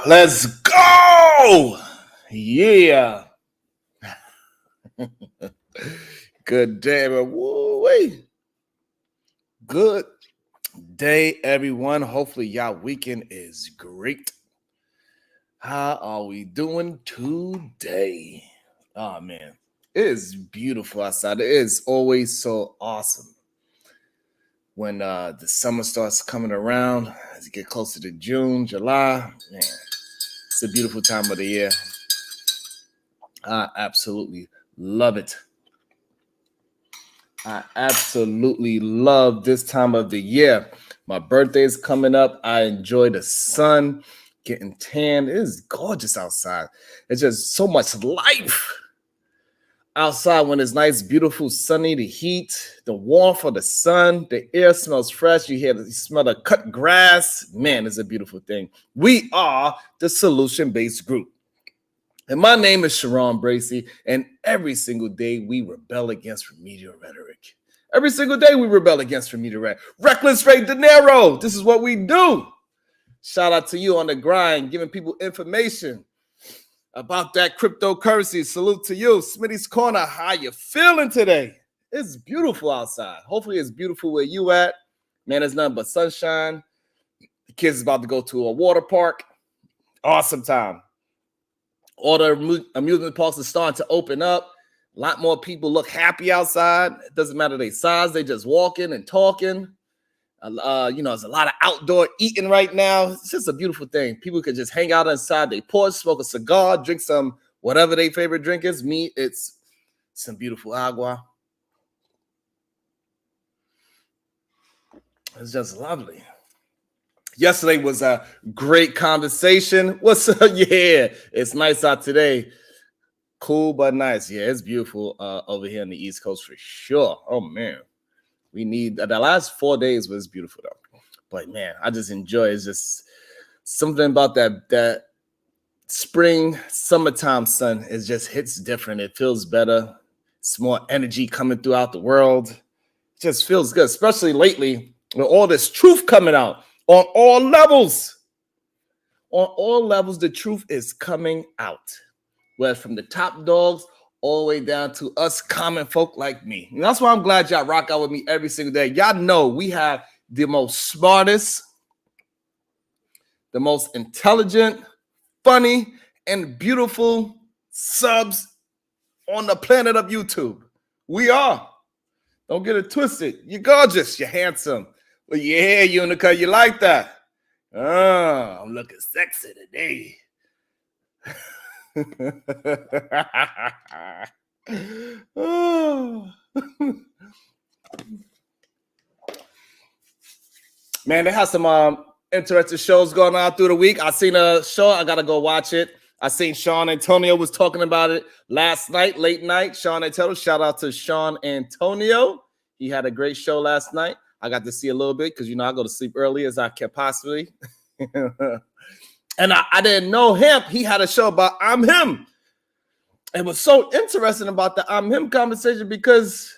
Let's go. Yeah. Good day, everyone. Good day, everyone. Hopefully, y'all weekend is great. How are we doing today? Oh, man. It is beautiful outside. It is always so awesome when the summer starts coming around. As you get closer to June, July, man, it's a beautiful time of the year. I absolutely love it. I absolutely love this time of the year. My birthday is coming up. I enjoy the sun, getting tan. It is gorgeous outside. It's just so much life outside when it's nice, beautiful, sunny. The heat, the warmth of the sun, the air smells fresh. You smell the cut grass. Man, it's a beautiful thing. We are the solution-based group. And my name is Sharon Bracey, and every single day we rebel against remedial rhetoric. Every single day we rebel against remedial rhetoric. Reckless rate dinero. This is what we do. Shout out to you on the grind, giving people information about that cryptocurrency. Salute to you. Smitty's Corner, how you feeling today? It's beautiful outside. Hopefully it's beautiful where you at. Man, there's nothing but sunshine. The kids is about to go to a water park. Awesome time. All the amusement parks are starting to open up. A lot more people look happy outside. It doesn't matter their size. They just walking and talking. There's a lot of outdoor eating right now. It's just a beautiful thing. People could just hang out inside their porch, smoke a cigar, drink some whatever their favorite drink is. Me, it's some beautiful agua. It's just lovely. Yesterday was a great conversation. What's up? Yeah, it's nice out today. Cool, but nice. Yeah, it's beautiful over here on the East Coast for sure. Oh, man. We need the last 4 days was beautiful, though. But, man, I just enjoy it. It's just something about that spring, summertime sun. It just hits different. It feels better. It's more energy coming throughout the world. It just feels good, especially lately with all this truth coming out. On all levels, the truth is coming out. Whether from the top dogs all the way down to us common folk like me. And that's why I'm glad y'all rock out with me every single day. Y'all know we have the most smartest, the most intelligent, funny, and beautiful subs on the planet of YouTube. We are. Don't get it twisted. You're gorgeous. You're handsome. Well, yeah, Unica, you like that? Oh, I'm looking sexy today. Oh. Man, they have some interesting shows going on through the week. I seen a show. I got to go watch it. I seen Sean Antonio was talking about it last night, late night. Sean Antonio, shout out to Sean Antonio. He had a great show last night. I got to see a little bit because, I go to sleep early as I can possibly. And I didn't know him. He had a show about I'm Him. It was so interesting about the I'm Him conversation because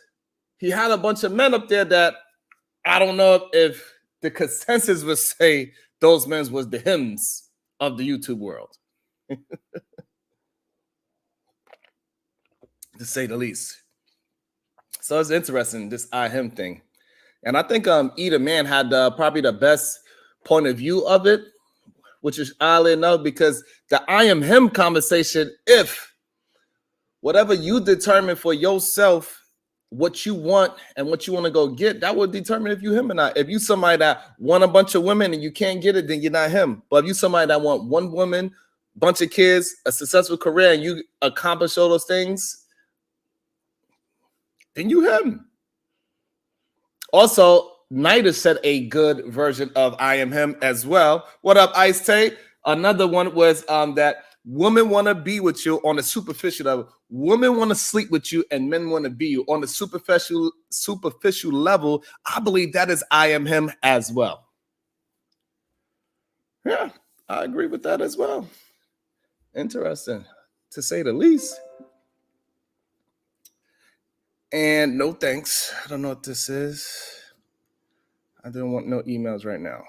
he had a bunch of men up there that I don't know if the consensus would say those men was the hymns of the YouTube world. To say the least. So it's interesting, this I Him thing. And I think Eda Man had probably the best point of view of it, which is oddly enough, because the I am him conversation, if whatever you determine for yourself, what you want and what you want to go get, that will determine if you him or not. If you somebody that want a bunch of women and you can't get it, then you're not him. But if you somebody that want one woman, bunch of kids, a successful career, and you accomplish all those things, then you him. Also, Nida said a good version of I am him as well. What up, Ice Tay? Another one was that women want to be with you on a superficial level. Women want to sleep with you and men want to be you on the superficial level. I believe that is I am him as well. Yeah, I agree with that as well. Interesting, to say the least. And no thanks. I don't know what this is. I don't want no emails right now.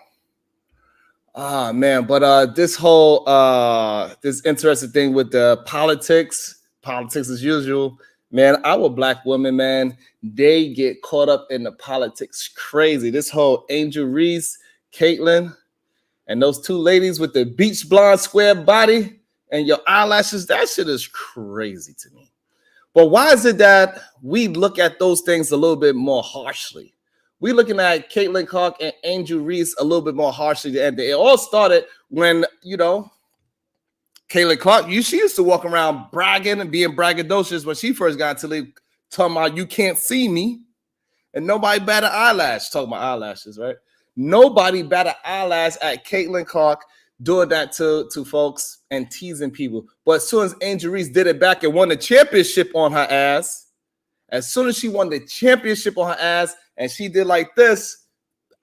Ah man, but this whole this interesting thing with the politics as usual, man. Our black women, man, they get caught up in the politics crazy. This whole Angel Reese, Caitlyn, and those two ladies with the beach blonde square body and your eyelashes, that shit is crazy to me. But why is it that we look at those things a little bit more harshly? We're looking at Caitlin Clark and Angel Reese a little bit more harshly. And it all started when, Caitlin Clark, she used to walk around bragging and being braggadocious when she first got to the league, talking about you can't see me. And nobody bat an eyelash, talking about eyelashes, right? Nobody bat an eyelash at Caitlin Clark doing that to folks and teasing people. But as soon as Angel Reese did it back and won the championship on her ass, as soon as she won the championship on her ass and she did like this,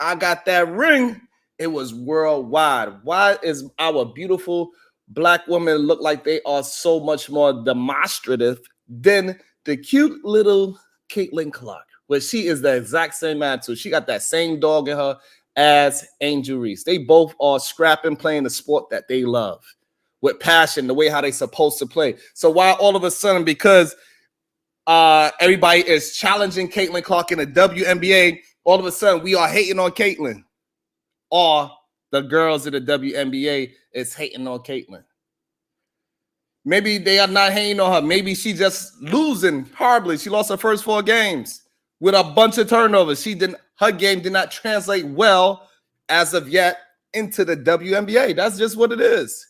I got that ring, it was worldwide. Why is our beautiful black women look like they are so much more demonstrative than the cute little Caitlin Clark? Where she is the exact same attitude. She got that same dog in her as Angel Reese. They both are scrapping, playing the sport that they love with passion, the way how they supposed to play. So why all of a sudden, because everybody is challenging Caitlin Clark in the WNBA, all of a sudden we are hating on Caitlin, or the girls in the WNBA is hating on Caitlin? Maybe they are not hating on her. Maybe she just losing horribly. She lost her first 4 games with a bunch of turnovers. Her game did not translate well as of yet into the WNBA. That's just what it is.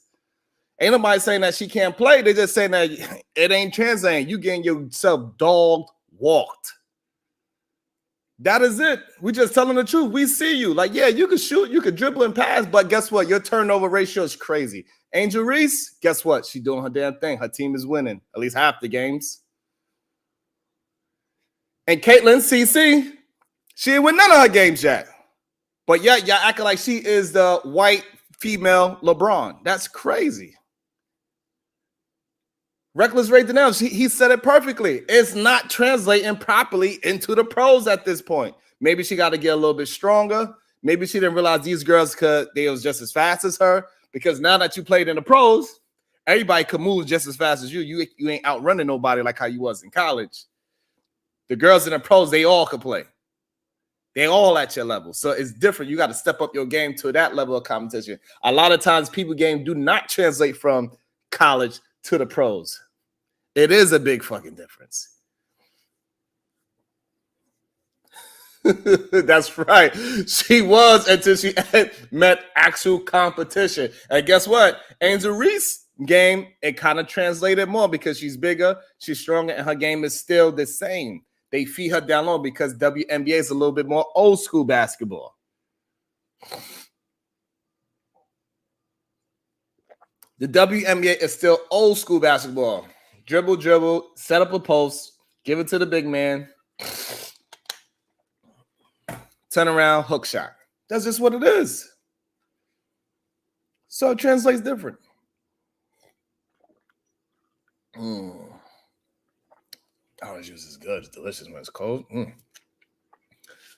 Ain't nobody saying that she can't play. They're just saying that it ain't translating. You getting yourself dog walked. That is it. We just telling the truth. We see you. Like, yeah, you can shoot, you can dribble and pass, but guess what? Your turnover ratio is crazy. Angel Reese, guess what? She's doing her damn thing. Her team is winning at least half the games. And Caitlin, CC, she didn't win none of her games yet. But yet, y'all acting like she is the white female LeBron. That's crazy. Reckless Ray Donnell, he said it perfectly. It's not translating properly into the pros at this point. Maybe she got to get a little bit stronger. Maybe she didn't realize these girls they was just as fast as her. Because now that you played in the pros, everybody could move just as fast as you. You ain't outrunning nobody like how you was in college. The girls in the pros, they all could play. They all at your level. So it's different. You got to step up your game to that level of competition. A lot of times people game do not translate from college to the pros. It is a big fucking difference. That's right. She was until she met actual competition. And guess what? Angel Reese game, it kind of translated more because she's bigger, she's stronger, and her game is still the same. They feed her down low because WNBA is a little bit more old school basketball. The WNBA is still old school basketball. Dribble, set up a post, give it to the big man, turn around, hook shot. That's just what it is. So it translates different. Orange juice is good. It's delicious when it's cold.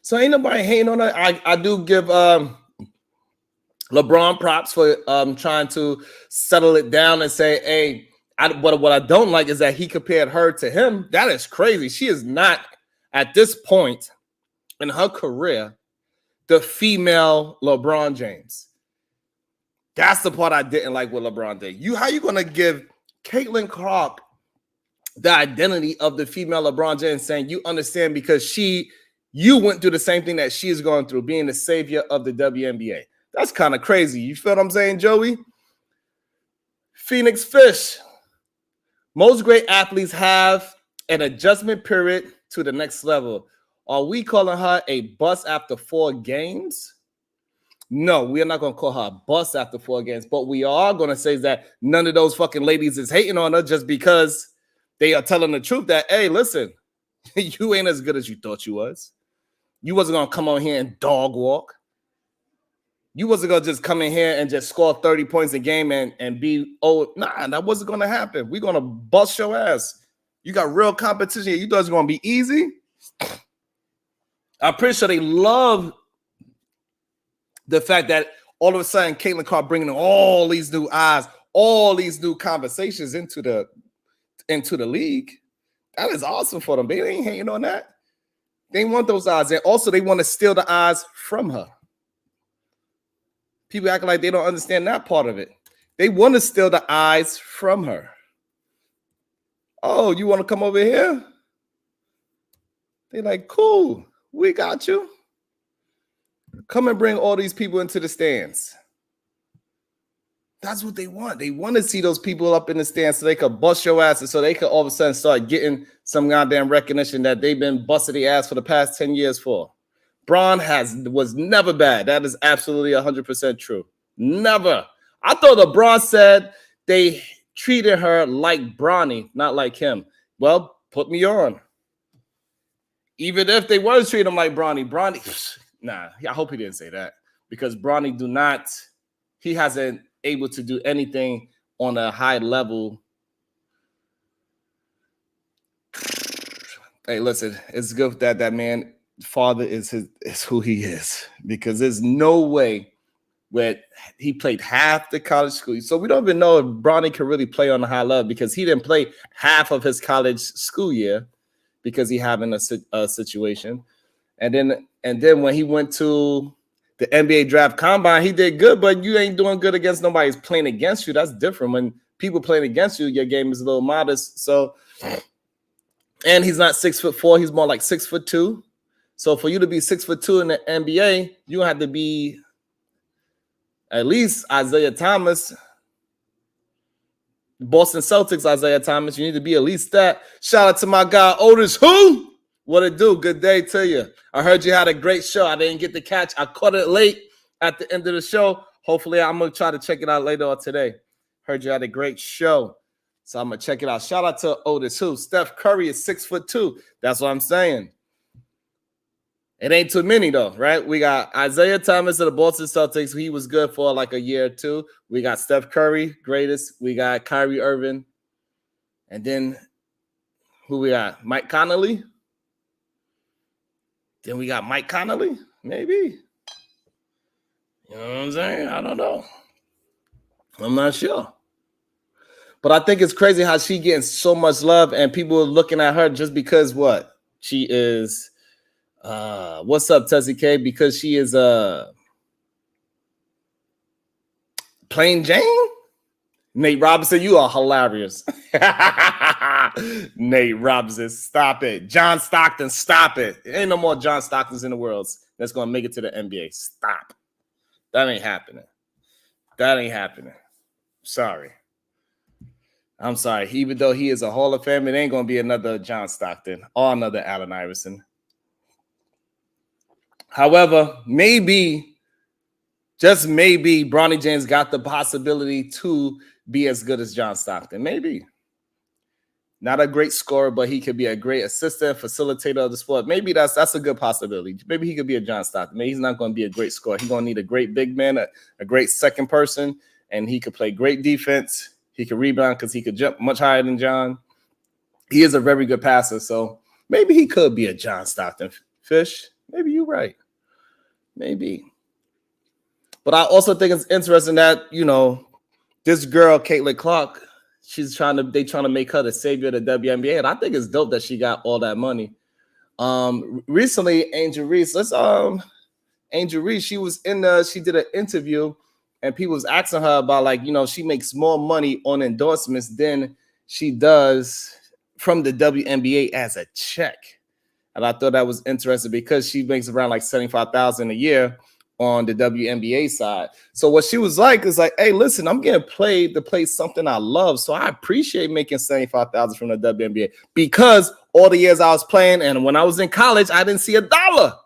So ain't nobody hating on that. I do give LeBron props for trying to settle it down and say, hey, what I don't like is that he compared her to him. That is crazy. She is not, at this point in her career, the female LeBron James. That's the part I didn't like with LeBron did. How you going to give Caitlin Clark the identity of the female LeBron James, saying you understand because you went through the same thing that she is going through, being the savior of the WNBA. That's kind of crazy. You feel what I'm saying, Joey? Phoenix Fish. Most great athletes have an adjustment period to the next level. Are we calling her a bust after 4 games? No, we are not going to call her a bust after 4 games, but we are going to say that none of those fucking ladies is hating on her just because they are telling the truth that, hey, listen, you ain't as good as you thought you was. You wasn't going to come on here and dog walk. You wasn't going to just come in here and just score 30 points a game and be, that wasn't going to happen. We're going to bust your ass. You got real competition. You thought it was going to be easy? I'm pretty sure they love the fact that All of a sudden, Caitlin Clark bringing all these new eyes, all these new conversations into the league. That is awesome for them. They ain't hating on that. They want those eyes. And also, they want to steal the eyes from her. People act like they don't understand that part of it. They want to steal the eyes from her. Oh, you want to come over here? They're like, cool, we got you. Come and bring all these people into the stands. That's what they want. They want to see those people up in the stands so they could bust your ass and so they could all of a sudden start getting some goddamn recognition that they've been busting the ass for the past 10 years for. Braun was never bad. That is absolutely 100% true. Never. I thought LeBron said they treated her like Bronny, not like him. Well, put me on. Even if they were treating him like Bronny, nah, I hope he didn't say that because Bronny he hasn't able to do anything on a high level. Hey, listen, it's good that man father is who he is because there's no way where he played half the college school. So we don't even know if Bronny can really play on a high level because he didn't play half of his college school year because he having a situation. And then when he went to the NBA draft combine, he did good, but you ain't doing good against nobody who's playing against you. That's different. When people playing against you, your game is a little modest. So, and he's not 6'4", he's more like 6'2". So for you to be 6'2" in the NBA, you have to be at least Isaiah Thomas, Boston Celtics, Isaiah Thomas. You need to be at least that. Shout out to my guy, Otis. Who? What it do? Good day to you. I heard you had a great show. I didn't get to catch. I caught it late at the end of the show. Hopefully, I'm going to try to check it out later on today. Heard you had a great show. So I'm going to check it out. Shout out to Otis. Who? Steph Curry is 6'2". That's what I'm saying. It ain't too many, though, right? We got Isaiah Thomas of the Boston Celtics. He was good for like a year or two. We got Steph Curry, greatest. We got Kyrie Irving. And then who we got? Mike Conley. Then we got Mike Conley, maybe. You know what I'm saying? I don't know. I'm not sure. But I think it's crazy how she getting so much love and people are looking at her just because what? She is... what's up, Tessie K? Because she is plain Jane. Nate Robinson, you are hilarious. Nate Robinson, stop it. John Stockton, stop it. There ain't no more John Stocktons in the world that's gonna make it to the NBA. Stop. That ain't happening. That ain't happening. Sorry. I'm sorry. Even though he is a Hall of Fame, it ain't gonna be another John Stockton or another Allen Iverson. However, maybe, just maybe, Bronny James got the possibility to be as good as John Stockton. Maybe. Not a great scorer, but he could be a great assistant, facilitator of the sport. Maybe that's a good possibility. Maybe he could be a John Stockton. Maybe he's not going to be a great scorer. He's going to need a great big man, a great second person, and he could play great defense. He could rebound because he could jump much higher than John. He is a very good passer, so maybe he could be a John Stockton. Fish, maybe you're right. Maybe. But I also think it's interesting that, you know, this girl, Caitlin Clark, they trying to make her the savior of the WNBA. And I think it's dope that she got all that money. Recently, Angel Reese, Angel Reese, she did an interview and people was asking her about, like, you know, she makes more money on endorsements than she does from the WNBA as a check. And I thought that was interesting because she makes around like $75,000 a year on the WNBA side. So what she was like is like, hey, listen, I'm getting paid to play something I love. So I appreciate making $75,000 from the WNBA because all the years I was playing and when I was in college, I didn't see $1.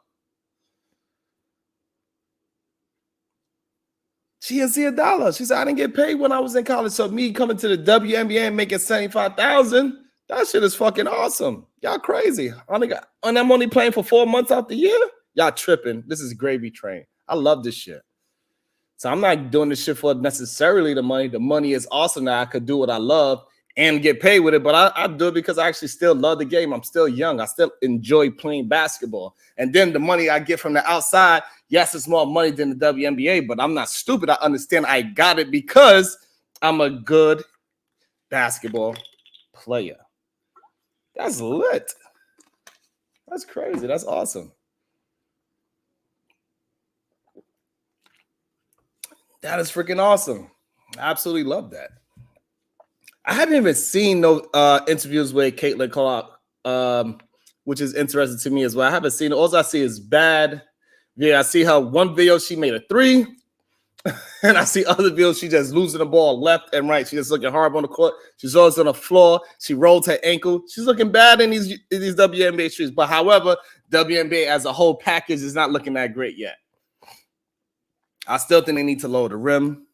She didn't see $1. She said, I didn't get paid when I was in college. So me coming to the WNBA and making $75,000, that shit is fucking awesome. Y'all crazy. And I'm only playing for 4 months out the year. Y'all tripping. This is gravy train. I love this shit. So I'm not doing this shit for necessarily the money. The money is awesome that I could do what I love and get paid with it, but I do it because I actually still love the game. I'm still young. I still enjoy playing basketball. And then the money I get from the outside, yes, it's more money than the WNBA, but I'm not stupid. I understand I got it because I'm a good basketball player. That's lit. That's crazy. That's awesome. That is freaking awesome. I absolutely love that. I haven't even seen no interviews with Caitlin Clark, which is interesting to me as well. I haven't seen it. All I see is bad. Yeah, I see her one video, she made a 3. And I see other videos, she just losing the ball left and right. She just looking horrible on the court. She's always on the floor. She rolled her ankle. She's looking bad in these WNBA streets. But however, WNBA as a whole package is not looking that great yet. I still think they need to lower the rim.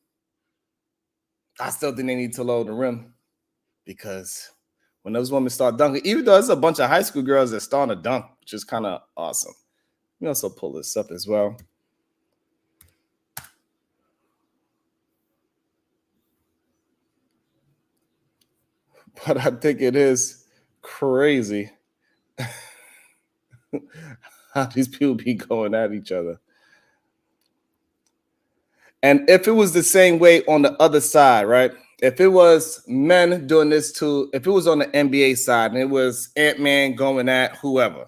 Because when those women start dunking, even though there's a bunch of high school girls that starting to dunk, which is kind of awesome. Let me also pull this up as well. But I think it is crazy how these people be going at each other. And if it was the same way on the other side, right? If it was men doing this too, if it was on the NBA side and it was Ant-Man going at whoever,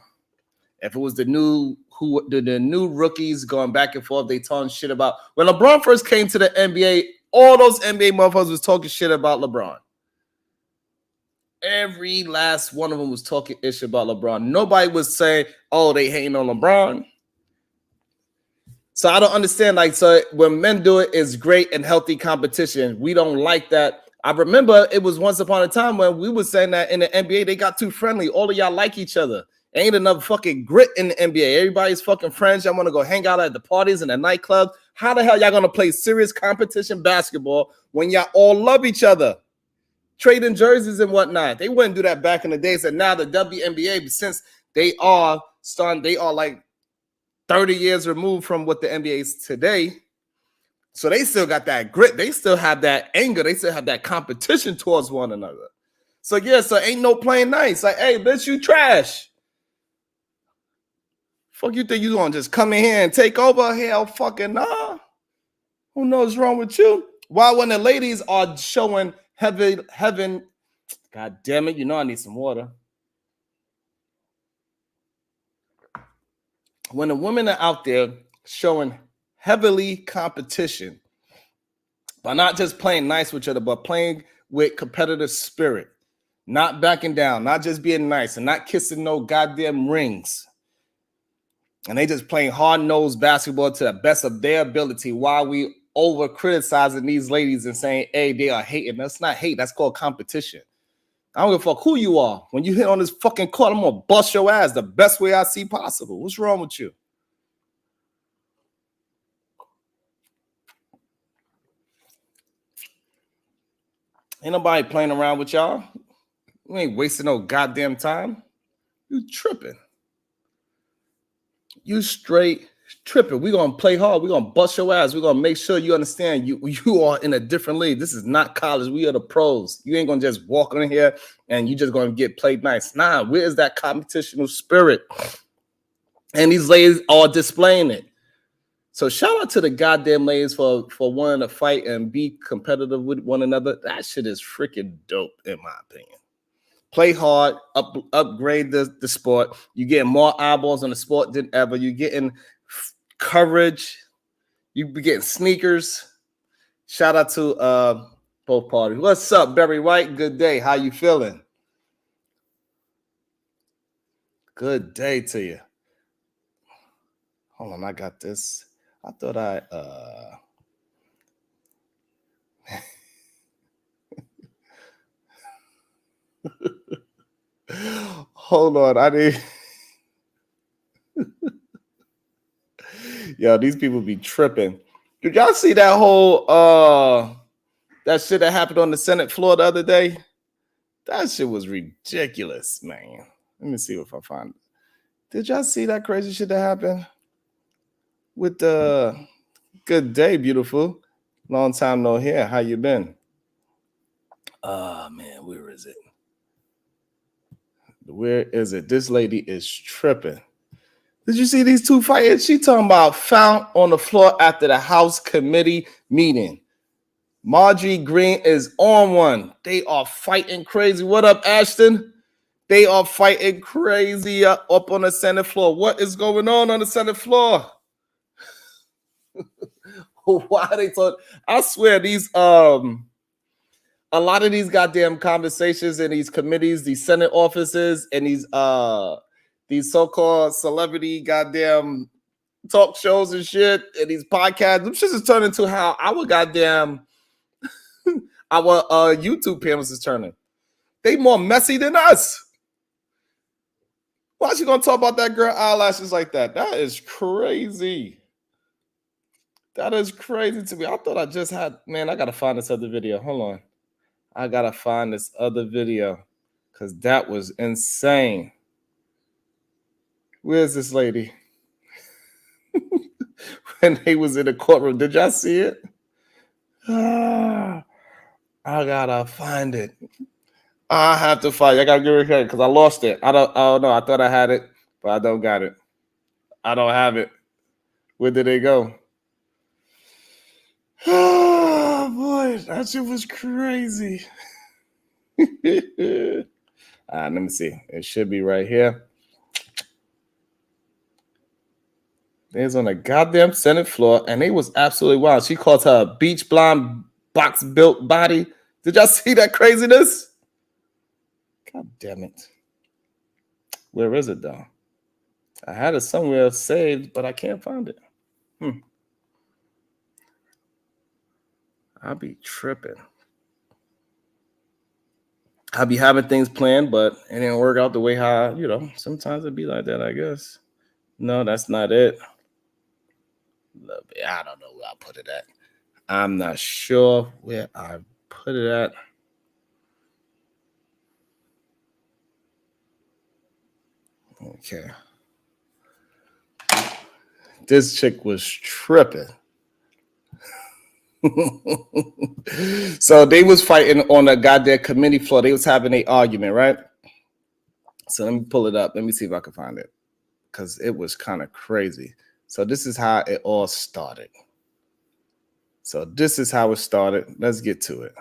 if it was the new rookies going back and forth, they talking shit about when LeBron first came to the NBA, all those NBA motherfuckers was talking shit about LeBron. Every last one of them was talking ish about LeBron. Nobody was saying, oh, they hating on LeBron. So I don't understand. Like, so when men do it, it's great and healthy competition. We don't like that. I remember it was once upon a time when we were saying that in the NBA, they got too friendly. All of y'all like each other. Ain't enough fucking grit in the NBA. Everybody's fucking friends. Y'all want to go hang out at the parties and the nightclubs. How the hell y'all going to play serious competition basketball when y'all all love each other? Trading jerseys and whatnot. They wouldn't do that back in the days. And now the WNBA, since they are like 30 years removed from what the NBA is today. So they still got that grit. They still have that anger. They still have that competition towards one another. So yeah, so ain't no playing nice. Like, hey, bitch, you trash. Fuck you think you gonna just come in here and take over? Hell fucking nah. Who knows wrong with you? While when the ladies are showing heaven, God damn it, you know I need some water. When the women are out there showing heavily competition by not just playing nice with each other, but playing with competitive spirit, not backing down, not just being nice and not kissing no goddamn rings. And they just playing hard-nosed basketball to the best of their ability while we over criticizing these ladies and saying, hey, they are hating. That's not hate. That's called competition. I don't give a fuck who you are. When you hit on this fucking court, I'm going to bust your ass the best way I see possible. What's wrong with you? Ain't nobody playing around with y'all. You ain't wasting no goddamn time. You tripping. You straight tripping. We're going to play hard. We're going to bust your ass. We're going to make sure you understand you are in a different league. This is not college. We are the pros. You ain't going to just walk in here and you just going to get played nice. Nah, where is that competitional spirit? And these ladies are displaying it. So shout out to the goddamn ladies for wanting to fight and be competitive with one another. That shit is freaking dope, in my opinion. Play hard, upgrade the sport. You're getting more eyeballs on the sport than ever. You're getting coverage. You be getting sneakers. Shout out to both parties. What's up, Barry White? Good day. How you feeling? Good day to you. Hold on, I got this. I thought I hold on, I need yo, these people be tripping. Did y'all see that whole that shit that happened on the Senate floor the other day? That shit was ridiculous, man. Let me see if I find it. Did y'all see that crazy shit that happened with the good day, beautiful? Long time no hear. How you been? Oh man, where is it? Where is it? This lady is tripping. Did you see these two fighting? She talking about found on the floor after the House committee meeting. Marjorie Green is on one. They are fighting crazy. What up, Ashton? They are fighting crazy up on the Senate floor. What is going on the Senate floor? Why are they talking? I swear these a lot of these goddamn conversations in these committees, these Senate offices, and these so-called celebrity goddamn talk shows and shit, and these podcasts, them shit is turning into how our goddamn our YouTube panels is turning. They more messy than us. Why is she gonna talk about that girl eyelashes like that? That is crazy. That is crazy to me. I thought I just had, man, I gotta find this other video. Hold on. I gotta find this other video because that was insane. Where's this lady? When they was in the courtroom, did y'all see it? I gotta find it. I have to find it. I gotta give it credit because I lost it. I don't know. I thought I had it, but I don't got it. I don't have it. Where did it go? Oh boy, that shit was crazy. Let me see. It should be right here. There's on the goddamn Senate floor, and it was absolutely wild. She called her a beach blonde, box built body. Did y'all see that craziness? God damn it. Where is it though? I had it somewhere saved, but I can't find it. I'll be tripping. I'll be having things planned, but it didn't work out the way how, sometimes it'd be like that, I guess. No, that's not it. I don't know where I put it at. I'm not sure where I put it at. Okay. This chick was tripping. So they was fighting on a goddamn committee floor. They was having an argument, right? So let me pull it up. Let me see if I can find it because it was kind of crazy. So this is how it all started. So this is how it started. Let's get to it.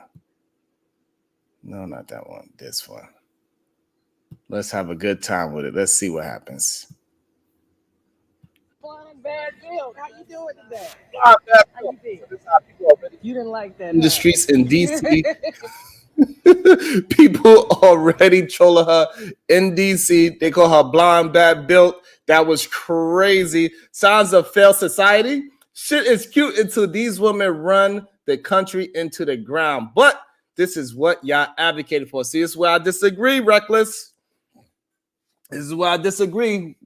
No, not that one. This one. Let's have a good time with it. Let's see what happens. Bad deal. How you doing today? How you You didn't like that. In the streets in DC. People already trolling her in DC. They call her blonde, bad built. That was crazy. Signs of failed society. Shit is cute until these women run the country into the ground. But this is what y'all advocated for. See, this is where I disagree, Reckless. This is where I disagree.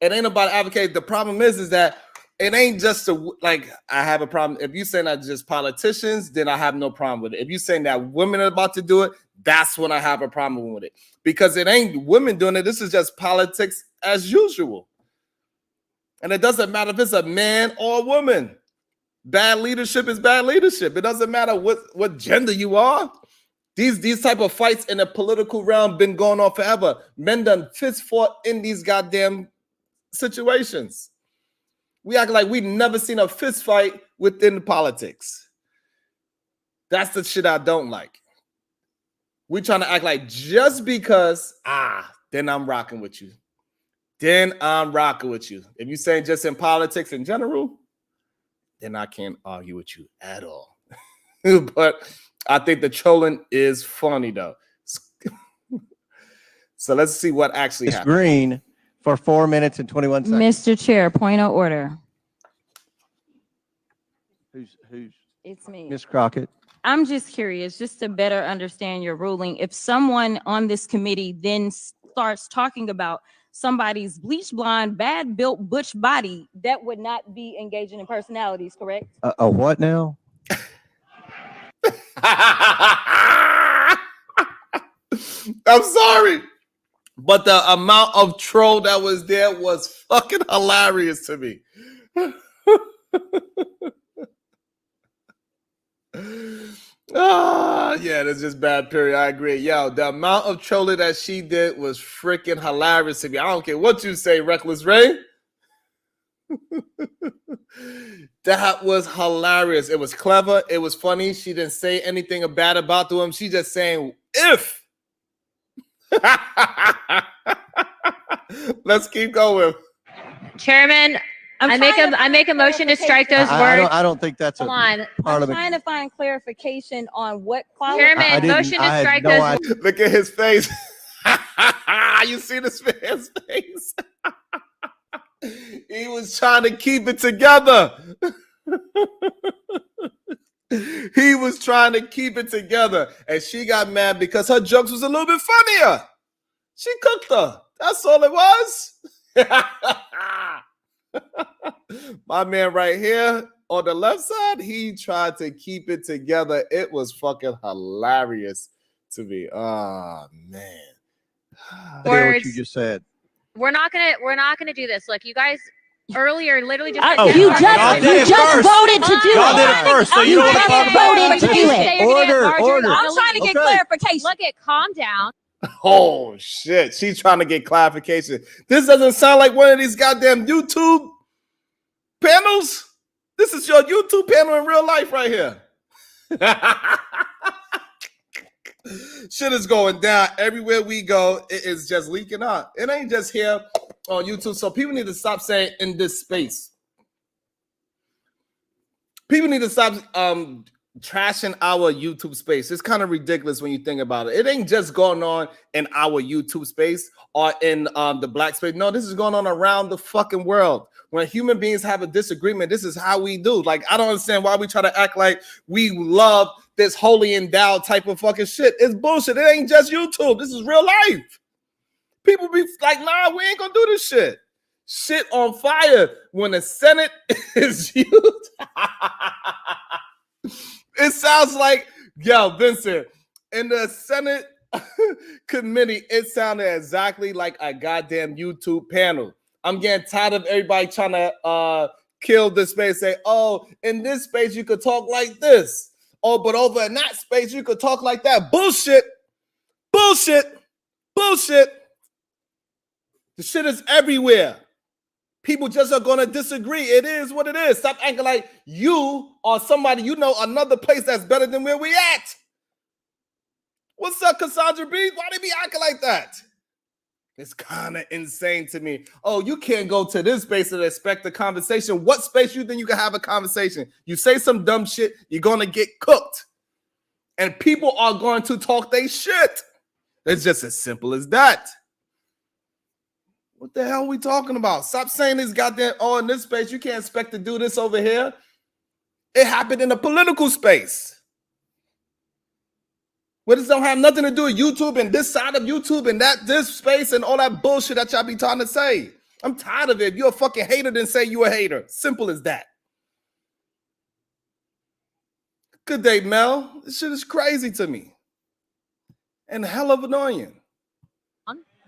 It ain't about advocating. The problem is that it ain't just I have a problem. If you saying that just politicians, then I have no problem with it. If you saying that women are about to do it, that's when I have a problem with it. Because it ain't women doing it. This is just politics as usual. And it doesn't matter if it's a man or a woman. Bad leadership is bad leadership. It doesn't matter what gender you are. These type of fights in the political realm been going on forever. Men done fist fought in these goddamn situations. We act like we never seen a fist fight within politics. That's the shit I don't like. We trying to act like just because, then I'm rocking with you. Then I'm rocking with you. If you saying just in politics in general, then I can't argue with you at all. But I think the trolling is funny though. So let's see what actually happened. Green for 4 minutes and 21 seconds. Mr. Chair, point of order. Who's It's me. Ms. Crockett? I'm just curious, just to better understand your ruling. If someone on this committee then starts talking about somebody's bleach blonde, bad built butch body, that would not be engaging in personalities, correct? A what now? I'm sorry, but the amount of troll that was there was fucking hilarious to me. Yeah, that's just bad, period. I agree. Yo, the amount of trolling that she did was freaking hilarious to me. I don't care what you say, Reckless Ray. That was hilarious. It was clever. It was funny. She didn't say anything bad about them. She just saying, if. Let's keep going. Chairman, I make a motion to strike those words. I don't think that's Hold a on. I'm parliament. trying to find clarification on what quality. Chairman, motion to strike those words. Look at his face. You see this man's face? He was trying to keep it together. He was trying to keep it together. And she got mad because her jokes was a little bit funnier. She cooked her. That's all it was. My man right here on the left side, he tried to keep it together. It was fucking hilarious to me. Oh, man. I hear what you just said. We're not gonna do this. Look, you guys earlier literally just. You just voted to do it. Y'all did it first, so you don't want to talk about voted to do it. Order. I'm trying to get clarification. Look at, calm down. Oh, shit. She's trying to get clarification. This doesn't sound like one of these goddamn YouTube panels. This is your YouTube panel in real life right here. Shit is going down everywhere we go. It is just leaking out. It ain't just here on YouTube. So people need to stop saying in this space. People need to stop trashing our YouTube space. It's kind of ridiculous when you think about it. It ain't just going on in our YouTube space or in the black space. No, this is going on around the fucking world. When human beings have a disagreement, this is how we do. Like, I don't understand why we try to act like we love this holy endowed type of fucking shit. It's bullshit. It ain't just YouTube. This is real life. People be like, nah, we ain't gonna do this shit. Shit on fire when the Senate is used. It sounds like, yo, Vincent, in the Senate committee, it sounded exactly like a goddamn YouTube panel. I'm getting tired of everybody trying to kill this space. Say, oh, in this space, you could talk like this. Oh, but over in that space, you could talk like that. Bullshit. Bullshit. Bullshit. The shit is everywhere. People just are going to disagree. It is what it is. Stop acting like you or somebody you know another place that's better than where we at. What's up, Cassandra B? Why they be acting like that? It's kind of insane to me. Oh, you can't go to this space and expect a conversation. What space you think you can have a conversation? You say some dumb shit, you're going to get cooked. And people are going to talk their shit. It's just as simple as that. What the hell are we talking about? Stop saying this goddamn, oh, in this space, you can't expect to do this over here. It happened in a political space. Where this don't have nothing to do with YouTube and this side of YouTube and this space and all that bullshit that y'all be trying to say. I'm tired of it. If you're a fucking hater, then say you a hater. Simple as that. Good day, Mel. This shit is crazy to me. And hell of annoying.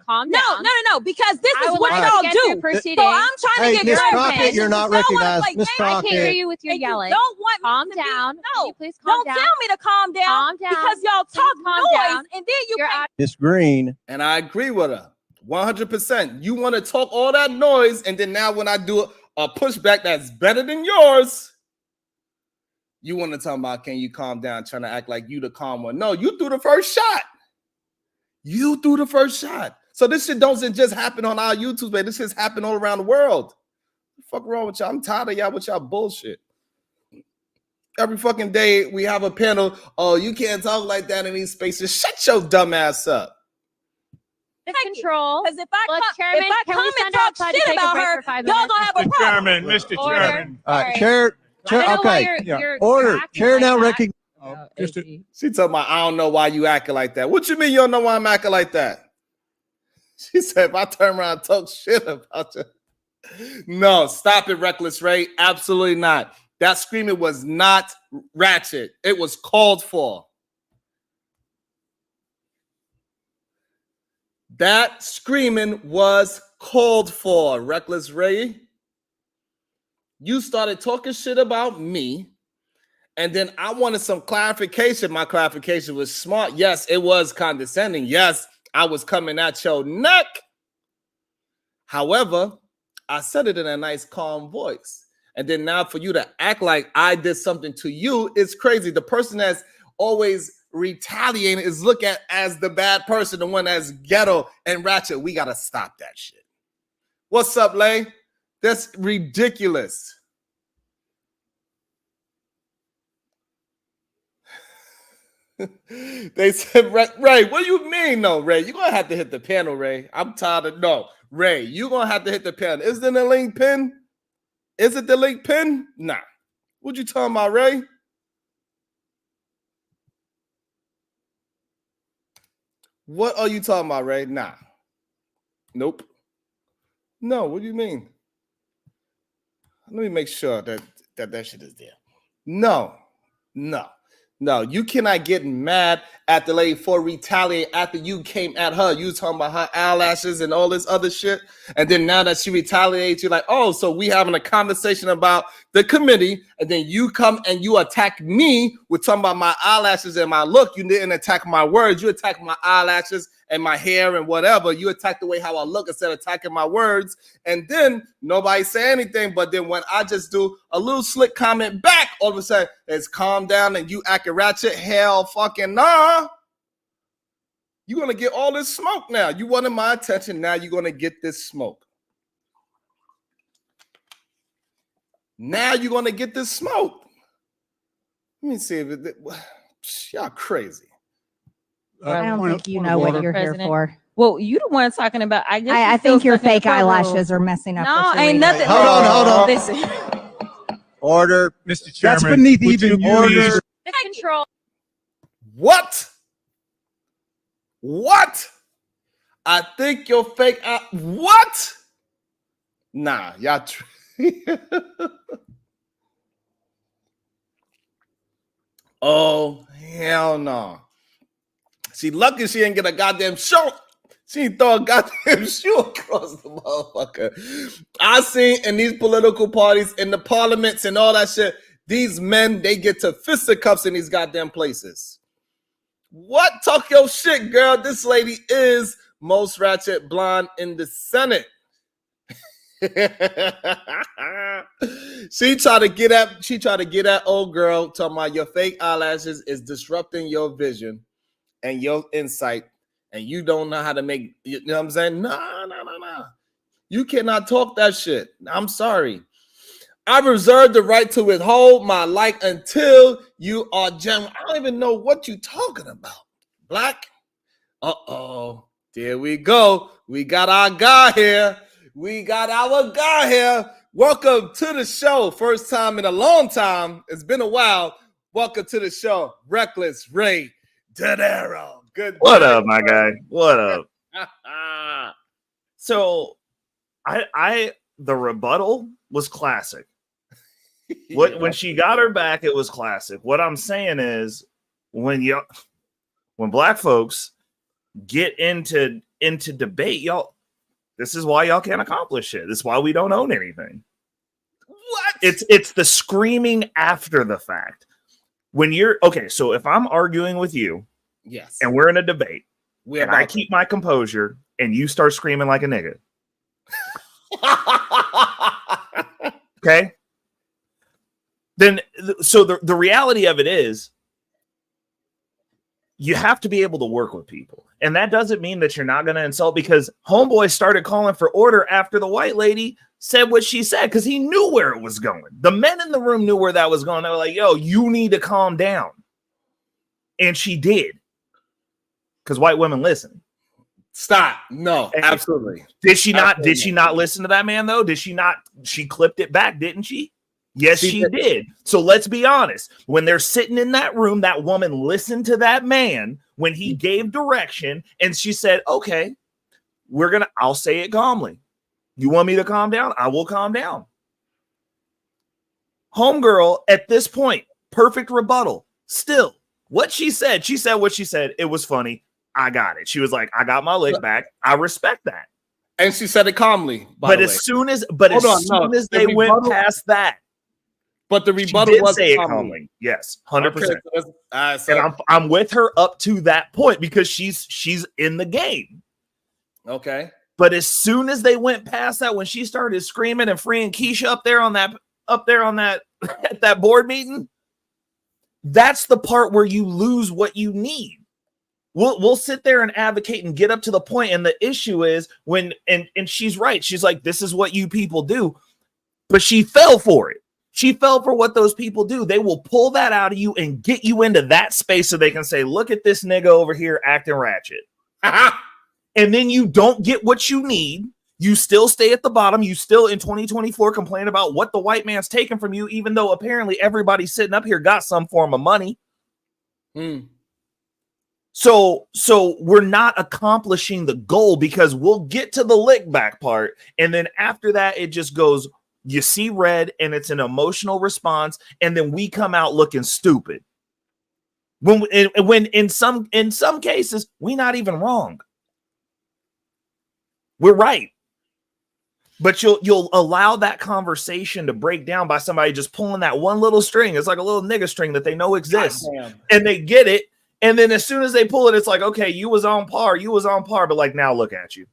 Calm down. No, because this is what y'all do. Proceeding. So I'm trying to get Miss clarification. Crockett, you're not recognized. Miss I can't hear Crockett. you with your yelling. You don't want Calm me to down. Be, Can no, you please calm don't down. tell me to calm down. Calm down. Because y'all Please talk calm noise down. and then you can't. Miss Green. And I agree with her 100%. You want to talk all that noise, and then now when I do a pushback that's better than yours, you want to talk about, can you calm down, trying to act like you the calm one. No, you threw the first shot. You threw the first shot. So this shit doesn't just happen on our YouTube, man. This shit's happen all around the world. What the fuck wrong with y'all? I'm tired of y'all with y'all bullshit. Every fucking day we have a panel. Oh, you can't talk like that in these spaces. Shut your dumb ass up. Control. Because if I Look, come, Chairman, if I can come we and send talk outside to shit take a about break her, for 5 y'all minutes? gonna have a problem. Mr. Order. Chairman. All right, Sorry. chair. I don't know why Okay. you're Order. acting Chair like now that. recognize. Just She talking about, I don't know why you acting like that. What you mean you don't know why I'm acting like that? She said, if I turn around and talk shit about you. No, stop it, Reckless Ray. Absolutely not. That screaming was not ratchet. It was called for. That screaming was called for, Reckless Ray. You started talking shit about me, And then I wanted some clarification. My clarification was smart. Yes, it was condescending. Yes, I was coming at your neck. However, I said it in a nice, calm voice. And then now for you to act like I did something to you, it's crazy. The person that's always retaliating is looked at as the bad person, the one that's ghetto and ratchet. We got to stop that shit. What's up, Lay? That's ridiculous. They said, Ray, what do you mean, no, Ray? You're going to have to hit the panel, Ray. I'm tired of, no. Ray, you're going to have to hit the panel. Is it the link pin? Is it the link pin? Nah. What you talking about, Ray? What are you talking about, Ray? Nah. Nope. No, what do you mean? Let me make sure that shit is there. No. You cannot get mad at the lady for retaliate after you came at her. You talking about her eyelashes and all this other shit. And then now that she retaliates, you're like, oh, so we having a conversation about the committee. And then you come and you attack me with talking about my eyelashes and my look. You didn't attack my words. You attacked my eyelashes and my hair and whatever. You attack the way how I look instead of attacking my words. And then nobody say anything. But then when I just do a little slick comment back, all of a sudden it's calm down and you acting ratchet. Hell fucking nah. You're going to get all this smoke now. You wanted my attention. Now you're going to get this smoke. Now you're going to get this smoke. Let me see if it, y'all crazy. I don't think you know what you're here for. Well, you the one talking about. I think your fake eyelashes are messing up. No, ain't nothing. Hold on. Listen. Order. Mr. Chairman. That's beneath even order. The control. What? I think your fake what? Nah, y'all. Oh, hell no. She lucky she ain't get a goddamn shoe. She ain't throw a goddamn shoe across the motherfucker. I seen in these political parties, in the parliaments and all that shit, these men, they get to fisticuffs in these goddamn places. What? Talk your shit, girl. This lady is most ratchet blonde in the Senate. She tried to get at old girl, talking about your fake eyelashes is disrupting your vision and your insight, and you don't know how to make, you know what I'm saying? Nah. You cannot talk that shit. I'm sorry. I reserve the right to withhold my like until you are genuine. I don't even know what you're talking about. Black? Uh-oh. There we go. We got our guy here. Welcome to the show. First time in a long time. It's been a while. Welcome to the show. Reckless Ray Dinero. Good. What up, my guy? What up? So the rebuttal was classic. When she got her back, it was classic. What I'm saying is when black folks get into debate, y'all, this is why y'all can't accomplish shit. This is why we don't own anything. What? It's the screaming after the fact. When you're okay, so if I'm arguing with you, yes, and we're in a debate, and I keep my composure, and you start screaming like a nigga, okay? Then, so the reality of it is, you have to be able to work with people. And that doesn't mean that you're not going to insult, because homeboy started calling for order after the white lady said what she said, because he knew where it was going. The men in the room knew where that was going. They were like, yo, you need to calm down. And she did. Because white women listen. Stop. No, absolutely. Did she not listen to that man, though? She clipped it back, didn't she? Yes, she did. So let's be honest. When they're sitting in that room, that woman listened to that man when he gave direction, and she said, okay, I'll say it calmly. You want me to calm down? I will calm down. Homegirl, at this point, perfect rebuttal. Still, what she said what she said. It was funny. I got it. She was like, I got my leg back. I respect that. And she said it calmly. But as soon as they went past that, But the She rebuttal did was say it calmly. calmly. Yes, 100%. So And I'm with her up to that point because she's in the game. okay. But as soon as they went past that, when she started screaming and freeing Keisha up there on that at that board meeting, that's the part where you lose what you need. We'll sit there and advocate and get up to the point, and the issue is when and she's right. She's like, this is what you people do, but she fell for it. She fell for what those people do. They will pull that out of you and get you into that space so they can say, look at this nigga over here acting ratchet. And then you don't get what you need. You still stay at the bottom. You still in 2024 complain about what the white man's taking from you, even though apparently everybody sitting up here got some form of money. So we're not accomplishing the goal because we'll get to the lick back part. And then after that, it just goes, you see red and it's an emotional response. And then we come out looking stupid. When in some cases, we're not even wrong. We're right. But you'll allow that conversation to break down by somebody just pulling that one little string. It's like a little nigga string that they know exists. And they get it. And then as soon as they pull it, it's like, okay, you was on par. But like, now look at you.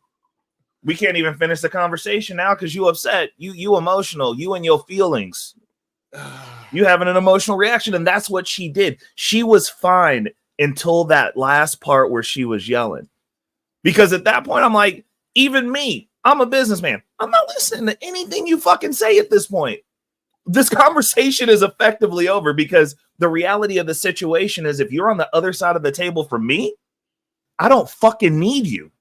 We can't even finish the conversation now because you upset. You emotional. You and your feelings. You having an emotional reaction. And that's what she did. She was fine until that last part where she was yelling. Because at that point, I'm like, even me, I'm a businessman. I'm not listening to anything you fucking say at this point. This conversation is effectively over because the reality of the situation is if you're on the other side of the table from me, I don't fucking need you.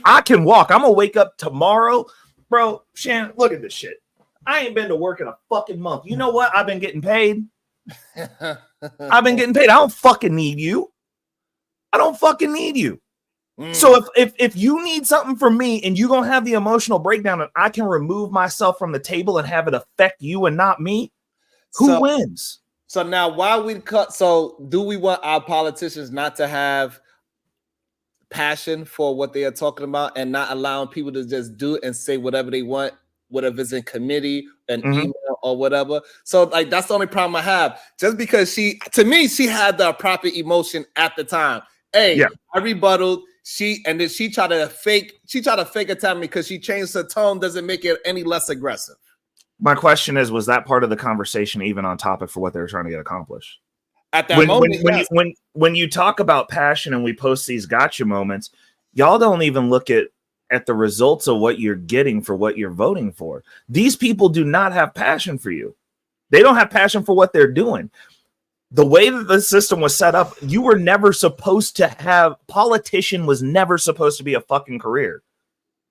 I can walk. I'm going to wake up tomorrow. Bro, Shannon, look at this shit. I ain't been to work in a fucking month. You know what? I've been getting paid. I don't fucking need you. I don't fucking need you. So if you need something from me and you're going to have the emotional breakdown and I can remove myself from the table and have it affect you and not me, who wins? So now why we cut? So do we want our politicians not to have passion for what they are talking about and not allowing people to just do it and say whatever they want, whatever is in committee and email or whatever? So like, that's the only problem I have. Just because she had the proper emotion at the time. Hey, I rebutted. And then she tried to fake attack me because she changed her tone. Doesn't make it any less aggressive. My question is, was that part of the conversation even on topic for what they were trying to get accomplished? At that moment, when you talk about passion and we post these gotcha moments, y'all don't even look at the results of what you're getting for what you're voting for. These people do not have passion for you. They don't have passion for what they're doing. The way that the system was set up, you were never supposed to have, politician was never supposed to be a fucking career.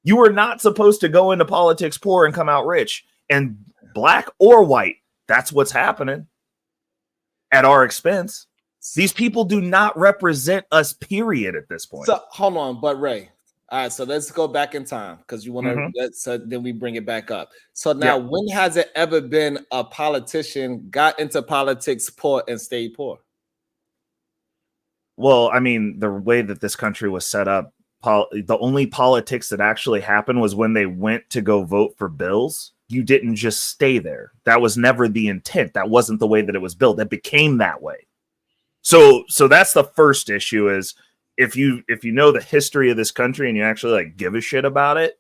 You were not supposed to go into politics poor and come out rich. And black or white, that's what's happening at our expense. These people do not represent us, period, at this point. So hold on, but Ray. All right, so let's go back in time because you want to. So then we bring it back up. So now, when has it ever been a politician got into politics poor and stayed poor? Well, I mean, the way that this country was set up, the only politics that actually happened was when they went to go vote for bills. You didn't just stay there. That was never the intent. That wasn't the way that it was built. It became that way. So that's the first issue is, if you know the history of this country and you actually like give a shit about it,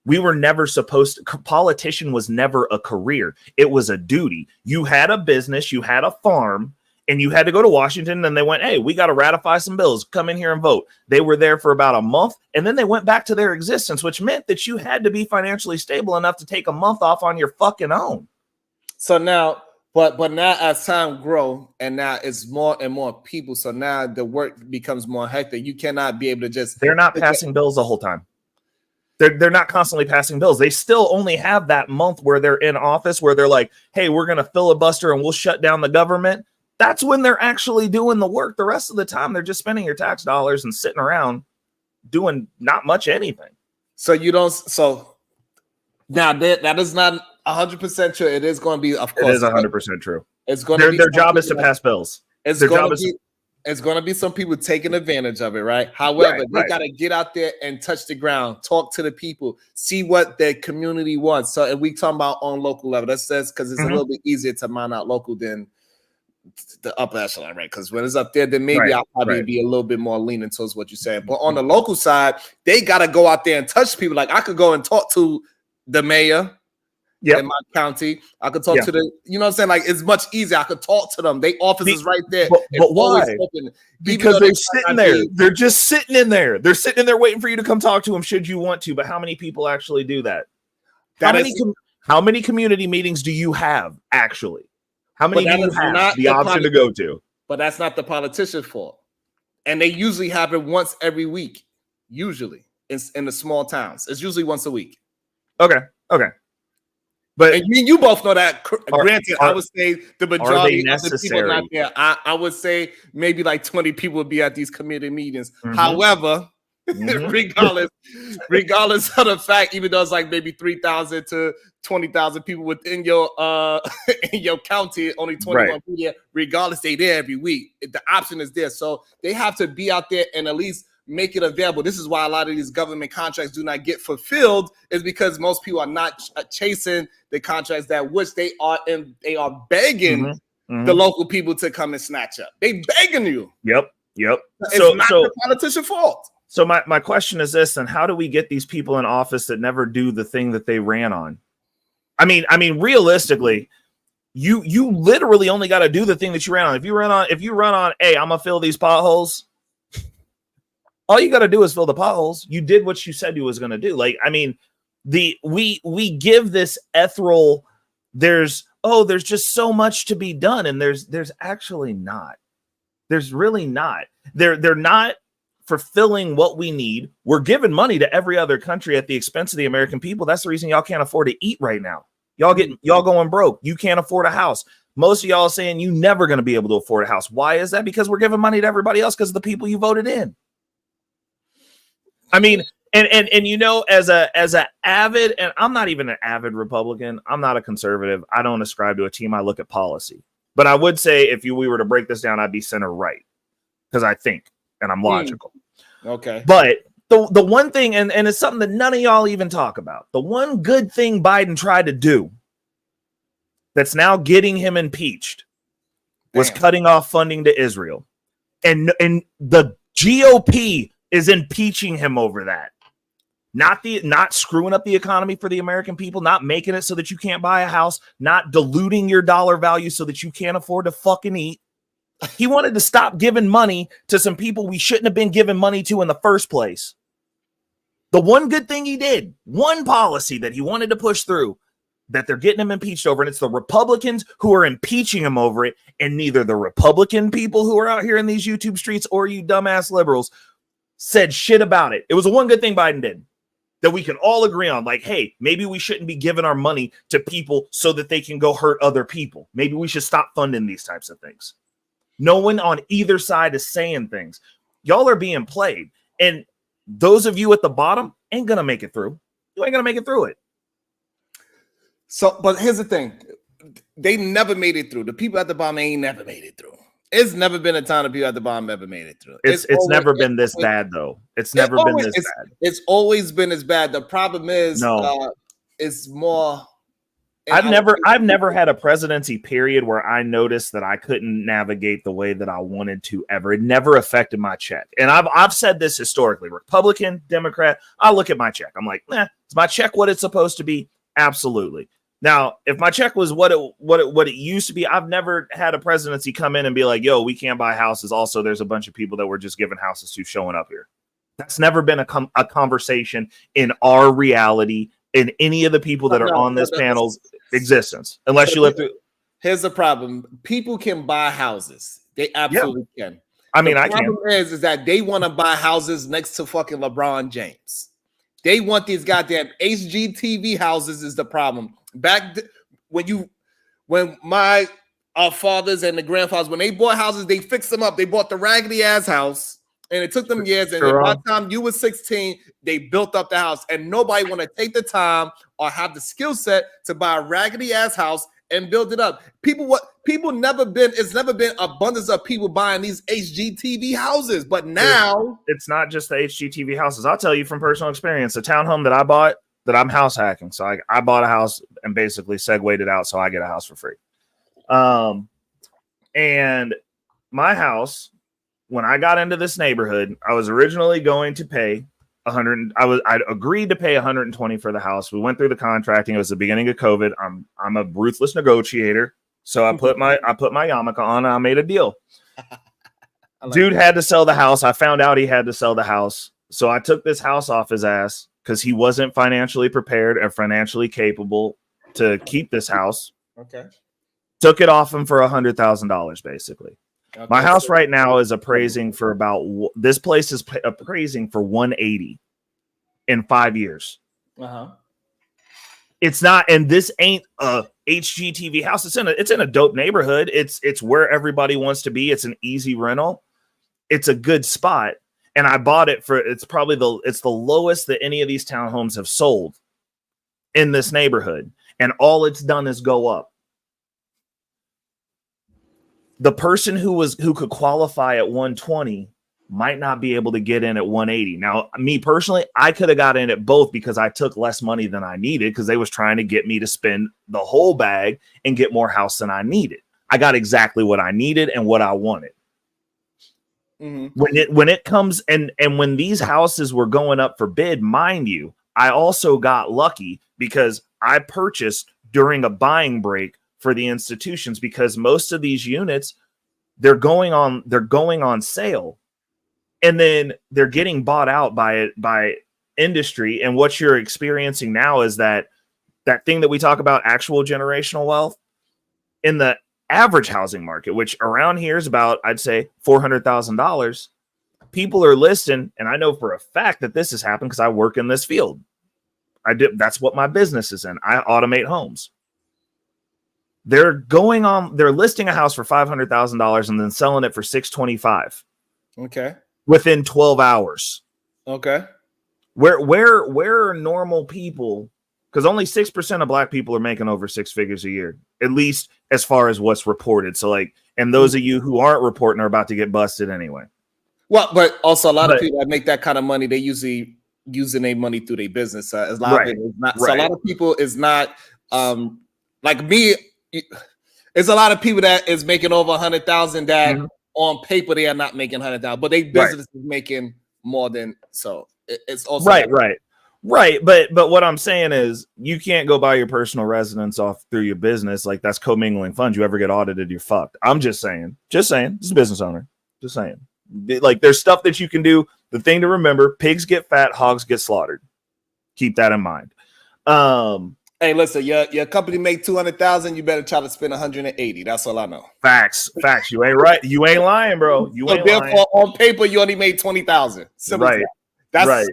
we were never supposed to, politician was never a career. It was a duty. You had a business, you had a farm, and you had to go to Washington and they went, hey, we got to ratify some bills. Come in here and vote. They were there for about a month and then they went back to their existence, which meant that you had to be financially stable enough to take a month off on your fucking own. So now, But now as time grow and now it's more and more people, so now the work becomes more hectic. You cannot be able to just. They're not passing bills the whole time. They're not constantly passing bills. They still only have that month where they're in office where they're like, hey, we're going to filibuster and we'll shut down the government. That's when they're actually doing the work. The rest of the time, they're just spending your tax dollars and sitting around doing not much anything. So you don't. So now that is not 100% true. It is going to be, of course. It is 100% true. It's going to be their job is to pass bills. It's going to be. It's going to be some people taking advantage of it, right? However, they got to get out there and touch the ground, talk to the people, see what their community wants. So, and we talking about on local level. That says because it's a little bit easier to mine out local than the upper echelon, right? Because when it's up there, then maybe I'll probably be a little bit more leaning towards what you're saying. But on the local side, they got to go out there and touch people. Like I could go and talk to the mayor. In my county, I could talk to the, you know what I'm saying? Like, it's much easier. I could talk to them. They offices right there. But why? Open, because they're sitting there. They're just sitting in there. They're sitting in there waiting for you to come talk to them should you want to. But how many people actually do that? How many community meetings do you have, actually? How many do you have the option to go to? But that's not the politician's fault. And they usually happen once every week, usually, in the small towns. It's usually once a week. Okay. But and you both know that. Granted, I would say the majority of the people not there. I would say maybe like 20 people would be at these committee meetings. However, regardless of the fact, even though it's like maybe 3,000 to 20,000 people within your in your county, only 21 people there. Regardless, they there every week. The option is there, so they have to be out there and at least make it available. This is why a lot of these government contracts do not get fulfilled, is because most people are not chasing the contracts that which they are begging the local people to come and snatch up. They begging you. Yep. It's not the politician's fault. So my question is this, and how do we get these people in office that never do the thing that they ran on? I mean, realistically, you literally only got to do the thing that you ran on. If you run on, hey, I'm gonna fill these potholes. All you got to do is fill the potholes. You did what you said you was going to do. Like, I mean, we give this ethereal, there's just so much to be done. And there's actually not. There's really not. They're not fulfilling what we need. We're giving money to every other country at the expense of the American people. That's the reason y'all can't afford to eat right now. Y'all going broke. You can't afford a house. Most of y'all saying you never going to be able to afford a house. Why is that? Because we're giving money to everybody else because of the people you voted in. I mean, and you know, as a avid, and I'm not even an avid Republican. I'm not a conservative. I don't ascribe to a team. I look at policy. But I would say if we were to break this down, I'd be center right because I think and I'm logical. Okay. But the one thing, and it's something that none of y'all even talk about. The one good thing Biden tried to do that's now getting him impeached was cutting off funding to Israel, and the GOP is impeaching him over that. Not screwing up the economy for the American people, not making it so that you can't buy a house, not diluting your dollar value so that you can't afford to fucking eat. He wanted to stop giving money to some people we shouldn't have been giving money to in the first place. The one good thing he did, one policy that he wanted to push through, that they're getting him impeached over, and it's the Republicans who are impeaching him over it, and neither the Republican people who are out here in these YouTube streets or you dumbass liberals said shit about it. It was the one good thing Biden did that we can all agree on. Like, hey, maybe we shouldn't be giving our money to people so that they can go hurt other people. Maybe we should stop funding these types of things. No one on either side is saying things. Y'all are being played. And those of you at the bottom ain't going to make it through. You ain't going to make it through it. So, but here's the thing. They never made it through. The people at the bottom ain't never made it through. It's never been a time the people at the bottom ever made it through. It's never been this bad, though. It's never been this bad. It's always been as bad. The problem is, it's more. I've never had a presidency period where I noticed that I couldn't navigate the way that I wanted to ever. It never affected my check. And I've said this historically, Republican, Democrat, I look at my check. I'm like, is my check what it's supposed to be? Absolutely. Now, if my check was what it used to be, I've never had a presidency come in and be like, yo, we can't buy houses. Also, there's a bunch of people that we're just giving houses to showing up here. That's never been a conversation in our reality, in any of the people that are on this panel's existence, unless you live through. Here's the problem. People can buy houses. They absolutely can. I mean, the problem is that they want to buy houses next to fucking LeBron James. They want these goddamn HGTV houses is the problem. When my fathers and the grandfathers, when they bought houses, they fixed them up. They bought the raggedy ass house, and it took them years. And by the time you were 16, they built up the house, and nobody want to take the time or have the skill set to buy a raggedy ass house and build it up. It's never been abundance of people buying these HGTV houses, but now it's not just the HGTV houses. I'll tell you from personal experience, the townhome that I bought, that I'm house hacking. So I bought a house and basically segued it out so I get a house for free. And my house, when I got into this neighborhood, I was originally going to pay I'd agreed to pay $120 for the house. We went through the contracting. It was the beginning of COVID. I'm a ruthless negotiator. So I put my yarmulke on and I made a deal. Dude had to sell the house. I found out he had to sell the house. So I took this house off his ass because he wasn't financially prepared or financially capable to keep this house. Okay. Took it off him for $100,000 basically. Okay, my house right now is appraising for this place is appraising for 180 in 5 years. It's not, and this ain't a HGTV house. It's in a dope neighborhood. It's where everybody wants to be. It's an easy rental. It's a good spot. And I bought it for, it's the lowest that any of these townhomes have sold in this neighborhood. And all it's done is go up. The person who could qualify at 120 might not be able to get in at 180. Now, me personally, I could have got in at both because I took less money than I needed because they was trying to get me to spend the whole bag and get more house than I needed. I got exactly what I needed and what I wanted. When it comes and when these houses were going up for bid, mind you, I also got lucky because I purchased during a buying break for the institutions because most of these units they're going on sale and then they're getting bought out by industry. And what you're experiencing now is that thing that we talk about, actual generational wealth in the average housing market, which around here is about, I'd say $400,000. People are listing, and I know for a fact that this has happened because I work in this field. That's what my business is in. I automate homes. They're listing a house for $500,000 and then selling it for $625,000. Okay. Within 12 hours. Okay. Where are normal people? Because only 6% of black people are making over six figures a year, at least as far as what's reported. So and those of you who aren't reporting are about to get busted anyway. Well, but also a lot of people that make that kind of money, they usually using their money through their business. A lot of it is not. So a lot of people is not like me. It's a lot of people that is making over 100,000 that on paper they are not making 100,000, but they business is making more than so. It's also right. But what I'm saying is you can't go buy your personal residence off through your business. Like that's commingling funds. You ever get audited, you're fucked. I'm just saying. This is a business owner. Just saying. Like there's stuff that you can do. The thing to remember: pigs get fat, hogs get slaughtered. Keep that in mind. Hey, listen, your company make 200,000. You better try to spend 180. That's all I know. Facts. You ain't right. You ain't lying, bro. You ain't therefore, lying. on paper, you only made 20,000. Right. That's right.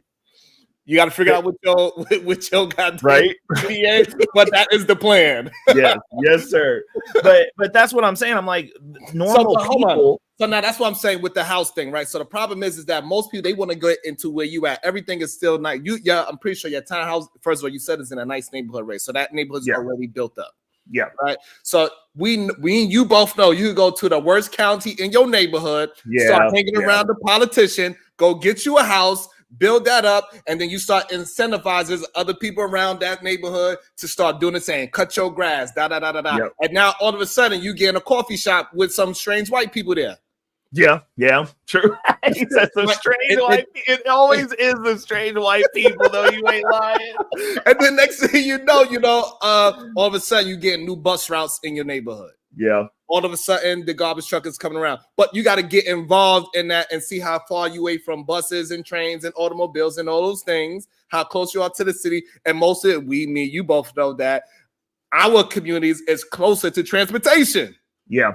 You got to figure out what your goddamn right. But that is the plan. yes, sir. But that's what I'm saying. I'm like normal people. So now that's what I'm saying with the house thing, right? So the problem is that most people they want to get into where you at. Everything is still nice. I'm pretty sure your townhouse. First of all, you said it's in a nice neighborhood, right? So that neighborhood's already built up. Yeah. Right. So we and you both know you go to the worst county in your neighborhood. Start hanging around the politician. Go get you a house. Build that up, and then you start incentivizing other people around that neighborhood to start doing the same. Cut your grass, Yep. And now all of a sudden you get in a coffee shop with some strange white people there. Yeah, true. He said some strange white people. It always is the strange white people, though. You ain't lying. And then next thing you know, all of a sudden you get new bus routes in your neighborhood. Yeah. All of a sudden the garbage truck is coming around. But you got to get involved in that and see how far you away from buses and trains and automobiles and all those things, how close you are to the city. And most of it, you both know that our communities is closer to transportation. Yeah.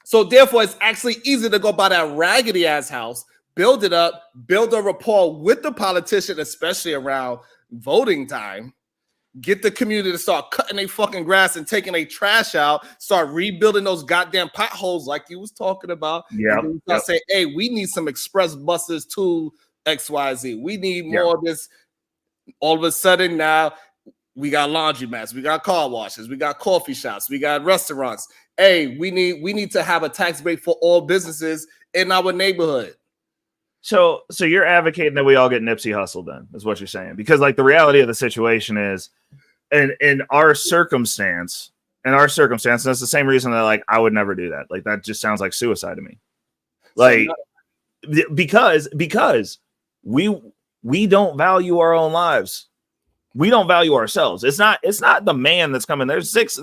So therefore, it's actually easy to go buy that raggedy ass house, build it up, build a rapport with the politician, especially around voting time. Get the community to start cutting their fucking grass and taking their trash out. Start rebuilding those goddamn potholes like you was talking about. Yeah. Say, hey, we need some express buses to XYZ. We need more of this. All of a sudden now, We got laundromats, we got car washes, we got coffee shops, we got restaurants. Hey, we need to have a tax break for all businesses in our neighborhood. So you're advocating that we all get Nipsey Hussle then, is what you're saying? Because like the reality of the situation is, in our circumstance, that's the same reason that like I would never do that. Like that just sounds like suicide to me. Like because we don't value our own lives. We don't value ourselves. It's not the man that's coming. There's six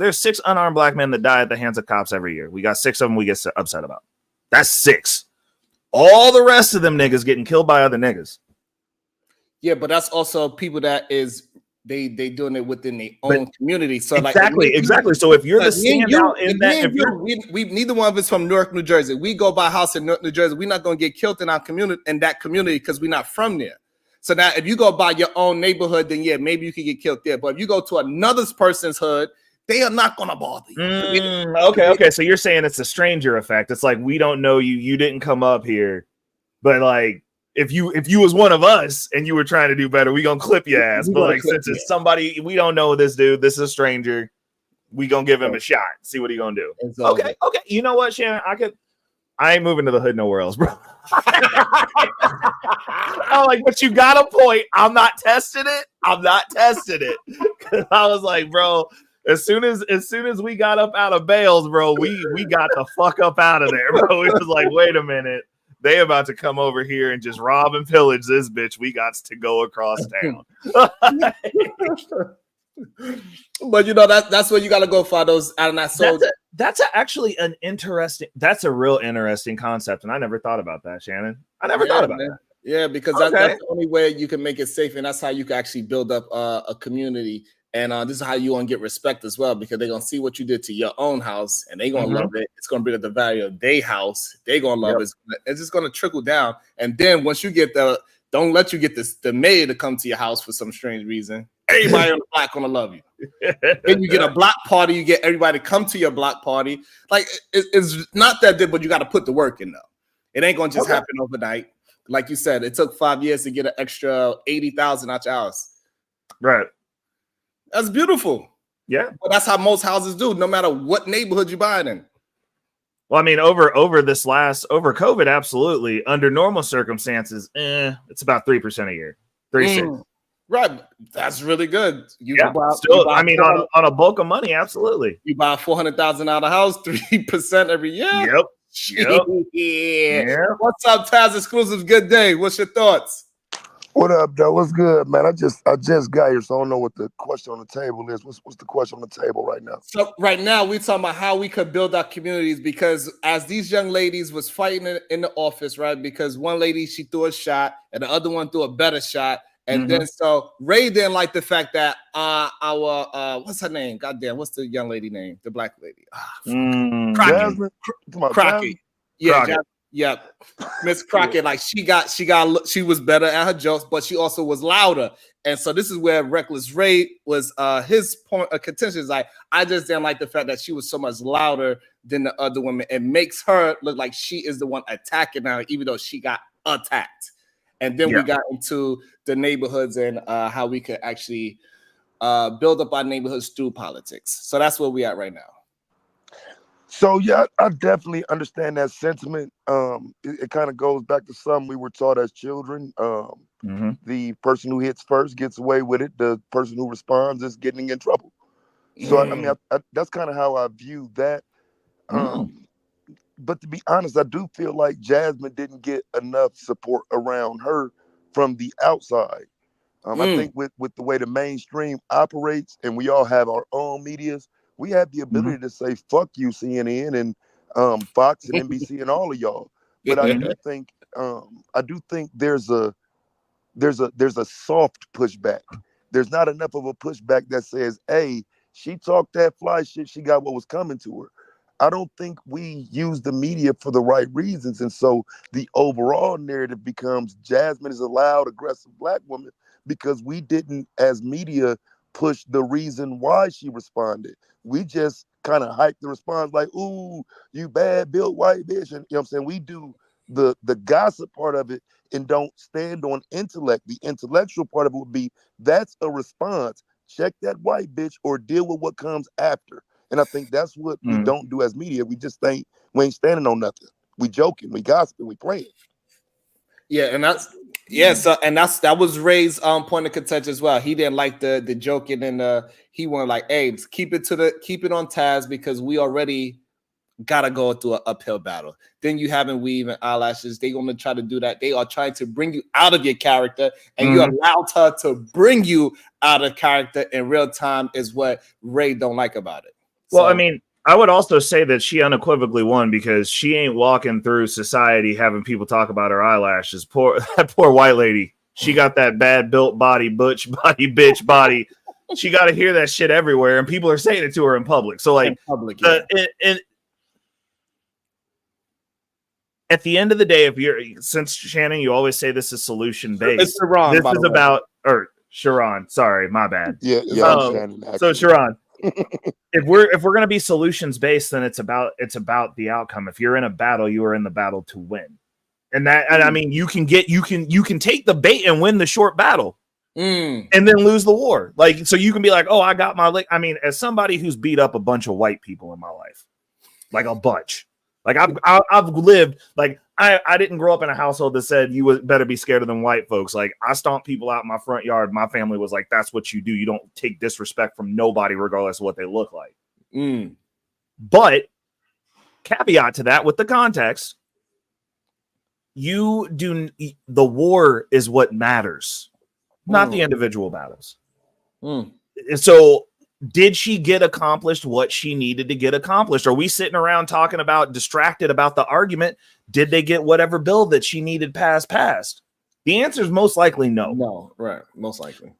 unarmed black men that die at the hands of cops every year. We got 6 of them we get upset about. That's 6. All the rest of them niggas getting killed by other niggas. Yeah, but that's also people that is they doing it within their own community. So exactly. So if you're the standout in that, if we neither one of us from Newark, New Jersey. We go buy a house in Newark, New Jersey. We're not gonna get killed in our community because we're not from there. So now if you go by your own neighborhood, then yeah, maybe you could get killed there. But if you go to another person's hood, they are not gonna bother you. Okay. So you're saying it's a stranger effect. It's like we don't know you. You didn't come up here, but like if you was one of us and you were trying to do better, we gonna clip your ass. But like since it's somebody we don't know this dude, this is a stranger, we gonna give him a shot. See what he gonna do. Okay. You know what, Shannon? I ain't moving to the hood nowhere else, bro. I'm like, but you got a point. I'm not testing it. Because I was like, bro, as soon as we got up out of Bales, bro, we got the fuck up out of there, bro. It was like, wait a minute. They about to come over here and just rob and pillage this bitch. We got to go across town. But you know that's where you got to go for those out of that soul. That's actually that's a real interesting concept, and I never thought about that, Shannon. I never thought about that. Yeah, because that's the only way you can make it safe, and that's how you can actually build up a community. And this is how you want to get respect as well, because they're gonna see what you did to your own house, and they're gonna love it. It's gonna bring up the value of their house. They're gonna love it. It's just gonna trickle down, and then once you get don't let you get the maid to come to your house for some strange reason. Everybody on the block gonna love you. Then you get a block party, you get everybody to come to your block party. Like it's not that good, but you got to put the work in though. It ain't gonna just happen overnight. Like you said, it took 5 years to get an extra 80,000 out your house. Right. That's beautiful. Yeah. But that's how most houses do, no matter what neighborhood you buy it in. Well, I mean, over COVID, absolutely. Under normal circumstances, it's about 3% a year. 36. Right, that's really good. On a bulk of money, absolutely. You buy 400,000 out of house, 3% every year. Yep. Yeah. What's up, Taz Exclusives? Good day. What's your thoughts? What up, though? What's good, man? I just got here, so I don't know what the question on the table is. What's the question on the table right now? So right now we're talking about how we could build our communities, because as these young ladies was fighting in the office, right? Because one lady, she threw a shot and the other one threw a better shot. And then so Ray didn't like the fact that our what's her name? Goddamn, what's the young lady name? The black lady. Crockett. Crockett. Yeah. Miss Crockett, like she was better at her jokes, but she also was louder. And so this is where Reckless Ray was his point of contention is like, I just didn't like the fact that she was so much louder than the other women. It makes her look like she is the one attacking now, even though she got attacked. And then we got into the neighborhoods and how we could actually build up our neighborhoods through politics. So that's where we at right now. So yeah, I definitely understand that sentiment. It kind of goes back to something we were taught as children. The person who hits first gets away with it. The person who responds is getting in trouble. So I mean, that's kind of how I view that. But to be honest, I do feel like Jasmine didn't get enough support around her from the outside. I think with the way the mainstream operates, and we all have our own medias, we have the ability to say "fuck you" CNN and Fox and NBC and all of y'all. But I do think there's a soft pushback. There's not enough of a pushback that says, "Hey, she talked that fly shit. She got what was coming to her." I don't think we use the media for the right reasons. And so the overall narrative becomes Jasmine is a loud, aggressive black woman because we didn't, as media, push the reason why she responded. We just kind of hyped the response like, ooh, you bad built white bitch. And you know what I'm saying? We do the gossip part of it and don't stand on intellect. The intellectual part of it would be, that's a response. check that white bitch or deal with what comes after. And I think that's what we don't do as media. We just think we ain't standing on nothing. We joking, we gossiping, we playing. Yeah, and that's that was Ray's point of contention as well. He didn't like the joking, and he wanted like, hey, keep it on task because we already gotta go through an uphill battle. Then you having weave and eyelashes. They gonna try to do that. They are trying to bring you out of your character, and you allowed her to bring you out of character in real time is what Ray don't like about it. Well, I mean, I would also say that she unequivocally won because she ain't walking through society having people talk about her eyelashes. That poor white lady. She got that bad built body, butch body, bitch body. She got to hear that shit everywhere, and people are saying it to her in public. So, like, at the end of the day, since Shannon, you always say this is solution based. It's Sharon, this is about, or Sharon. Sorry, my bad. Yeah. Shannon, so Sharon. if we're going to be solutions based, then it's about the outcome. If you're in a battle, you are in the battle to win, and I mean you can take the bait and win the short battle, and then lose the war. Like, so you can be like, oh, I got my lick. I mean, as somebody who's beat up a bunch of white people in my life, like a bunch. Like I've lived, like I didn't grow up in a household that said you would better be scared of them white folks. Like I stomped people out in my front yard. My family was like, that's what you do. You don't take disrespect from nobody, regardless of what they look like. But caveat to that with the context, the war is what matters, not the individual battles. So did she get accomplished what she needed to get accomplished? Are we sitting around talking about distracted about the argument? Did they get whatever bill that she needed passed? The answer is most likely no. No, right. Most likely.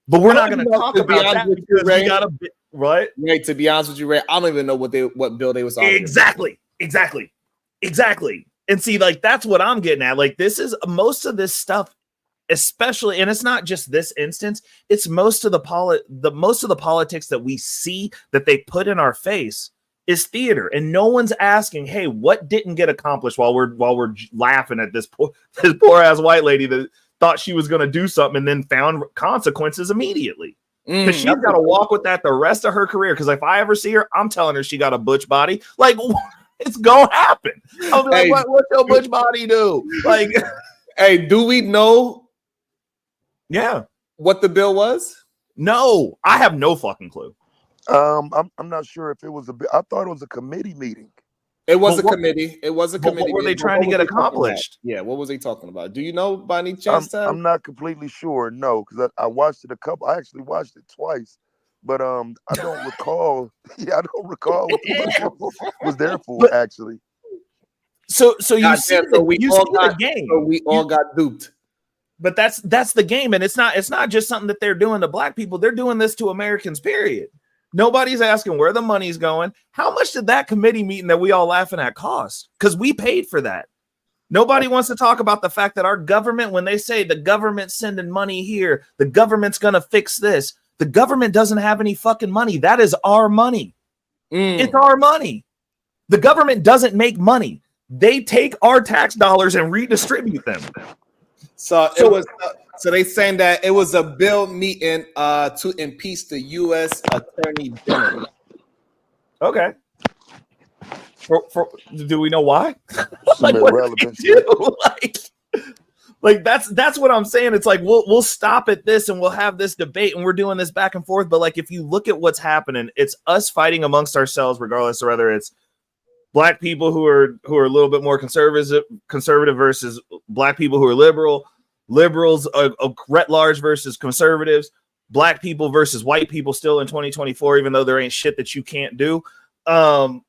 But we're not going to talk about that because we got right. Ray, to be honest with you, Ray, I don't even know what bill they was arguing. Exactly. And see, like, that's what I'm getting at. Like, this is most of this stuff, especially, and it's not just this instance, it's most of the politics that we see that they put in our face is theater, and no one's asking, hey, what didn't get accomplished while we're laughing at this poor ass white lady that thought she was going to do something and then found consequences immediately. Because she's got to walk with that the rest of her career. Because if I ever see her, I'm telling her she got a butch body. Like, it's gonna happen. I'll be like, what's your butch body do? Like, hey, do we know? Yeah, what the bill was? No, I have no fucking clue. I'm not sure if it was I thought it was a committee meeting. It was a committee. It was a committee. What were they trying to get accomplished? Yeah, what was he talking about? Do you know by any chance? I'm not completely sure. No, because I watched it I actually watched it twice, but I don't recall. Yeah, I don't recall what the was there for actually. So you see the game. So we all got duped. But that's the game, and it's not just something that they're doing to black people. They're doing this to Americans. Period. Nobody's asking where the money's going. How much did that committee meeting that we all laughing at cost? Because we paid for that. Nobody wants to talk about the fact that our government, when they say the government's sending money here, the government's going to fix this, the government doesn't have any fucking money. That is our money. It's our money. The government doesn't make money. They take our tax dollars and redistribute them. So it was. So they saying that it was a bill meeting to impeach the U.S. Attorney General. Okay. Do we know why? Like, what did they do? Like that's what I'm saying. It's like we'll stop at this and we'll have this debate and we're doing this back and forth. But like, if you look at what's happening, it's us fighting amongst ourselves, regardless of whether it's black people who are a little bit more conservative versus black people who are liberals at large versus conservatives, black people versus white people still in 2024, even though there ain't shit that you can't do. And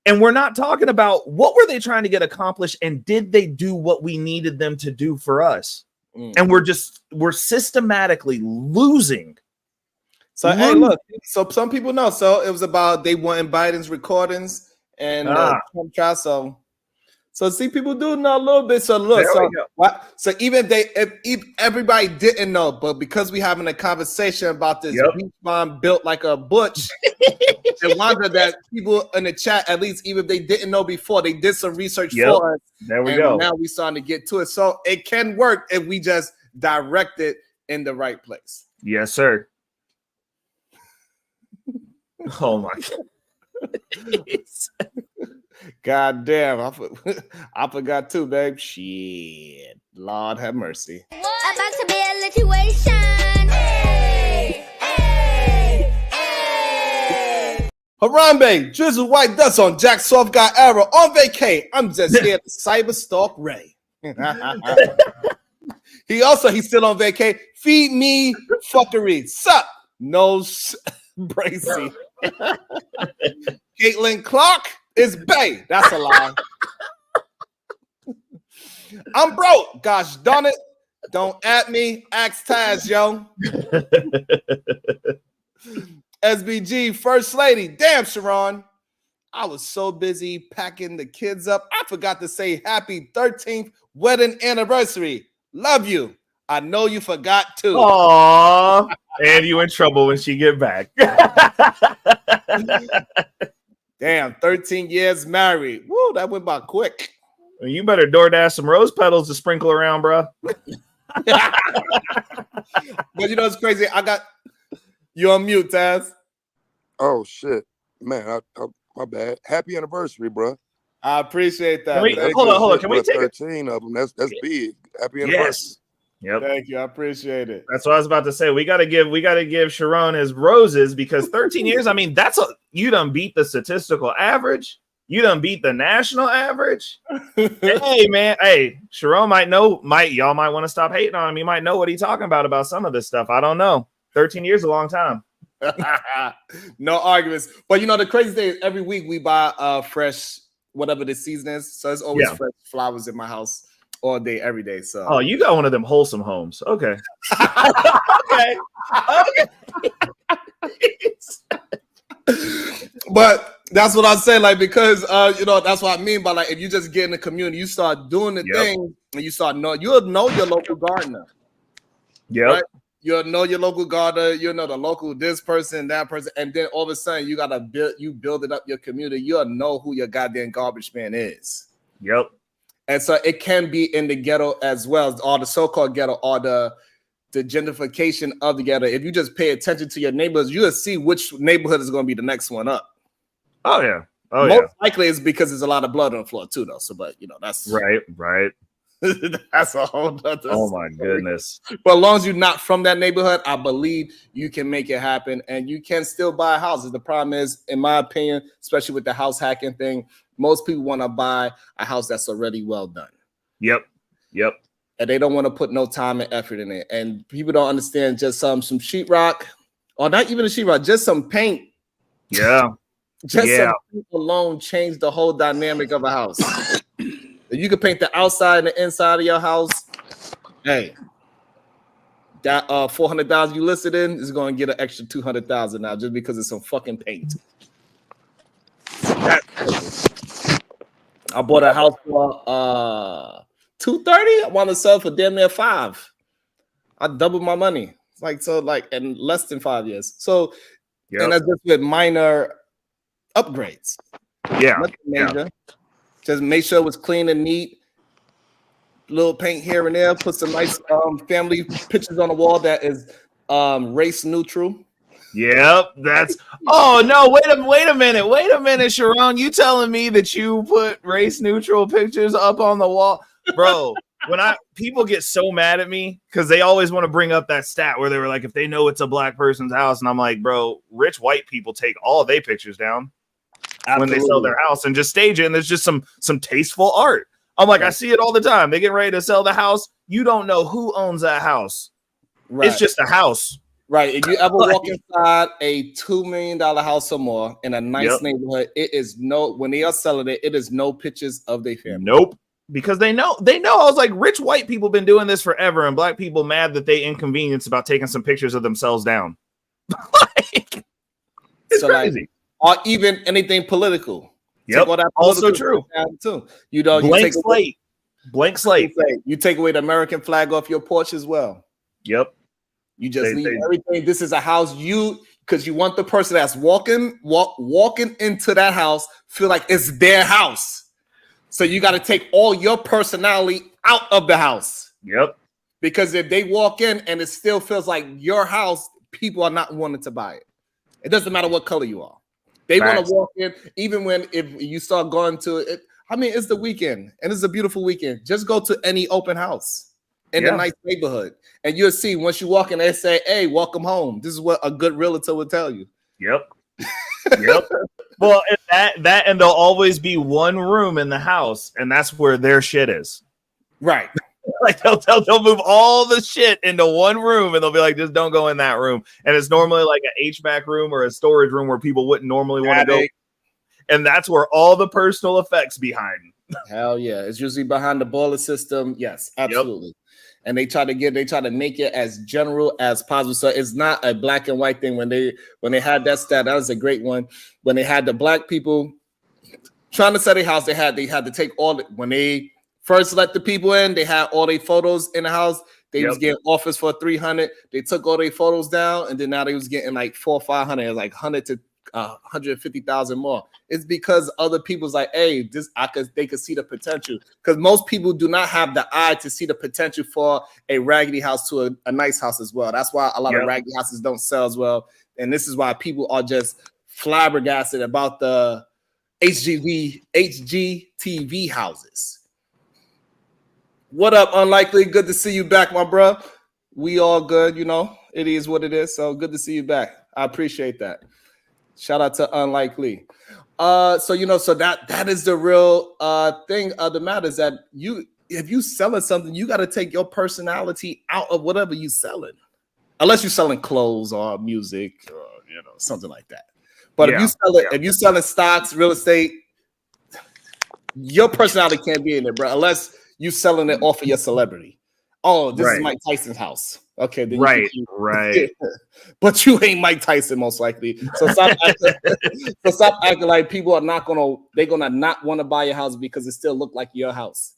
we're not talking about what were they trying to get accomplished and did they do what we needed them to do for us? And we're systematically losing. So, hey, look, so some people know. So it was about they wanted Biden's recordings and Trump trial. So see, people do know a little bit. So look, so even if everybody didn't know, but because we having a conversation about this beach bomb built like a butch, and wonder that people in the chat, at least even if they didn't know before, they did some research for us. There we go. Now we starting to get to it. So it can work if we just direct it in the right place. Yes, sir. Oh my God. God damn, I forgot too, babe. Shit. Lord have mercy. About to be a situation. Hey, hey, hey. Harambe, Drizzle White Dust on Jack Soft Guy Arrow on vacay. I'm just here to cyber stalk Ray. He's still on vacay. Feed me fuckery. Sup? No Bracy. Caitlin Clark is bae. That's a lie. I'm broke. Gosh darn it. Don't at me. Ask Taz, yo. SBG, First Lady. Damn, Sharon. I was so busy packing the kids up. I forgot to say happy 13th wedding anniversary. Love you. I know you forgot too. Aww. And you in trouble when she get back. Damn, 13 years married. Woo, that went by quick. You better DoorDash some rose petals to sprinkle around, bro. But you know, it's crazy. I got you on mute, Taz. Oh shit, man! My bad. Happy anniversary, bro. I appreciate that. Hold on. Can we take 13 of them? That's big. Happy anniversary. Yes. Yep. Thank you. I appreciate it. That's what I was about to say. We gotta give Sharon his roses because 13 years. I mean, you done beat the statistical average. You done beat the national average. Hey, man. Hey, Sharon y'all might want to stop hating on him. He might know what he's talking about some of this stuff. I don't know. 13 years is a long time. No arguments. But you know, the crazy thing is every week we buy fresh, whatever the season is. So it's always fresh flowers in my house all day, every day. So you got one of them wholesome homes. Okay. But that's what I say, like, because you know, that's what I mean by like if you just get in the community, you start doing the thing and you start you'll know your local gardener. Yeah. Right? You'll know your local gardener, you'll know the local this person, that person, and then all of a sudden you gotta build it up your community. You'll know who your goddamn garbage man is. Yep. And so it can be in the ghetto as well, or the so-called ghetto, or the gentrification of the ghetto. If you just pay attention to your neighborhoods, you'll see which neighborhood is going to be the next one up. Oh yeah. Most likely it's because there's a lot of blood on the floor too, though. So, but you know, that's right. That's a whole other Oh my story. goodness. But as long as you're not from that neighborhood, I believe you can make it happen, and you can still buy houses. The problem is, in my opinion, especially with the house hacking thing, most people want to buy a house that's already well done. Yep. And they don't want to put no time and effort in it. And people don't understand just some sheetrock, or not even a sheetrock, just some paint. Yeah. Some paint alone change the whole dynamic of a house. If you can paint the outside and the inside of your house, hey, that $400,000 you listed in is going to get an extra $200,000 now just because it's some fucking paint. I bought a house for $230,000. I want to sell for damn near $5,000. I doubled my money. In less than 5 years. So, and that's just with minor upgrades. Yeah. Nothing major. Just make sure it was clean and neat. Little paint here and there. Put some nice family pictures on the wall that is race neutral. Yep, that's. Oh no! Wait a minute, Sharon. You telling me that you put race neutral pictures up on the wall, bro? When people get so mad at me because they always want to bring up that stat where they were like, if they know it's a black person's house, and I'm like, bro, rich white people take all their pictures down. Absolutely. When they sell their house and just stage it, and there's just some tasteful art. I'm like, I see it all the time. They get ready to sell the house. You don't know who owns that house. Right. It's just a house. Right. If you ever walk inside a $2 million house or more in a nice neighborhood, it is when they are selling it, it is no pictures of their family. Nope. Because they know. I was like, rich white people been doing this forever, and black people mad that they inconvenience about taking some pictures of themselves down. It's crazy. Or even anything political. Yep. Also true. Too. You know, Blank slate. You take away the American flag off your porch as well. Yep. You just leave everything. This is a house because you want the person that's walking into that house feel like it's their house. So you got to take all your personality out of the house. Yep. Because if they walk in and it still feels like your house, people are not wanting to buy it. It doesn't matter what color you are. They want to walk in, even if you start going to it. I mean, it's the weekend and it's a beautiful weekend. Just go to any open house in a nice neighborhood, and you'll see once you walk in, they say, "Hey, welcome home." This is what a good realtor would tell you. Yep. Well, and and there'll always be one room in the house, and that's where their shit is. Right. Like they'll move all the shit into one room, and they'll be like, just don't go in that room. And it's normally like an HVAC room or a storage room where people wouldn't normally want to go. And that's where all the personal effects be hiding. Hell yeah. It's usually behind the boiler system. Yes, absolutely. Yep. And they try to make it as general as possible. So it's not a black and white thing. When they had that stat, that was a great one. When they had the black people trying to sell their house, they had to take when they first let the people in, they had all their photos in the house. They was getting offers for $300. They took all their photos down, and then now they was getting like $400 or $500. It was like 100 to 150,000 more. It's because other people's like, hey, they could see the potential. Because most people do not have the eye to see the potential for a raggedy house to a nice house as well. That's why a lot of raggedy houses don't sell as well. And this is why people are just flabbergasted about the HGTV houses. What up, Unlikely? Good to see you back, my bro. We all good, it is what it is. So good to see you back. I appreciate that. Shout out to Unlikely. So that is the real thing of the matter, is that if you selling something, you got to take your personality out of whatever you selling, unless you're selling clothes or music or something like that. But if you selling stocks, real estate, your personality can't be in there, bro, unless you selling it off of your celebrity. Oh, this is Mike Tyson's house. Okay, then right. But you ain't Mike Tyson, most likely. So stop acting like people are they're gonna not want to buy your house because it still look like your house.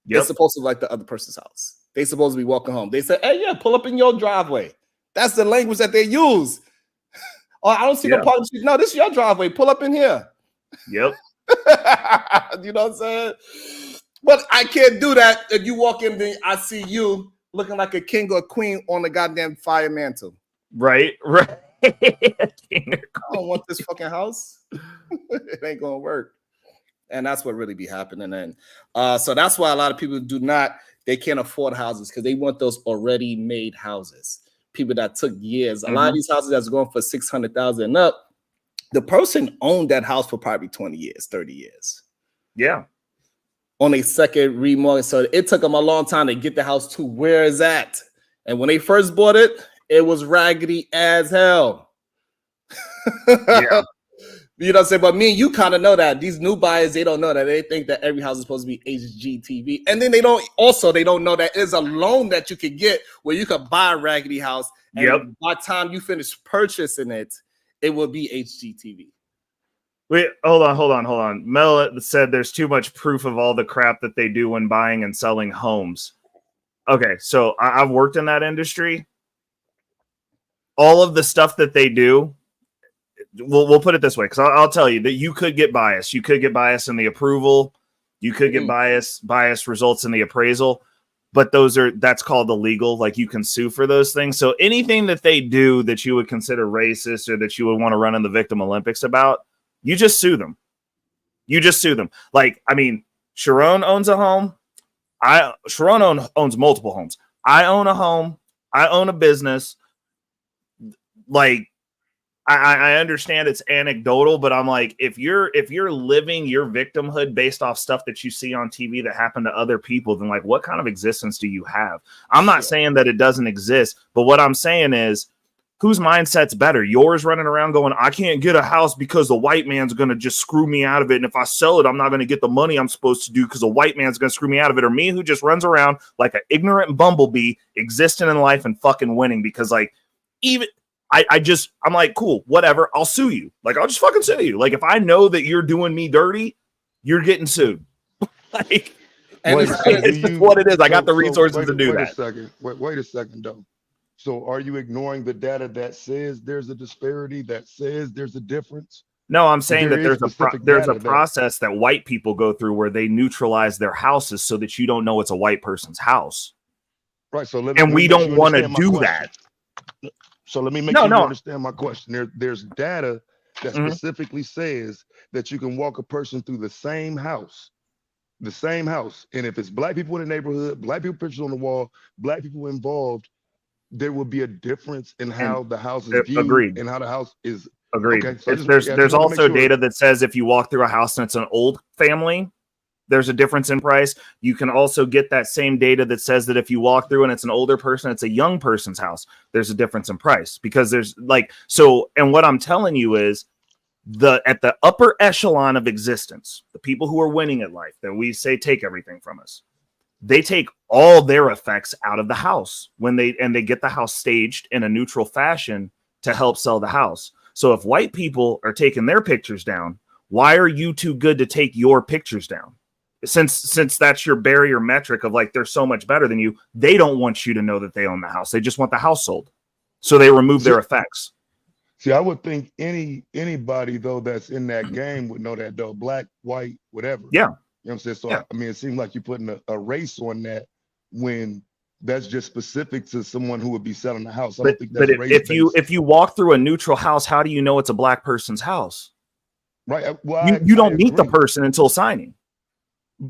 Yep. It's supposed to look like the other person's house. They supposed to be walking home. They say, hey, pull up in your driveway. That's the language that they use. Oh, I don't see no parking street. No, this is your driveway. Pull up in here. Yep. You know what I'm saying? But I can't do that if you walk in there, I see you looking like a king or queen on the goddamn fire mantle. Right. I don't want this fucking house. It ain't gonna work. And that's what really be happening. And so that's why a lot of people they can't afford houses, because they want those already made houses. People that took years. A lot of these houses that's going for $600,000 and up, the person owned that house for probably 20 years, 30 years. Yeah. On a second remortgage. So it took them a long time to get the house to where it's at. And when they first bought it, it was raggedy as hell. Yeah. You know what I'm saying? But me and you kind of know that. These new buyers, they don't know that. They think that every house is supposed to be HGTV. And then they don't know that there's a loan that you could get where you could buy a raggedy house. And by the time you finish purchasing it, it will be HGTV. Wait, hold on. Mel said there's too much proof of all the crap that they do when buying and selling homes. Okay, so I've worked in that industry. All of the stuff that they do, we'll put it this way, because I'll tell you that you could get bias. You could get bias in the approval. You could get bias results in the appraisal. But that's called illegal. Like, you can sue for those things. So anything that they do that you would consider racist or that you would want to run in the Victim Olympics about, you just sue them. Like, I mean, Sharon owns a home. Sharon owns multiple homes. I own a home. I own a business. Like, I understand it's anecdotal, but I'm like, if you're living your victimhood based off stuff that you see on TV that happened to other people, then like, what kind of existence do you have? I'm not saying that it doesn't exist, but what I'm saying is, whose mindset's better? Yours running around going, I can't get a house because the white man's going to just screw me out of it. And if I sell it, I'm not going to get the money I'm supposed to do because the white man's going to screw me out of it. Or me, who just runs around like an ignorant bumblebee, existing in life and fucking winning. Because like, even I'm like, cool, whatever. I'll sue you. Like, I'll just fucking sue you. Like, if I know that you're doing me dirty, you're getting sued. Like, and it's just what it is. I got the resources to do that. Wait a second, though. So are you ignoring the data that says there's a disparity, that says there's a difference? No, I'm saying that there's a process that white people go through where they neutralize their houses so that you don't know it's a white person's house. Right. So we don't want to do that. So let me make No, sure you no. understand my question. There's data that specifically says that you can walk a person through the same house, and if it's black people in the neighborhood, black people pictures on the wall, black people involved, there will be a difference in how the house is viewed Agreed. and how the house is. Agreed. Okay, so There's also data that says if you walk through a house and it's an old family, there's a difference in price. You can also get that same data that says that if you walk through and it's an older person, it's a young person's house, there's a difference in price, because there's like, so, and what I'm telling you is at the upper echelon of existence, the people who are winning at life that we say take everything from us, they take all their effects out of the house when they get the house staged in a neutral fashion to help sell the house. So if white people are taking their pictures down, why are you too good to take your pictures down? Since that's your barrier metric of like, they're so much better than you, they don't want you to know that they own the house. They just want the house sold. So they remove their effects. See, I would think anybody though that's in that game would know that though, black, white, whatever. Yeah. You know what I'm saying? So yeah. I mean, it seems like you're putting a race on that when that's just specific to someone who would be selling the house. I don't think that's if you walk through a neutral house, how do you know it's a black person's house? Right. Well, you don't meet the person until signing.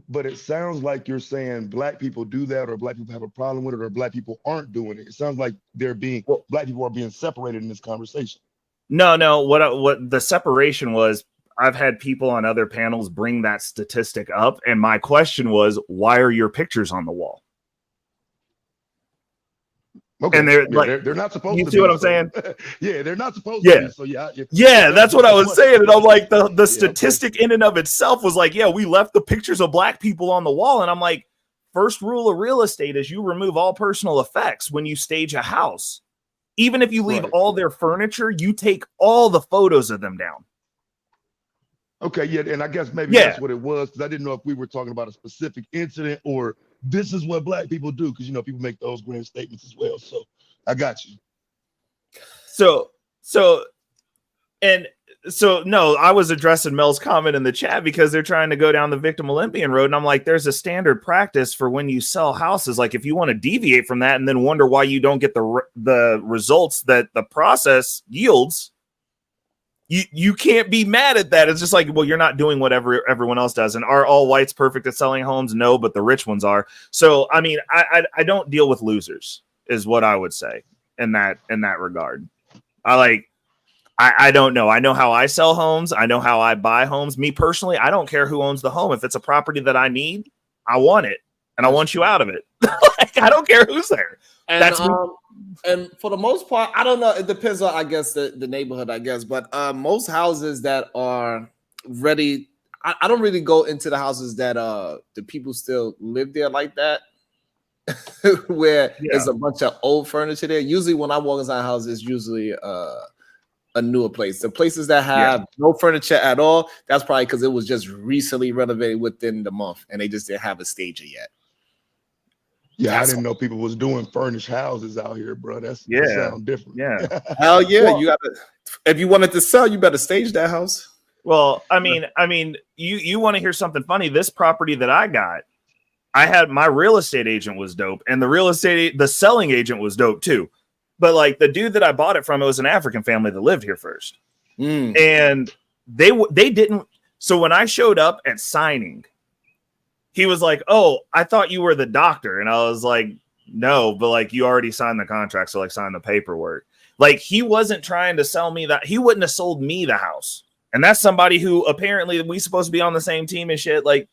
But it sounds like you're saying black people do that, or black people have a problem with it, or black people aren't doing it. It sounds like black people are being separated in this conversation. No. What the separation was, I've had people on other panels bring that statistic up, and my question was, why are your pictures on the wall? Okay. And they're like, they're not supposed to. You see what I'm saying? Yeah, they're not supposed to be. So yeah, that's what I was saying. And I'm like, the statistic in and of itself was like, yeah, we left the pictures of black people on the wall. And I'm like, first rule of real estate is you remove all personal effects when you stage a house. Even if you leave all their furniture, you take all the photos of them down. Okay, yeah, and I guess maybe that's what it was, because I didn't know if we were talking about a specific incident or this is what black people do, because, you know, people make those grand statements as well. So I got you. So no, I was addressing Mel's comment in the chat because they're trying to go down the victim Olympian road. And I'm like, there's a standard practice for when you sell houses. Like if you want to deviate from that and then wonder why you don't get the results that the process yields, you can't be mad at that. It's just like, well, you're not doing whatever everyone else does. And are all whites perfect at selling homes? No, but the rich ones are. So, I mean, I don't deal with losers is what I would say in that regard. I don't know. I know how I sell homes. I know how I buy homes. Me personally, I don't care who owns the home. If it's a property that I need, I want it. And I want you out of it. Like, I don't care who's there. And, that's and for the most part, I don't know. It depends on, I guess, the neighborhood, I guess. But most houses that are ready, I don't really go into the houses that the people still live there like that, where there's a bunch of old furniture there. Usually when I walk inside a house, it's usually a newer place. The places that have no furniture at all, that's probably because it was just recently renovated within the month and they just didn't have a stager yet. Yeah, I didn't know people was doing furnished houses out here, bro. That sounds different. Yeah. Hell yeah. Well, you gotta, if you wanted to sell, you better stage that house. Well, I mean, you want to hear something funny? This property that I got, I had my real estate agent was dope, and the selling agent was dope too. But like the dude that I bought it from, it was an African family that lived here first, and they didn't. So when I showed up at signing, he was like, "Oh, I thought you were the doctor," and I was like, "No, but like you already signed the contract, so like sign the paperwork." Like he wasn't trying to sell me that. He wouldn't have sold me the house, and that's somebody who apparently we supposed to be on the same team and shit. Like.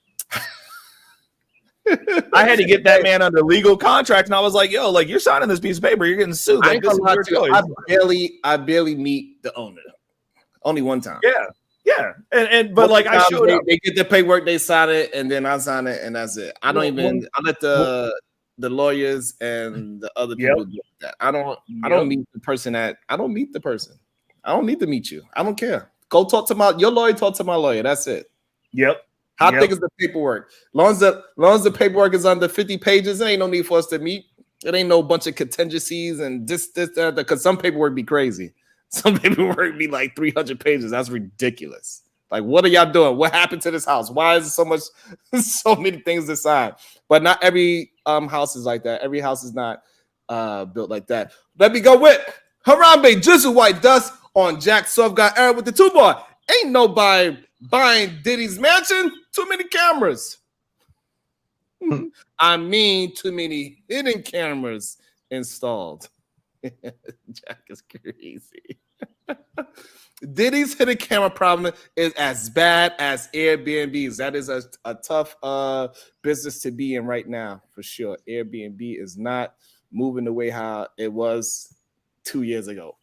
I had to get that man under legal contract, and I was like, "Yo, like you're signing this piece of paper, you're getting sued." Like, this is your choice. I barely meet the owner. Only one time. Yeah, and but like I showed up. They get the paperwork, they sign it, and then I sign it, and that's it. I don't I let the lawyers and the other people do that. I don't meet the person. I don't meet the person. I don't need to meet you. I don't care. Go talk to your lawyer. Talk to my lawyer. That's it. Yep. How thick is the paperwork? Long as the paperwork is under 50 pages, there ain't no need for us to meet. It ain't no bunch of contingencies and this, that, because some paperwork be crazy. Some paperwork be like 300 pages. That's ridiculous. Like, what are y'all doing? What happened to this house? Why is there so many things to sign? But not every house is like that. Every house is not built like that. Let me go with Harambe Jizzle White Dust on Jack Soft got Eric with the 2-bar. Ain't nobody buying Diddy's mansion. Too many cameras. I mean, too many hidden cameras installed. Jack is crazy. Diddy's hidden camera problem is as bad as Airbnb's. That is a tough business to be in right now, for sure. Airbnb is not moving the way how it was 2 years ago.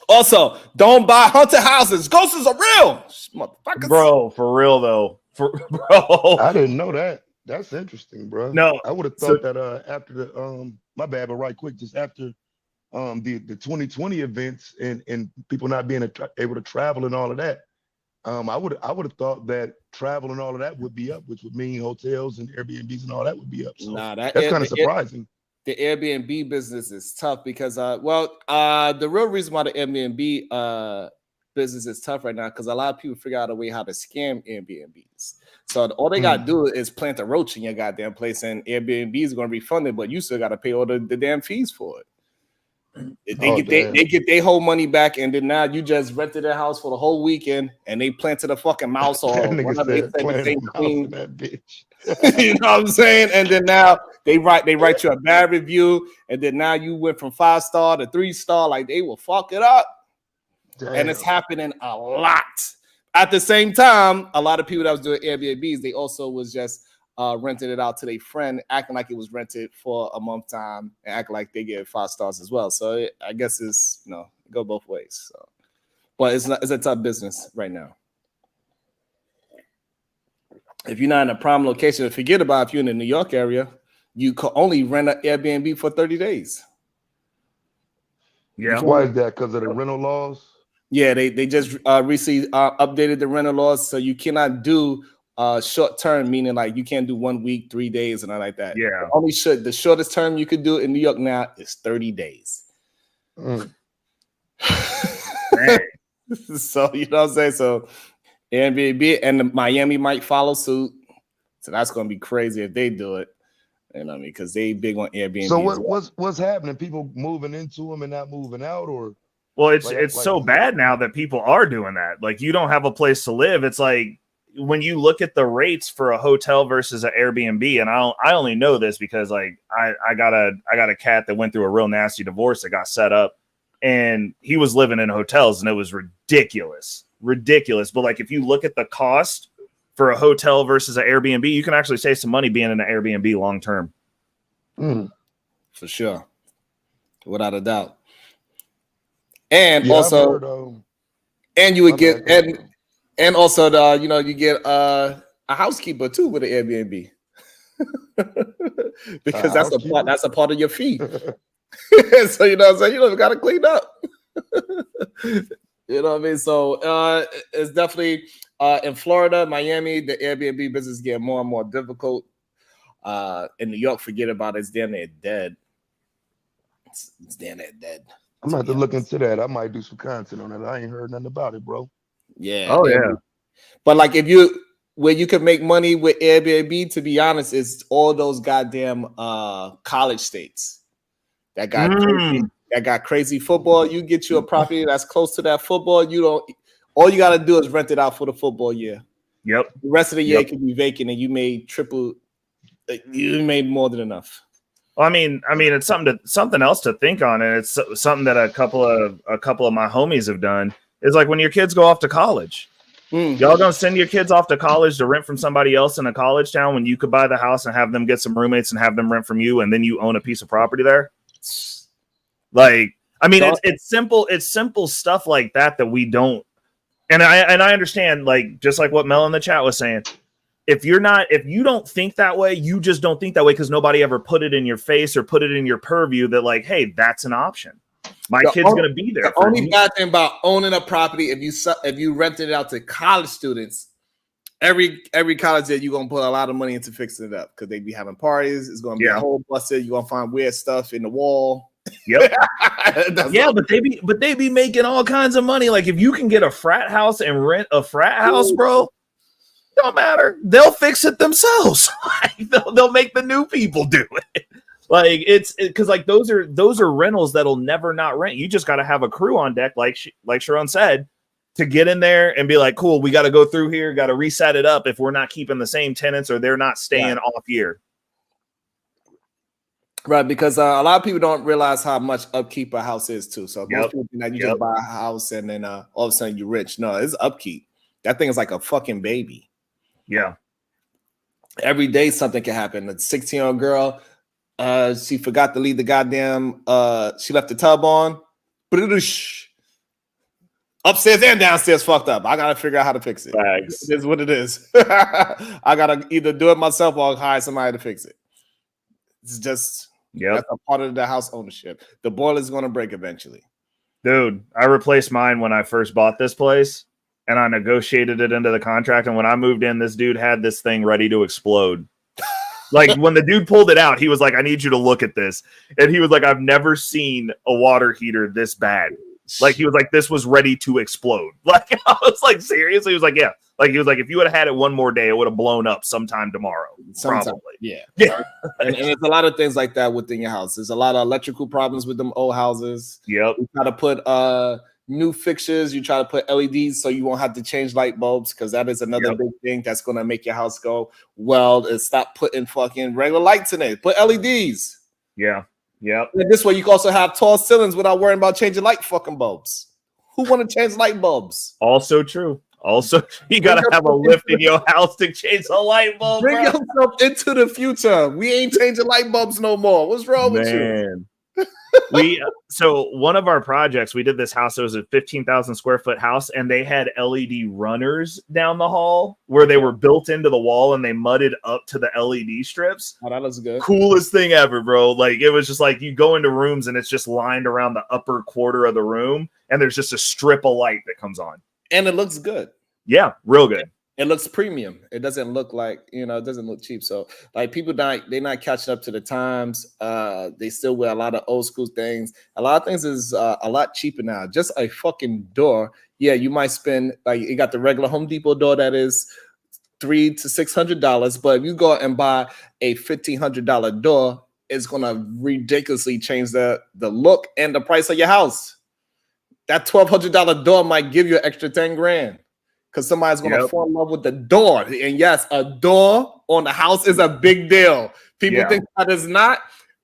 Also, don't buy haunted houses. Ghosts are real, motherfuckers. Bro, for real though. Bro, I didn't know that. That's interesting, bro. No, I would have thought that after the my bad, but right quick, just after the 2020 events and people not being able to travel and all of that, I would have thought that travel and all of that would be up, which would mean hotels and Airbnbs and all that would be up. So that's kind of surprising. The Airbnb business is tough because the real reason why the Airbnb business is tough right now because a lot of people figure out a way how to scam Airbnbs. So all they gotta do is plant a roach in your goddamn place, and Airbnb is gonna refund it, but you still gotta pay all the damn fees for it. They get their whole money back, and then now you just rented their house for the whole weekend, and they planted a fucking mouse or one of their thing. That bitch. You know what I'm saying? And then now they write you a bad review, and then now you went from 5-star to 3-star. Like they will fuck it up. Damn. And it's happening a lot. At the same time, a lot of people that was doing Airbnbs, they also was just renting it out to their friend, acting like it was rented for a month time, and acting like they get 5 stars as well. So I guess it's go both ways. So, but it's a tough business right now. If you're not in a prime location, forget about if you're in the New York area, you can only rent an Airbnb for 30 days. Yeah. Why is that? Because of the rental laws? Yeah, they just recently updated the rental laws, so you cannot do short term, meaning like you can't do 1 week, 3 days, and all like that. Yeah. The shortest term you could do in New York now is 30 days. So you know what I'm saying? So Airbnb and Miami might follow suit. So that's gonna be crazy if they do it. You know what I mean? Because they big on Airbnb. So what's happening? People moving into them and not moving out, or? Well, it's so bad now that people are doing that. Like you don't have a place to live. It's like when you look at the rates for a hotel versus an Airbnb, and I only know this because like I got a cat that went through a real nasty divorce that got set up, and he was living in hotels, and it was ridiculous. But like if you look at the cost for a hotel versus an Airbnb, you can actually save some money being in an Airbnb long term. For sure, without a doubt. And also, and you would get and also you get a housekeeper too with an Airbnb because that's a part of your fee. So you know what I'm saying, you got to clean up. You know what I mean? So it's definitely in Florida, Miami, the Airbnb business is getting more and more difficult. In New York, forget about it. It's damn near dead. It's damn near dead. I'm gonna have to look into that. I might do some content on it. I ain't heard nothing about it, bro. Yeah. Oh yeah. But like where you can make money with Airbnb, to be honest, is all those goddamn college states that got crazy football. You get you a property that's close to that football. All you gotta do is rent it out for the football year. Yep. The rest of the year can be vacant, and you made more than enough. Well, I mean, it's something else to think on, and it's something that a couple of my homies have done. Is like when your kids go off to college, y'all gonna send your kids off to college to rent from somebody else in a college town when you could buy the house and have them get some roommates and have them rent from you, and then you own a piece of property there. Like, I mean, it's simple stuff like that we don't. And I understand, like, just like what Mel in the chat was saying. If you don't think that way, you just don't think that way because nobody ever put it in your face or put it in your purview that like, hey, that's an option. My kid's going to be there. The only bad thing about owning a property, if you rented it out to college students, every college that you're going to put a lot of money into fixing it up because they be having parties. It's going to be a whole busted. You're going to find weird stuff in the wall. Yep. but they be making all kinds of money. Like if you can get a frat house and rent a frat house, bro. Don't matter. They'll fix it themselves. They'll make the new people do it. Like it's because like those are rentals that'll never not rent. You just got to have a crew on deck, like Sharon said, to get in there and be like, cool, we got to go through here, got to reset it up if we're not keeping the same tenants or they're not staying off year. Right, because a lot of people don't realize how much upkeep a house is too. So most people think that you just buy a house and then all of a sudden you're rich. No, it's upkeep. That thing is like a fucking baby. Yeah. Every day something can happen. A 16-year-old girl, she forgot to leave the goddamn, she left the tub on. Upstairs and downstairs fucked up. I gotta figure out how to fix it. Thanks. It is what it is. I gotta either do it myself or hire somebody to fix it. It's just that's a part of the house ownership. The boiler's gonna break eventually. Dude, I replaced mine when I first bought this place and I negotiated it into the contract. And when I moved in, this dude had this thing ready to explode. Like when the dude pulled it out, he was like, I need you to look at this. And he was like, I've never seen a water heater this bad. Like he was like, this was ready to explode. Like I was like, seriously? He was like, yeah. Like he was like, if you would have had it one more day, it would have blown up sometime tomorrow. Probably. Yeah. and there's a lot of things like that within your house. There's a lot of electrical problems with them old houses. Yep. You try to put new fixtures. You try to put LEDs so you won't have to change light bulbs because that is another big thing that's going to make your house go well. Is stop putting fucking regular lights in it. Put LEDs. Yeah. Yep. And this way you can also have tall ceilings without worrying about changing light fucking bulbs. Who want to change light bulbs? Also true. Also, you gotta have a lift in your house to change a light bulb. Bring yourself into the future. We ain't changing light bulbs no more. What's wrong with you? So one of our projects, we did this house. It was a 15,000 square foot house, and they had LED runners down the hall where they were built into the wall and they mudded up to the LED strips. Oh, that looks good. Coolest thing ever, bro. Like it was just like you go into rooms and it's just lined around the upper quarter of the room, and there's just a strip of light that comes on. And it looks good. Yeah, real good. It looks premium. It doesn't look like, it doesn't look cheap. So like people they're not catching up to the times. They still wear a lot of old school things. A lot of things is a lot cheaper now. Just a fucking door. Yeah, you might spend like you got the regular Home Depot door that is $300 to $600, but if you go and buy a $1,500 door, it's gonna ridiculously change the look and the price of your house. That $1,200 door might give you an extra 10 grand because somebody's going to fall in love with the door. And yes, a door on the house is a big deal. People think that is not.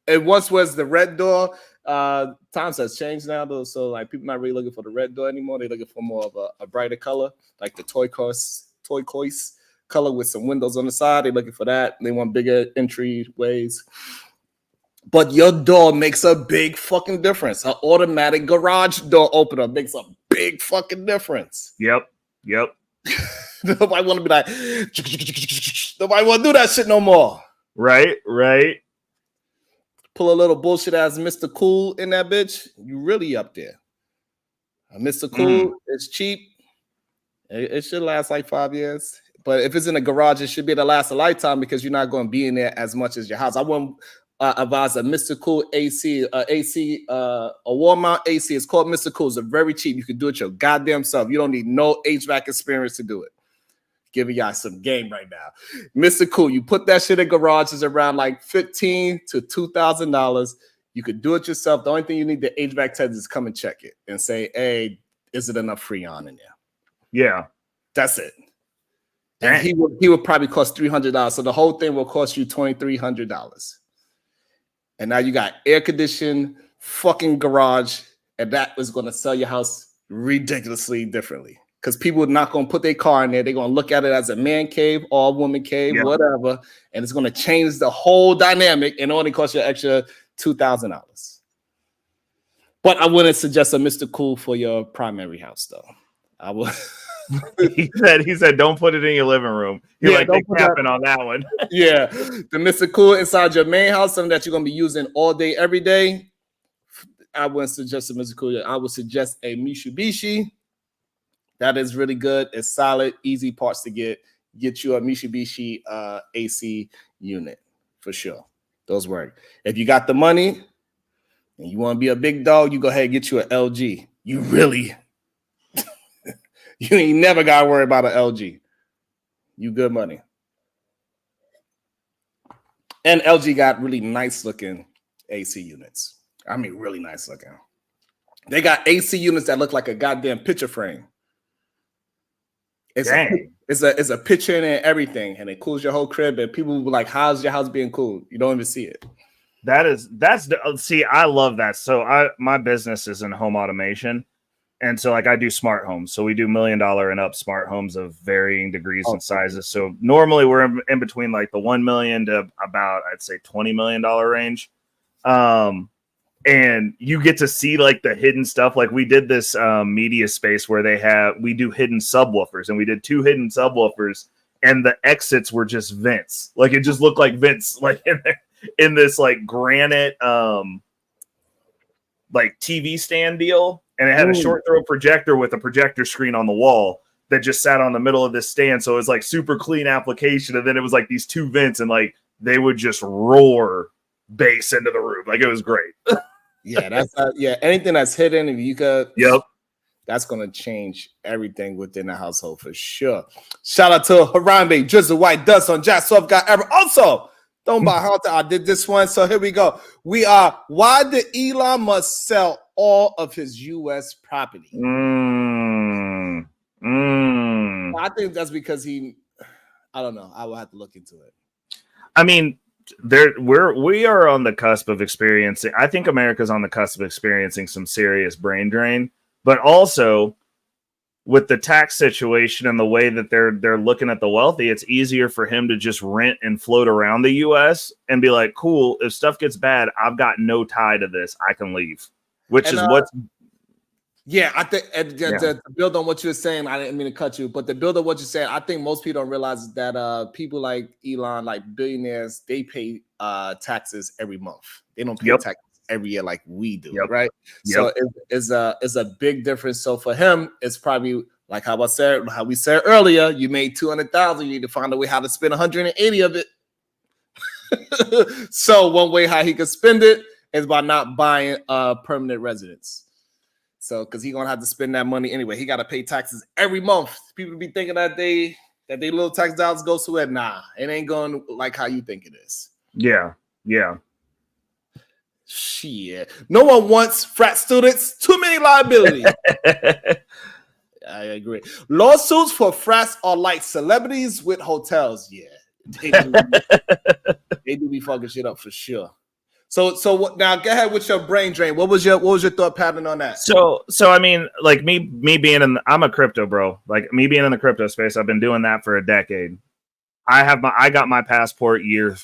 It once was the red door. Times has changed now, though. So like people not really looking for the red door anymore. They're looking for more of a brighter color, like the turquoise color with some windows on the side. They're looking for that. They want bigger entryways. But your door makes a big fucking difference. An automatic garage door opener makes a big fucking difference. Yep. Nobody want to be like, nobody want to do that shit no more. Right. Pull a little bullshit ass Mr. Cool in that bitch. You really up there. Mr. Cool is cheap. It should last like 5 years. But if it's in a garage, it should be to last a lifetime because you're not going to be in there as much as your house. I wouldn't advise a Mr. Cool AC, a wall mount AC. It's called Mr. Cool. It's very cheap. You can do it your goddamn self. You don't need no HVAC experience to do it. Giving y'all some game right now. Mr. Cool, you put that shit in garages around like $1,500 to $2,000. You could do it yourself. The only thing you need the HVAC tech is come and check it and say, hey, is it enough Freon in there? Yeah. That's it. And he would probably cost $300. So the whole thing will cost you $2,300. And now you got air conditioned fucking garage, and that is going to sell your house ridiculously differently. Because people are not going to put their car in there. They're going to look at it as a man cave or a woman cave, whatever. And it's going to change the whole dynamic and only cost you an extra $2,000. But I wouldn't suggest a Mr. Cool for your primary house, though. I would. he said, don't put it in your living room. You're like capping on that one. Yeah. The Mr. Cool inside your main house, something that you're going to be using all day, every day. I wouldn't suggest a Mr. Cool. I would suggest a Mitsubishi. That is really good. It's solid, easy parts to get. Get you a Mitsubishi AC unit for sure. Those work. If you got the money and you want to be a big dog, you go ahead and get you an LG. You really... You ain't never got to worry about an LG. You good money. And LG got really nice looking AC units. I mean, really nice looking. They got AC units that look like a goddamn picture frame. It's a picture in it and everything, and it cools your whole crib. And people will be like, "How's your house being cooled?" You don't even see it. See, I love that. So my business is in home automation, and so like I do smart homes. So we do $1 million and up smart homes of varying degrees and sizes. So normally we're in between like the 1 million to about, I'd say, $20 million range. And you get to see like the hidden stuff. Like we did this media space where we do hidden subwoofers, and we did 2 hidden subwoofers, and the exits were just vents. Like it just looked like vents, like in this like granite like TV stand deal, and it had a short throw projector with a projector screen on the wall that just sat on the middle of this stand. So it was like super clean application, and then it was like these 2 vents, and like they would just roar bass into the room. Like it was great. Yeah, that's anything that's hidden, if you could, that's gonna change everything within the household for sure. Shout out to Harambe, Drizzle White Dust on Jazz Soft Guy Ever. Also, don't buy Hunter. I did this one, so here we go. We are why did Elon Musk sell all of his U.S. property? I think that's because I don't know. I will have to look into it. I mean, we are on the cusp of experiencing. I think America's on the cusp of experiencing some serious brain drain, but also with the tax situation and the way that they're looking at the wealthy, it's easier for him to just rent and float around the U.S. and be like, cool, if stuff gets bad, I've got no tie to this. I can leave, which is what's. Yeah, I think to build on what you were saying, I didn't mean to cut you, but to build on what you're saying, I think most people don't realize that people like Elon, like billionaires, they pay taxes every month. They don't pay taxes every year like we do, right? So it's a big difference. So for him, it's probably like how we said earlier, you made 200,000, you need to find a way how to spend 180 of it. So one way how he could spend it is by not buying permanent residence. So, because he's gonna have to spend that money anyway, he got to pay taxes every month. People be thinking that they little tax dollars go to it. Nah, it ain't going like how you think it is. Yeah. Shit, no one wants frat students. Too many liabilities. I agree. Lawsuits for frats are like celebrities with hotels. Yeah, they do be fucking shit up for sure. So what now? Go ahead with your brain drain. What was your thought pattern on that? So I mean, like me being I'm a crypto bro. Like me being in the crypto space, I've been doing that for a decade. I got my passport year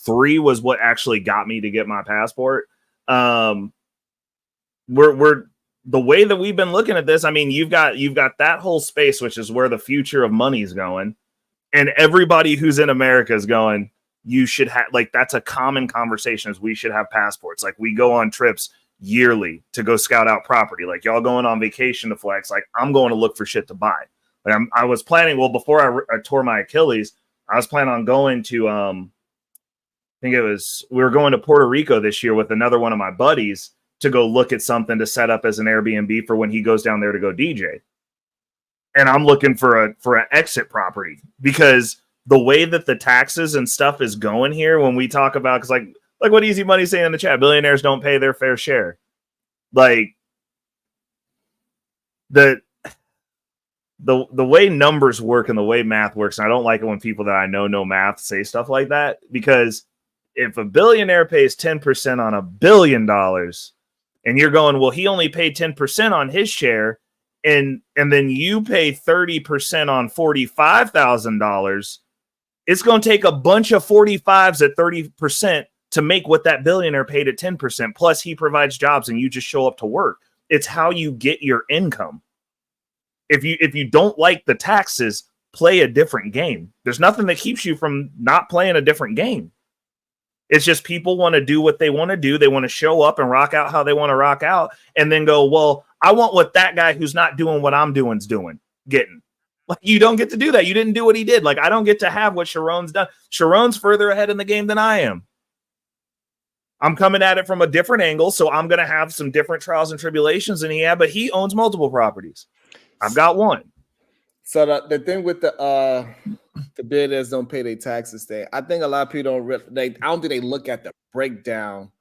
3 was what actually got me to get my passport. We're the way that we've been looking at this. I mean, you've got that whole space, which is where the future of money is going, and everybody who's in America is going. You should have, like, that's a common conversation, is we should have passports. Like, we go on trips yearly to go scout out property. Like, y'all going on vacation to flex. Like, I'm going to look for shit to buy. Like, I was planning, well, before I tore my Achilles, I was planning on going to, I think we were going to Puerto Rico this year with another one of my buddies to go look at something to set up as an Airbnb for when he goes down there to go DJ. And I'm looking for an exit property because the way that the taxes and stuff is going here, when we talk about, because like what Easy Money's saying in the chat, billionaires don't pay their fair share. Like the way numbers work and the way math works, and I don't like it when people that I know math say stuff like that, because if a billionaire pays 10% on $1 billion, and you're going, well, he only paid 10% on his share, and then you pay 30% on $45,000. It's going to take a bunch of 45s at 30% to make what that billionaire paid at 10%. Plus, he provides jobs and you just show up to work. It's how you get your income. If you don't like the taxes, play a different game. There's nothing that keeps you from not playing a different game. It's just people want to do what they want to do. They want to show up and rock out how they want to rock out, and then go, well, I want what that guy who's not doing what I'm doing's getting. Like, you don't get to do that. You didn't do what he did. Like, I don't get to have what Sharon's done. Sharon's further ahead in the game than I am. I'm coming at it from a different angle, so I'm going to have some different trials and tribulations than he had, but he owns multiple properties. I've got one. So the thing with the billionaires don't pay their taxes thing, I think a lot of people don't I don't think they look at the breakdown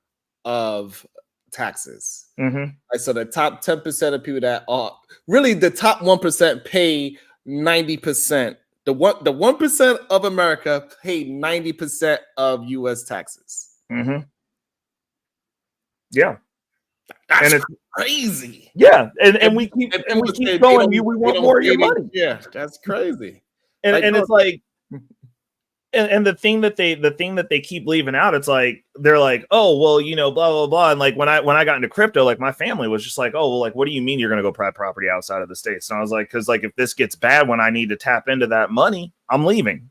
of taxes. Mm-hmm. Right, so the top 10% of people that are really the top 1% pay 90%. The 1% of America pay 90% of U.S. taxes. Mm-hmm. Yeah. That's and it's crazy. Yeah, and we keep going. We want more of your money. Yeah, that's crazy. And it's like, and the thing that they keep leaving out, it's like they're like, oh well, blah blah blah. And like when I got into crypto, like my family was just like, oh well, like what do you mean you're gonna go buy property outside of the States? And I was like, because like if this gets bad when I need to tap into that money, I'm leaving.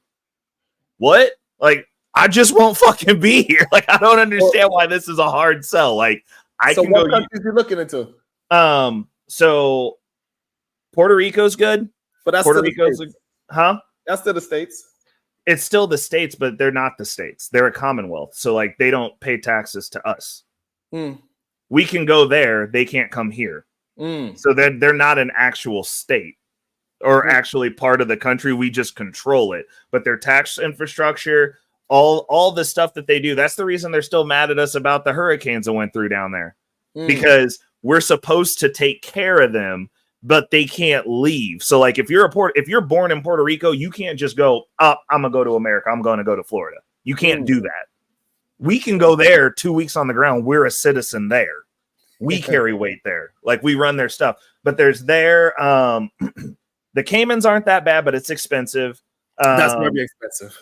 What? Like I just won't fucking be here. Like I don't understand why this is a hard sell. Like so what countries you looking into? So Puerto Rico's good, but that's Puerto Rico's, huh? That's still the States. It's still the States, but they're not the States. They're a Commonwealth, so like they don't pay taxes to us. We can go there; they can't come here. So they're not an actual state or actually part of the country. We just control it, but their tax infrastructure, all the stuff that they do. That's the reason they're still mad at us about the hurricanes that went through down there, because we're supposed to take care of them, but they can't leave. So like if you're born in Puerto Rico, you can't just go up. I'm gonna go to America. I'm going to go to Florida. You can't do that. We can go there 2 weeks on the ground. We're a citizen there. We carry weight there. Like we run their stuff. But there's the Caymans aren't that bad, but it's expensive. That's very expensive.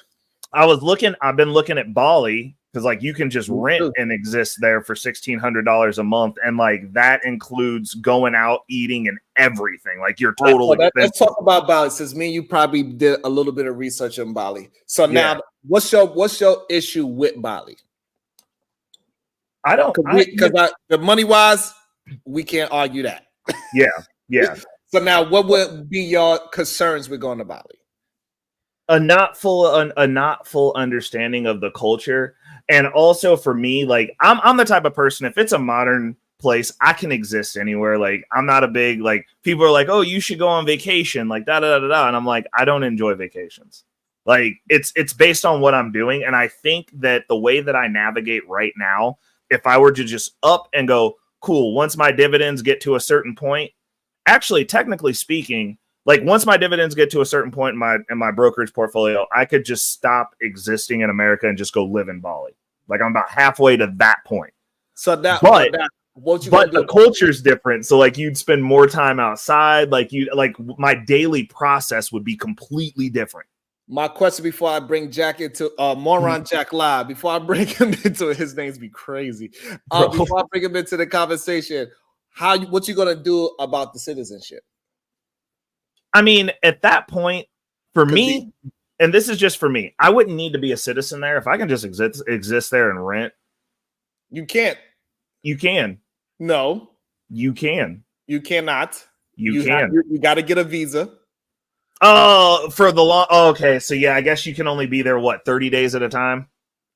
I've been looking at Bali, because like you can just rent and exist there for $1,600 a month, and like that includes going out, eating, and everything. Like your total. Let's talk about Bali, since me and you probably did a little bit of research on Bali. So now, what's your issue with Bali? I don't because the money wise, we can't argue that. Yeah. So now, what would be your concerns with going to Bali? A not full understanding of the culture. And also for me, like I'm the type of person, if it's a modern place, I can exist anywhere. Like I'm not a big, like people are like, oh, you should go on vacation, like da da da da. And I'm like, I don't enjoy vacations. Like it's based on what I'm doing. And I think that the way that I navigate right now, if I were to just up and go, cool, once my dividends get to a certain point, actually, technically speaking, like once my dividends get to a certain point in my brokerage portfolio, I could just stop existing in America and just go live in Bali. Like I'm about halfway to that point. So that, but the culture's different. So like you'd spend more time outside. Like my daily process would be completely different. My question before I bring Jack into Moron Jack Live, before I bring him into his name's be crazy. Before I bring him into the conversation, what you gonna do about the citizenship? I mean, at that point, for me, and this is just for me, I wouldn't need to be a citizen there. If I can just exist there and rent. You can't. You can. No. You can. You cannot. You can. You got to get a visa. Oh, for the long. Oh, okay. So, yeah, I guess you can only be there, 30 days at a time?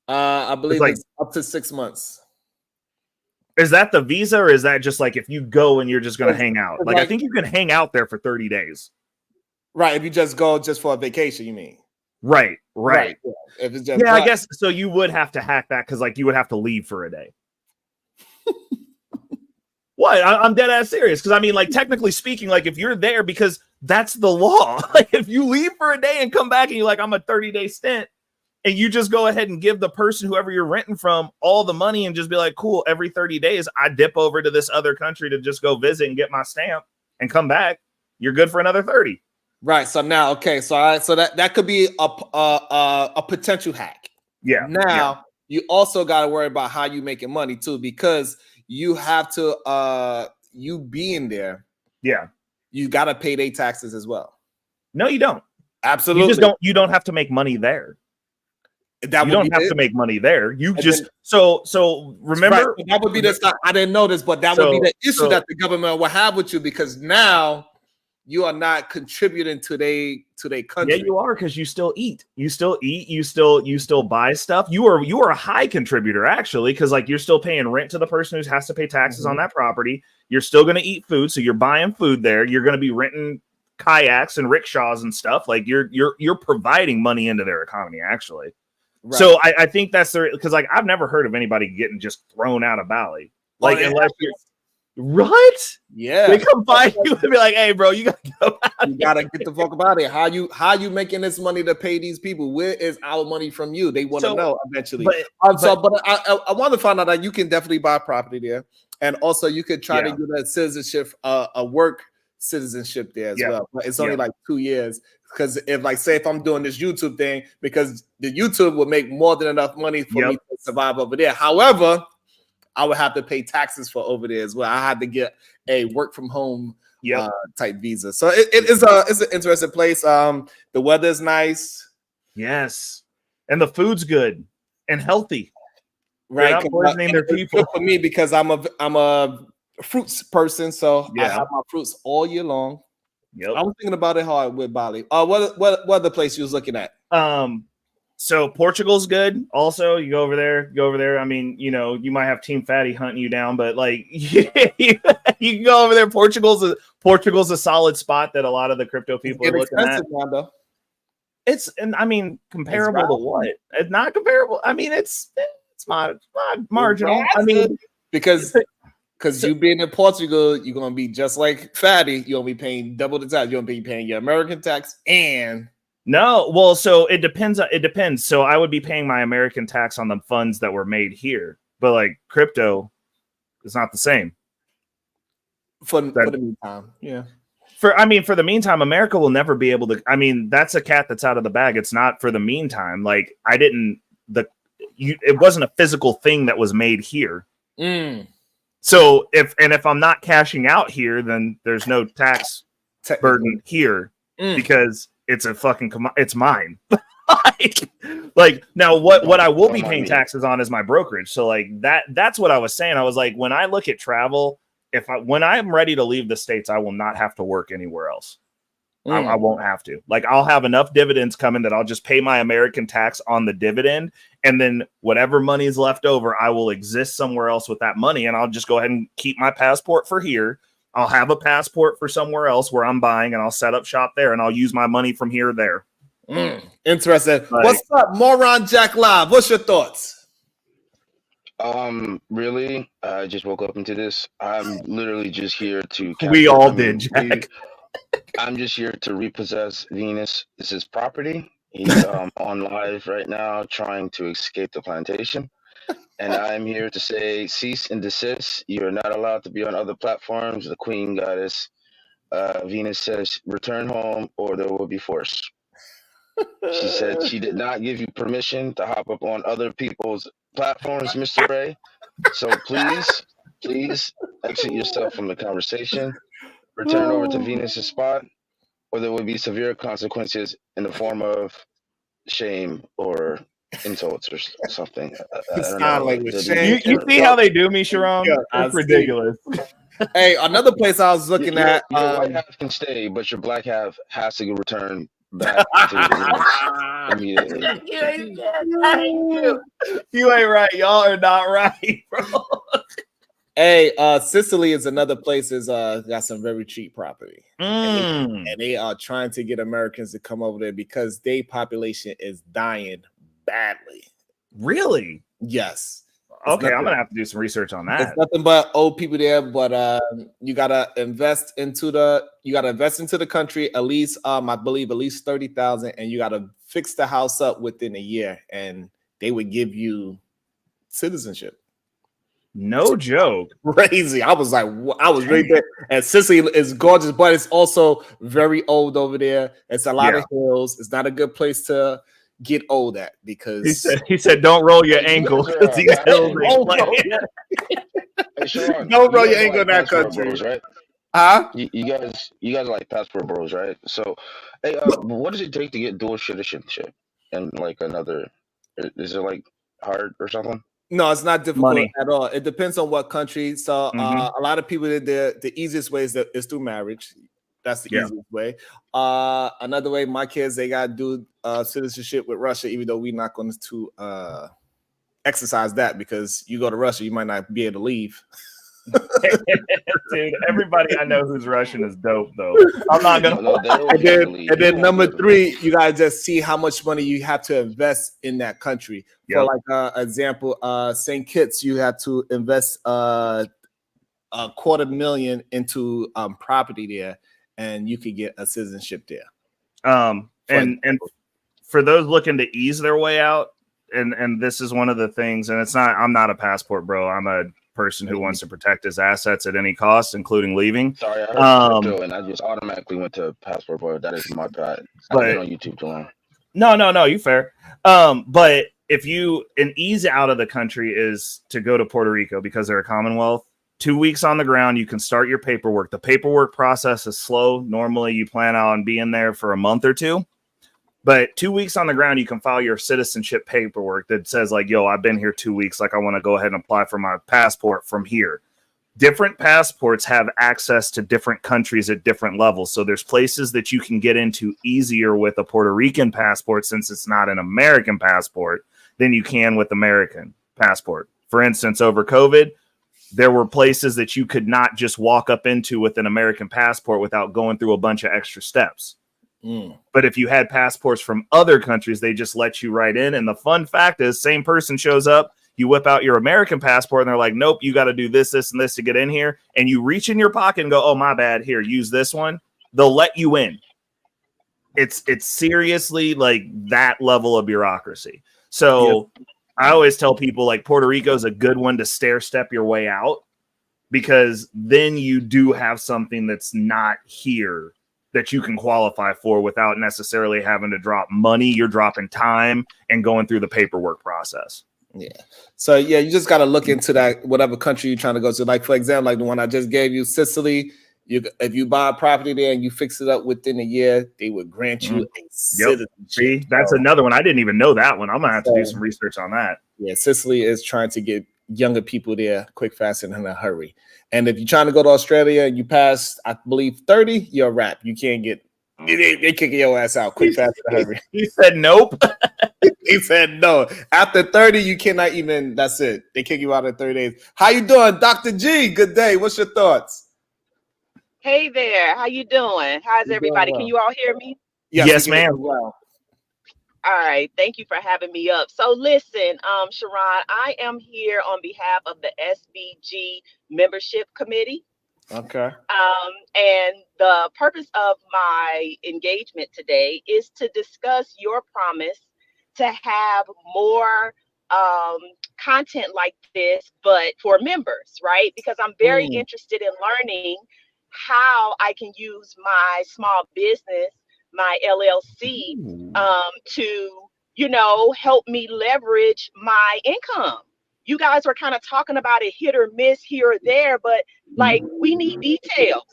I believe it's up to 6 months. Is that the visa, or is that just like if you go and you're just going to hang out? Like I think you can hang out there for 30 days. Right. If you just go for a vacation, you mean? Right. Yeah. If it's just I guess so. You would have to hack that because like you would have to leave for a day. What? I'm dead ass serious, because I mean, like technically speaking, like if you're there, because that's the law. Like if you leave for a day and come back and you're like, I'm a 30-day stint, and you just go ahead and give the person, whoever you're renting from, all the money and just be like, cool, every 30 days I dip over to this other country to just go visit and get my stamp and come back. You're good for another 30. Right. So now, okay. So that could be a potential hack. Yeah. Now you also got to worry about how you making money too, because you have to you being there. Yeah. You got to pay their taxes as well. No, you don't. Absolutely. You don't have to make money there. You don't have to make money there. You and just then, so remember that would be the. I didn't know this, but that would be the issue that the government will have with you, because now you are not contributing to their country. Yeah, you are, because you still eat. You still buy stuff. You are a high contributor, actually, because like you're still paying rent to the person who has to pay taxes on that property. You're still going to eat food, so you're buying food there. You're going to be renting kayaks and rickshaws and stuff. Like you're providing money into their economy, actually. So I think that's because like I've never heard of anybody getting just thrown out of Bali. Like unless you're right? Yeah. They come find you and be like, hey bro, you gotta go out. You gotta get the fuck about it. How you making this money to pay these people? Where is our money from you? They want to know eventually. But I want to find out that you can definitely buy property there. And also you could try to get a citizenship, a work citizenship there as well. But it's only like 2 years. Because if I'm doing this YouTube thing, because the YouTube would make more than enough money for me to survive over there. However, I would have to pay taxes for over there as well. I had to get a work from home type visa. So it's an interesting place. The weather is nice. Yes. And the food's good and healthy. Right. Poisoning their people. For me, because I'm a fruits person, so I have my fruits all year long. Yep. I was thinking about it hard with Bali. What other place you was looking at? So Portugal's good. Also, you go over there. I mean, you know, you might have Team Fatty hunting you down, but like you can go over there. Portugal's a solid spot that a lot of the crypto people are looking at. Now, it's comparable to what? It's not comparable. I mean, it's marginal. I mean, because you being in Portugal, you're gonna be just like Fatty. You're gonna be paying double the tax. You're gonna be paying your American tax and no. Well, so it depends. It depends. So I would be paying my American tax on the funds that were made here, but like crypto, it's not the same. For the meantime, yeah. For the meantime, America will never be able to. I mean, that's a cat that's out of the bag. It's not for the meantime. Like it wasn't a physical thing that was made here. So if I'm not cashing out here, then there's no tax burden here because it's a fucking it's mine. like now what I will be paying taxes on is my brokerage. So like that's what I was saying. I was like, when I look at travel, when I'm ready to leave the States, I will not have to work anywhere else. I won't have to. Like, I'll have enough dividends coming that I'll just pay my American tax on the dividend, and then whatever money is left over, I will exist somewhere else with that money, and I'll just go ahead and keep my passport for here. I'll have a passport for somewhere else where I'm buying, and I'll set up shop there, and I'll use my money from here to there. Interesting. What's up, Moron Jack Live? What's your thoughts? Really, I just woke up into this. I'm literally just here to. We all did, Jack. I'm just here to repossess Venus. This is property. He's on live right now trying to escape the plantation. And I'm here to say cease and desist. You're not allowed to be on other platforms. The Queen Goddess, Venus says, return home or there will be force. She said she did not give you permission to hop up on other people's platforms, Mr. Ray. So please exit yourself from the conversation. Return over to Venus's spot, or there will be severe consequences in the form of shame or insults or something. I don't know. Like you see how they do me, Sharon? It's ridiculous. Hey, another place I was looking at. Your white half can stay, but your black half has to return back to immediately. You ain't right. Y'all are not right, bro. Hey, Sicily is another place is got some very cheap property. And they are trying to get Americans to come over there because their population is dying badly. Really? Yes. Okay, I'm gonna have to do some research on that. It's nothing but old people there, but you gotta invest into the country at least I believe at least 30,000, and you gotta fix the house up within a year, and they would give you citizenship. No joke. Crazy. I was like, I was right there. And Sicily is gorgeous, but it's also very old over there. It's a lot of hills. It's not a good place to get old at because he said don't roll your ankle because these hills Don't roll your ankle in that country, bros, right? Huh? You guys are like passport bros, right? So, hey, what does it take to get dual citizenship? And like another, is it like hard or something? No, it's not difficult at all. It depends on what country. So a lot of people did the easiest way is through marriage. That's the easiest way. Another way, my kids, they got to do citizenship with Russia, even though we're not going to exercise that because you go to Russia, you might not be able to leave. Dude, everybody I know who's Russian is dope, though. I'm not gonna. And then number 3, you gotta just see how much money you have to invest in that country. For like example, St. Kitts, you have to invest $250,000 into property there, and you could get a citizenship there. And for those looking to ease their way out, and this is one of the things, and I'm not a passport bro. I'm a person who wants to protect his assets at any cost, including leaving. Sorry, I heard Joe, and I just automatically went to passport bro. That is my pride. I've been on YouTube too long. No, you fair. But if an ease out of the country is to go to Puerto Rico because they're a Commonwealth. 2 weeks on the ground, you can start your paperwork. The paperwork process is slow. Normally, you plan on being there for a month or 2. But 2 weeks on the ground, you can file your citizenship paperwork that says, like, yo, I've been here 2 weeks. Like, I want to go ahead and apply for my passport from here. Different passports have access to different countries at different levels. So there's places that you can get into easier with a Puerto Rican passport, since it's not an American passport, than you can with American passport. For instance, over COVID, there were places that you could not just walk up into with an American passport without going through a bunch of extra steps. But if you had passports from other countries, they just let you right in. And the fun fact is, same person shows up, you whip out your American passport, and they're like, nope, you got to do this, this, and this to get in here. And you reach in your pocket and go, oh, my bad, here, use this one. They'll let you in. It's seriously like that level of bureaucracy. So I always tell people, like, Puerto Rico is a good one to stair step your way out, because then you do have something that's not here that you can qualify for without necessarily having to drop money. You're dropping time and going through the paperwork process. Yeah. So you just got to look into that, whatever country you're trying to go to. Like, for example, like the one I just gave you, Sicily. If you buy a property there and you fix it up within a year, they would grant you a citizenship. See, that's another one. I didn't even know that one. I'm gonna have to do some research on that. Yeah, Sicily is trying to get younger people there quick, fast, and in a hurry. And if you're trying to go to Australia and you pass, I believe, 30, you're a wrap. You can't get. They kick your ass out quick, fast, and hurry. He said nope. He said no. After 30, you cannot even. That's it. They kick you out in 30 days. How you doing, Dr. G? Good day. What's your thoughts? Hey there, how you doing? How's everybody? Can you all hear me? Yes, ma'am. All right, thank you for having me up. So listen, Sharon, I am here on behalf of the SBG membership committee. Okay. And the purpose of my engagement today is to discuss your promise to have more content like this, but for members, right? Because I'm very interested in learning how I can use my small business, my LLC, to, help me leverage my income. You guys were kind of talking about it, hit or miss here or there, but like, we need details.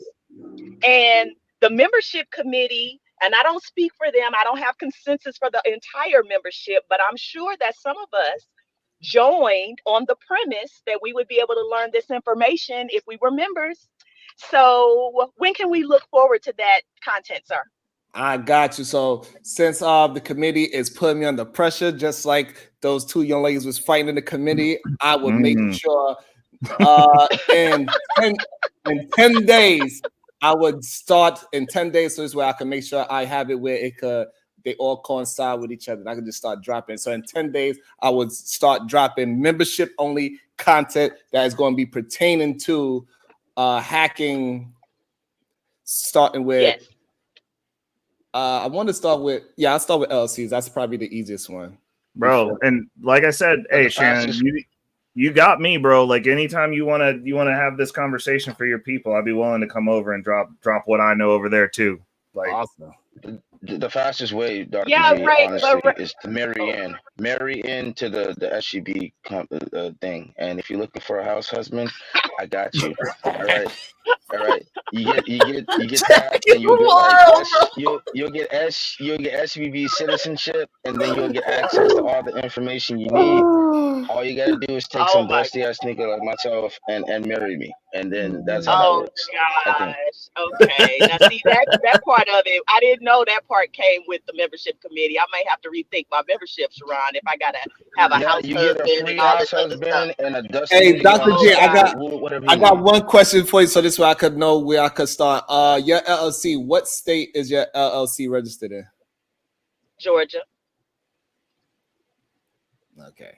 And the membership committee, and I don't speak for them, I don't have consensus for the entire membership, but I'm sure that some of us joined on the premise that we would be able to learn this information if we were members. So when can we look forward to that content, sir? I got you. So since the committee is putting me under pressure, just like those 2 young ladies was fighting in the committee, I would make sure in 10 days, I would start in 10 days. So this way I can make sure I have it where they all coincide with each other. And I can just start dropping. So in 10 days, I would start dropping membership only content that is going to be pertaining to hacking, starting with I want to start with I'll start with LLCs. That's probably the easiest one, bro. And like I said, hey Shannon, you got me, bro. Like, anytime you want to have this conversation for your people, I'd be willing to come over and drop what I know over there too. Like, awesome. The fastest way, Dr. G, honestly, is to marry in to the SGB thing. And if you're looking for a house husband, I got you. All right. You get that, and you'll get SVB citizenship, and then you'll get access to all the information you need. All you gotta do is take some dusty ass nigga like myself and marry me, and then that's how that Oh works. I think. gosh. Okay. Now see that part of it, I didn't know that part came with the membership committee. I may have to rethink my membership, Sharon, if I gotta have a Yeah, house you get a husband free and all house this other stuff. husband and a dustman Hey, to get on Dr. the Oh G, side, God. whatever I you got need. one question for you, so this way I could know where I could start. Your LLC, what state is your LLC registered in? Georgia. Okay.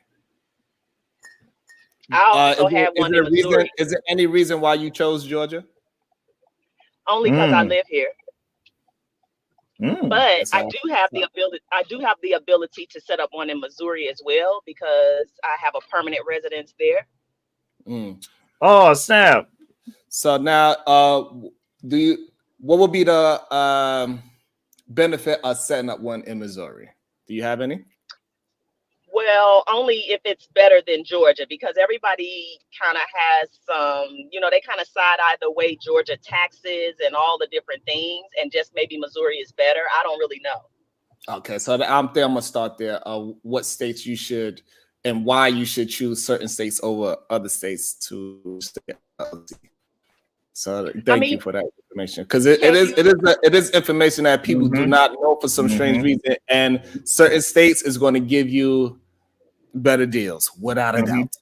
I also had one in Missouri. Is there any reason why you chose Georgia? Only because I live here. But That's I all. do have the ability. I do have the ability to set up one in Missouri as well because I have a permanent residence there. Oh snap! So now, what would be the benefit of setting up one in Missouri? Do you have any? Well, only if it's better than Georgia, because everybody kind of has some, they kind of side eye the way Georgia taxes and all the different things, and just maybe Missouri is better. I don't really know. Okay, so I'm gonna start there. What states you should and why you should choose certain states over other states to stay. So thank you for that information, because it is information that people do not know for some strange reason, and certain states is going to give you better deals without a doubt.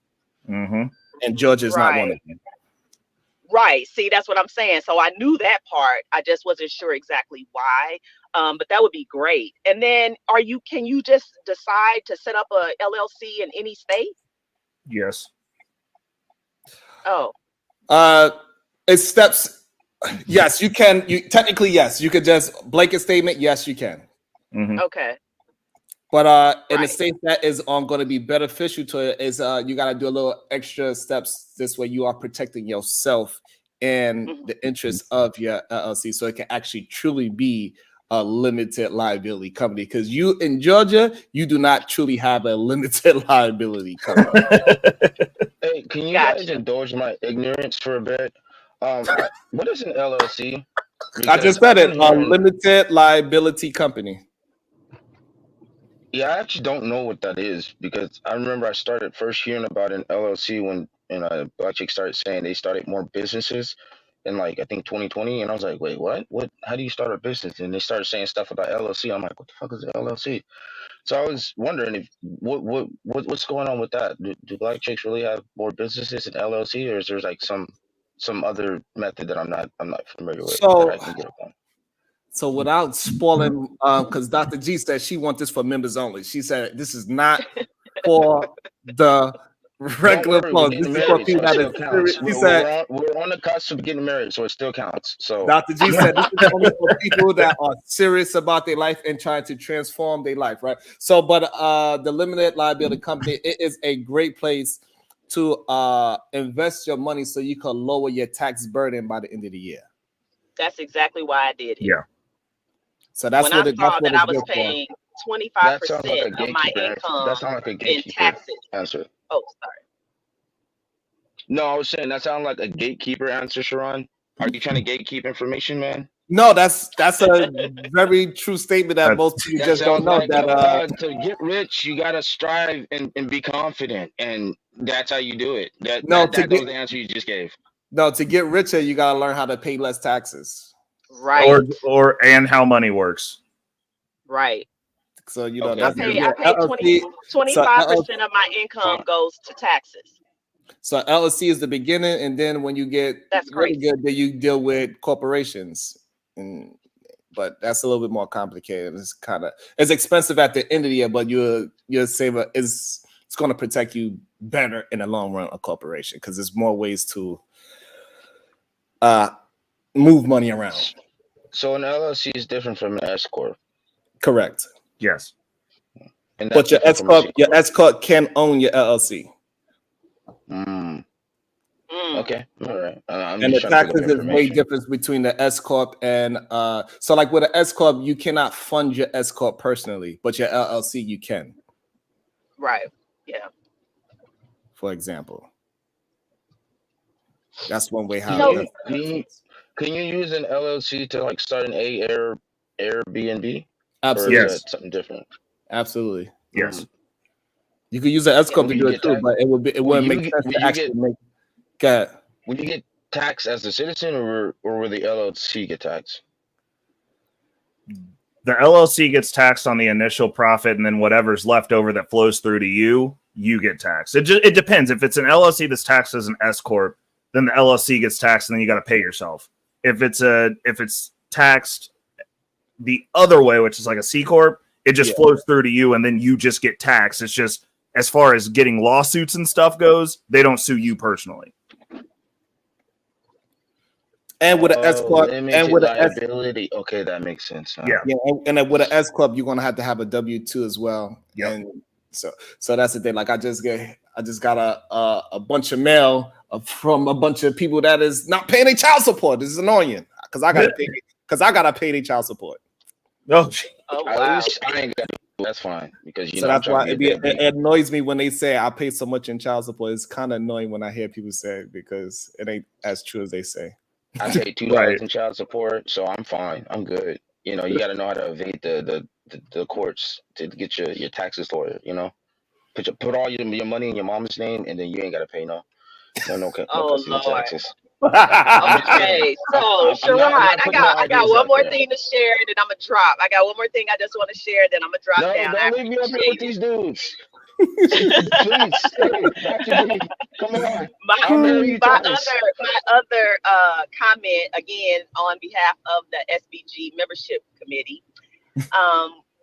And Georgia is not one of them. Right. See, that's what I'm saying. So I knew that part. I just wasn't sure exactly why. But that would be great. And then can you just decide to set up a LLC in any state? Yes. Oh. It's steps. Yes, you can. Technically, yes, you could just blanket statement. Yes, you can. Okay. But in the state that is going to be beneficial to it is you got to do a little extra steps. This way, you are protecting yourself and the interests of your LLC, so it can actually truly be a limited liability company. Because you in Georgia, you do not truly have a limited liability company. Hey, can you guys indulge my ignorance for a bit? What is an LLC? I just said it. A limited liability company. Yeah, I actually don't know what that is, because I remember I started first hearing about an LLC when Black Chick started saying they started more businesses in I think 2020, and I was like, wait, what? How do you start a business? And they started saying stuff about LLC. I'm like, what the fuck is an LLC? So I was wondering if what's going on with that? Do Black Chicks really have more businesses in LLC, or is there some other method that I'm not familiar with that I can get upon? So without spoiling, because Dr. G said she wants this for members only. She said this is not for the regular folks. This is for people that is serious. She said we're on the cusp of getting married, so it still counts. So Dr. G said this is only for people that are serious about their life and trying to transform their life, right? So, but the limited liability company, it is a great place to invest your money so you can lower your tax burden by the end of the year. That's exactly why I did it. Yeah. So that's when what I it, saw that's what that I it's was good paying for. 25% of my income That sounds like a in gatekeeper taxes. answer. Oh, sorry. No, I was saying that sounds like a gatekeeper answer, Sharon. Are you trying to gatekeep information, man? No, that's a very true statement that most people just don't know. Like, to get rich, you gotta strive and be confident, and that's how you do it. That was the answer you just gave. No, to get richer, you gotta learn how to pay less taxes. Right. And how money works. Right. So you know I pay 25% of my income goes to taxes. So LLC is the beginning, and then when you get really good, then you deal with corporations. But that's a little bit more complicated. It's expensive at the end of the year, but your saver it's going to protect you better in the long run. A corporation, because there's more ways to move money around. So an LLC is different from an S corp. Correct. Yes. But your S corp can own your LLC. Okay. All right. And the taxes is way different between the S corp and so like with an S corp, you cannot fund your S corp personally, but your LLC you can. Right. Yeah. For example, that's one way how. Can you use an LLC to start an Airbnb? Absolutely. Or is that something different? Absolutely. Yes. You could use an S corp to do it too, but it wouldn't make sense to actually make. When you get taxed as a citizen, or will the LLC get taxed? The LLC gets taxed on the initial profit, and then whatever's left over that flows through to you, you get taxed. It depends. If it's an LLC that's taxed as an S corp, then the LLC gets taxed, and then you got to pay yourself. If it's taxed the other way, which is like a C corp, it just flows through to you, and then you just get taxed. It's just, as far as getting lawsuits and stuff goes, they don't sue you personally. And with an S corp, and with an liability, okay, that makes sense. Yeah, and then with an S corp, you're gonna have to have a W-2 as well. Yeah, and so that's the thing. Like I just got a bunch of mail from a bunch of people that is not paying their child support. This is annoying because I gotta pay their child support. Oh, wow. At least I ain't got. That's fine because you know. That's why it annoys me when they say I pay so much in child support. It's kind of annoying when I hear people say it because it ain't as true as they say. I pay $2 in child support, so I'm fine. I'm good. You know, you got to know how to evade the courts to get your taxes lawyer. You know, put all your money in your mama's name, and then you ain't got to pay no taxes. Okay, so Sharon, I got one more thing to share, and then I'm gonna drop. I got one more thing I just want to share, then I'm gonna drop down. Don't leave me up here with these dudes. Please, come on. My other comment again on behalf of the SBG membership committee.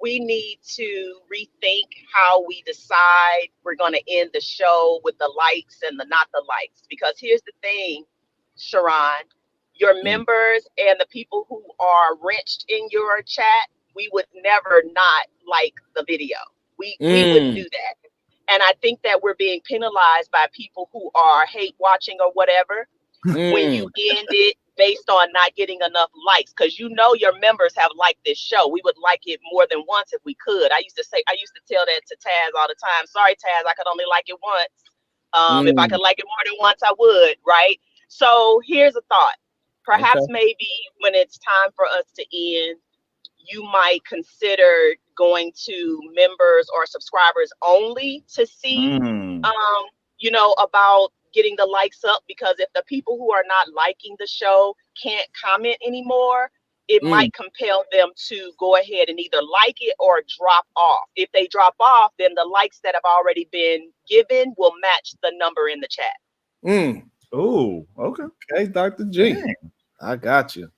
We need to rethink how we decide we're going to end the show with the likes and the not the likes. Because here's the thing, Sharon, your members and the people who are wrenched in your chat, we would never not like the video. We wouldn't do that. And I think that we're being penalized by people who are hate watching or whatever when you end it based on not getting enough likes, because you know your members have liked this show. We would like it more than once if we could. I used to tell that to Taz all the time. Sorry, Taz, I could only like it once. If I could like it more than once, I would, right? So here's a thought. Perhaps maybe when it's time for us to end, you might consider going to members or subscribers only to see, about getting the likes up, because if the people who are not liking the show can't comment anymore, it might compel them to go ahead and either like it or drop off. If they drop off, then the likes that have already been given will match the number in the chat. Oh, okay, Dr. G. Dang. I got you.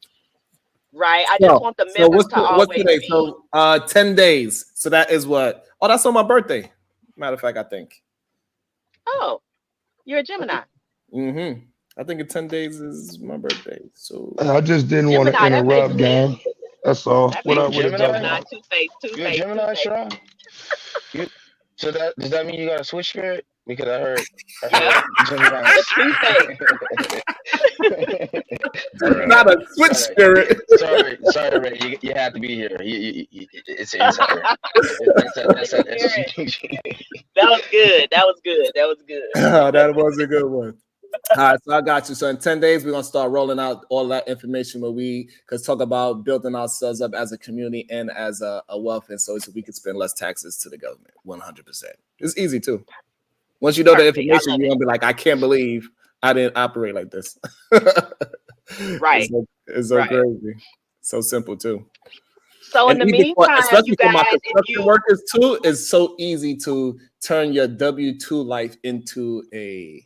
Right. I just want the members to always today? Be. So 10 days. So that is what? Oh, that's on my birthday. Matter of fact, I think. Oh, you're a Gemini. I think in 10 days is my birthday. So I just didn't want to interrupt, gang. That's all. What up with Gemini? Two-Face. Gemini, Sharon? So does that mean you got a switch spirit? Because I heard Gemini. Not a switch spirit. Sorry, Ray. You have to be here. It's an insider. That was good. That was a good one. All right, so I got you. So in 10 days, we're gonna start rolling out all that information where we could talk about building ourselves up as a community and as a wealth, and so we could spend less taxes to the government. 100%. It's easy too. Once you know the information, you're gonna be like, I can't believe I didn't operate like this. Right. It's so crazy. So simple too. So in the meantime, especially for my construction workers too, it's so easy to turn your W-2 life into a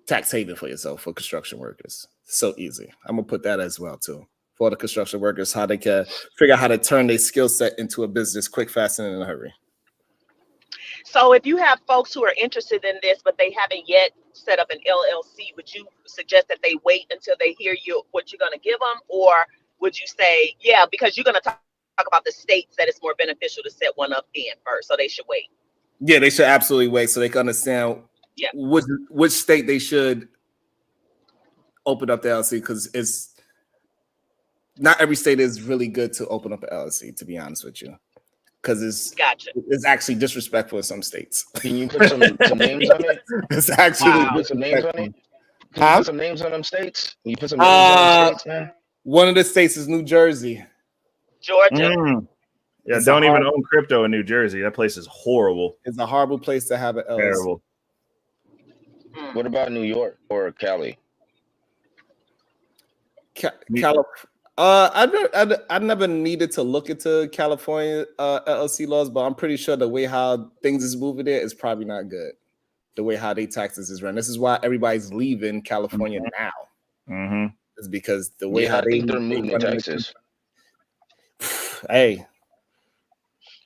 tax haven for yourself for construction workers. So easy. I'm gonna put that as well too for the construction workers, how they can figure out how to turn their skill set into a business quick, fast, and in a hurry. So if you have folks who are interested in this, but they haven't yet set up an LLC, would you suggest that they wait until they hear what you're going to give them? Or would you say, yeah, because you're going to talk about the states that it's more beneficial to set one up in first, so they should wait? Yeah, they should absolutely wait so they can understand which state they should open up the LLC, because it's not every state is really good to open up an LLC, to be honest with you. Because it's actually disrespectful in some states. Can you put some names on it? It's actually put some names on it. Can you put some names on them states? Can you put some names on them states, man? One of the states is New Jersey. Georgia. Yeah, don't even own crypto in New Jersey. That place is horrible. It's a horrible place to have an LLC. Terrible. What about New York or Cali? I never needed to look into California LLC laws, but I'm pretty sure the way how things is moving there is probably not good. The way how they taxes is run. This is why everybody's leaving California now. Mm-hmm. Is because the way how I think they're moving to Texas. Hey,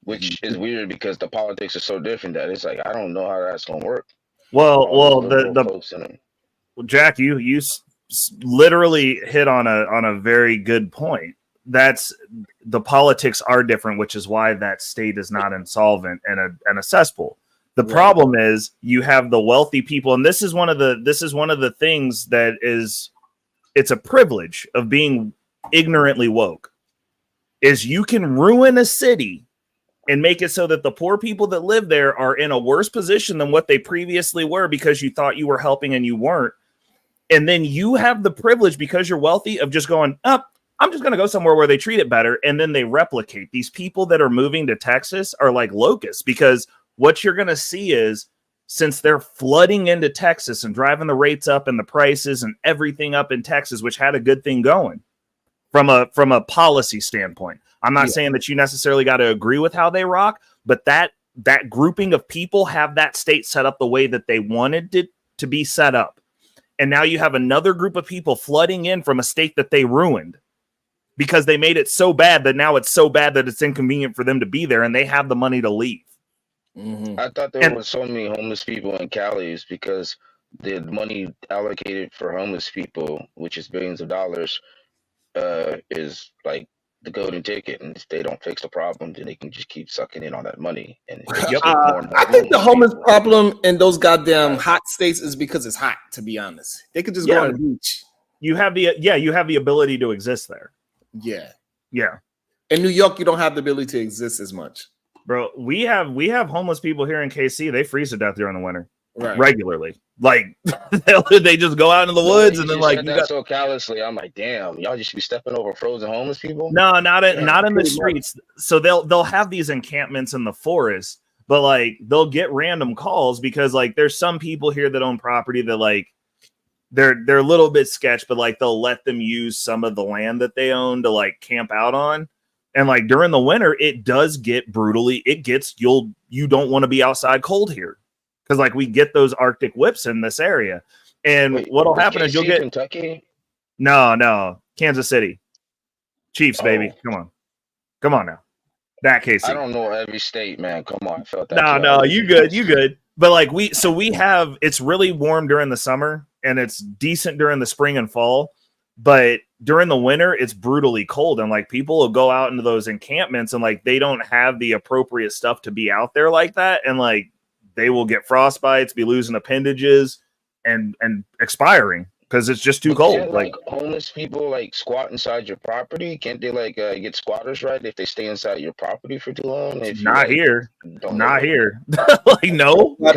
which is weird because the politics are so different that it's like I don't know how that's gonna work. Well, Jack, you literally hit on a very good point. That's the politics are different, which is why that state is not insolvent and a cesspool. The problem is you have the wealthy people, and this is one of the things that is, it's a privilege of being ignorantly woke, is you can ruin a city and make it so that the poor people that live there are in a worse position than what they previously were because you thought you were helping and you weren't. And then you have the privilege, because you're wealthy, of just going, I'm just going to go somewhere where they treat it better. And then they replicate. These people that are moving to Texas are like locusts, because what you're going to see is, since they're flooding into Texas and driving the rates up and the prices and everything up in Texas, which had a good thing going from a policy standpoint. I'm not saying that you necessarily got to agree with how they rock, but that grouping of people have that state set up the way that they wanted it to be set up. And now you have another group of people flooding in from a state that they ruined because they made it so bad that now it's so bad that it's inconvenient for them to be there, and they have the money to leave. Mm-hmm. I thought there were so many homeless people in Cali is because the money allocated for homeless people, which is billions of dollars, is like the golden ticket, and if they don't fix the problem, then they can just keep sucking in on that money. And I think the homeless problem in those goddamn hot states is because it's hot. To be honest, they could just go on the beach. You have the ability to exist there. Yeah. In New York, you don't have the ability to exist as much, bro. We have homeless people here in KC. They freeze to death during the winter, regularly. Like they just go out in the woods and then like you got so callously. I'm like, damn, y'all just be stepping over frozen homeless people. No, not in the streets. So they'll have these encampments in the forest, but like they'll get random calls because like there's some people here that own property that like they're a little bit sketch, but like they'll let them use some of the land that they own to like camp out on. And like during the winter, it does get brutally. It gets you don't want to be outside cold here. Because like we get those Arctic whips in this area, and what'll happen is you'll get Kentucky. No, Kansas City, Chiefs, baby. Come on now. That case, I don't know every state, man. Come on, I felt that. No, you good. But like we have, it's really warm during the summer and it's decent during the spring and fall. But during the winter, it's brutally cold, and like people will go out into those encampments and like they don't have the appropriate stuff to be out there like that, and like they will get frostbites, be losing appendages, and expiring because it's just too cold. Like homeless people like squat inside your property. Can't they like get squatters right if they stay inside your property for too long? If not you, here. Like no. I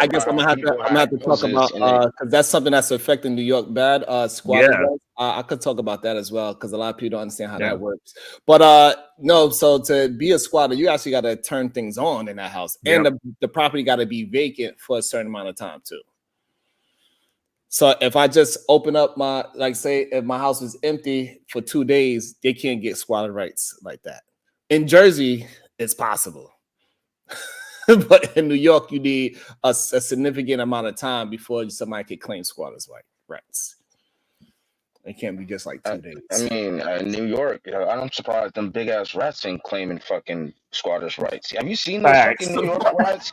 guess I'm gonna have to talk about because that's something that's affecting New York bad. Squatters. I could talk about that as well because a lot of people don't understand how that works. But no, so to be a squatter, you actually got to turn things on in that house, and the property got to be vacant for a certain amount of time too. So if I just open up say if my house is empty for 2 days, they can't get squatter rights like that. In Jersey, it's possible. But in New York, you need a significant amount of time before somebody can claim squatters' rights. It can't be just like 2 days. I mean, in New York, I'm surprised them big ass rats ain't claiming fucking squatters' rights. Have you seen those fucking New York rats?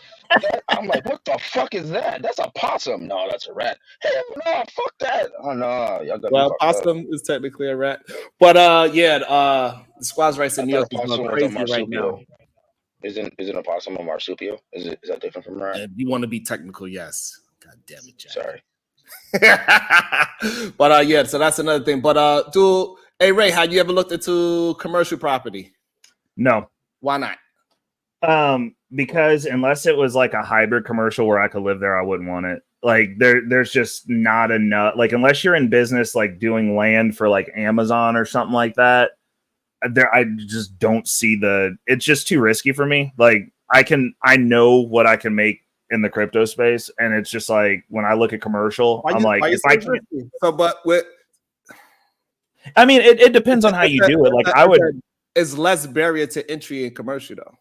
I'm like, what the fuck is that? That's a possum. No, that's a rat. Hell no, fuck that. Oh no, y'all got possum is technically a rat, but the squatters' rights in New York is going crazy right now. Isn't a possum a marsupial? Is that different from a rat? If you want to be technical, yes. God damn it, Jack. Sorry. But so that's another thing. But hey Ray, have you ever looked into commercial property? No. Why not? Because unless it was like a hybrid commercial where I could live there, I wouldn't want it. Like there's just not enough. Like unless you're in business, like doing land for like Amazon or something like that, I just don't see it's just too risky for me. Like I know what I can make in the crypto space, and it's just like when I look at commercial, I'm like, if I can. So, but with I mean, it depends on how you do it. Like I would. It's less barrier to entry in commercial though.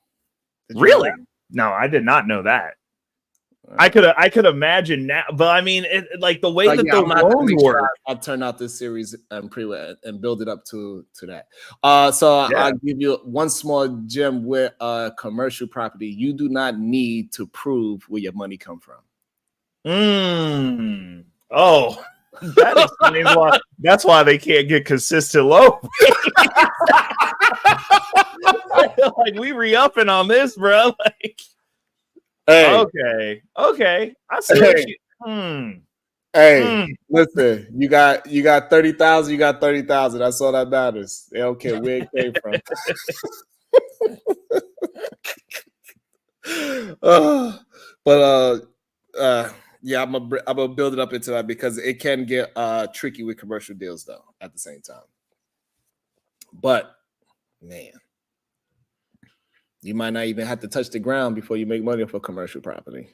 Really? No, I did not know that. I could imagine now, but I mean, like the way that the loans work. I'll turn out this series and build it up to that. So I'll give you one small gem with commercial property. You do not need to prove where your money come from. Oh, that explains why. That's why they can't get consistent loan. Like we re-upping on this, bro. Like. Hey. Okay. I see what you. Listen, you got 30,000. You got 30,000. That's all that matters. They don't care where it came from. Yeah, I'm gonna build it up into that because it can get tricky with commercial deals though. At the same time, but man. You might not even have to touch the ground before you make money for commercial property.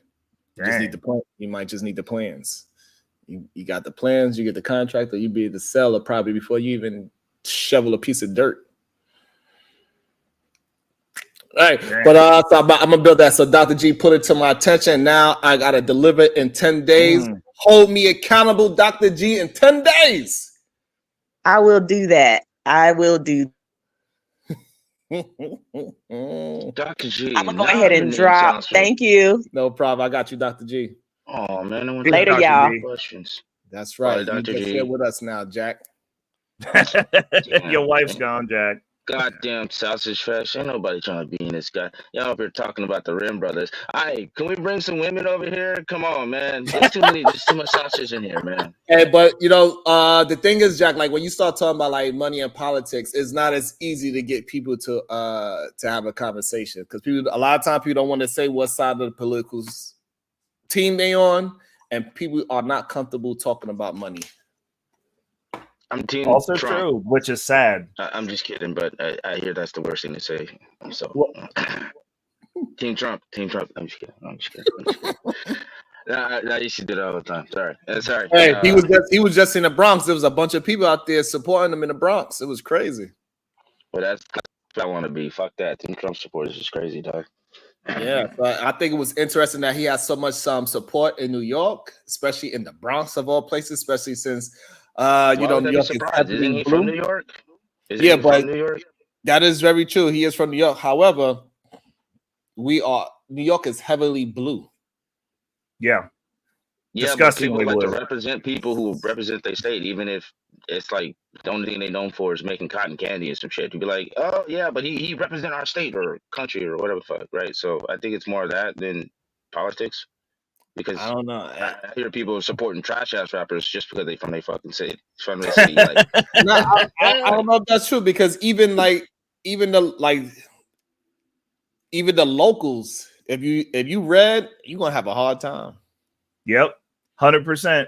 You just need the plan. You might just need the plans. You got the plans, you get the contract, or you be able to sell a property before you even shovel a piece of dirt. All right, but so I'm gonna build that. So Dr. G put it to my attention. Now I gotta deliver it in 10 days. Hold me accountable, Dr. G, in 10 days. I will do that. I will do. Dr. G, I'm gonna go ahead and drop. Thank you. No problem. I got you, Dr. G. Oh man, I later, y'all. Questions. That's right. Right, you just here with us now, Jack. Your wife's gone, Jack. Goddamn sausage fest. Ain't nobody trying to be in this guy. Y'all up here talking about the Rim brothers. Can we bring some women over here? Come on, man. There's too much sausage in here, man. Hey, but you know, the thing is, Jack, like when you start talking about like money and politics, it's not as easy to get people to have a conversation because a lot of times people don't want to say what side of the political team they on, and people are not comfortable talking about money. I'm team also Trump. True, which is sad. I'm just kidding, but I hear that's the worst thing to say. So, Team Trump. I'm just kidding. I used to do that all the time. Sorry. Hey, he was just in the Bronx. There was a bunch of people out there supporting him in the Bronx. It was crazy. Well, that's what I want to be. Fuck that. Team Trump supporters is crazy, dog. Yeah, but I think it was interesting that he has so much support in New York, especially in the Bronx of all places, especially since New York is Isn't he from New York? But New York? That is very true. He is from New York. However, New York is heavily blue. Yeah. Disgustingly blue. Like to represent people who represent their state, even if it's like the only thing they're known for is making cotton candy and some shit. To be like, oh yeah, but he represent our state or country or whatever the fuck, right? So I think it's more of that than politics. Because I don't know. I hear people supporting trash ass rappers just because they from their fucking city. From their city. Like, no, I don't know if that's true because even the locals, if you red, you're gonna have a hard time. Yep, 100%.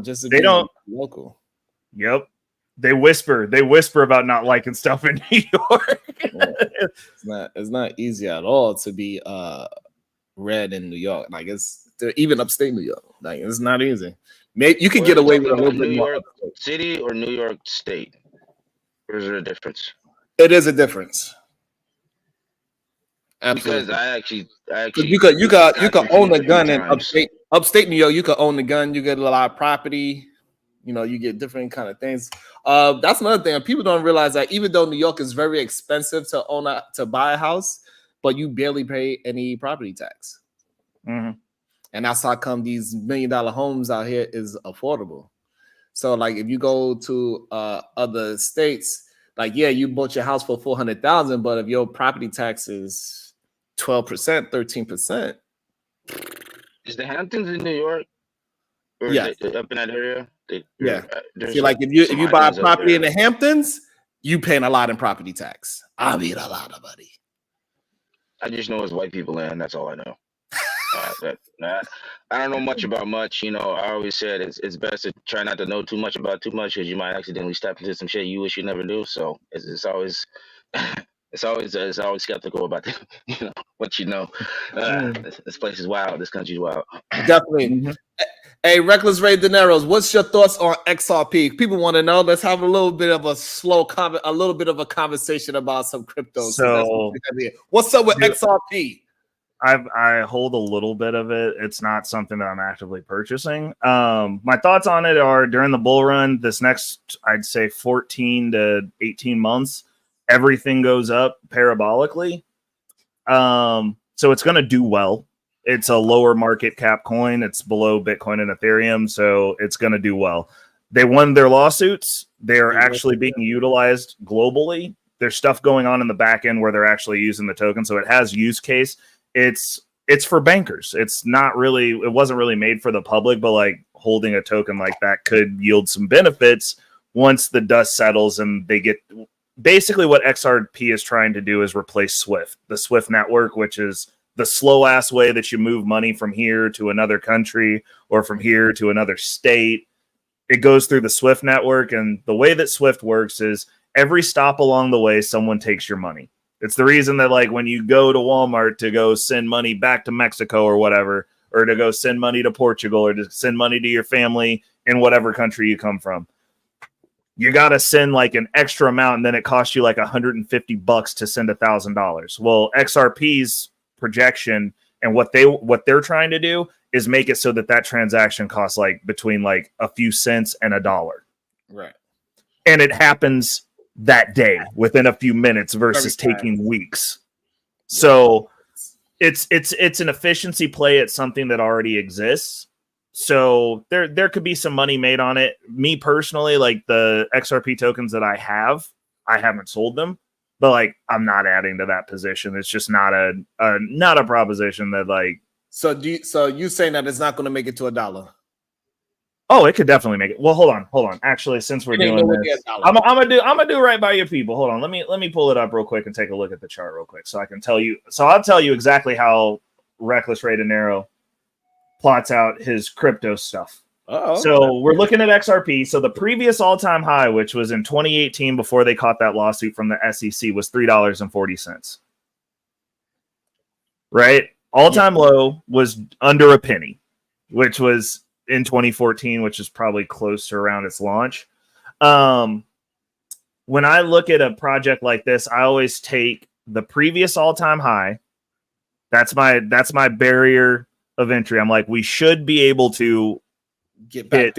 Just they don't local. Yep. They whisper about not liking stuff in New York. It's not easy at all to be red in New York. Like even upstate New York. Like it's not easy. Maybe you can get away with a little bit New more. York City or New York State? Or is there a difference? It is a difference. Absolutely. Because I actually you could own a gun in upstate New York. You could own a gun. You get a lot of property. You know, you get different kind of things. That's another thing. People don't realize that even though New York is very expensive to buy a house, but you barely pay any property tax. Mm-hmm. And that's how come these $1 million homes out here is affordable. So like if you go to other states, like, yeah, you bought your house for $400,000, but if your property tax is 12%, 13%. Is the Hamptons in New York? Or up in that area? See, like if you buy a property in the Hamptons, you paying a lot in property tax. I mean a lot of money. I just know it's white people land. That's all I know. I don't know much about much. You know, I always said it's best to try not to know too much about too much because you might accidentally step into some shit you wish you never do. So it's always skeptical about what you know. This place is wild. This country's wild. Definitely. Hey, Reckless Ray Dineros, what's your thoughts on XRP? People want to know. Let's have a little bit of a a little bit of a conversation about some cryptos. So, what's up with XRP? I hold a little bit of it. It's not something that I'm actively purchasing. My thoughts on it are during the bull run, this next, I'd say 14 to 18 months, everything goes up parabolically. So it's going to do well. It's a lower market cap coin. It's below Bitcoin and Ethereum, so it's going to do well. They won their lawsuits. They're actually being utilized globally. There's stuff going on in the back end where they're actually using the token, so it has use case. It's for bankers. It's not really, it wasn't really made for the public, but like holding a token like that could yield some benefits once the dust settles and they get, basically what XRP is trying to do is replace Swift, the Swift network, which is the slow ass way that you move money from here to another country or from here to another state. It goes through the Swift network, and the way that Swift works is every stop along the way, someone takes your money. It's the reason that like when you go to Walmart to go send money back to Mexico or whatever, or to go send money to Portugal or to send money to your family in whatever country you come from, you got to send like an extra amount, and then it costs you like $150 to send $1,000. Well, XRP's projection and what they're trying to do is make it so that that transaction costs like between like a few cents and $1. Right. And it happens that day within a few minutes versus taking weeks. So it's an efficiency play at something that already exists. So there could be some money made on it. Me personally, like the XRP tokens that I haven't sold them, but like I'm not adding to that position. It's just not a proposition that like. So you saying that it's not going to make it to $1? Oh, it could definitely make it. Well, hold on. Actually, since we're doing this, I'm gonna do right by your people. Hold on. Let me pull it up real quick and take a look at the chart real quick so I can tell you. So I'll tell you exactly how Reckless Ray Dinero plots out his crypto stuff. So we're looking at XRP. So the previous all-time high, which was in 2018 before they caught that lawsuit from the SEC, was $3.40. Right? All-time low was under a penny, which was in 2014, which is probably close to around its launch. When I look at a project like this, I always take the previous all-time high. That's my barrier of entry. I'm like, we should be able to get back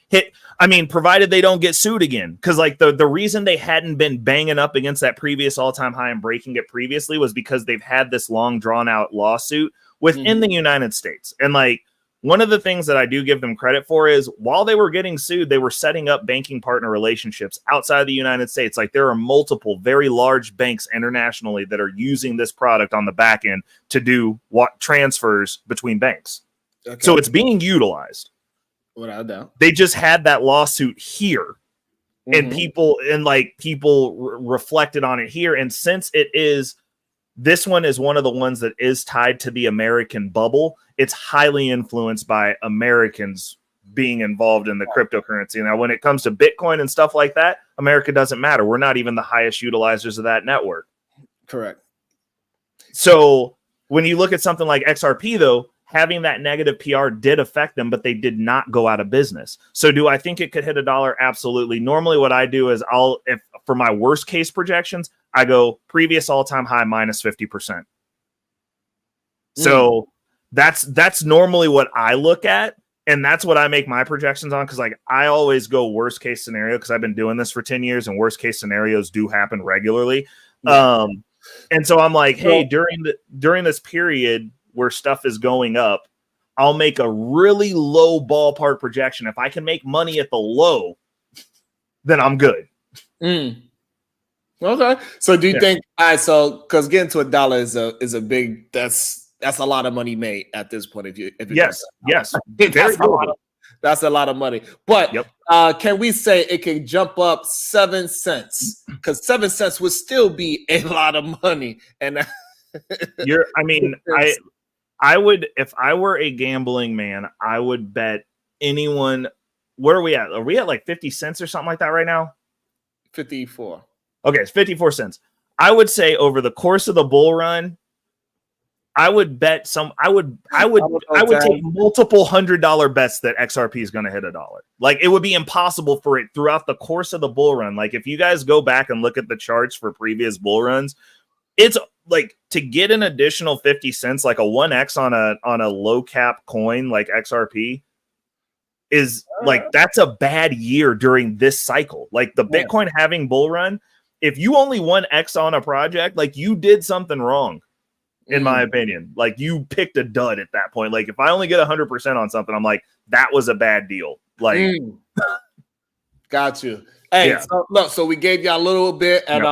hit. I mean, provided they don't get sued again. Because like the reason they hadn't been banging up against that previous all-time high and breaking it previously was because they've had this long drawn-out lawsuit within the United States. And like, one of the things that I do give them credit for is while they were getting sued, they were setting up banking partner relationships outside the United States. Like there are multiple very large banks internationally that are using this product on the back end to do transfers between banks. Okay. So it's being utilized. Without doubt. They just had that lawsuit here and people reflected on it here. And since this one is one of the ones that is tied to the American bubble, it's highly influenced by Americans being involved in the cryptocurrency. Now, when it comes to Bitcoin and stuff like that, America doesn't matter. We're not even the highest utilizers of that network. Correct. So when you look at something like XRP, though, having that negative PR did affect them, but they did not go out of business. So do I think it could hit $1? Absolutely. Normally what I do is if for my worst case projections, I go previous all-time high minus 50%. So that's normally what I look at. And that's what I make my projections on. Cause like I always go worst case scenario because I've been doing this for 10 years and worst case scenarios do happen regularly. And so I'm like, hey, during this period where stuff is going up, I'll make a really low ballpark projection. If I can make money at the low, then I'm good. Okay. So do you think, all right, so because getting to $1 is a big, that's a lot of money made at this point. Yes. That's a lot of money. But can we say it can jump up 7 cents? Because 7 cents would still be a lot of money. And I would, if I were a gambling man, I would bet anyone. Where are we at? Are we at like 50 cents or something like that right now? 54. Okay, it's 54 cents. I would say over the course of the bull run, I would bet I would take multiple $100 bets that XRP is going to hit $1. Like, it would be impossible for it throughout the course of the bull run. Like, if you guys go back and look at the charts for previous bull runs, it's like to get an additional 50 cents, like a 1x on a low cap coin like XRP is like, that's a bad year during this cycle. Like the Bitcoin having bull run, if you only 1x on a project, like you did something wrong. In my opinion, like you picked a dud at that point. Like if I only get 100% on something, I'm like, that was a bad deal. Like, got you. Hey, so, look, so we gave y'all a little bit, and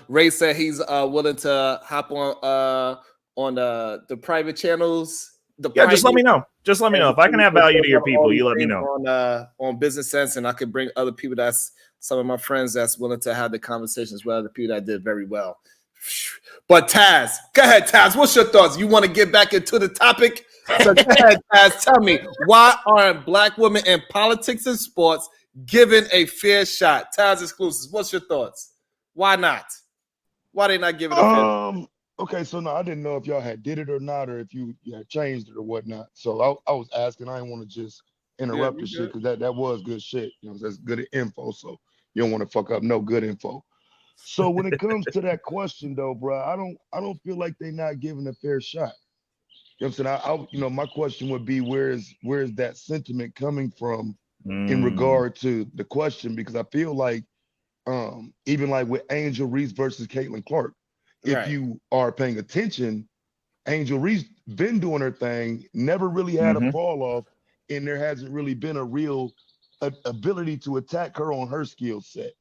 Ray said he's willing to hop on the private channels. Just let me know. Just let me know if I can add value to your people. You let me know on Business Sense, and I could bring other people. That's some of my friends that's willing to have the conversations with other people that did very well. But Taz, go ahead, Taz. What's your thoughts? You want to get back into the topic? So go ahead, Taz. Tell me, why aren't Black women in politics and sports given a fair shot? Taz Exclusives, what's your thoughts? Why not? Why they not giving a fair? Okay, so no, I didn't know if y'all had did it or not, or if you had changed it or whatnot. So I was asking. I didn't want to just interrupt the shit because that was good shit. You know, that's good info. So you don't want to fuck up no good info. So when it comes to that question, though, bro, I don't feel like they're not giving a fair shot. You know what I'm saying? My question would be, where's that sentiment coming from in regard to the question? Because I feel like even like with Angel Reese versus Caitlin Clark, if you are paying attention, Angel Reese been doing her thing, never really had a fall off, and there hasn't really been a real ability to attack her on her skill set.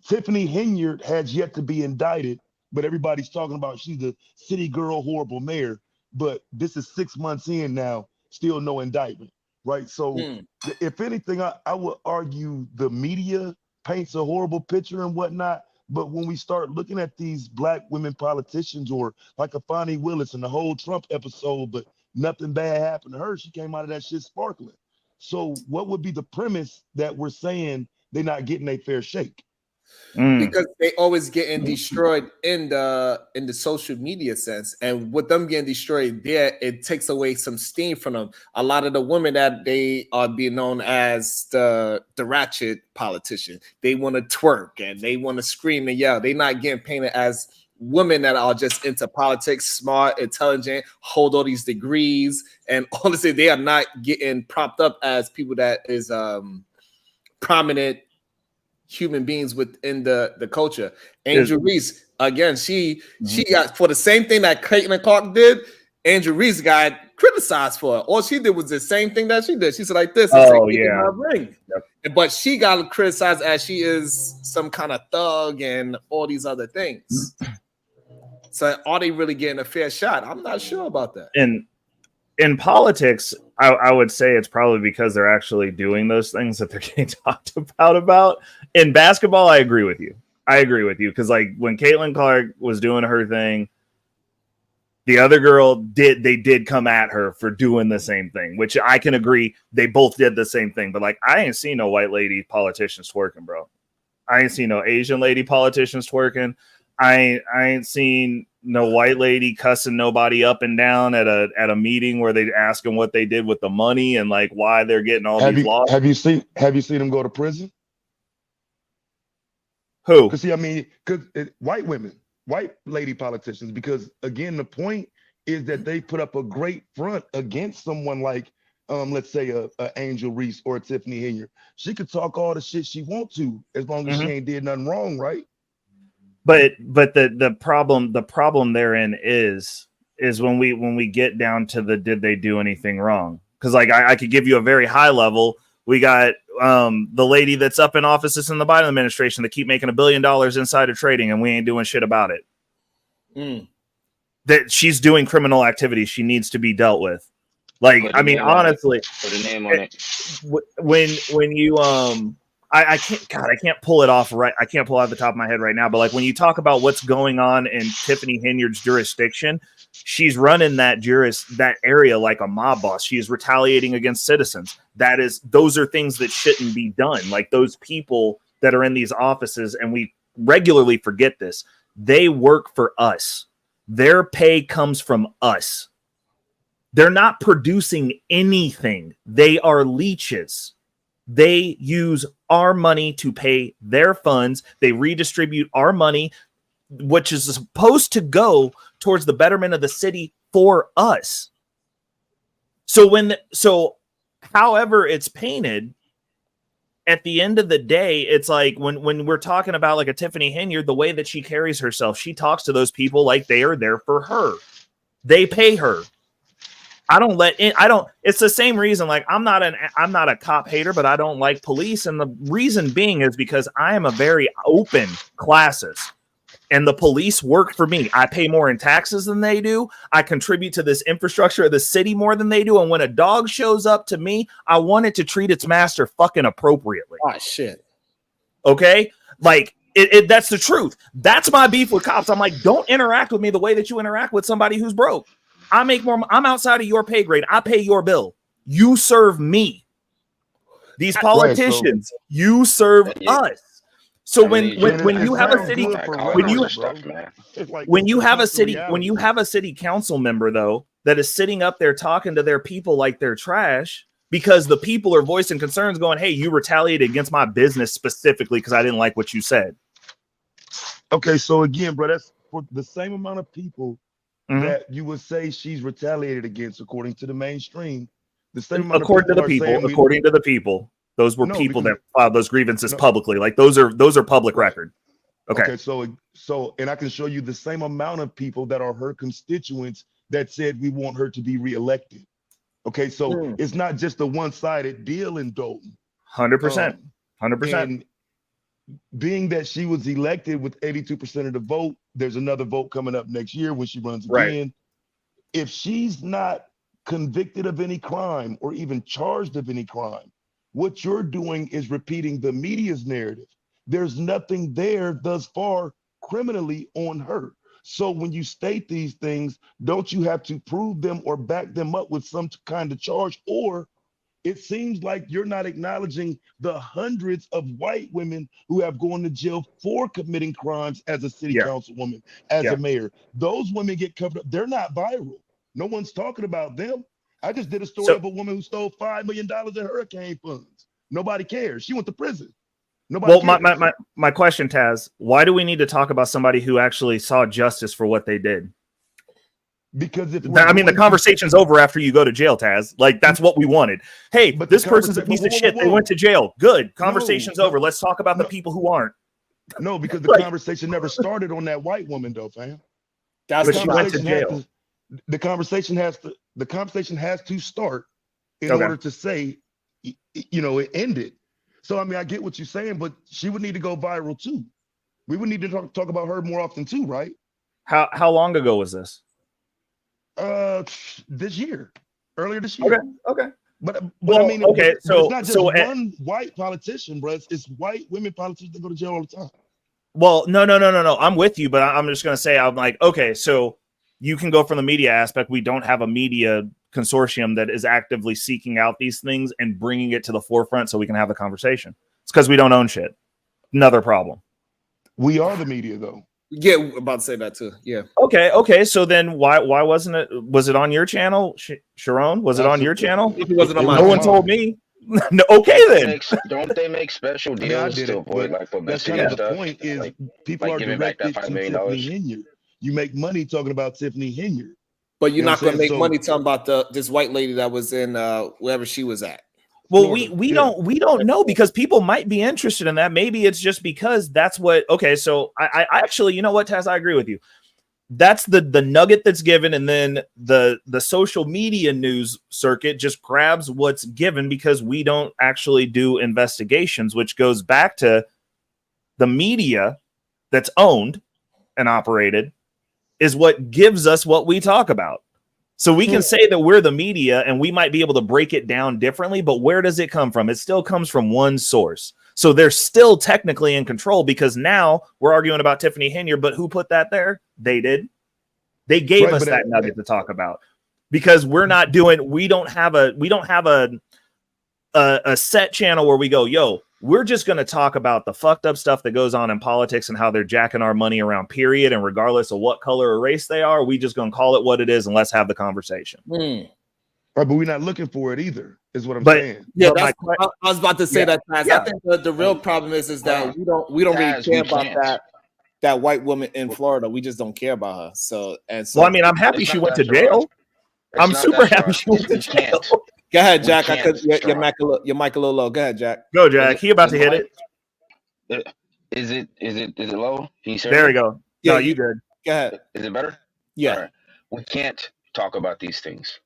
Tiffany Henyard has yet to be indicted, but everybody's talking about she's a city girl, horrible mayor. But this is 6 months in now, still no indictment, right? So if anything, I would argue the media paints a horrible picture and whatnot. But when we start looking at these Black women politicians, or like a Fonnie Willis and the whole Trump episode, but nothing bad happened to her, she came out of that shit sparkling. So what would be the premise that we're saying they're not getting a fair shake? Because they always getting destroyed in the social media sense, and with them getting destroyed there, it takes away some steam from them. A lot of the women that they are being known as the ratchet politician, they want to twerk and they want to scream and yell. They're not getting painted as women that are just into politics, smart, intelligent, hold all these degrees, and honestly, they are not getting propped up as people that is prominent human beings within the culture. Angel Reese, again, she got for the same thing that Caitlin Clark did. Angel Reese got criticized for it. All she did was the same thing that she did. She said like this. Ring. But she got criticized as she is some kind of thug and all these other things. So are they really getting a fair shot? I'm not sure about that. In politics, I would say it's probably because they're actually doing those things that they're getting talked about. In basketball, I agree with you. Because like when Caitlin Clark was doing her thing, the other girl did come at her for doing the same thing, which I can agree. They both did the same thing. But like, I ain't seen no white lady politicians twerking, bro. I ain't seen no Asian lady politicians twerking. I ain't seen no white lady cussing nobody up and down at a meeting where they ask them what they did with the money and like why they're getting all these laws. Have you seen them go to prison? Who? Because see, I mean, white women, white lady politicians. Because again, the point is that they put up a great front against someone like, let's say a Angel Reese or a Tiffany Henyard. She could talk all the shit she want to as long as she ain't did nothing wrong, right? But the problem therein is when we get down to the did they do anything wrong? Because like I could give you a very high level. We got the lady that's up in offices in the Biden administration that keep making $1 billion insider trading, and we ain't doing shit about it. That she's doing criminal activity. She needs to be dealt with. Like, I mean, honestly, put a name on it. When you I can't pull it off right. I can't pull it out the top of my head right now. But like when you talk about what's going on in Tiffany Henyard's jurisdiction, she's running that area like a mob boss. She is retaliating against citizens. Those are things that shouldn't be done. Like those people that are in these offices, and we regularly forget this. They work for us. Their pay comes from us. They're not producing anything. They are leeches. They use our money to pay their funds. They redistribute our money, which is supposed to go towards the betterment of the city for us. So however it's painted, at the end of the day, it's like when we're talking about like a Tiffany Henyard, the way that she carries herself, she talks to those people like they are there for her. They pay her. It's the same reason. Like I'm not a cop hater, but I don't like police. And the reason being is because I am a very open classist. And the police work for me. I pay more in taxes than they do. I contribute to this infrastructure of the city more than they do. And when a dog shows up to me, I want it to treat its master fucking appropriately. Oh, shit. Okay? Like, that's the truth. That's my beef with cops. I'm like, don't interact with me the way that you interact with somebody who's broke. I make more. I'm outside of your pay grade. I pay your bill. You serve me. These politicians, you serve us. So when you have a city when you have a city council member though that is sitting up there talking to their people like they're trash because the people are voicing concerns going, hey, you retaliated against my business specifically because I didn't like what you said. Okay, so again, bro, that's for the same amount of people that you would say she's retaliated against according to the mainstream. The same amount according to the people. Those were people that filed those grievances publicly. Like those are public record. Okay. So and I can show you the same amount of people that are her constituents that said we want her to be reelected. Okay, so it's not just a one-sided deal in Dalton. 100%. 100%. And being that she was elected with 82% of the vote, there's another vote coming up next year when she runs again. Right. If she's not convicted of any crime or even charged of any crime, what you're doing is repeating the media's narrative. There's nothing there thus far criminally on her. So when you state these things, don't you have to prove them or back them up with some kind of charge? Or it seems like you're not acknowledging the hundreds of white women who have gone to jail for committing crimes as a city councilwoman, as a mayor. Those women get covered up. They're not viral. No one's talking about them. I just did a story of a woman who stole $5 million in hurricane funds. Nobody cares. She went to prison. Nobody cares. My question, Taz, why do we need to talk about somebody who actually saw justice for what they did? Because the conversation's over after you go to jail, Taz. Like that's what we wanted. Hey, but this person's a piece of shit. They went to jail. Good. Conversation's over. Let's talk about the people who aren't. No, because the conversation never started on that white woman, though, fam. But she went to jail. The conversation has to start in order to say, it ended. So I mean, I get what you're saying, but she would need to go viral too. We would need to talk about her more often too, right? How long ago was this? This year, earlier this year. Okay. But I mean, it's not just one white politician, bro. It's white women politicians that go to jail all the time. Well, no. I'm with you, but I'm just gonna say, I'm like, okay, so you can go from the media aspect. We don't have a media consortium that is actively seeking out these things and bringing it to the forefront so we can have a conversation. It's because we don't own shit. Another problem. We are the media, though. Yeah, about to say that too. Yeah. Okay. So then why wasn't it? Was it on your channel, Sharon? Was it on your channel? If it wasn't on my no one told me. No, okay then. Don't they make special deals to avoid like publicity? That's kind of the point. Is people are directed to Tiffany Henyard. You make money talking about Tiffany Henyard. But you're not going to make money talking about this white lady that was in wherever she was at. Well, we don't know because people might be interested in that. Maybe it's just because that's what. Okay, so I actually, you know what, Taz, I agree with you. That's the nugget that's given, and then the social media news circuit just grabs what's given because we don't actually do investigations, which goes back to the media that's owned and operated is what gives us what we talk about. So we can say that we're the media and we might be able to break it down differently, but where does it come from? It still comes from one source. So they're still technically in control because now we're arguing about Tiffany Henyard, but who put that there? They did. They gave us that nugget to talk about because we don't have a set channel where we go, yo, we're just going to talk about the fucked up stuff that goes on in politics and how they're jacking our money around, period. And regardless of what color or race they are, we just going to call it what it is and let's have the conversation. Right, but we're not looking for it either, is what I'm saying. Yeah, that's, I was about to say that. I Yeah. think the real problem is that we don't really care about that white woman in Florida. We just don't care about her. So well, I mean, I'm happy she went to jail. I'm super happy she went to jail. Go ahead, Jack. I could your mic a little low. Go ahead, Jack. Go, Jack. He about to hit it. Is it low? Can you say there it? we go. Yeah, no, you good. Go ahead. Is it better? Yeah. Right. We can't talk about these things.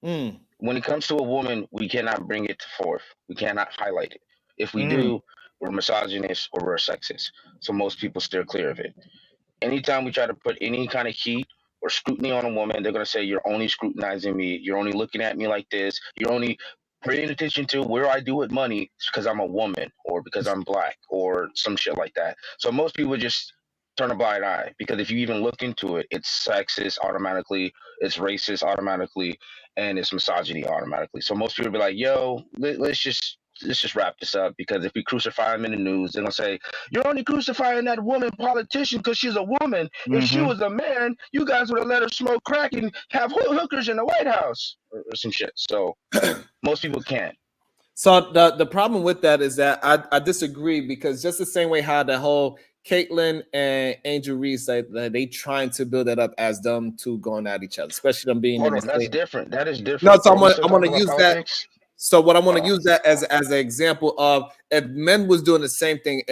When it comes to a woman, we cannot bring it forth. We cannot highlight it. If we do, we're misogynist or we're sexist. So most people steer clear of it. Anytime we try to put any kind of heat or scrutiny on a woman, they're going to say, you're only scrutinizing me. You're only looking at me like this. You're only paying attention to where I do with money because I'm a woman or because I'm black or some shit like that. So most people just turn a blind eye because if you even look into it, it's sexist automatically, it's racist automatically, and it's misogyny automatically. So most people be like, yo, let's just wrap this up, because if we crucify them in the news, they're gonna say, you're only crucifying that woman politician because she's a woman. If she was a man, you guys would have let her smoke crack and have hookers in the White House or some shit. So most people can't. So the problem with that is that I disagree, because just the same way how the whole Caitlyn and Angel Reese, they trying to build that up as them two going at each other, especially them being in the that's state. different. That is different. No, so I'm gonna use that. So what I'm going to use that as an example of, if men was doing the same thing,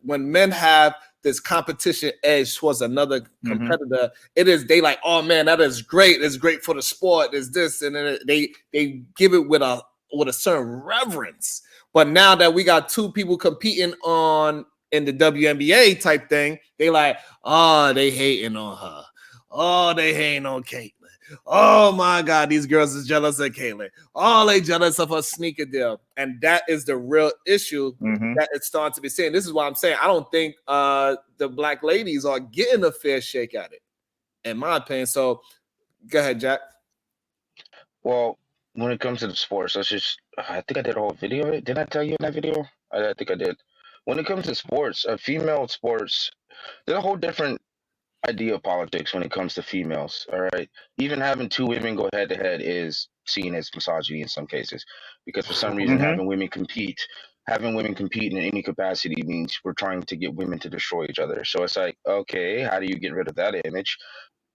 when men have this competition edge towards another competitor, they like, oh man, that is great. It's great for the sport. It's this, and then they give it with a certain reverence. But now that we got two people competing in the WNBA type thing, they like, oh, they hating on her. Oh, they hating on Caitlyn. Oh my God, these girls is jealous of Caitlyn. Oh, they jealous of her sneaker deal. And that is the real issue that it's starting to be seen. This is why I'm saying I don't think the black ladies are getting a fair shake at it, in my opinion. So go ahead, Jack. Well, when it comes to the sports, I think I did a whole video of it. Didn't I tell you in that video? I think I did. When it comes to sports, female sports, there's a whole different idea of politics when it comes to females. All right, even having two women go head to head is seen as misogyny in some cases, because for some reason having women compete in any capacity means we're trying to get women to destroy each other. So it's like, okay, how do you get rid of that image?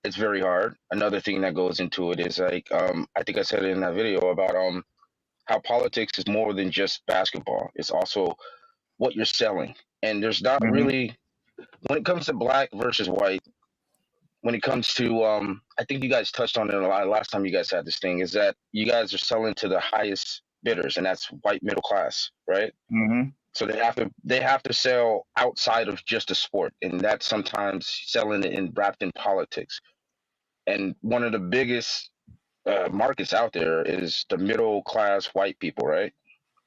It's very hard. Another thing that goes into it is like, I think I said it in that video about how politics is more than just basketball. It's also what you're selling, and there's not really, when it comes to black versus white, when it comes to I think you guys touched on it a lot last time you guys had this thing, is that you guys are selling to the highest bidders, and that's white middle class, right? So they have to sell outside of just a sport, and that's sometimes selling it and wrapped in politics. And one of the biggest markets out there is the middle class white people, right?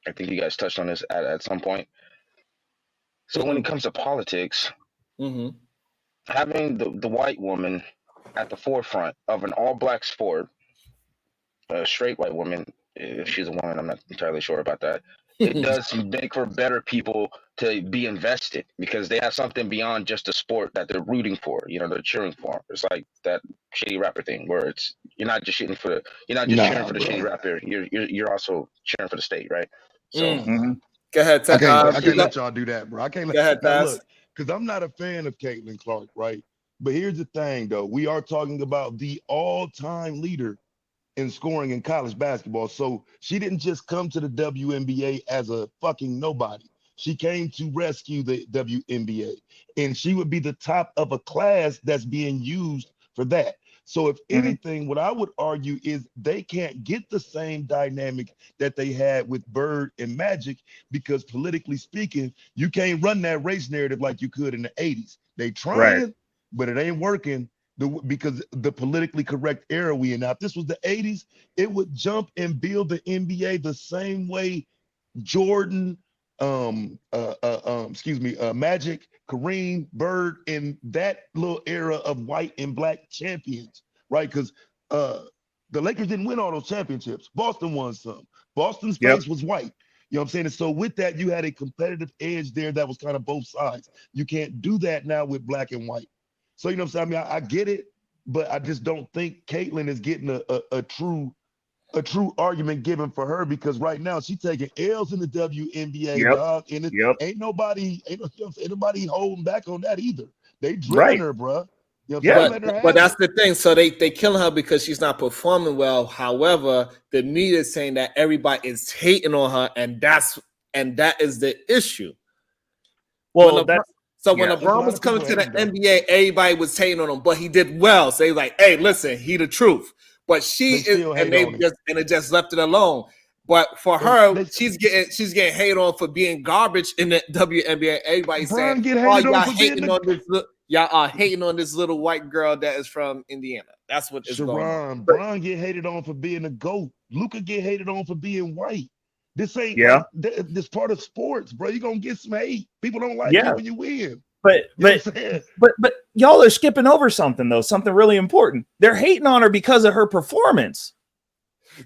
I think you guys touched on this at some point. So when it comes to politics, having the white woman at the forefront of an all-black sport, a straight white woman, if she's a woman, I'm not entirely sure about that, it does make for better people to be invested, because they have something beyond just a sport that they're rooting for, they're cheering for. It's like that shitty rapper thing where you're not just cheering for the shitty rapper, you're also cheering for the state, right? So go ahead, I can't let y'all do that, bro. I can't let. Go ahead, look, because I'm not a fan of Caitlin Clark, right? But here's the thing, though. We are talking about the all-time leader in scoring in college basketball. So she didn't just come to the WNBA as a fucking nobody. She came to rescue the WNBA, and she would be the top of a class that's being used for that. So if anything, what I would argue is they can't get the same dynamic that they had with Bird and Magic, because politically speaking, you can't run that race narrative like you could in the 80s. They trying, but it ain't working because the politically correct era we in. Now, if this was the 80s, it would jump and build the NBA the same way Jordan, Magic, Kareem, Bird, in that little era of white and black champions, right? Because the Lakers didn't win all those championships. Boston won some. Boston's face was white. You know what I'm saying? And so with that, you had a competitive edge there that was kind of both sides. You can't do that now with black and white. So, you know what I'm saying? I mean, I get it, but I just don't think Caitlyn is getting a true argument given for her, because right now she's taking L's in the WNBA, dog. And ain't nobody holding back on that either. They drilling her, bro. You know but that's the thing. So they killing her because she's not performing well. However, the media is saying that everybody is hating on her, and that is the issue. Well, when LeBron was coming to the NBA, everybody was hating on him, but he did well. So he's like, "Hey, listen, he the truth." But it just left it alone. But for her, she's getting hated on for being garbage in the WNBA. Everybody's saying, "Oh, y'all are hating on this little white girl that is from Indiana." That's what is going on. Bron get hated on for being a GOAT. Luka get hated on for being white. This ain't this part of sports, bro. You're gonna get some hate. People don't like you when you win. But y'all are skipping over something though, something really important. They're hating on her because of her performance.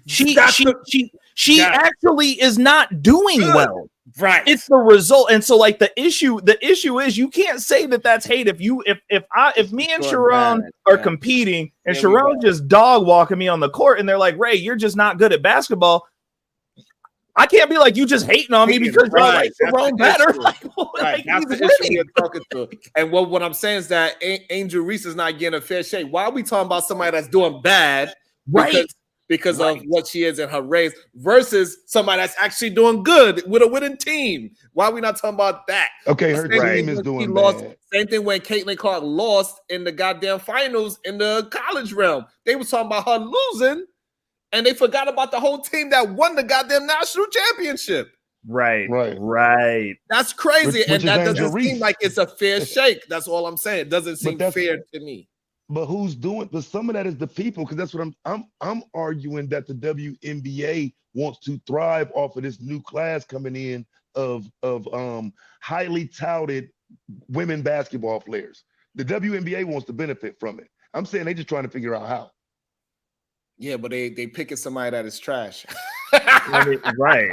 She actually is not doing well. Right. It's the result. And so like the issue is you can't say that that's hate. If me and Sharon are competing and Sharon just dog walking me on the court and they're like, Ray, you're just not good at basketball. I can't be like, you just hating on me because you're like Sharon better. That's the issue you're talking to. And what I'm saying is that Angel Reese is not getting a fair shake. Why are we talking about somebody that's doing bad? Because of what she is in her race versus somebody that's actually doing good with a winning team. Why are we not talking about that? Okay, her team is doing bad. Same thing when Caitlin Clark lost in the goddamn finals in the college realm. They was talking about her losing, and they forgot about the whole team that won the goddamn national championship. Right. That's crazy, and that doesn't seem like it's a fair shake. That's all I'm saying. It doesn't seem fair to me. But who's doing? But some of that is the people, because that's what I'm arguing, that the WNBA wants to thrive off of this new class coming in of highly touted women basketball players. The WNBA wants to benefit from it. I'm saying they just trying to figure out how. Yeah, but they picking somebody that is trash. Right.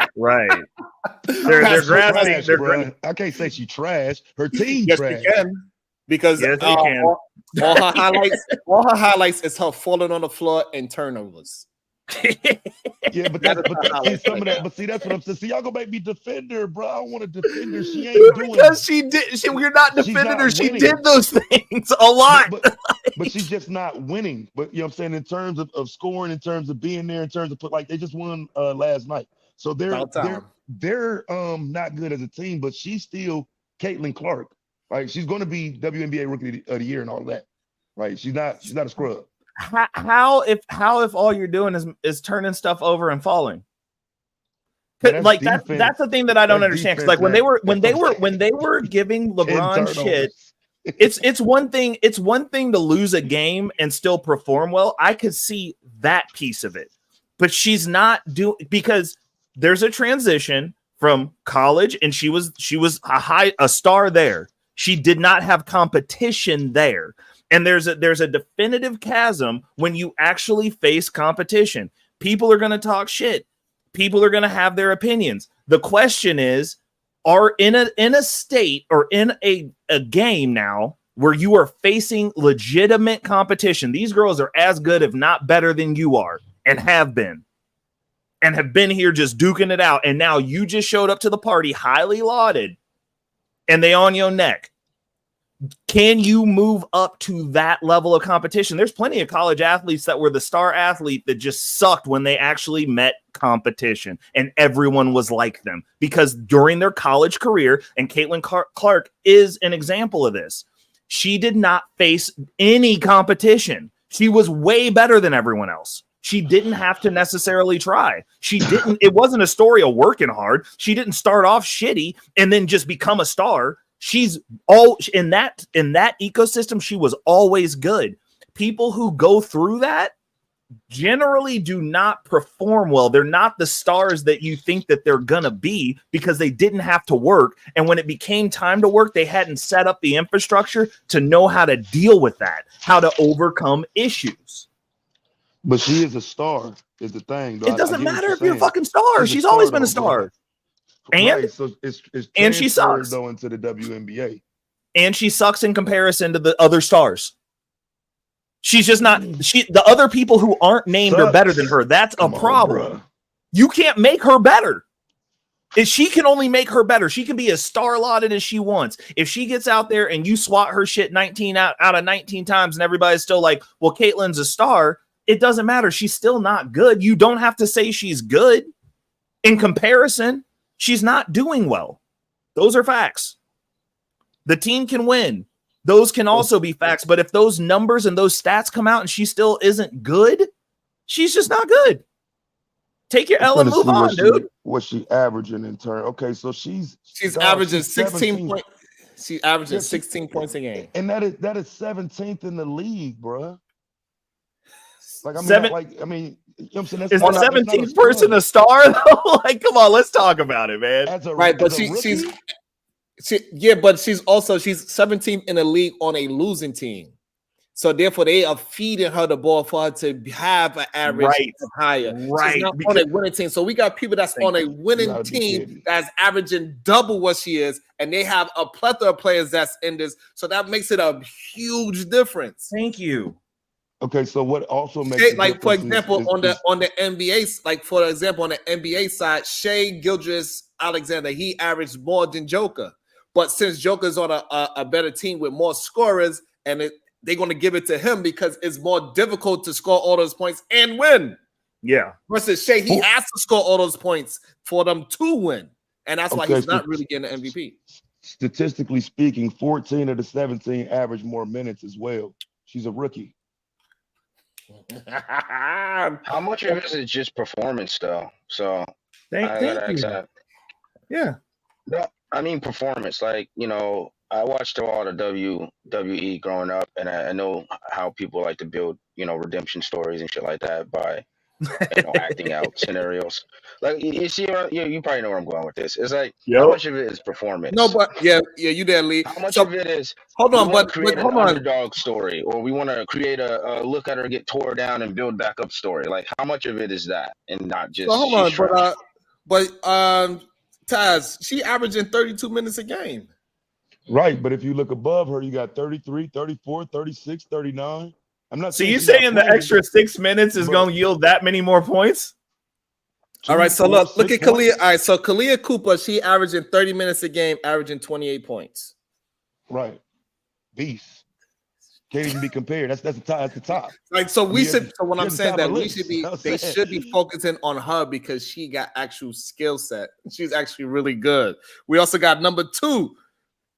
They're grasping. I can't say she trash. Her team trash. Because all her highlights is her falling on the floor and turnovers. Yeah, but see some of that. But see, that's what I'm saying. See, y'all gonna make me defend her, bro. I don't want to defend her. She ain't doing because we're not defending her. She did those things a lot. But she's just not winning. But you know what I'm saying, in terms of scoring, in terms of being there, in terms of they just won last night. So they're not good as a team, but she's still Caitlin Clark. Right, she's going to be WNBA Rookie of the Year and all that. Right, she's not a scrub. How if all you're doing is turning stuff over and falling? Like that's the thing that I don't understand. Because like when they were giving LeBron shit, it's one thing to lose a game and still perform well. I could see that piece of it, but she's not doing, because there's a transition from college and she was a star there. She did not have competition there. And there's a definitive chasm when you actually face competition. People are going to talk shit. People are going to have their opinions. The question is, are in a state or in a game now where you are facing legitimate competition. These girls are as good, if not better than you are, and have been here just duking it out. And now you just showed up to the party highly lauded, and they on your neck. Can you move up to that level of competition? There's plenty of college athletes that were the star athlete that just sucked when they actually met competition, and everyone was like them because during their college career, and Caitlin Clark is an example of this, she did not face any competition. She was way better than everyone else. She didn't have to necessarily try. It wasn't a story of working hard. She didn't start off shitty and then just become a star. She's all in that ecosystem. She was always good. People who go through that generally do not perform well. They're not the stars that you think that they're gonna be because they didn't have to work. And when it became time to work, they hadn't set up the infrastructure to know how to deal with that, how to overcome issues. But she is a star, is the thing. It doesn't matter if you're a fucking star. She's always been a star. Right, so it's and she transferred sucks. though into the WNBA. And she sucks in comparison to the other stars. She's just not. The other people who aren't named are better than her. That's a problem. You can't make her better. She can only make her better. She can be as star-lauded as she wants. If she gets out there and you swat her shit 19 out of 19 times and everybody's still like, well, Caitlin's a star, it doesn't matter. She's still not good. You don't have to say she's good. In comparison, she's not doing well. Those are facts. The team can win. Those can also be facts. But if those numbers and those stats come out and she still isn't good, she's just not good. Take your L and move on, dude. What she averaging in turn? Okay, so she's averaging 16 points. She averaging 16 points a game, and that is 17th in the league, bro. Like you know what I'm saying? Is the 17th person a star though? Like, come on, let's talk about it, man. Right, but she's 17th in the league on a losing team. So therefore, they are feeding her the ball for her to have an average higher. Right. She's not on a winning team. So we got people that's on a winning team that's averaging double what she is, and they have a plethora of players that's in this. So that makes it a huge difference. Thank you. Okay, so what also makes like for example on the NBA, like for example on the NBA side, Shai Gilgeous-Alexander, he averaged more than Joker, but since Joker's on a better team with more scorers, and they're going to give it to him because it's more difficult to score all those points and win. Yeah. Versus Shai, he has to score all those points for them to win. And that's why he's not really getting the MVP. Statistically speaking, 14 of the 17 average more minutes as well. She's a rookie. How much of it is just performance, though? So thank you. Yeah. No, I mean performance. Like, you know, I watched a lot of WWE growing up, and I know how people like to build, you know, redemption stories and shit like that by, you know, acting out scenarios. Like, you see, you probably know where I'm going with this. It's like, how much of it is performance? No, but yeah, you there, Lee. How much of it is? Hold on, but create hold an on. underdog story, or we want to create a look at her get tore down and build back up story. Like, how much of it is that, and not just? So hold on, but Taz, she averaging 32 minutes a game. Right, but if you look above her, you got 33, 34, 36, 39. I'm not. So you saying the extra 6 minutes is going to yield that many more points? All right, so look at Kalia. All right, so Kalia Cooper, she averaging 30 minutes a game, averaging 28 points. Right, beast. Can't even be compared. That's the top. That's the top. Like, so we should. So what I'm saying that we should be, they should be focusing on her because she got actual skill set. She's actually really good. We also got number 2.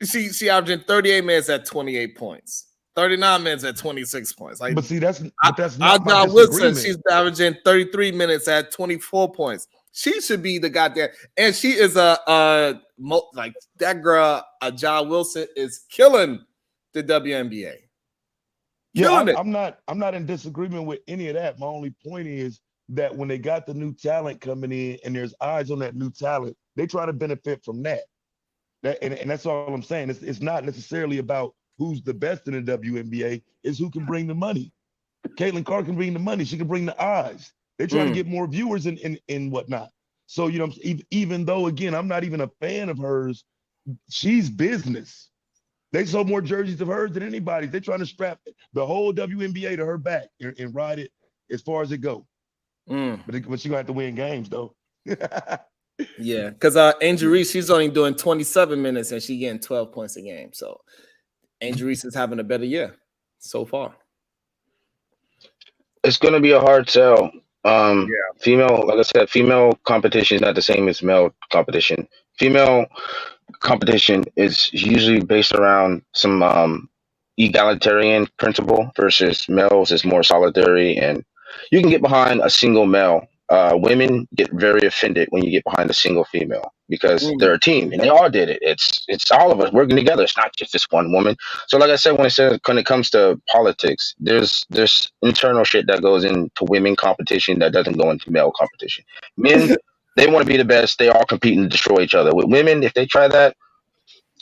She averaging 38 minutes at 28 points, 39 minutes at 26 points. Like, but see, that's not my Wilson. She's averaging 33 minutes at 24 points. She should be the goddamn, and she is like that girl. John Wilson is killing the WNBA. Yeah, I'm not in disagreement with any of that. My only point is that when they got the new talent coming in, and there's eyes on that new talent, they try to benefit from that. And that's all I'm saying. It's not necessarily about who's the best in the WNBA. It's who can bring the money. Caitlin Clark can bring the money. She can bring the eyes. They're trying to get more viewers and whatnot. So, you know, even though, again, I'm not even a fan of hers, she's business. They sold more jerseys of hers than anybody. They're trying to strap the whole WNBA to her back and ride it as far as it goes. But she's going to have to win games, though. Yeah, because Angel Reese, she's only doing 27 minutes and she getting 12 points a game. So Angel Reese is having a better year so far. It's going to be a hard sell. Female, like I said, female competition is not the same as male competition. Female competition is usually based around some egalitarian principle versus males is more solitary, and you can get behind a single male. Women get very offended when you get behind a single female because they're a team and they all did it. It's all of us working together. It's not just this one woman. So like I said, when it comes to politics, there's internal shit that goes into women competition that doesn't go into male competition. Men, they want to be the best. They all compete and destroy each other. With women, if they try that,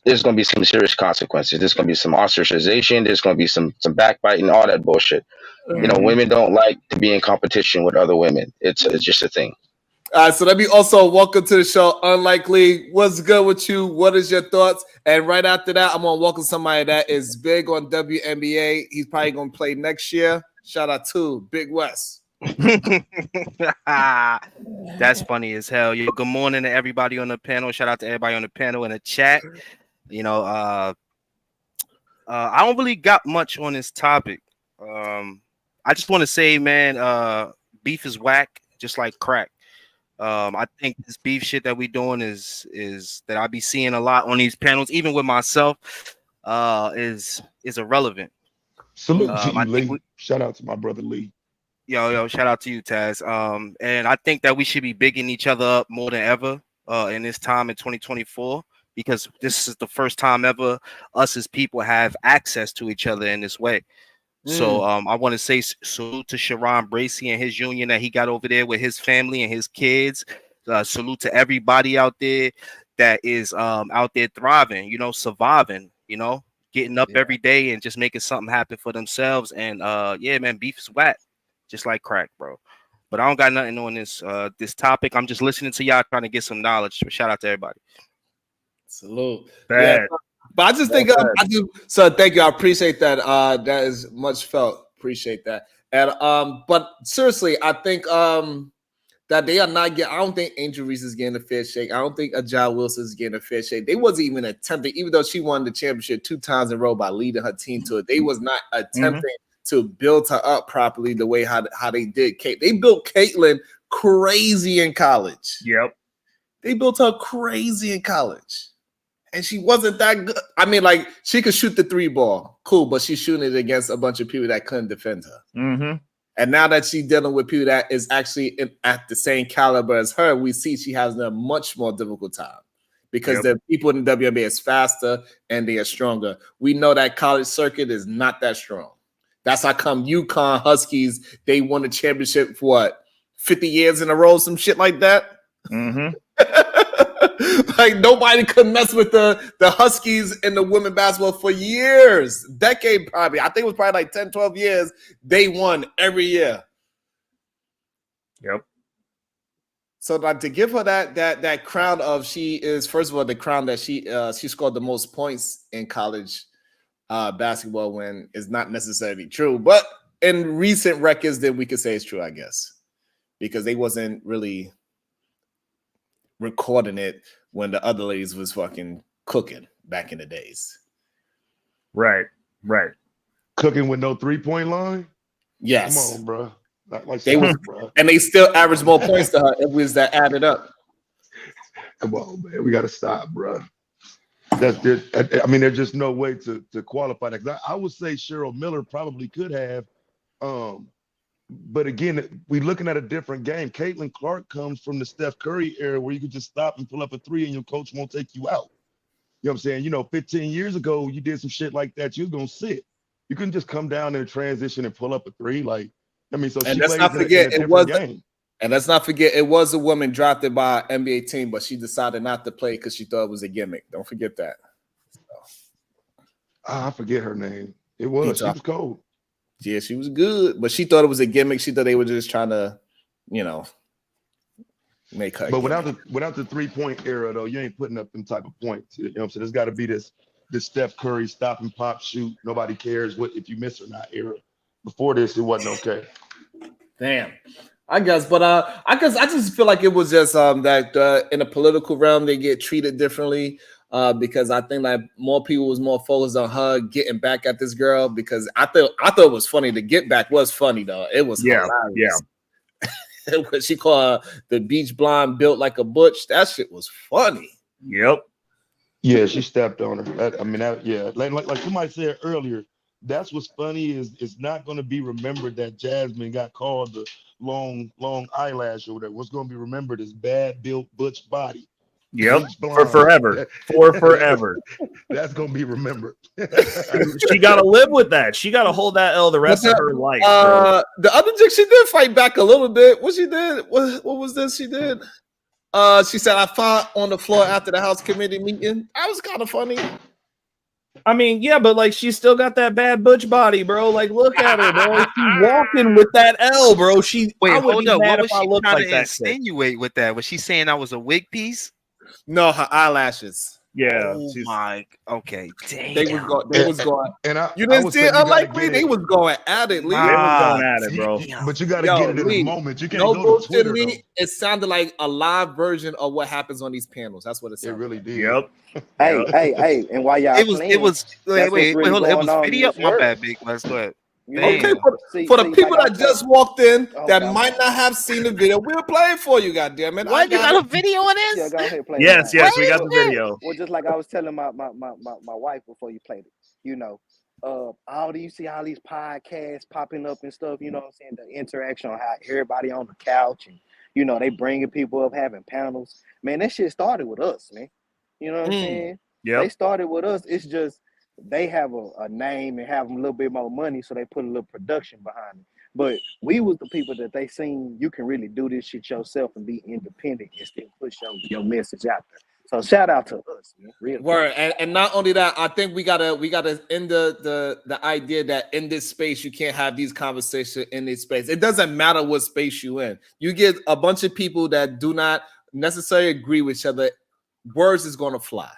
there's going to be some serious consequences. There's going to be some ostracization. There's going to be some backbiting, all that bullshit. You know, women don't like to be in competition with other women. It's just a thing. So let me also welcome to the show, Unlikely. What's good with you? What is your thoughts? And right after that, I'm gonna welcome somebody that is big on WNBA. He's probably gonna play next year. Shout out to Big West. That's funny as hell. Yo, good morning to everybody on the panel. Shout out to everybody on the panel in the chat. You know, I don't really got much on this topic. I just want to say, man, beef is whack, just like crack. I think this beef shit that we doing is that I be seeing a lot on these panels, even with myself, is irrelevant. Salute to you, Lee. Shout out to my brother Lee. Yo, shout out to you, Taz. And I think that we should be bigging each other up more than ever in this time in 2024, because this is the first time ever us as people have access to each other in this way. So I want to say salute to Sharon Bracey and his union that he got over there with his family and his kids. Salute to everybody out there that is out there thriving, you know, surviving, you know, getting up every day and just making something happen for themselves. And yeah, man, beef is whack, just like crack, bro. But I don't got nothing on this topic. I'm just listening to y'all trying to get some knowledge. So shout out to everybody. Salute. Bad. Yeah. But I just think so thank you. I appreciate that. That is much felt. Appreciate that. And but seriously, I think that they are not getting. I don't think Angel Reese is getting a fair shake. I don't think Ajay Wilson is getting a fair shake. They wasn't even attempting, even though she won the championship 2 times in a row by leading her team to it. They was not attempting to build her up properly the way how they did Kate. They built Caitlyn crazy in college. Yep. They built her crazy in college. And she wasn't that good. I mean, like, she could shoot the 3 ball. Cool, but she's shooting it against a bunch of people that couldn't defend her. And now that she's dealing with people that is actually at the same caliber as her, we see she has a much more difficult time because the people in the WNBA is faster and they are stronger. We know that college circuit is not that strong. That's how come UConn Huskies, they won the championship for what, 50 years in a row, some shit like that? Like nobody could mess with the Huskies in the women basketball for years, decade probably. I think it was probably like 10, 12 years. They won every year. Yep. So like to give her that crown of, she is, first of all, the crown that she scored the most points in college basketball, when is not necessarily true, but in recent records, then we could say it's true, I guess, because they wasn't really recording it when the other ladies was fucking cooking back in the days. Right. Cooking with no 3-point line? Yes. Come on, bro. Not like they was, bro. And they still average more points to her if we was that added up. Come on, man. We got to stop, bro. I mean, there's just no way to qualify that. I would say Cheryl Miller probably could have. But again, we're looking at a different game. Caitlin Clark comes from the Steph Curry era where you could just stop and pull up a 3 and your coach won't take you out. You know what I'm saying? You know, 15 years ago, you did some shit like that, you was going to sit. You couldn't just come down in transition and pull up a 3. Like, I mean, so and she let's not forget, it was game. And let's not forget, it was a woman drafted by an NBA team, but she decided not to play because she thought it was a gimmick. Don't forget that. I forget her name. She was cold. Yeah, she was good, but she thought it was a gimmick. She thought they were just trying to, you know, make her. But without the 3-point era, though, you ain't putting up them type of points. You know what I'm saying? There's got to be this Steph Curry stop and pop shoot. Nobody cares what if you miss or not era. Before this, it wasn't okay. Damn. I guess, but I just feel like it was just that in the political realm they get treated differently. Because I think like more people was more focused on her getting back at this girl, because I thought it was funny. The get back was funny though. It was hilarious. What she called the beach blonde built like a butch. That shit was funny. Yep. Yeah, she stepped on her. Like somebody said earlier, that's what's funny is it's not going to be remembered that Jasmine got called the long eyelash or whatever. What's going to be remembered is bad built butch body. Yep, for forever. For forever. That's going to be remembered. She got to live with that. She got to hold that L the rest of her life. The other chick, she did fight back a little bit. What she did? What was this she did? She said, I fought on the floor after the House committee meeting. That was kind of funny. I mean, yeah, but like she's still got that bad butch body, bro. Like, look at her, bro. She's walking with that L, bro. I would be mad if I looked like that. Insinuate with that? Was she saying that was a wig piece? No, her eyelashes. Yeah. Oh my. Okay. Damn. They was going. And You didn't see it unlikely. They was going at it, Lee. They was going at it, bro. But you got to get it in the moment. You can't no go bullshit, to Twitter. Lee. It sounded like a live version of what happens on these panels. That's what it sounded. It really did. Yep. Hey, and while y'all It was. Wait, hold on. It was video. My bad, Big Wes. Go ahead. Okay, for the people that just walked in that might not have seen the video, we'll play it for you, goddammit. What? You got a video on this? Yeah, go ahead, play yes, we got the video. Well, just like I was telling my wife before you played it, you know, you see all these podcasts popping up and stuff, you know what I'm saying? The interaction on how everybody on the couch and, you know, they bringing people up, having panels. Man, that shit started with us, man. You know what I'm saying? Yeah. They started with us. It's just they have a name and have a little bit more money, so they put a little production behind it. But we was the people that they seen you can really do this shit yourself and be independent and still push your message out there. So shout out to us, man. Real Word. And not only that, I think we gotta end the idea that in this space you can't have these conversations in this space. It doesn't matter what space you in. You get a bunch of people that do not necessarily agree with each other. Words is gonna fly.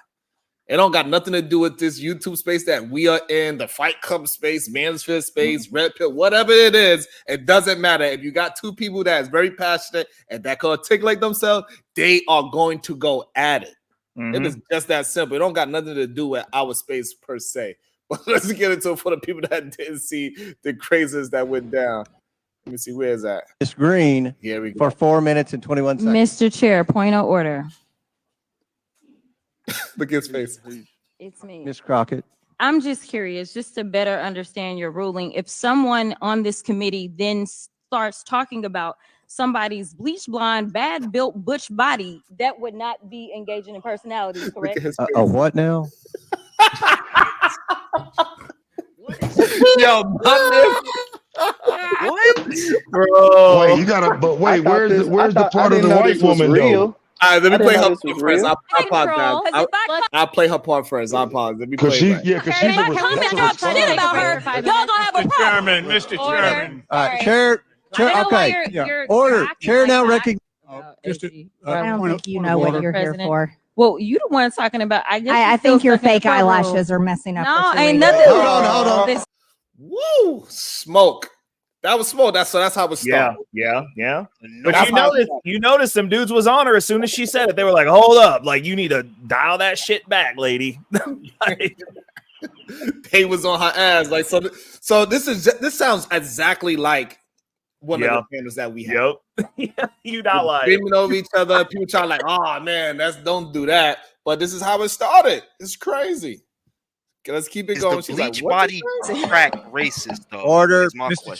It don't got nothing to do with this YouTube space that we are in, the Fight Club space, Manosphere space, Red Pill, whatever it is. It doesn't matter. If you got two people that is very passionate and that can articulate themselves, they are going to go at it. It is just that simple. It don't got nothing to do with our space per se. But let's get into it for the people that didn't see the crazes that went down. Let me see, where is that? Ms. Green, here we go. for 4 minutes and 21 seconds. Mr. Chair, point of order. Look at his face. It's me. Ms. Crockett. I'm just curious, just to better understand your ruling. If someone on this committee then starts talking about somebody's bleach blonde, bad built butch body, that would not be engaging in personality, correct? A what now? Yo, what? Bro. Wait, you gotta. But wait, where's the part of the white woman though? All right, let me play her part first. I'll play her part first. I'll pause. Let me play it. Because she's a shit about her. Y'all gonna have a problem. Mr. Chairman. Chair. Okay. Order. Chair now recognize. I don't think you know what you're here for. Well, you the one talking about. I think your fake eyelashes are messing up. No, ain't nothing. Hold on. Woo! Smoke. That was smoke. That's how it started. Yeah. But you noticed them dudes was on her as soon as she said it. They were like, "Hold up! Like you need to dial that shit back, lady." They was on her ass. Like so. This sounds exactly like one of the panels that we have. Yep. You not like screaming over each other. People trying like, "Oh man, don't do that." But this is how it started. It's crazy. Let's keep it going. She's bleach body crack racist though. Order.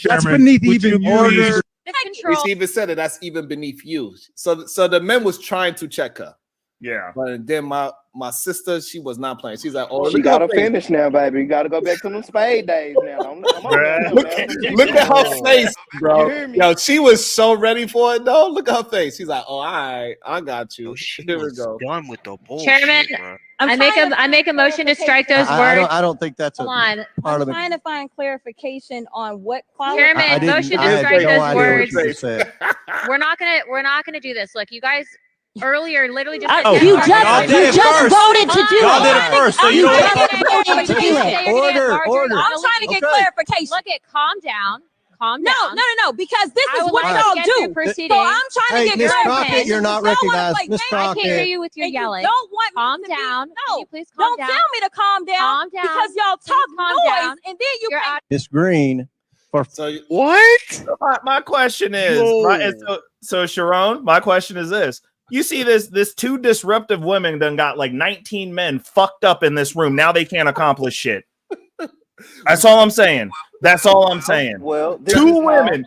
That's beneath even order. She even said it. That's even beneath you. So the men was trying to check her. Yeah. But then my sister, she was not playing. She's like, "Oh, she gotta finish now, baby. You gotta go back to them spade days now. Look at her face, bro. Yo, she was so ready for it, though. Look at her face. She's like, "Oh, all right, I got you." Here we go. Done with the bullshit, Chairman, I make a motion to strike those words. I don't think that's Hold on. part of I'm trying to find clarification on what Chairman, motion to strike those words. We're not gonna do this. Look, you guys earlier literally just you just voted to do it. Y'all did it first, so you just voted to do it. Order. I'm trying to get clarification. Look at calm down. No, because this is what y'all do. So I'm trying to get clarification. You're not recognized. Miss I Crockett. can't hear you with your yelling. Don't want calm me down. No, please calm don't tell me to calm down. Calm down. Because y'all talk noise and then you can't. Miss Green. What? My question is, so Sharon, my question is this. You see this two disruptive women done got like 19 men fucked up in this room. Now they can't accomplish shit. That's all I'm saying. That's all I'm saying. Well, two women,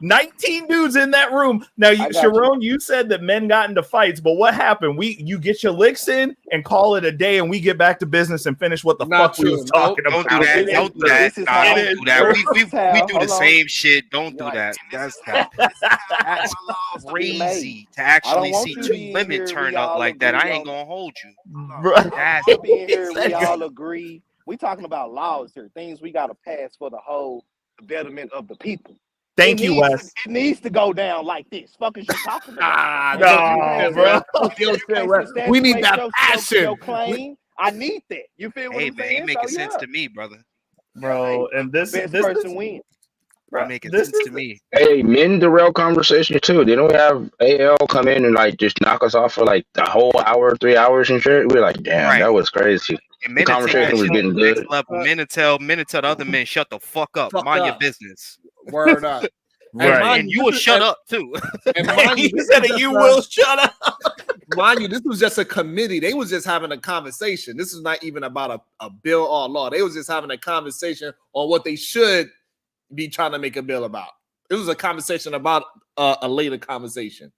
19 dudes in that room. Now, Sharon, you said that men got into fights, but what happened? You get your licks in and call it a day, and we get back to business and finish what the fuck we was talking about. Don't do that. Don't do that. Don't do that. We do the same shit. Don't do that. That's crazy to actually see two women turn up like that. I ain't gonna hold you. That's here. We all agree. We talking about laws here, things we gotta pass for the whole betterment of the people. Thank you, Wes. It needs to go down like this. Fuck is you talking about? No, bro. We need that passion. Your claim. I need that. You feel what I'm saying? Hey, man, making sense to me, brother. Bro, and this person wins. Making sense to me. Hey, men derail conversation too. They don't have AL come in and like just knock us off for like the whole hour, 3 hours and shit. We're like, damn, that was crazy. And the conversation was getting good. Men to tell the other men, shut the fuck up. Mind your business. Word up. Right. And you will shut up too. And mind you, you will shut up. Mind you, this was just a committee. They was just having a conversation. This is not even about a bill or a law. They was just having a conversation on what they should be trying to make a bill about. It was a conversation about a later conversation.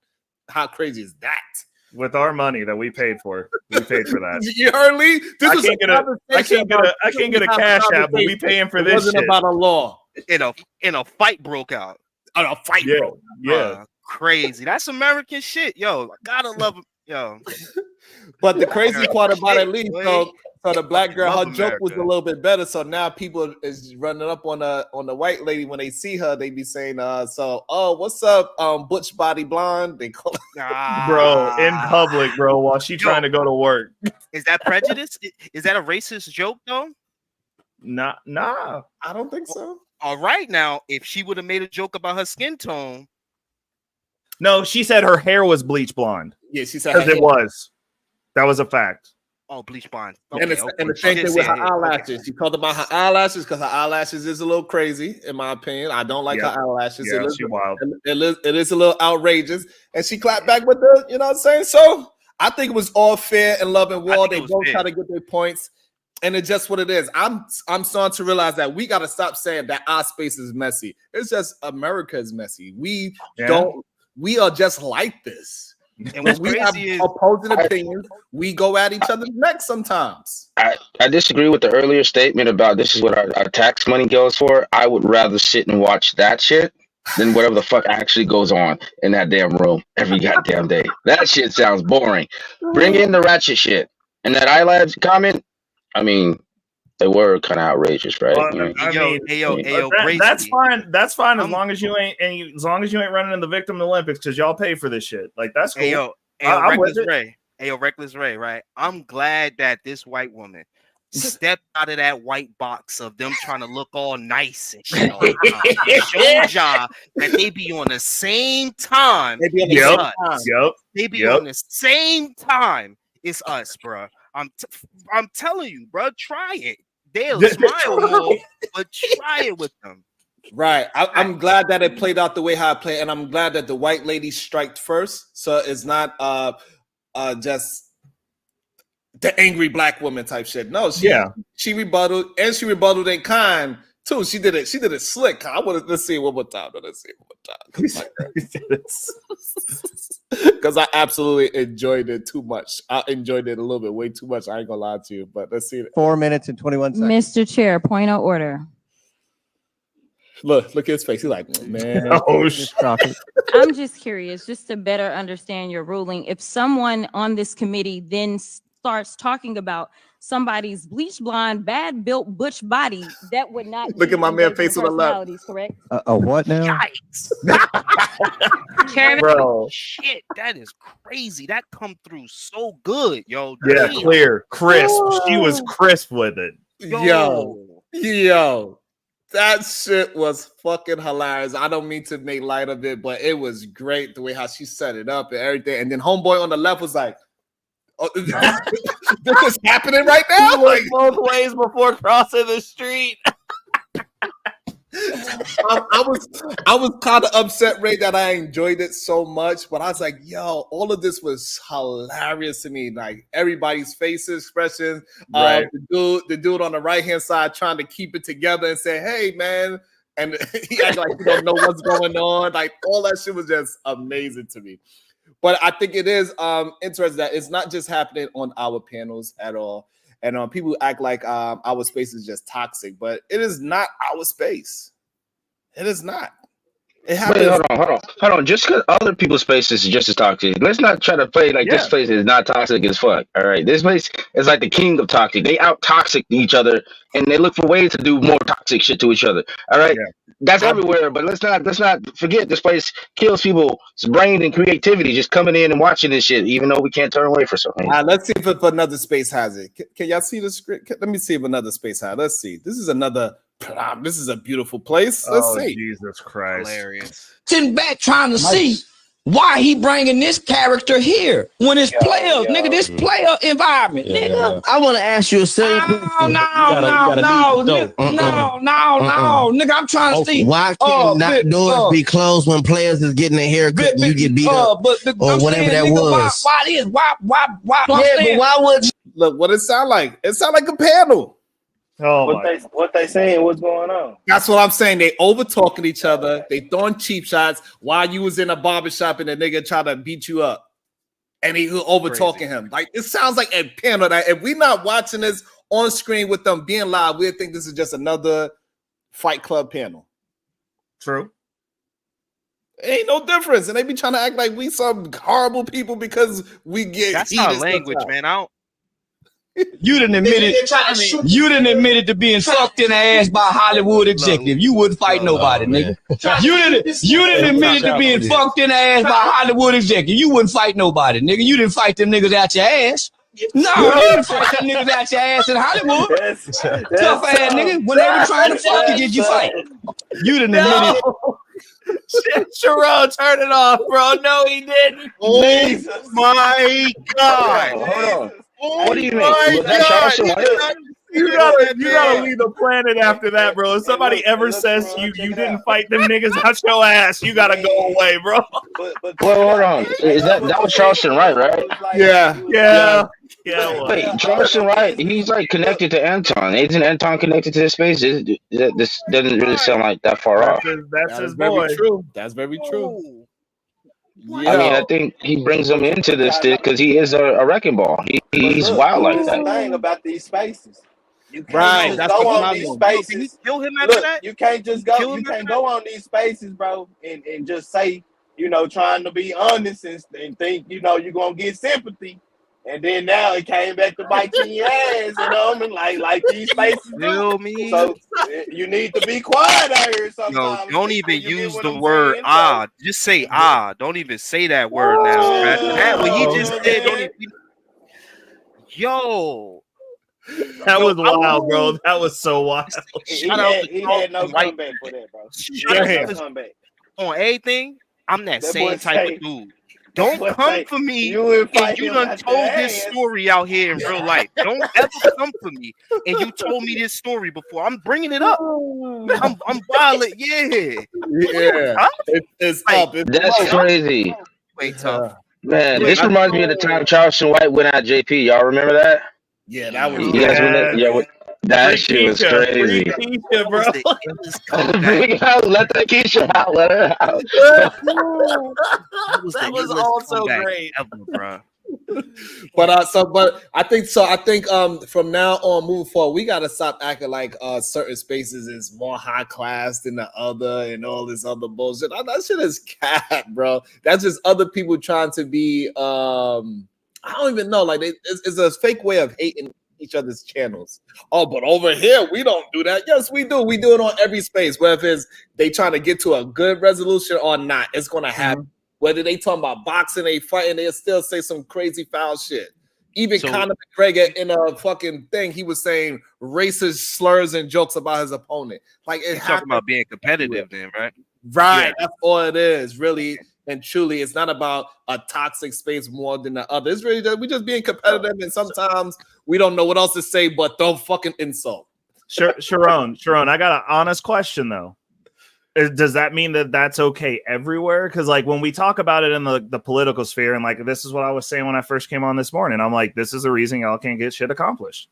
How crazy is that? With our money that we paid for that. You heard me? I can't get a cash app, but we paying for this. It wasn't shit. About a law. In a fight broke out. A fight broke. Yeah. Crazy. That's American shit, yo. I gotta love it, yo. But the crazy part about it, least so the black girl, her joke was a little bit better. So now people is running up on the white lady when they see her. They be saying, what's up, butch body blonde? They call bro in public, bro, while she trying to go to work. Is that prejudice? Is that a racist joke though? Nah, I don't think so. All right, now if she would have made a joke about her skin tone. No, she said her hair was bleach blonde. Yeah, she said because it was. That was a fact. Oh, bleach blonde. Okay, and the same thing with her eyelashes. She called about her eyelashes because her eyelashes is a little crazy, in my opinion. I don't like her eyelashes. Yeah, she's wild. It is a little outrageous. And she clapped back with the, you know what I'm saying? So I think it was all fair and love and war. They both try to get their points. And it's just what it is. I'm starting to realize that we got to stop saying that our space is messy. It's just America is messy. We are just like this. And what's we crazy have opposing opinions. We go at each other's necks sometimes. I disagree with the earlier statement about this is what our tax money goes for. I would rather sit and watch that shit than whatever the fuck actually goes on in that damn room every goddamn day. That shit sounds boring. Bring in the ratchet shit. And that iLabs comment, I mean, they were kind of outrageous, right? That's fine. That's fine as long as you ain't running in the victim Olympics because y'all pay for this shit. Like that's cool. Reckless Ray, right? I'm glad that this white woman stepped out of that white box of them trying to look all nice and shit. Showed y'all that they be on the same time. They be on the same time. It's us, bro. I'm telling you, bro. Try it. They'll smile more, but try it with them. Right. I'm glad that it played out the way how it played, and I'm glad that the white lady striked first, so it's not just the angry black woman type shit. No, she rebutted, and she rebutted in kind too. She did it slick. Let's see it one more time. Because I absolutely enjoyed it too much. I enjoyed it a little bit, way too much. I ain't gonna lie to you, but let's see it. 4 minutes and 21 seconds. Mr. Chair, point of order. Look at his face. He's like, man. I'm just curious, just to better understand your ruling. If someone on this committee then starts talking about somebody's bleach blonde, bad built butch body, that would not look at my man face on the left. Correct? A what now? Yikes. Bro. Shit, that is crazy. That come through so good, yo. Yeah, damn. Clear, crisp. She was crisp with it. Yo. That shit was fucking hilarious. I don't mean to make light of it, but it was great the way how she set it up and everything. And then homeboy on the left was like, oh, this is happening right now? Like both ways before crossing the street. I was kind of upset, Ray, that I enjoyed it so much, but I was like, yo, all of this was hilarious to me. Like everybody's faces, expressions. Right. The dude on the right hand side trying to keep it together and say, "Hey, man," and he act like he don't know what's going on. Like all that shit was just amazing to me. But I think it is interesting that it's not just happening on our panels at all. And people act like our space is just toxic, but it is not our space. It is not. It happens. Wait, hold on. Just because other people's spaces is just as toxic, let's not try to play like this place is not toxic as fuck. All right, this place is like the king of toxic. They out toxic each other, and they look for ways to do more toxic shit to each other. All right, that's everywhere. But let's not forget this place kills people's brain and creativity just coming in and watching this shit, even though we can't turn away for something. Let's see if another space has it. Can y'all see the script? Let me see if another space has it. Let's see. This is another. This is a beautiful place. Let's see. Jesus Christ. Hilarious. Sitting back trying to see why he bringing this character here when it's players, nigga. This player environment, nigga. I want to ask you a simple question. No, nigga. I'm trying to see why can't doors be closed when players is getting a haircut and you get beat up or whatever that was? Why? But why would look what it sound like? It sound like a panel. Oh, what they saying? What's going on? That's what I'm saying. They over talking each other. They throwing cheap shots while you was in a barbershop and the nigga try to beat you up, and he over talking him. Like it sounds like a panel. That if we not watching this on screen with them being live, we'd think this is just another Fight Club panel. True. It ain't no difference, and they be trying to act like we some horrible people because we get. That's our language, man. I don't. You didn't admit it. You didn't admit it to being fucked in the ass by a Hollywood executive. You wouldn't fight nobody, nigga. You didn't admit it to being fucked in the ass by a Hollywood executive. You wouldn't fight nobody, nigga. You didn't fight them niggas out your ass. No, you didn't fight them niggas out your ass in Hollywood. Tough ass nigga. When they were trying to fuck you, did you fight? You didn't admit it. Shit, Sharon, turn it off, bro. No, he didn't. Jesus. My God. Hold on. What do you mean? My Was that God. You gotta leave the planet after that, bro. If somebody ever says you didn't fight them niggas out your ass, you gotta go away, bro. Well, hold on. Is that was Charleston Wright, right? Yeah. Wait, Charleston Wright, he's like connected to Anton. Isn't Anton connected to this space? This doesn't really sound like that far off. That's his boy. Very true. That's very true. Yeah. I mean, I think he brings them into this because he is a wrecking ball. He's wild like that. The thing about these spaces, you can't Right, just that's go what on I'm these doing. spaces. Kill him after Look, that. you can't just go. Kill You him can't after go on these spaces, bro, and just say, trying to be honest and think, you're gonna get sympathy. And then now it came back to bite you in your ass, I mean? Like these spaces. Feel me? So you need to be quiet out here sometimes. No, don't even use the I'm word saying? Just say Don't even say that word now. That what he just said. Don't even. Yo. That was wild, bro. That was so wild. He had no comeback for that, bro. No comeback. On everything, I'm that That same boy type say- of dude. Don't boy come say, for me you and fight you him done out told your this ass. story out here in real life. Don't ever come for me and you told me this story before. I'm bringing it up. I'm violent. Yeah. Yeah. It's up. That's crazy. Wait, tough. Man, this reminds me of the time Charleston White went out JP. Y'all remember that? Yeah, that was. You guys remember that? That shit was crazy. Keisha, bro. Let that Keisha out. Let her out. That was also great. Ever, bro. But I think from now on moving forward, we gotta stop acting like certain spaces is more high class than the other and all this other bullshit. That shit is cat, bro. That's just other people trying to be I don't even know, like it's a fake way of hating each other's channels. Oh, but over here we don't do that. Yes, we do. We do it on every space. Whether it's they trying to get to a good resolution or not, it's gonna happen. Whether they talking about boxing, they fighting, they still say some crazy foul shit. Even Conor McGregor in a fucking thing, he was saying racist slurs and jokes about his opponent. Like it talking about being competitive, then, right? Right. Yeah. That's all it is, really and truly. It's not about a toxic space more than the other. It's really we just being competitive, and sometimes we don't know what else to say, but don't fucking insult. Sharon, I got an honest question though. Does that mean that that's okay everywhere? Because like when we talk about it in the political sphere, and like this is what I was saying when I first came on this morning, I'm like, this is the reason y'all can't get shit accomplished.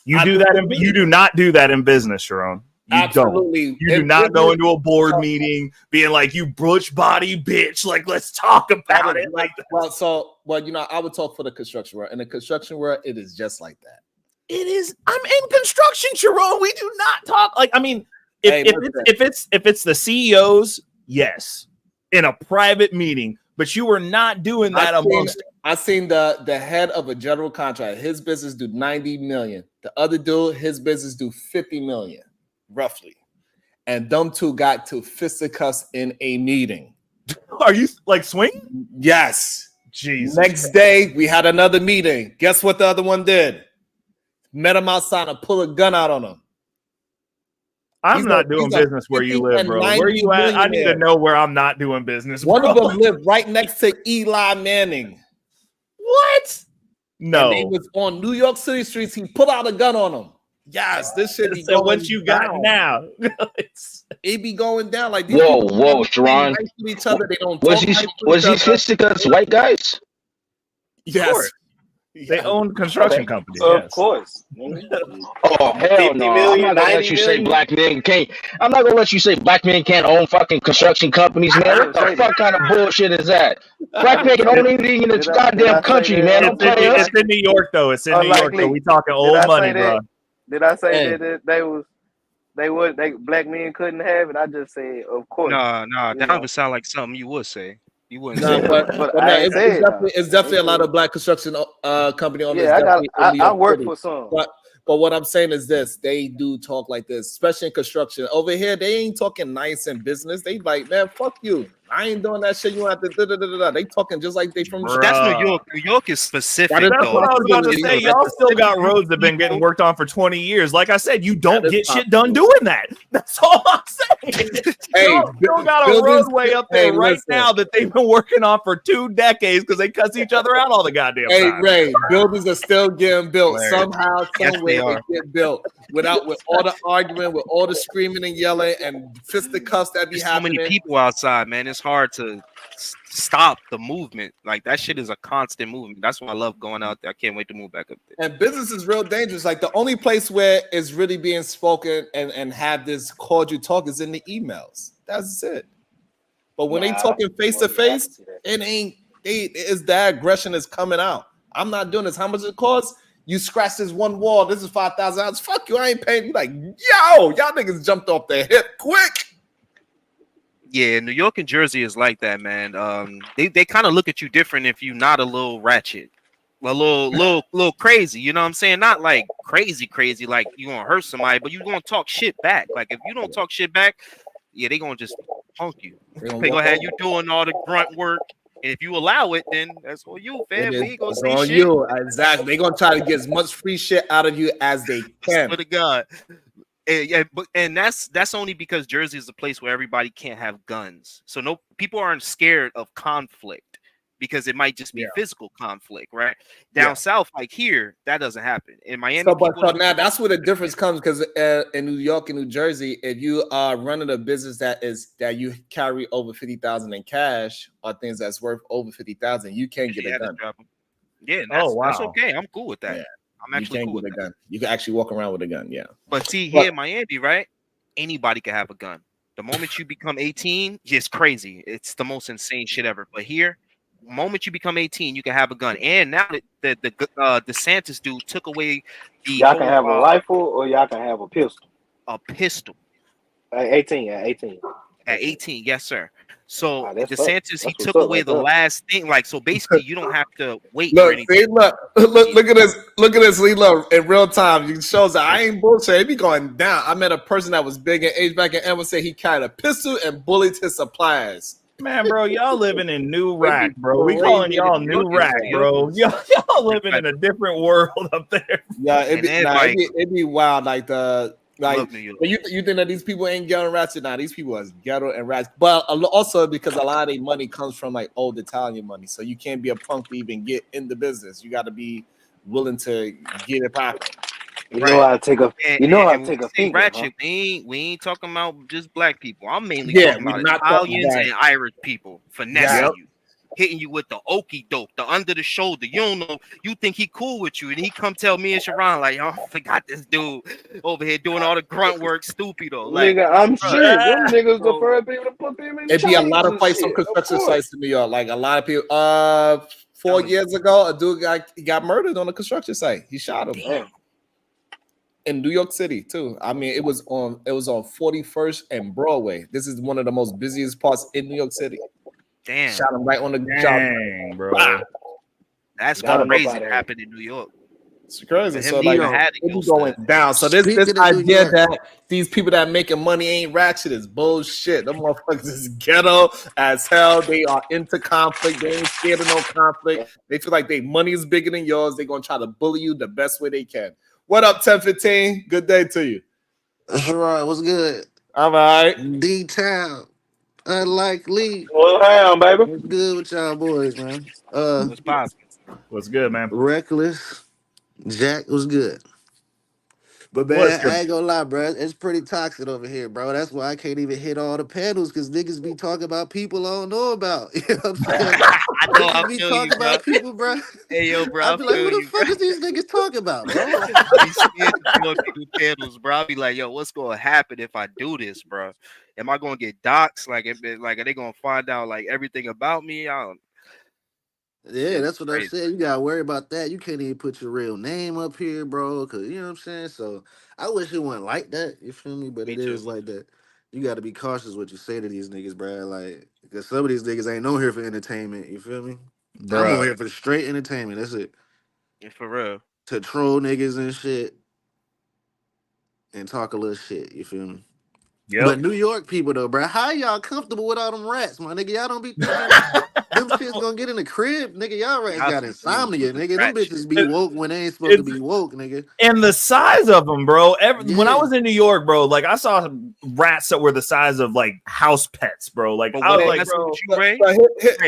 You do that, you do not do that in business, Sharon. You Absolutely. don't. You do not go into a board meeting being like, you butch body bitch. Like, let's talk about it. Like, well, you know, I would talk for the construction world. In the construction world, it is just like that. It is. I'm in construction, Sharon. We do not talk. Like, I mean, if it's the CEOs, yes, in a private meeting, but you were not doing that amongst. I seen the head of a general contractor. His business do 90 million. The other dude, his business do 50 million, roughly. And them two got to fisticuffs in a meeting. Are you like swinging? Yes. Jesus. Next day, we had another meeting. Guess what the other one did? Met him outside and pull a gun out on him. I'm not doing business where you live, bro. Where you at? I need to know where I'm not doing business. One of them lived right next to Eli Manning. What? No. And he was on New York City streets. He pulled out a gun on him. Yes, this shit. So what you got now? It be going down like these. Whoa, Sharon. Each other. They don't was he fisticuffs white guys? Yes. They own construction companies. Of course. Oh hell no! I'm not gonna let you say black men can't. I'm not gonna let you say black men can't own fucking construction companies, man. What the fuck kind of bullshit is that? Black men can own anything in this goddamn country, man. It's in New York though. It's in New York. So we talking old money, bro. Did I say that they black men couldn't have it? I just said, of course. No, that would sound like something you would say. You wouldn't say that. But it's definitely a lot of black construction company owners. Yeah, I work for some. But what I'm saying is this: they do talk like this, especially in construction. Over here, they ain't talking nice in business. They like, man, fuck you. I ain't doing that shit. You have to. They talking just like they from. That's New York. New York is specific. That's though. what I was about to say. Y'all still got roads that have been getting worked on for 20 years. Like I said, you don't get shit done doing that. That's all I'm saying. Y'all still got a roadway up there right now that they've been working on for 2 decades because they cuss each other out all the goddamn time. Ray, buildings are still getting built somehow, somewhere. They get built with all the arguing, with all the screaming and yelling and fisticuffs that be happening. So many people outside, man. It's hard to stop the movement. Like that shit is a constant movement. That's why I love going out there. I can't wait to move back up there. And business is real dangerous. Like the only place where it's really being spoken and have this cordial talk is in the emails. That's it. But when they talking face to face, it ain't. It's that aggression is coming out. I'm not doing this. How much it costs? You scratch this one wall. This is $5,000. Fuck you. I ain't paying. You like, yo, y'all niggas jumped off their hip quick. Yeah, New York and Jersey is like that, man. They kind of look at you different if you're not a little ratchet, a little crazy. You know what I'm saying? Not like crazy, like you gonna hurt somebody, but you gonna talk shit back. Like if you don't talk shit back, yeah, they gonna just punk you. They gonna have you doing all the grunt work. And if you allow it, then that's on you, fam. We ain't gonna say on shit. You. Exactly. They're gonna try to get as much free shit out of you as they can. For the God. And that's only because Jersey is a place where everybody can't have guns. So no people aren't scared of conflict because it might just be physical conflict, right? Down south, like here, that doesn't happen. In Miami, so now that's where the difference comes because in New York and New Jersey, if you are running a business that you carry over 50,000 in cash or things that's worth over 50,000, you can't get a gun. Yeah, that's okay. I'm cool with that. Yeah. I'm actually cool with a gun. You can actually walk around with a gun, yeah. But see, here in Miami, right? Anybody can have a gun. The moment you become 18, it's crazy. It's the most insane shit ever. But here, the moment you become 18, you can have a gun. And now that the DeSantis dude took away the y'all can have a rifle or y'all can have a pistol. A pistol. At 18, at 18. At 18, yes, sir. So DeSantis, he took away the last thing. Like, so basically, you don't have to wait for anything. Look at this. Look at this. Look, in real time, you shows that I ain't bullshit. It be going down. I met a person that was big in age back in Emma said he carried a pistol and bullied his suppliers. Man, bro, y'all living in New Rack, bro. We calling y'all New Rack, bro. Y'all living in a different world up there. Yeah, it'd be wild. Like you think that these people ain't ghetto and ratchet? Nah, these people are ghetto and ratchet. But also because a lot of their money comes from like old Italian money, so you can't be a punk to even get in the business. You got to be willing to get it popping. You know how to take a finger, ratchet. huh? We ain't talking about just black people. I'm mainly Yeah, talking we're about not talking Italians about and Irish people finessing Yep. you, hitting you with the okey doke, the under the shoulder. You don't know. You think he cool with you, and he come tell me and Sharon like, "Oh, I forgot this dude over here doing all the grunt work, stupid though." Like, Nigga, I'm bruh, sure them niggas the bro, first people to put them in It'd be a chains lot of and fights on shit. Of construction course. sites in New York. Like a lot of people. 4 years ago, a dude got murdered on a construction site. He shot him. Damn. In New York City too. I mean, it was on 41st and Broadway. This is one of the most busiest parts in New York City. damn, Shot him right on the job. Dang, bro. Wow. that's Got him up crazy. out of here. Happened in New York. It's crazy. For So him to like even have it be it going down. So this Speaking of New idea York. that these people that making money ain't ratchet is bullshit. Them motherfuckers is ghetto as hell. They are into conflict. They ain't scared of no conflict. They feel like their money is bigger than yours. They're gonna try to bully you the best way they can. What up, 1015? Good day to you. That's right. What's good? All right. D-Town. Unlikely. What's down, baby? What's good with y'all boys, man? What's poppin'? What's good, man? Reckless. Jack was good. But What's man, good? I ain't gonna lie, bro. It's pretty toxic over here, bro. That's why I can't even hit all the panels because niggas be talking about people I don't know about. You know what I'm saying? I know. I Niggas be feel you, talking bro. about people, bro. Hey, yo, bro. I I be like, feel who the you, fuck bro. is these niggas talking about, bro? Like, I be scared to do people panels, bro. I be like, yo, what's gonna happen if I do this, bro? Am I gonna get doxxed? Like, are they gonna find out like everything about me? I don't. yeah, Shit that's is what I crazy. said. You gotta worry about that. You can't even put your real name up here, bro. Cause you know what I'm saying. So I wish it wasn't like that. You feel me? But Me it too. is like that. You got to be cautious what you say to these niggas, bro. Like, because some of these niggas ain't on here for entertainment. You feel me? I'm on Bro. here for straight entertainment. That's it. Yeah, for real. To troll niggas and shit and talk a little shit. You feel me? Yep. But New York people though, bro, how y'all comfortable with all them rats, my nigga? Y'all don't be thinking them shit's gonna get in the crib, nigga. Y'all rats Y'all got be doing insomnia, some nigga. Them rat shit. bitches be woke when they ain't supposed to be woke, nigga. And the size of them, bro. When I Yeah. was in New York, bro, like I saw rats that were the size of like house pets, bro. Like But I were was they like, messing bro, with you, Ray? Ray,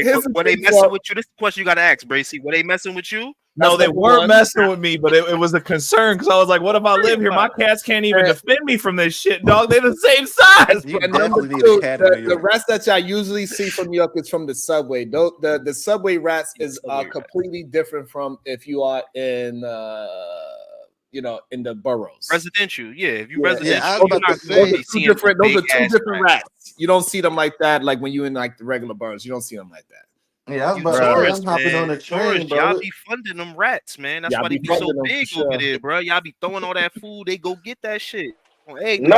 here's the were they thing, messing bro. with you? This is the question you gotta ask, Bracy. Were they messing with you? no, That's they number weren't one. messing with me, but it was a concern because I was like, what if I live here? My cats can't even defend me from this shit, dog. They're the same size. You And number definitely need a two, cat in New the York. rats that y'all usually see from New York is from the subway. The subway rats is completely different from if you are in in the boroughs. Residential, yeah. If you Yeah, residential, I was you're about not to going to say be seeing those are two big-ass different rats. rats. You don't see them like that, like when you in like the regular boroughs. You don't see them like that. Yeah, I was You about to say tourists, I'm hopping man. on the Tourists, train, y'all bro. be funding them rats, man. That's Y'all why they be be so funding them for big sure. over there, bro. Y'all be throwing all that food. They go get that shit. On everything.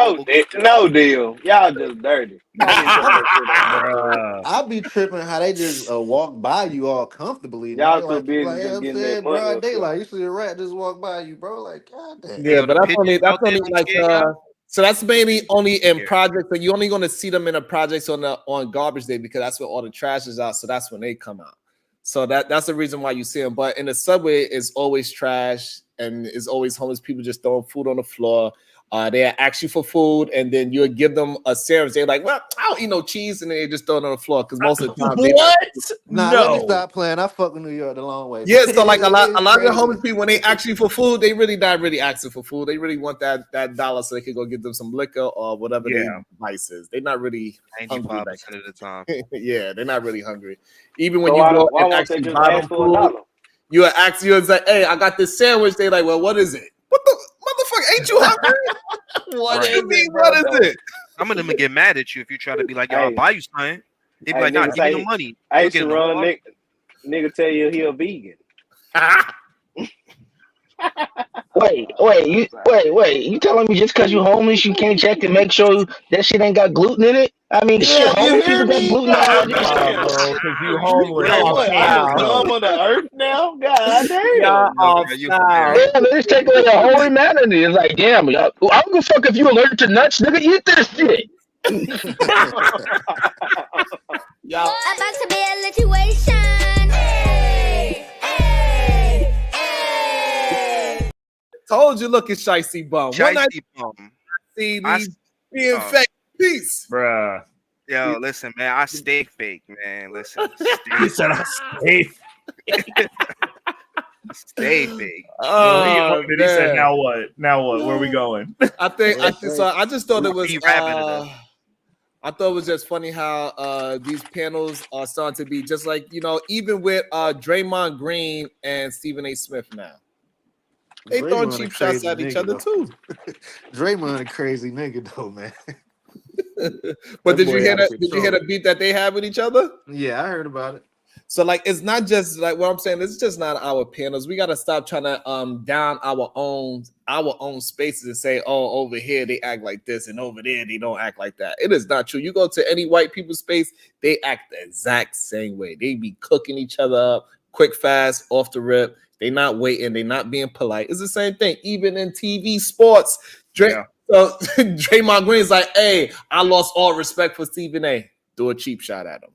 No deal. Y'all just dirty. Don't even put that shit on my food. I be tripping how they just walk by you all comfortably, Y'all nigga. too Like you busy like, just I'm getting that saying, money broad up there. daylight. You see a rat just walk by you, bro. Like, god damn. Yeah, Yo, but the that's only pigeons out there don't like scare y'all? so that's mainly only in Yeah. projects, and you're only gonna see them in the projects on garbage day because that's where all the trash is out. So that's when they come out. So that's the reason why you see them. But in the subway, it's always trash and it's always homeless people just throwing food on the floor. They ask you for food, and then you'll give them a sandwich. They're like, "Well, I don't eat no cheese," and then they just throw it on the floor because most of the time, Nah, let me stop playing. I fuck with New York the long way. Yeah, so like a lot of the crazy. homeless people when they ask you for food, they really not really asking for food. They really want that dollar so they can go get them some liquor or whatever their vice is. They're not really hungry. 95% Like, of the time. yeah, they're not really hungry. Even when So you why go and won't they actually just buy ask them for food, $1? you ask you and say, "Hey, I got this sandwich." They like, "Well, what is it?" What the motherfucker? Ain't you hungry? What Right. do you mean? What is it? Some of them will get mad at you if you try to be like, yo, I'll Hey, buy you something. They be hey, like, nah, nigga give me the say, money. hey, You'll get in the Sharon, whole nigga tell you he a vegan. Wait. You telling me just because you homeless, you can't check to make sure that shit ain't got gluten in it? I mean, shit, Yeah, you homeless hear people got me? gluten God allergies. damn. bro, because you You homeless. know Y'all what? I'm the foul. scum of the earth now? God Y'all damn. are you foul. Yeah, they just take away the whole humanity. It's like, damn, y'all, I don't give a fuck if you allergic to nuts, nigga. Eat this shit. Y'all. About to be a situation. Told you, look at Shicey Bum. One night, Shicey Bum. see these being fake. Peace. Bruh. Yo, listen, man. I stay fake, man. Listen. He said I stay Baby. Oh, He said, man. now what? Now what? Where are we going? I just thought it was I thought it was just funny how these panels are starting to be just like, even with Draymond Green and Stephen A. Smith now. They throwing cheap shots at each other too. Draymond a crazy nigga though, man. But did you hear the beat that they had with each other? Yeah, I heard about it. So like it's not just like what I'm saying, it's just not our panels. We gotta stop trying to down our own spaces and say, oh, over here they act like this and over there they don't act like that. It is not true. You go to any white people's space, they act the exact same way. They be cooking each other up quick, fast, off the rip. They not waiting, they not being polite. It's the same thing, even in TV sports. So Draymond Green's like, hey, I lost all respect for Stephen A. Do a cheap shot at him.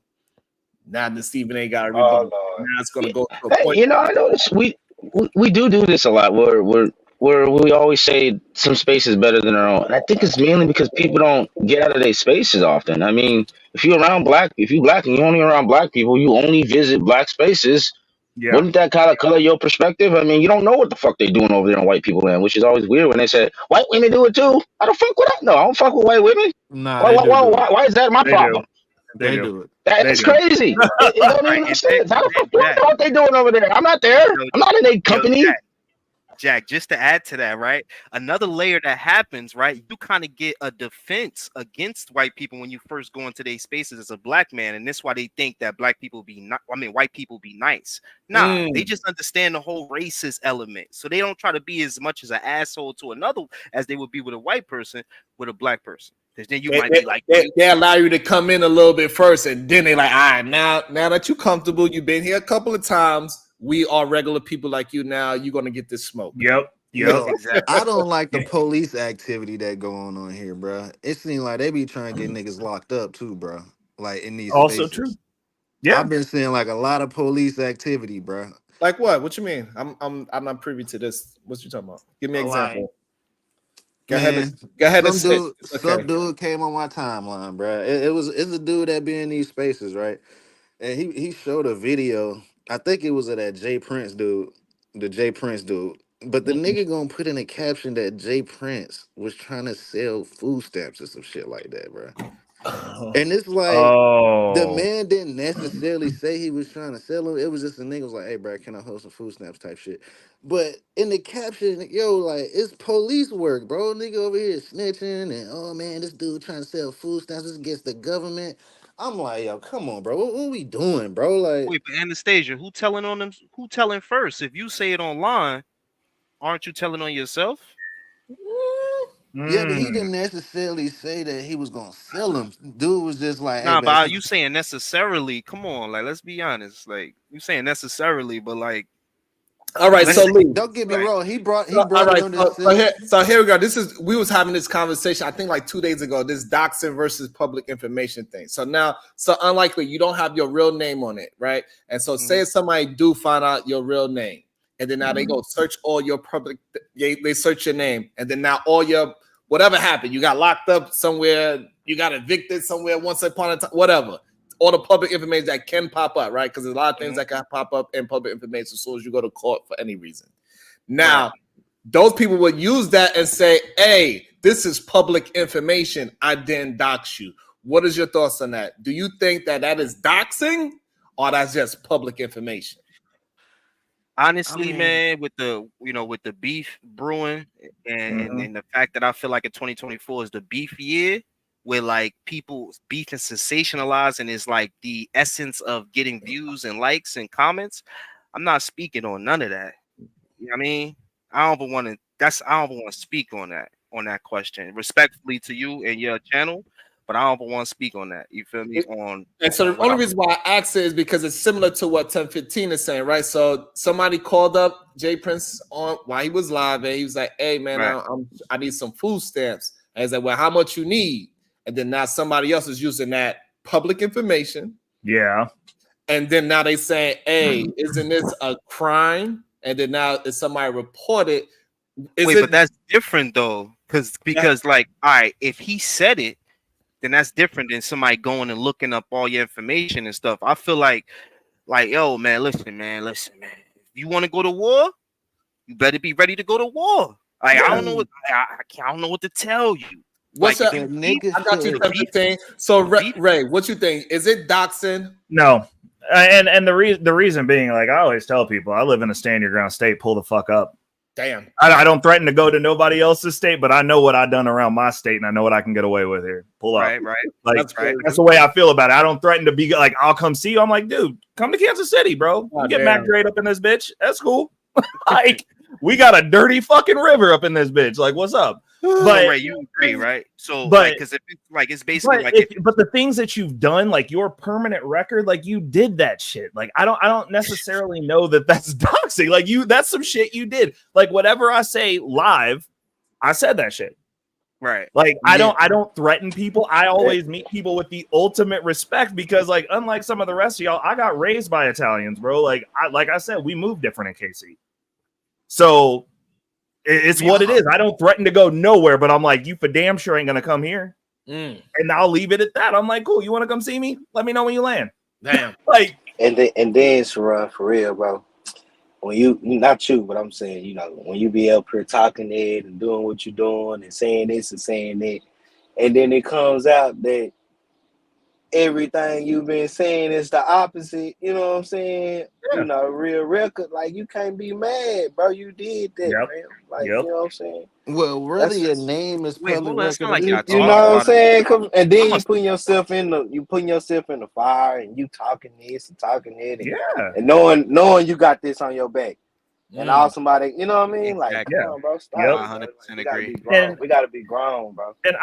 Now the Stephen A. got a rebuttal. Now it's gonna go to a point. I noticed we do this a lot. Where we always say some space is better than our own. And I think it's mainly because people don't get out of their spaces often. I mean, if you black and you're only around black people, you only visit black spaces. Yeah. Wouldn't that kind of color your perspective? I mean, you don't know what the fuck they doing over there in white people land, which is always weird when they say white women do it too. How the fuck would I know? I don't fuck with white women. Nah, why is that my problem? They do it. That's crazy. It don't even make sense. How the fuck do I know what they doing over there? I'm not there. I'm not in a company. Jack, just to add to that, right? Another layer that happens, right? You kind of get a defense against white people when you first go into their spaces as a black man, and that's why they think that white people be nice. Nah, they just understand the whole racist element, so they don't try to be as much as an asshole to another as they would be with a white person with a black person. Because then you might be like, they allow you to come in a little bit first, and then they like, all right, now that you're comfortable, you've been here a couple of times. We are regular people like you now. You're gonna get this smoke. Yep. Exactly. I don't like the police activity that going on here, bro. It seems like they be trying to get niggas locked up too, bro. Like in these also spaces. True. Yeah, I've been seeing like a lot of police activity, bro. Like what? What you mean? I'm not privy to this. What you talking about? Give me an example. Go ahead. Some dude came on my timeline, bro. It's a dude that be in these spaces, right? And he showed a video. I think it was of that Jay Prince dude, the Jay Prince dude. But the nigga gonna put in a caption that Jay Prince was trying to sell food stamps or some shit like that, bro. And it's like the man didn't necessarily say he was trying to sell them. It was just a nigga was like, hey, bro, can I hold some food stamps type shit. But in the caption, yo, like, it's police work, bro. Nigga over here snitching and, oh, man, this dude trying to sell food stamps. This against the government. I'm like, yo, come on, bro. What we doing, bro? Like, wait, but Anastasia, who telling on them? Who telling first? If you say it online, aren't you telling on yourself? Yeah, but he didn't necessarily say that he was gonna sell them. Dude was just like, nah, hey, but you saying necessarily? Come on, like, let's be honest. Like, you saying necessarily, but like, all right. So Lee, don't get me wrong. He brought all right. it on So here we go. We was having this conversation, I think like 2 days ago, this Doxxing versus public information thing. So now, unlikely you don't have your real name on it, right? And so say somebody do find out your real name, and then now they go search all your public, they search your name, and then now all your whatever happened, you got locked up somewhere, you got evicted somewhere once upon a time, whatever. All the public information that can pop up, right? Because there's a lot of things that can pop up in public information as soon as you go to court for any reason. Now, those people would use that and say, hey, this is public information. I didn't dox you. What is your thoughts on that? Do you think that is doxing or that's just public information? Honestly, man, with the beef brewing and the fact that I feel like in 2024 is the beef year, where like people's beef is sensationalized and is like the essence of getting views and likes and comments. I'm not speaking on none of that. You know what I mean? I don't want to speak on that question. Respectfully to you and your channel, but I don't want to speak on that. You feel me? And so the only reason why I asked it is because it's similar to what 1015 is saying, right? So somebody called up Jay Prince on while he was live, and he was like, "Hey man, I need some food stamps." And he's like, "Well, how much you need?" And then now somebody else is using that public information. Yeah. And then now they say, "Hey, isn't this a crime?" And then now if somebody reported, but that's different though, because like, all right, if he said it, then that's different than somebody going and looking up all your information and stuff. I feel like, yo, man, listen, man. If you want to go to war, you better be ready to go to war. Like I don't know what I don't know what to tell you. What's like, up? I got you 10-15. So Ray, what you think? Is it doxing? No. And the reason being, like I always tell people, I live in a stand your ground state. Pull the fuck up. Damn. I don't threaten to go to nobody else's state, but I know what I've done around my state, and I know what I can get away with here. Pull up. Right. Like that's the way I feel about it. I don't threaten to be like, I'll come see you. I'm like, dude, come to Kansas City, bro. We get Mac Dre up in this bitch. That's cool. Like, we got a dirty fucking river up in this bitch. Like, what's up? But Ray, you agree, right? So, but because it's basically but the things that you've done, like your permanent record, like you did that shit. Like I don't necessarily know that that's doxing. Like that's some shit you did. Like whatever I say live, I said that shit. Right. Like I don't threaten people. I always meet people with the ultimate respect because, like, unlike some of the rest of y'all, I got raised by Italians, bro. Like I said, we moved different in KC. So it's what it is. I don't threaten to go nowhere, but I'm like, you for damn sure ain't gonna come here. And I'll leave it at that. I'm like, cool, you want to come see me? Let me know when you land. Damn. Like, and then Sharon, for real, bro. When you, not you, but I'm saying, you know, when you be up here talking it and doing what you're doing and saying this and saying that, and then it comes out that everything you've been saying is the opposite, you know what I'm saying? Yeah. You know, real record, like, you can't be mad, bro. You did that, man. Like, you know what I'm saying? Well, really, your name is public record. Like you know what I'm saying? And then you putting yourself in the fire, and you talking this and talking that, and knowing you got this on your back, and all somebody, you know what I mean? Like, come on, bro, stop. 100% agree. We gotta be grown, bro. And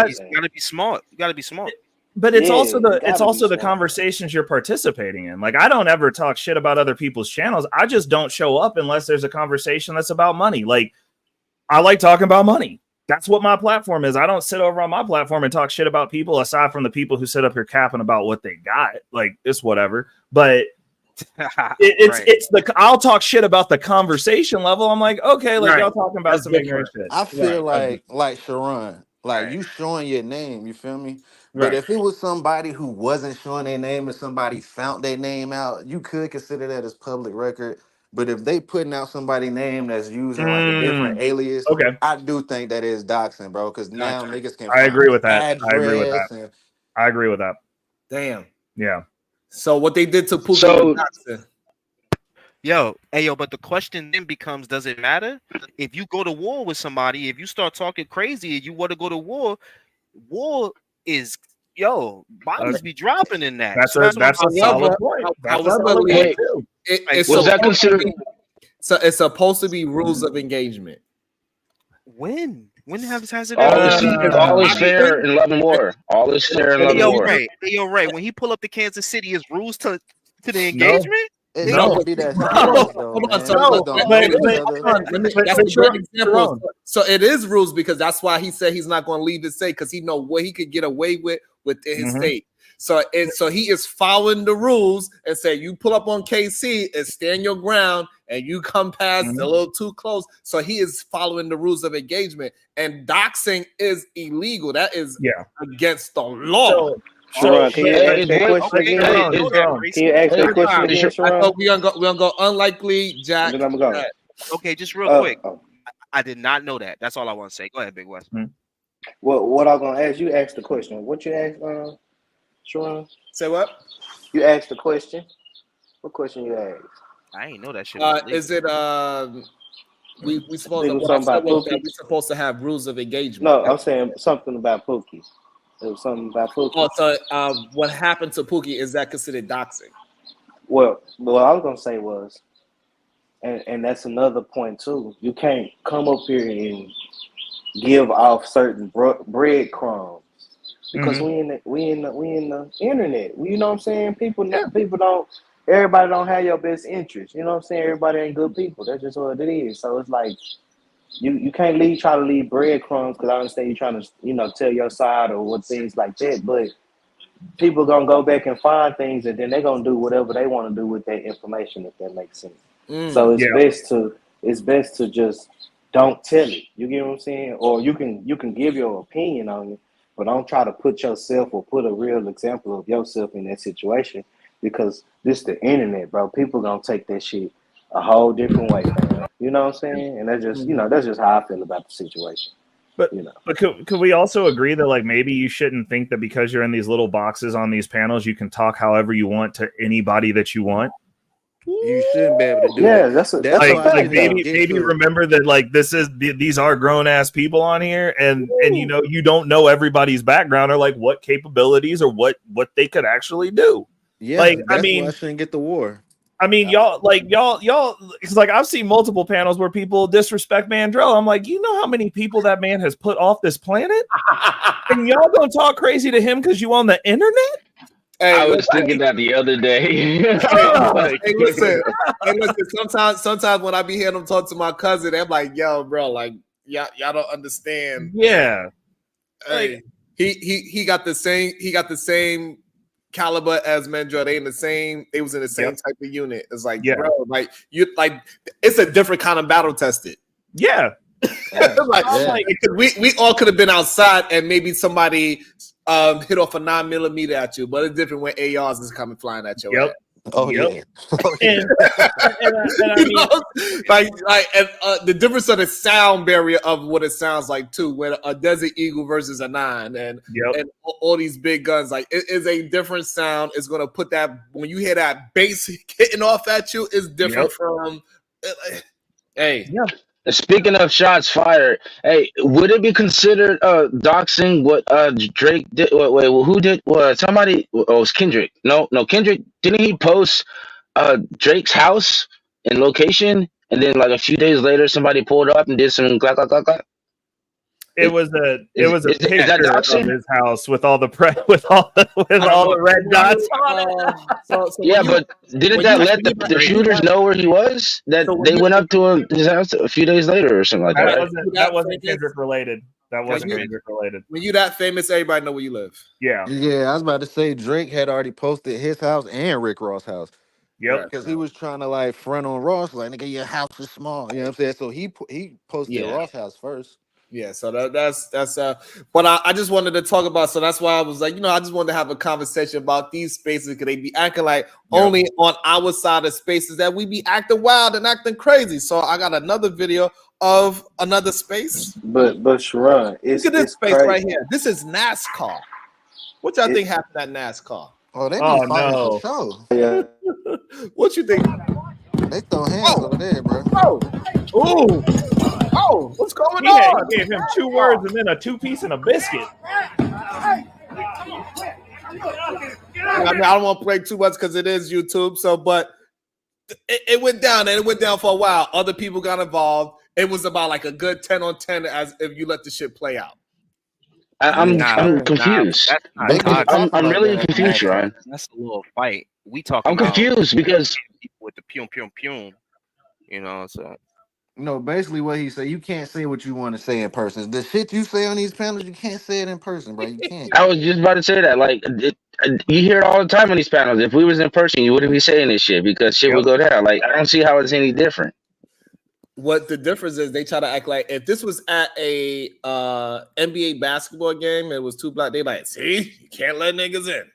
you gotta be smart. You gotta be smart. But it's also the conversations you're participating in. Like, I don't ever talk shit about other people's channels. I just don't show up unless there's a conversation that's about money. Like, I like talking about money. That's what my platform is. I don't sit over on my platform and talk shit about people aside from the people who sit up here capping about what they got. Like, it's whatever. But I'll talk shit about the conversation level. I'm like, okay, like y'all talking about some ignorant shit. I feel like Sharon, like you showing your name, you feel me? But if it was somebody who wasn't showing their name and somebody found their name out, you could consider that as public record. But if they putting out somebody's name that's using like a different alias, I do think that is doxing, bro. Because now niggas can. I agree with that. I agree with that. Damn. Yeah. So what they did to Pookie. But the question then becomes: does it matter if you go to war with somebody? If you start talking crazy, and you want to go to war, war is bodies be dropping in that. That's a solid point. Was that considered? So it's supposed to be rules of engagement. When has it? All is fair in love and war. All is fair in love and war. Ray, when he pull up to Kansas City, is rules to the engagement? It don't be that serious, That's a great example. So it is rules because that's why he said he's not going to leave the state because he know what he could get away with within his state. So he is following the rules and say you pull up on KC and stand your ground and you come past a little too close. So he is following the rules of engagement, and doxing is illegal. That is against the law. Sharon, can you ask that question again? Can you ask that question again, Sharon? I thought we're gonna go unlikely, Jack. Okay, just real quick. I did not know that. That's all I want to say. Go ahead, Big West. Well, what I'm gonna ask you? Ask the question. What you asked, Sharon? Say what? You asked the question. What question you asked? I ain't know that shit. Is it we supposed to have rules of engagement? No, I'm saying something about Pookie. There was something about Pookie. Oh, so what happened to Pookie, is that considered doxing? Well, what I was gonna say was, and that's another point too. You can't come up here and give off certain breadcrumbs because we in the internet. You know what I'm saying? Everybody don't have your best interest. You know what I'm saying? Everybody ain't good people. That's just what it is. So it's like you can't try to leave breadcrumbs because I understand you're trying to tell your side or what things like that, but people gonna go back and find things and then they're gonna do whatever they want to do with that information, if that makes sense. So it's best to just don't tell it. You get what I'm saying? Or you can give your opinion on it, but don't try to put yourself or put a real example of yourself in that situation because this the internet, bro. People gonna take that shit a whole different way, man. You know what I'm saying? And that's just, that's just how I feel about the situation. But could we also agree that like maybe you shouldn't think that because you're in these little boxes on these panels, you can talk however you want to anybody that you want? You shouldn't be able to do that. That's like maybe remember that like these are grown ass people on here, and you don't know everybody's background or like what capabilities or what they could actually do. Yeah, like that's why I shouldn't get the war. I mean, y'all, it's like I've seen multiple panels where people disrespect Mandrell. I'm like, you know how many people that man has put off this planet, and y'all gonna talk crazy to him because you on the internet? Hey, I was thinking that the other day. Hey, listen. Sometimes when I be hearing them talk to my cousin, I'm like, yo, bro, like y'all don't understand. Yeah. Hey, he got the same caliber as Mandrell. They was in the same type of unit. It's like, bro, like it's a different kind of battle tested. Yeah. We all could have been outside and maybe somebody hit off a 9mm at you, but it's different when ARs is coming flying at you. Yep. Oh yeah. And the difference of the sound barrier of what it sounds like too, when a Desert Eagle versus a 9 and all these big guns, like it is a different sound. It's gonna put that when you hear that bass hitting off at you, it's different from. Hey, Speaking of shots fired, hey, would it be considered doxing what Drake did? Wait, who did? Somebody? Oh, it was Kendrick. No, Kendrick. Didn't he post Drake's house and location, and then like a few days later, somebody pulled up and did some clack clack clack clack? It was a picture of his house with all the the red dots on it. But didn't that let the shooters know where he was? That they went up to his house a few days later or something like that. That wasn't Kendrick related. That wasn't Kendrick related. When you that famous, everybody know where you live. Yeah. Yeah, I was about to say Drake had already posted his house and Rick Ross' house. Yep. Because he was trying to like front on Ross, like nigga, your house is small. You know what I'm saying? So he posted Ross' house first. Yeah, so that's but I just wanted to talk about, so that's why I was like, I just wanted to have a conversation about these spaces, because they be acting like only on our side of spaces that we be acting wild and acting crazy. So I got another video of another space. But Sharon, look at this space right here. This is NASCAR. What y'all think happened at NASCAR? Oh, they be fighting for sure. Yeah. What you think? They throw hands over there, bro. Oh, what's going on? He gave him 2 words and then a 2-piece and a biscuit. I mean, I don't want to play too much because it is YouTube. So, but it went down, and it went down for a while. Other people got involved. It was about like a good 10 on 10 as if you let the shit play out. I'm confused. I'm really confused, Ryan. That's a little fight. We talking. I'm confused because with the pium. You know, so. No, basically what he said, you can't say what you want to say in person. The shit you say on these panels, you can't say it in person, bro. You can't. I was just about to say that. Like, you hear it all the time on these panels. If we was in person, you wouldn't be saying this shit because shit would go down. Like, I don't see how it's any different. What the difference is, they try to act like if this was at a NBA basketball game and it was 2 black, they like, see, you can't let niggas in.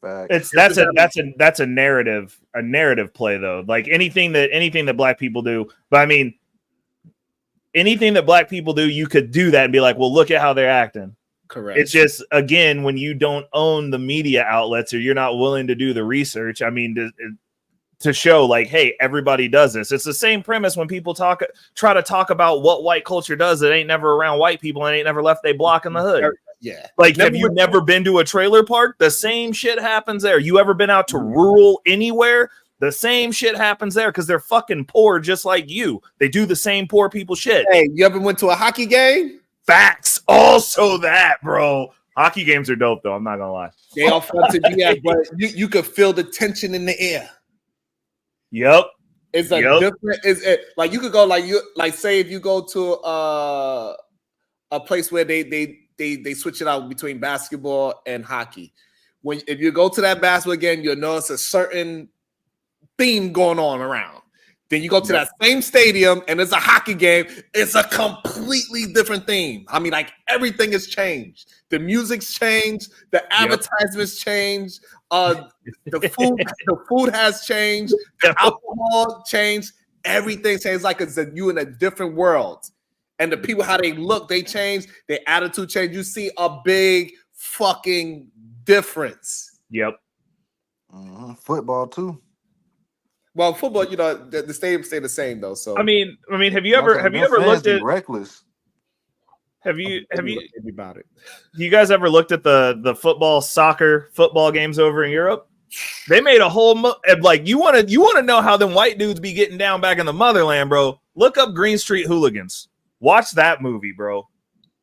That's a narrative play though. Like anything that black people do, but I mean anything that black people do, you could do that and be like, well, look at how they're acting. Correct. It's just, again, when you don't own the media outlets or you're not willing to do the research, I mean, to show like, hey, everybody does this. It's the same premise when people try to talk about what white culture does that ain't never around white people and ain't never left they block in the hood. Yeah. Like, have you never been to a trailer park? The same shit happens there. You ever been out to rural anywhere? The same shit happens there because they're fucking poor just like you. They do the same poor people shit. Hey, you ever went to a hockey game? Facts. Also that, bro. Hockey games are dope, though. I'm not going to lie. They all fun to be at, but you could feel the tension in the air. Yep. It's different. Like you could go like say if you go to a place where they switch it out between basketball and hockey. If you go to that basketball game, you'll notice a certain theme going on around. Then you go to that same stadium and it's a hockey game. It's a completely different theme. I mean, like everything has changed. The music's changed. The advertisements changed. The food has changed. The alcohol changed. Everything changed. Like you in a different world. And the people, how they look, they change. Their attitude change. You see a big fucking difference. Yep. Football too. Well, football, you know, the stadium stay the same though. So I mean, have you ever looked at reckless? Have you about it? You guys ever looked at the football games over in Europe? They made a whole like you want to know how them white dudes be getting down back in the motherland, bro. Look up Green Street Hooligans. Watch that movie, bro.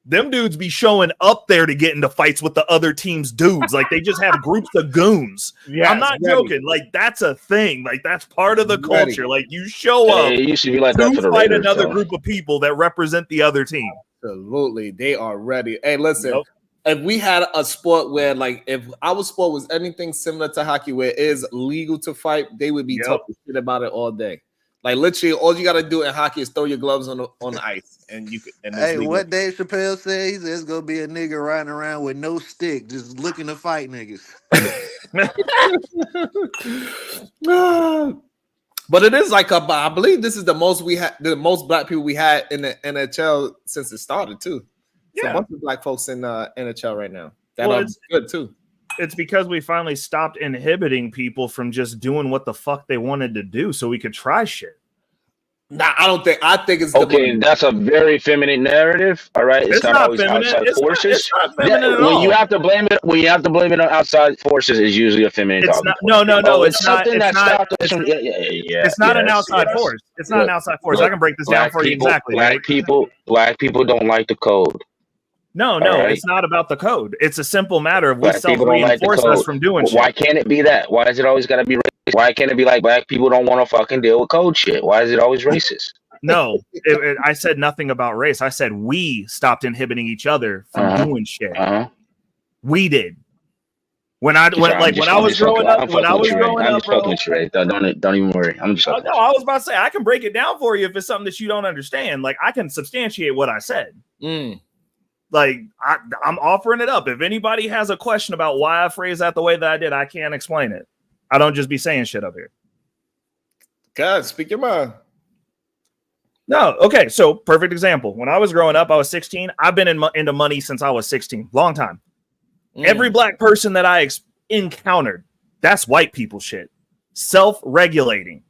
Them dudes be showing up there to get into fights with the other team's dudes. Like they just have groups of goons. Yeah, I'm not joking. Like that's a thing. Like that's part of the culture. Like you show up it used to be like that for the fight Raiders, another though. group of people that represent the other team. Absolutely, they are ready. Hey, listen. If we had a sport where, like, if our sport was anything similar to hockey, where it is legal to fight, they would be talking shit about it all day. Like literally, all you got to do in hockey is throw your gloves on the ice, and you can. And hey, what Dave Chappelle said? He said it's gonna be a nigga riding around with no stick, just looking to fight niggas. But it is like I believe this is the most black people we had in the NHL since it started too. So a bunch of black folks in NHL right now. That's good too. It's because we finally stopped inhibiting people from just doing what the fuck they wanted to do so we could try shit. Nah, I think it's okay. That's a very feminine narrative. All right, it's not always feminine. outside forces. It's not feminine at when all. you have to blame it on outside forces, is usually a feminine. It's not, no. It's something that stopped us from. It's not an outside force. It's not an outside force. I can break this down for you exactly. Black people don't like the code. No, it's not about the code. It's a simple matter of we self-reinforce us from doing shit. Why can't it be that? Why is it always got to be racist? Why can't it be like black people don't want to fucking deal with code shit? Why is it always racist? No, I said nothing about race. I said we stopped inhibiting each other from doing shit. We did. When I was growing up, I'm just fucking with you, right? Don't even worry. I'm just. No, I was about to say I can break it down for you if it's something that you don't understand. Like I can substantiate what I said. Like I'm offering it up. If anybody has a question about why I phrased that the way that I did, I can't explain it. I don't just be saying shit up here. God, speak your mind. No, okay. So perfect example. When I was growing up, I was 16. I've been into money since I was 16. Long time. Every black person that I encountered, that's white people shit. Self-regulating.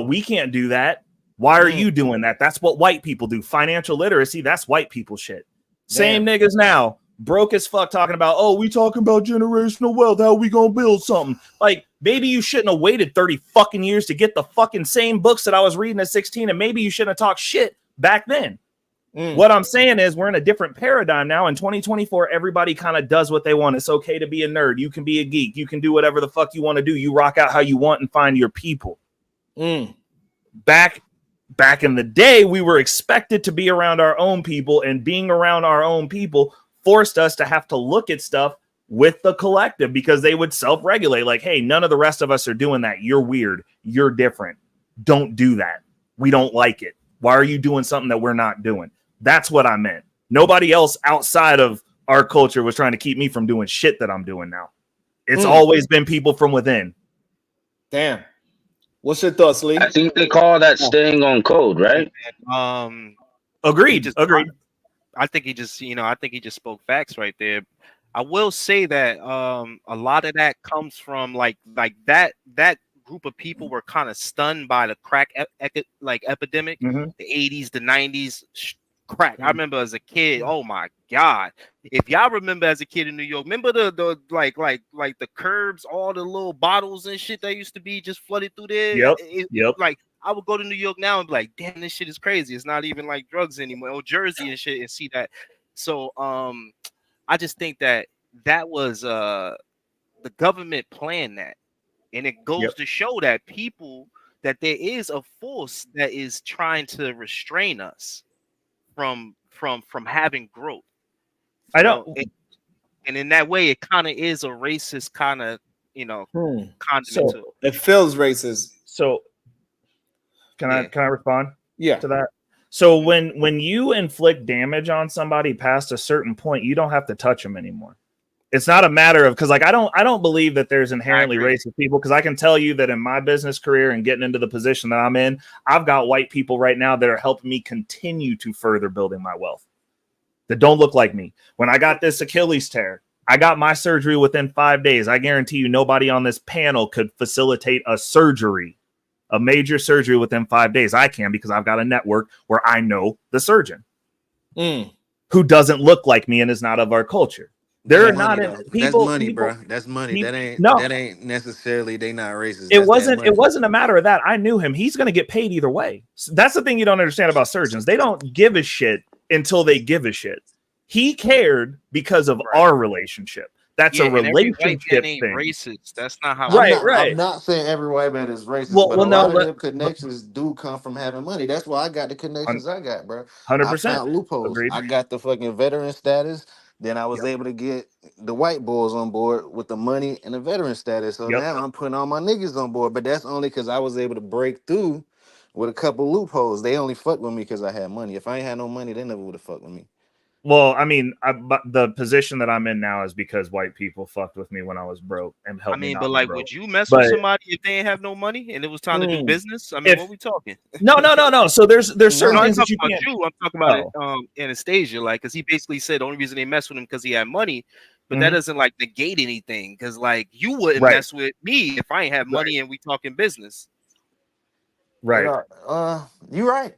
We can't do that. Why are you doing that? That's what white people do. Financial literacy, that's white people shit. Same niggas now, broke as fuck, talking about, oh, we talking about generational wealth. How we gonna build something? Like, maybe you shouldn't have waited 30 fucking years to get the fucking same books that I was reading at 16, and maybe you shouldn't have talked shit back then. What I'm saying is we're in a different paradigm now. In 2024, everybody kind of does what they want. It's okay to be a nerd. You can be a geek. You can do whatever the fuck you want to do. You rock out how you want and find your people. Back in the day, we were expected to be around our own people, and being around our own people forced us to have to look at stuff with the collective because they would self-regulate. Like, hey, none of the rest of us are doing that. You're weird. You're different. Don't do that. We don't like it. Why are you doing something that we're not doing? That's what I meant. Nobody else outside of our culture was trying to keep me from doing shit that I'm doing now. It's always been people from within. Damn. What's your thoughts, Lee? I think they call that staying on code, right? Agreed. I think he just spoke facts right there. I will say that a lot of that comes from like that group of people were kind of stunned by the crack epidemic, the 80s, the 90s. Crack. I remember as a kid. Oh my god! If y'all remember as a kid in New York, remember the like the curbs, all the little bottles and shit that used to be just flooded through there. Yep. Like I would go to New York now and be like, damn, this shit is crazy. It's not even like drugs anymore. Or Jersey and shit, and see that. So I just think that was the government planned that, and it goes to show that that there is a force that is trying to restrain us from having growth. I don't, and in that way, it kind of is a racist kind of condiment. So it feels racist. So Can I respond? Yeah. To that. So when you inflict damage on somebody past a certain point, you don't have to touch them anymore. It's not a matter of, because like I don't believe that there's inherently racist people, because I can tell you that in my business career and getting into the position that I'm in, I've got white people right now that are helping me continue to further building my wealth that don't look like me. When I got this Achilles tear, I got my surgery within 5 days. I guarantee you nobody on this panel could facilitate a major surgery within 5 days. I can, because I've got a network where I know the surgeon who doesn't look like me and is not of our culture. There are not people. That's money, bro. That's money. That ain't necessarily they not racist. It wasn't a matter of that. I knew him. He's going to get paid either way. So that's the thing you don't understand about surgeons. They don't give a shit until they give a shit. He cared because of our relationship. That's a relationship thing. Racist. That's not how. I'm not saying every white man is racist, but a lot of them connections do come from having money. That's why I got the connections I got, bro. 100%. I found loopholes. Agreed. I got the fucking veteran status. Then I was able to get the white boys on board with the money and the veteran status. So now I'm putting all my niggas on board. But that's only because I was able to break through with a couple loopholes. They only fucked with me because I had money. If I ain't had no money, they never would have fucked with me. Well, I mean, the position that I'm in now is because white people fucked with me when I was broke and helped me. But like, would you mess with somebody if they ain't have no money and it was time to do business? I mean, what we talking? No. So there's certain things that you can't. I'm talking about Anastasia, like, because he basically said the only reason they messed with him because he had money, but that doesn't like negate anything. Because like, you wouldn't mess with me if I ain't have money and we talking business. Right. You're right.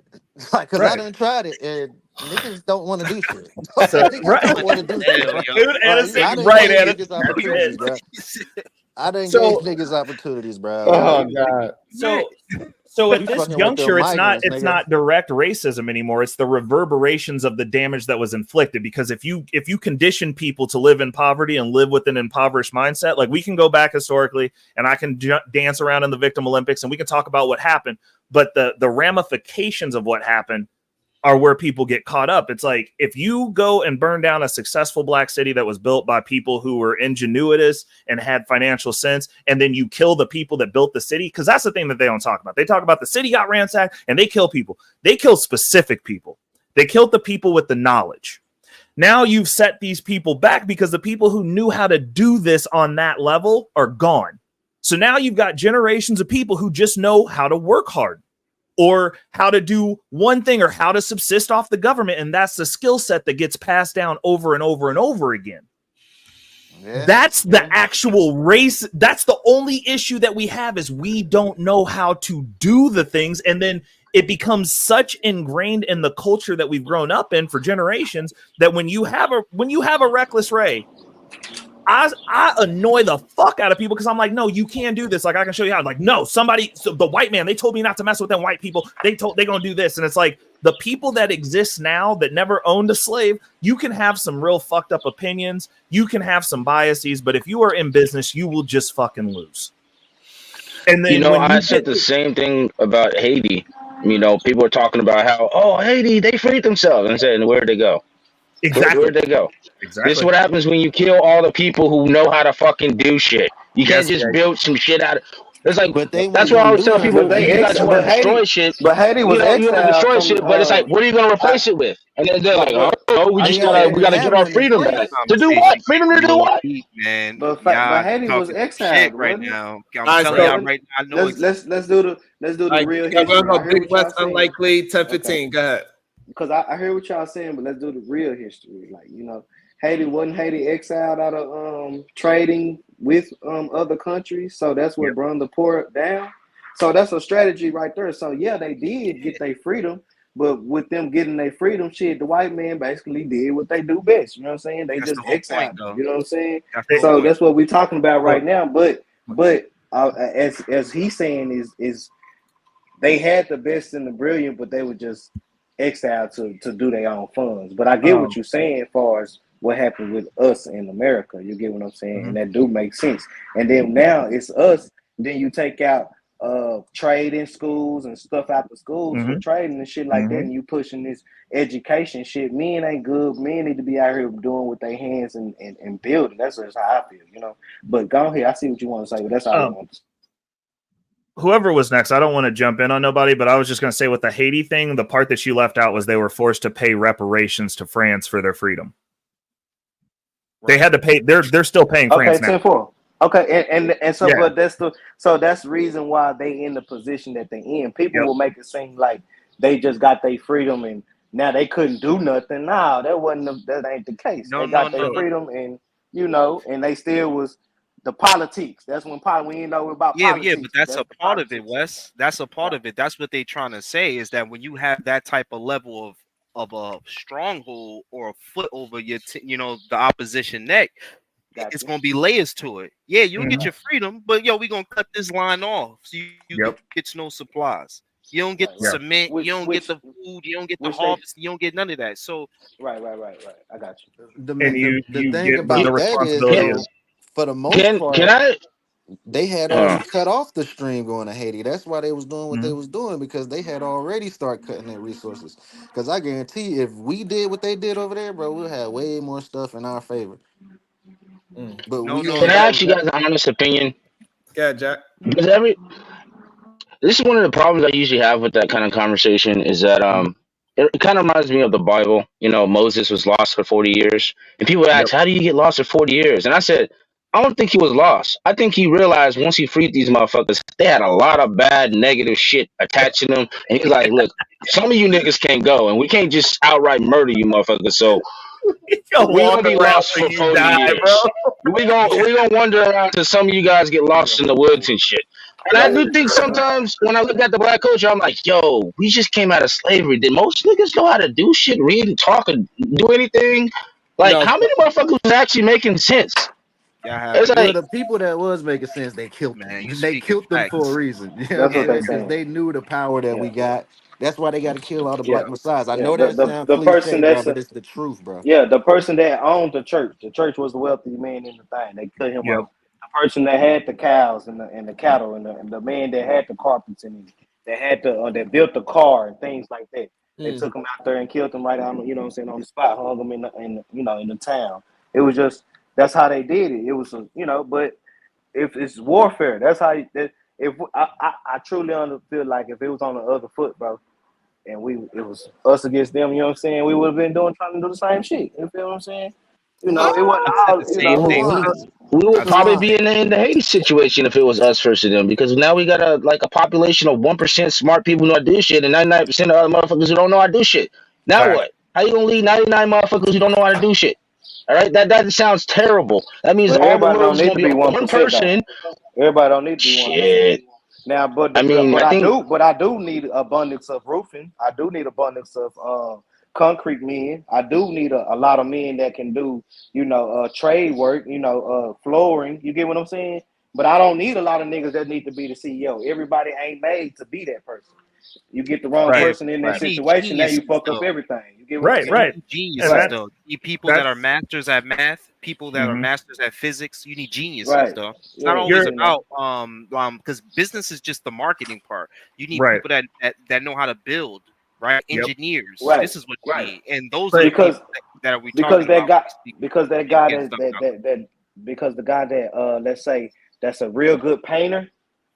Like, because I done tried it and niggas don't want to do shit. Don't want to do shit. I didn't give niggas opportunities, bro. Oh God. So at this juncture, it's not direct racism anymore. It's the reverberations of the damage that was inflicted. Because if you condition people to live in poverty and live with an impoverished mindset, like, we can go back historically and I can dance around in the Victim Olympics and we can talk about what happened, but the ramifications of what happened are where people get caught up. It's like, if you go and burn down a successful black city that was built by people who were ingenuitous and had financial sense, and then you kill the people that built the city, because that's the thing that they don't talk about. They talk about the city got ransacked and they kill people. They kill specific people. They killed the people with the knowledge. Now you've set these people back because the people who knew how to do this on that level are gone. So now you've got generations of people who just know how to work hard, or how to do one thing, or how to subsist off the government. And that's the skill set that gets passed down over and over and over again. That's the actual race. That's the only issue that we have, is we don't know how to do the things. And then it becomes such ingrained in the culture that we've grown up in for generations that when you have a reckless Ray, I annoy the fuck out of people, because I'm like, no, you can't do this. Like, I can show you how. Like, no, the white man, they told me not to mess with them white people. They're gonna do this. And it's like, the people that exist now that never owned a slave, you can have some real fucked up opinions. You can have some biases, but if you are in business, you will just fucking lose. And then, I said the same thing about Haiti. People are talking about how, Haiti, they freed themselves. And saying, where'd they go? Exactly. Where'd they go? Exactly. This is what happens when you kill all the people who know how to fucking do shit. You can't just build some shit out of. It's like, that's why I always tell people, you guys want to destroy shit. But Haiti was you want to destroy shit, but it's like, what are you going to replace it with? And then they're like, we gotta get our freedom back. To do what? Freedom to do what? Man, but Haiti was exiled right now. I'm telling y'all right now. I know let's do the real history. We're gonna go Big West unlikely 10-15. Go ahead. Because I hear what y'all saying, but let's do the real history. Like, Haiti wasn't exiled out of trading with other countries, so that's what brought the poor down. So that's a strategy right there. So yeah, they did get their freedom, but with them getting their freedom, shit, the white man basically did what they do best. You know what I'm saying? They just exiled. You know what I'm saying? So that's what we're talking about right now. But as he's saying is they had the best and the brilliant, but they were just exiled to do their own funds. But I get what you're saying as far as what happened with us in America. You get what I'm saying? And that do make sense. And then now it's us. Then you take out trade in schools and stuff out the schools for trading and shit like that, and you pushing this education shit. Men ain't good. Men need to be out here doing with their hands and building. That's just how I feel, But go ahead. I see what you want to say, but that's all I want to say. whoever was next, I don't want to jump in on nobody, but I was just going to say with the Haiti thing, the part that you left out was they were forced to pay reparations to France for their freedom. Right. They had to pay. They're still paying France now. 10-4. Okay, and so, but that's the reason why they in the position that they in. People will make it seem like they just got their freedom and now they couldn't do nothing. No, that ain't the case. They got their freedom and and they still was the politics. That's when we ain't know about politics. Yeah, but that's a part of it, Wes. That's a part of it. That's what they're trying to say is that when you have that type of level of a stronghold or a foot over your the opposition neck, it's gonna be layers to it. Yeah, you'll get your freedom, but we gonna cut this line off so you get no supplies. You don't get the cement, you don't get the food, you don't get the harvest, you don't get none of that. So right. I got you. The thing about that is, though, for the most part, they had already cut off the stream going to Haiti. That's why they was doing what they was doing, because they had already started cutting their resources. Because I guarantee if we did what they did over there, bro, we'll have way more stuff in our favor. But can I ask you guys an honest opinion? Yeah, Jack. Because this is one of the problems I usually have with that kind of conversation is that it kind of reminds me of the Bible. Moses was lost for 40 years, and people ask, "How do you get lost for 40 years?" And I said, I don't think he was lost. I think he realized once he freed these motherfuckers, they had a lot of bad, negative shit attached to them, and he's like, "Look, some of you niggas can't go, and we can't just outright murder you motherfuckers." So we gonna be lost for 40 years. We gonna wander around till some of you guys get lost in the woods and shit. And I do think sometimes when I look at the black culture, I'm like, yo, we just came out of slavery. Did most niggas know how to do shit, read and talk and do anything? Like, how many motherfuckers was actually making sense? The people that was making sense, they killed them. They killed them for a reason. Because they knew the power that we got. That's why they got to kill all the black messiahs. I know that sounds cliche, bro, but it's the truth, bro. Yeah, the person that owned the church was the wealthy man in the thing. They cut him off. The person that had the cows and the cattle and the man that had the carpets and that had that built the car and things like that. They took him out there and killed him right on, on the spot, hung him in the town. It was just that's how they did it. It was but if it's warfare, that's how. If I truly feel like if it was on the other foot, bro, and it was us against them, we would have been trying to do the same shit. You feel what I'm saying? It wasn't all the same thing. We would probably be in the Haiti situation if it was us versus them, because now we got a population of 1% smart people who know how to do shit, and 99% of other motherfuckers who don't know how to do shit. Now what? How you gonna lead 99 motherfuckers who don't know how to do shit? All right, that sounds terrible. That means all the world's gonna be one person. Everybody don't need to be 1%. Shit. Now, but I do need abundance of roofing. I do need abundance of concrete men. I do need a lot of men that can do trade work. Flooring. You get what I'm saying? But I don't need a lot of niggas that need to be the CEO. Everybody ain't made to be that person. You get the wrong person in that situation, now you fuck up everything. You get what I'm saying? Right. Geniuses, though. You need people that are masters at math, people that are masters at physics. You need geniuses, though. It's not always about because business is just the marketing part. You need people that know how to build, right? Engineers. Right. This is what you need, and those are because that we because that guy because the guy that let's say that's a real good painter.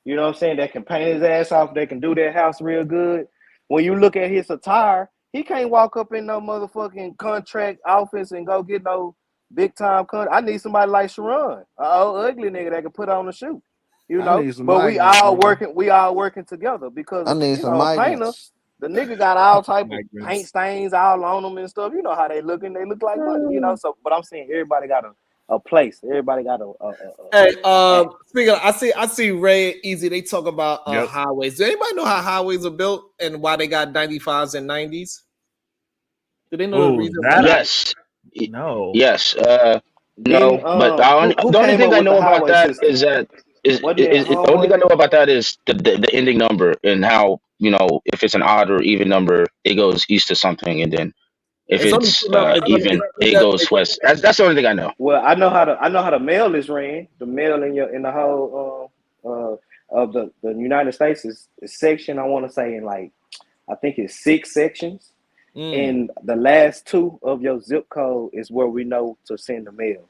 You know what I'm saying? That can paint his ass off. They can do their house real good. When you look at his attire, he can't walk up in no motherfucking contract office and go get no big time I need somebody like Sharon, ugly nigga that can put on a shoe. But we all working together because I need some painter. The nigga got all type of paint stains all on them and stuff. You know how they looking? They look like money. So, but I'm saying everybody got a place. Everybody got Hey, speaking of, I see Ray Easy. They talk about highways. Does anybody know how highways are built and why they got 95s and 90s? Do they know the reason? Yes. No. Yes. No. But the only thing I know about that is that the only thing I know about that is the ending number and how if it's an odd or even number, it goes east to something, and then if it's even, it goes west. That's the only thing I know. Well, I know how the mail is ran. The mail in the whole of the United States is section. I want to say I think it's 6 sections, and the last 2 of your zip code is where we know to send the mail.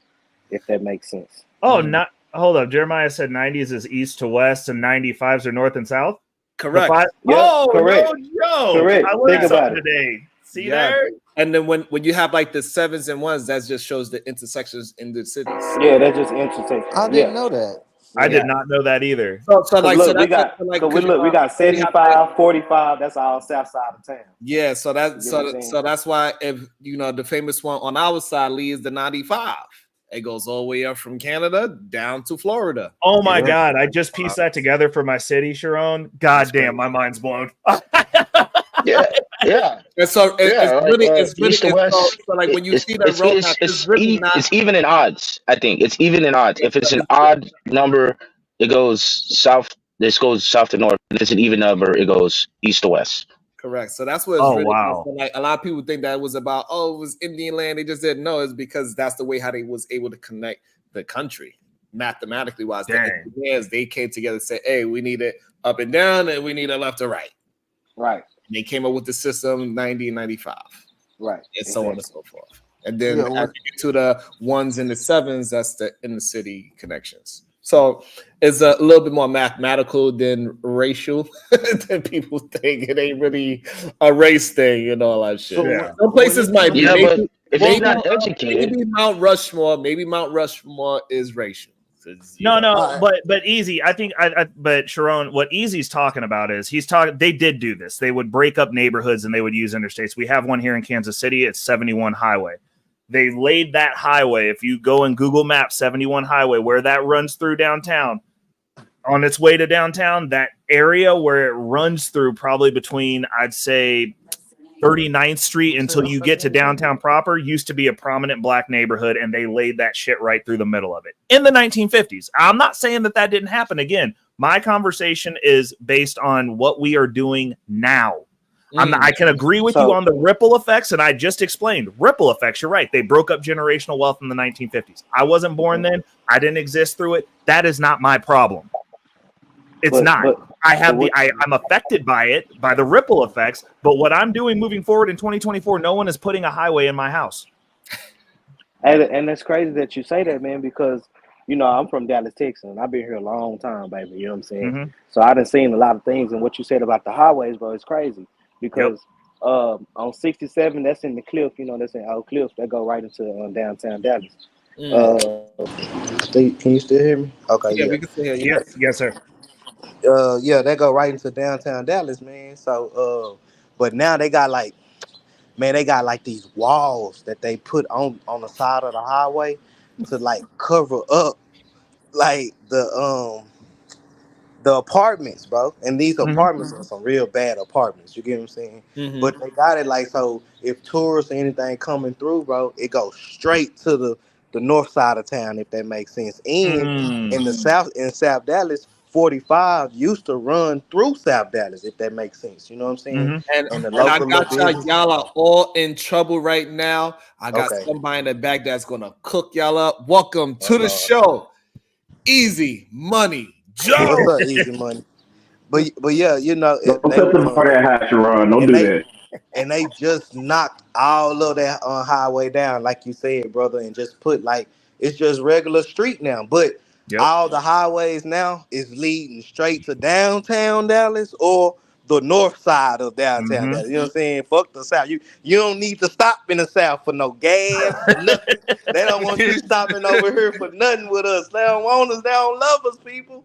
If that makes sense. Oh, not Hold up. Jeremiah said 90s is east to west and 95s are north and south. Correct. Correct. Joe. Correct. I learned Think about something it today. See there? And then when you have like the 7s and 1s, that just shows the intersections in the cities. Yeah, that just intersection. I didn't know that. I did not know that either. So like, look, so we got we got 75, 45. That's all south side of town. Yeah, so that's why if the famous one on our side leads the 95. It goes all the way up from Canada down to Florida. Oh my God! I just pieced that together for my city, Sharon. God damn, my mind's blown. yeah. And so it's really so like when you see that roadmap, it's even in odds. I think it's even in odds. If it's an odd number, it goes south. This goes south to north. If it's an even number, it goes east to west. Correct. So that's what it's really like. A lot of people think that it was about it was Indian land. They just didn't know. It's because that's the way how they was able to connect the country mathematically wise. They came together and said, "Hey, we need it up and down, and we need it left to right." Right. And they came up with the system 90 and 95. Right. And so on and so forth. And then as you get to the 1s and the 7s, that's the inner city connections. So it's a little bit more mathematical than racial than people think. It ain't really a race thing and all that shit. So some places might be. But if you're not educated, maybe Mount Rushmore is racial. But Easy, I think but Sharon, what Easy's talking about is they did do this. They would break up neighborhoods and they would use interstates. We have one here in Kansas City. It's 71 Highway. They laid that highway. If you go and Google Maps 71 Highway, where that runs through downtown, on its way to downtown, that area where it runs through probably between, I'd say, 39th Street until you get to downtown proper used to be a prominent black neighborhood, and they laid that shit right through the middle of it in the 1950s. I'm not saying that didn't happen. Again, my conversation is based on what we are doing now. I can agree with you on the ripple effects, and I just explained ripple effects. You're right. They broke up generational wealth in the 1950s. I wasn't born then. I didn't exist through it. That is not my problem. It's not. I'm affected by it, by the ripple effects. But what I'm doing moving forward in 2024, no one is putting a highway in my house. And it's crazy that you say that, man, because I'm from Dallas, Texas, and I've been here a long time, baby. You know what I'm saying? Mm-hmm. So I done seen a lot of things, and what you said about the highways, bro, is crazy. Because on 67, that's in the cliff, that's in Oak Cliff, that go right into downtown Dallas. Can you still hear me? Okay, yeah. We can still hear you. Yes, sir. That go right into downtown Dallas, man. So, but now they got these walls that they put on the side of the highway to like cover up like the apartments, bro. And these apartments are some real bad apartments. You get what I'm saying? Mm-hmm. But they got it like, so if tourists or anything coming through, bro, it goes straight to the north side of town, if that makes sense. And in South Dallas, 45 used to run through South Dallas, if that makes sense. You know what I'm saying? Mm-hmm. And I got y'all are all in trouble right now. I got somebody in the back that's gonna cook y'all up. Welcome to the show, Easy Money Joe. What's up, Easy Money? But yeah, don't set the bar that high, Sharon. Don't do that. And they just knocked all of that highway down, like you said, brother, and just put it's just regular street now. But all the highways now is leading straight to downtown Dallas or the north side of downtown Dallas. You know what I'm saying? Fuck the south. You don't need to stop in the south for no gas, nothing. They don't want you stopping over here for nothing with us. They don't want us. They don't love us, people.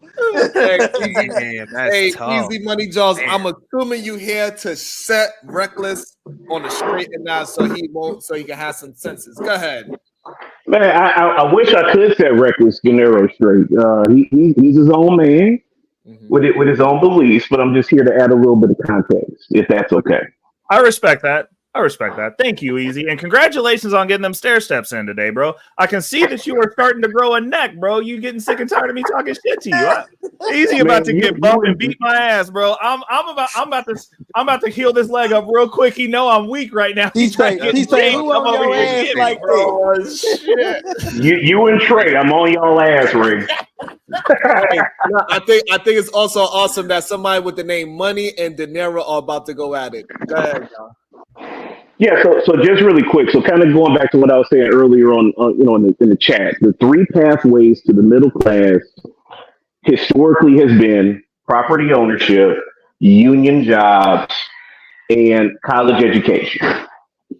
Easy Money Jaws. I'm assuming you here to set Reckless on the straight and now so he can have some senses. Go ahead. Man, I wish I could set Reckless Gennaro straight. He's his own man with his own beliefs, but I'm just here to add a little bit of context, if that's okay. I respect that. Thank you, Easy. And congratulations on getting them stair steps in today, bro. I can see that you are starting to grow a neck, bro. You getting sick and tired of me talking shit to you. Easy about to get bumped and beat my ass, bro. I'm about to heal this leg up real quick. He know I'm weak right now. He say who on your ass like bro. Shit. You and Trey, I'm on y'all ass, Ring. I think it's also awesome that somebody with the name Money and De Niro are about to go at it. Go ahead, y'all. Yeah, so just really quick. So kind of going back to what I was saying earlier on in the chat, the three pathways to the middle class historically has been property ownership, union jobs, and college education.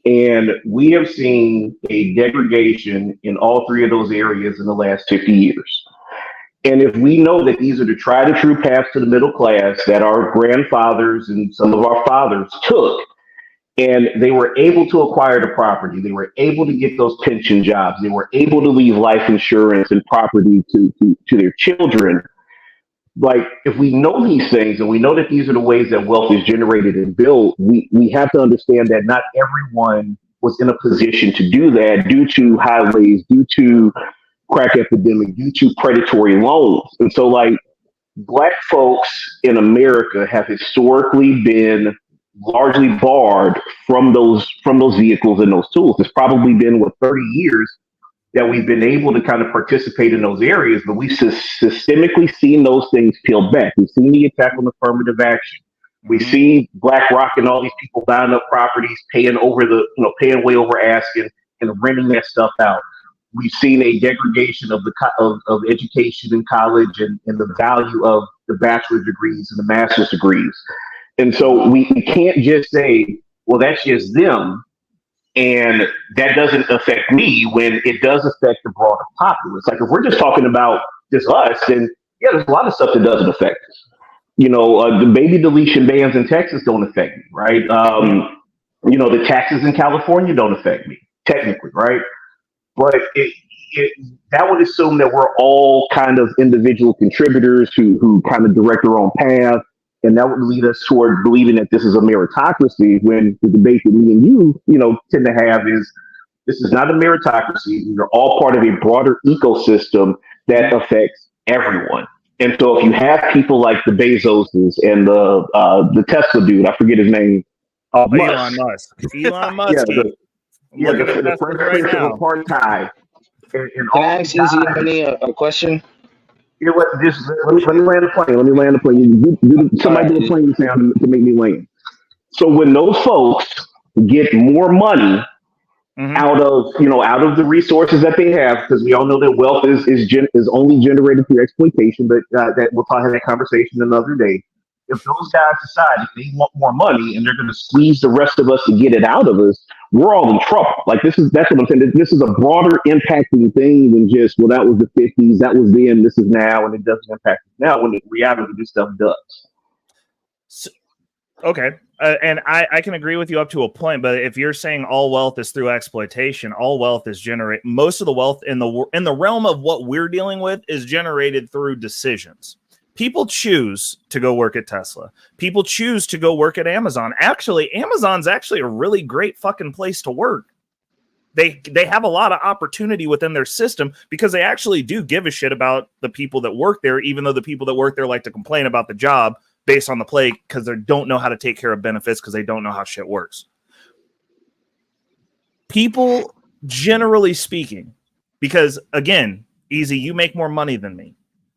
And we have seen a degradation in all three of those areas in the last 50 years. And if we know that these are the tried and true paths to the middle class that our grandfathers and some of our fathers took, and they were able to acquire the property, they were able to get those pension jobs, they were able to leave life insurance and property to their children. Like, if we know these things and we know that these are the ways that wealth is generated and built, we have to understand that not everyone was in a position to do that due to highways, due to crack epidemic, due to predatory loans. And so, like, Black folks in America have historically been largely barred from those vehicles and those tools. It's probably been 30 years that we've been able to kind of participate in those areas, but we've systemically seen those things peeled back. We've seen the attack on affirmative action. We've seen BlackRock and all these people buying up properties, paying way over asking and renting that stuff out. We've seen a degradation of of education in college and the value of the bachelor's degrees and the master's degrees. And so we can't just say, well, that's just them, and that doesn't affect me, when it does affect the broader populace. Like, if we're just talking about just us, then yeah, there's a lot of stuff that doesn't affect us. The baby deletion bans in Texas don't affect me, right? The taxes in California don't affect me, technically, right? But that would assume that we're all kind of individual contributors who kind of direct our own path. And that would lead us toward believing that this is a meritocracy, when the debate that me and you tend to have is, this is not a meritocracy. We're all part of a broader ecosystem that affects everyone. And so if you have people like the Bezoses and the Tesla dude, I forget his name. Elon Musk. Elon Musk. The French Prince of Apartheid. Can I ask Izzy a question? Let me land the plane. Somebody do a plane sound to make me land. So when those folks get more money out of the resources that they have, because we all know that wealth is only generated through exploitation, but that we'll probably have that conversation another day. If those guys decide if they want more money and they're going to squeeze the rest of us to get it out of us, we're all in trouble. Like, that's what I'm saying. This is a broader impacting thing than just, well, that was the 50s, that was then, this is now, and it doesn't impact us now, when in reality this stuff does. So, okay. And I can agree with you up to a point, but if you're saying all wealth is through exploitation, all wealth is most of the wealth in the realm of what we're dealing with is generated through decisions. People choose to go work at Tesla. People choose to go work at Amazon. Actually, Amazon's actually a really great fucking place to work. They have a lot of opportunity within their system because they actually do give a shit about the people that work there, even though the people that work there like to complain about the job based on the play because they don't know how to take care of benefits because they don't know how shit works. People, generally speaking, because again, Easy, you make more money than me.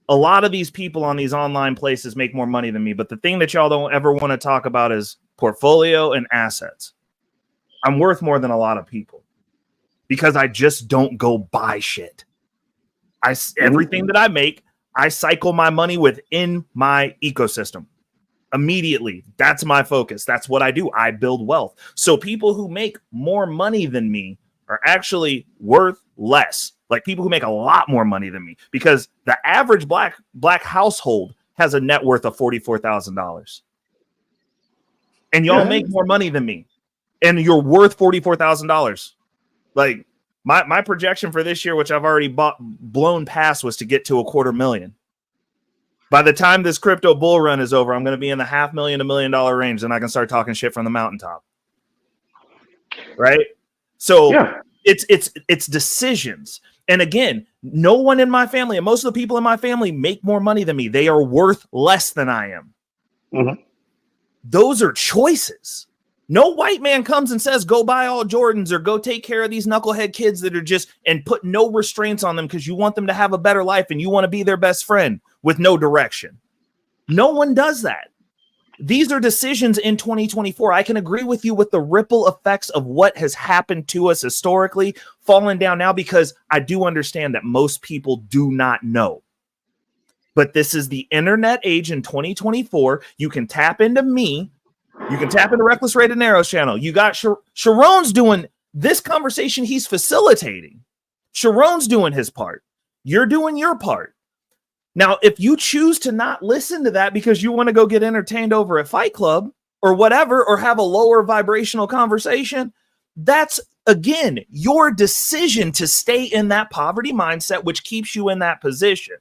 A lot of these people on these online places make more money than me, but the thing that y'all don't ever want to talk about is portfolio and assets. I'm worth more than a lot of people because I just don't go buy shit. Everything that I make, I cycle my money within my ecosystem immediately. That's my focus. That's what I do. I build wealth. So people who make more money than me are actually worth less. Like people who make a lot more money than me, because the average black household has a net worth of $44,000, and y'all make more money than me, and you're worth $44,000. Like my projection for this year, which I've already blown past, was to get to $250,000. By the time this crypto bull run is over, I'm going to be in the $500,000 to $1 million range, and I can start talking shit from the mountaintop. Right? So it's decisions. And again, no one in my family, and most of the people in my family make more money than me. They are worth less than I am. Mm-hmm. Those are choices. No white man comes and says, go buy all Jordans or go take care of these knucklehead kids that are just, and put no restraints on them because you want them to have a better life and you want to be their best friend with no direction. No one does that. These are decisions in 2024. I can agree with you with the ripple effects of what has happened to us historically falling down now, because I do understand that most people do not know. But this is the internet age in 2024. You can tap into me. You can tap into Reckless Rated Narrows channel. You got Sharon's doing this conversation. He's facilitating. Sharon's doing his part. You're doing your part. Now, if you choose to not listen to that because you want to go get entertained over at Fight Club or whatever, or have a lower vibrational conversation, that's, again, your decision to stay in that poverty mindset, which keeps you in that position.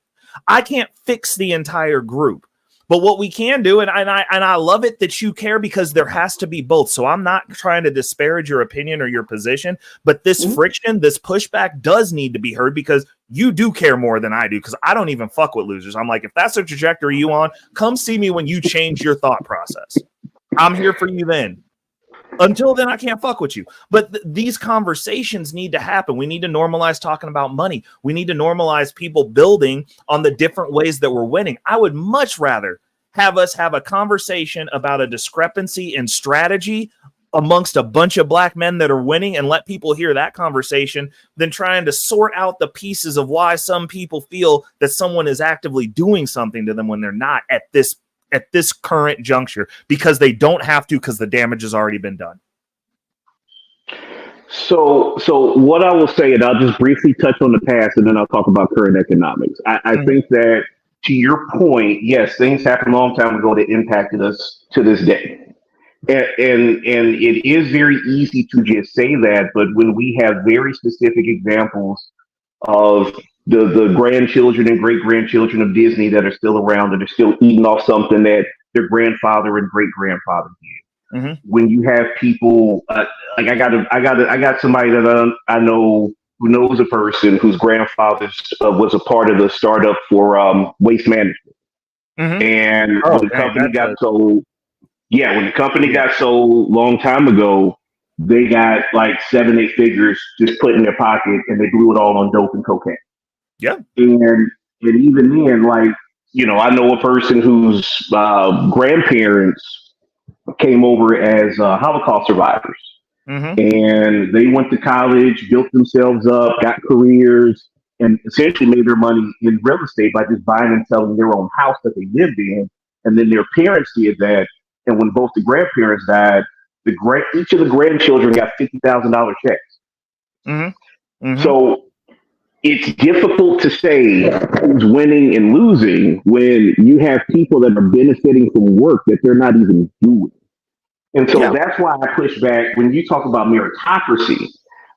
I can't fix the entire group. But what we can do, and I love it that you care, because there has to be both. So I'm not trying to disparage your opinion or your position, but this friction, this pushback does need to be heard, because you do care more than I do, because I don't even fuck with losers. I'm like, if that's the trajectory you on, come see me when you change your thought process. I'm here for you then. Until then, I can't fuck with you. But these conversations need to happen. We need to normalize talking about money. We need to normalize people building on the different ways that we're winning. I would much rather have us have a conversation about a discrepancy in strategy amongst a bunch of black men that are winning, and let people hear that conversation, than trying to sort out the pieces of why some people feel that someone is actively doing something to them when they're not at this current juncture, because they don't have to, because the damage has already been done. So what I will say, and I'll just briefly touch on the past, and then I'll talk about current economics. I think that, to your point, yes, things happened a long time ago that impacted us to this day. And it is very easy to just say that, but when we have very specific examples of the grandchildren and great-grandchildren of Disney that are still around, that are still eating off something that their grandfather and great-grandfather did. Mm-hmm. When you have people like I got somebody that I know who knows a person whose grandfather was a part of the startup for waste management. Mm-hmm. And when the company got sold, when the company got sold long time ago, they got like 7-8 figures just put in their pocket, and they blew it all on dope and cocaine. Yeah. And even then, like, you know, I know a person whose grandparents came over as Holocaust survivors. Mm-hmm. And they went to college, built themselves up, got careers, and essentially made their money in real estate by just buying and selling their own house that they lived in. And then their parents did that. And when both the grandparents died, each of the grandchildren got $50,000 checks. Mm-hmm. Mm-hmm. So it's difficult to say who's winning and losing when you have people that are benefiting from work that they're not even doing. And so that's why I push back when you talk about meritocracy.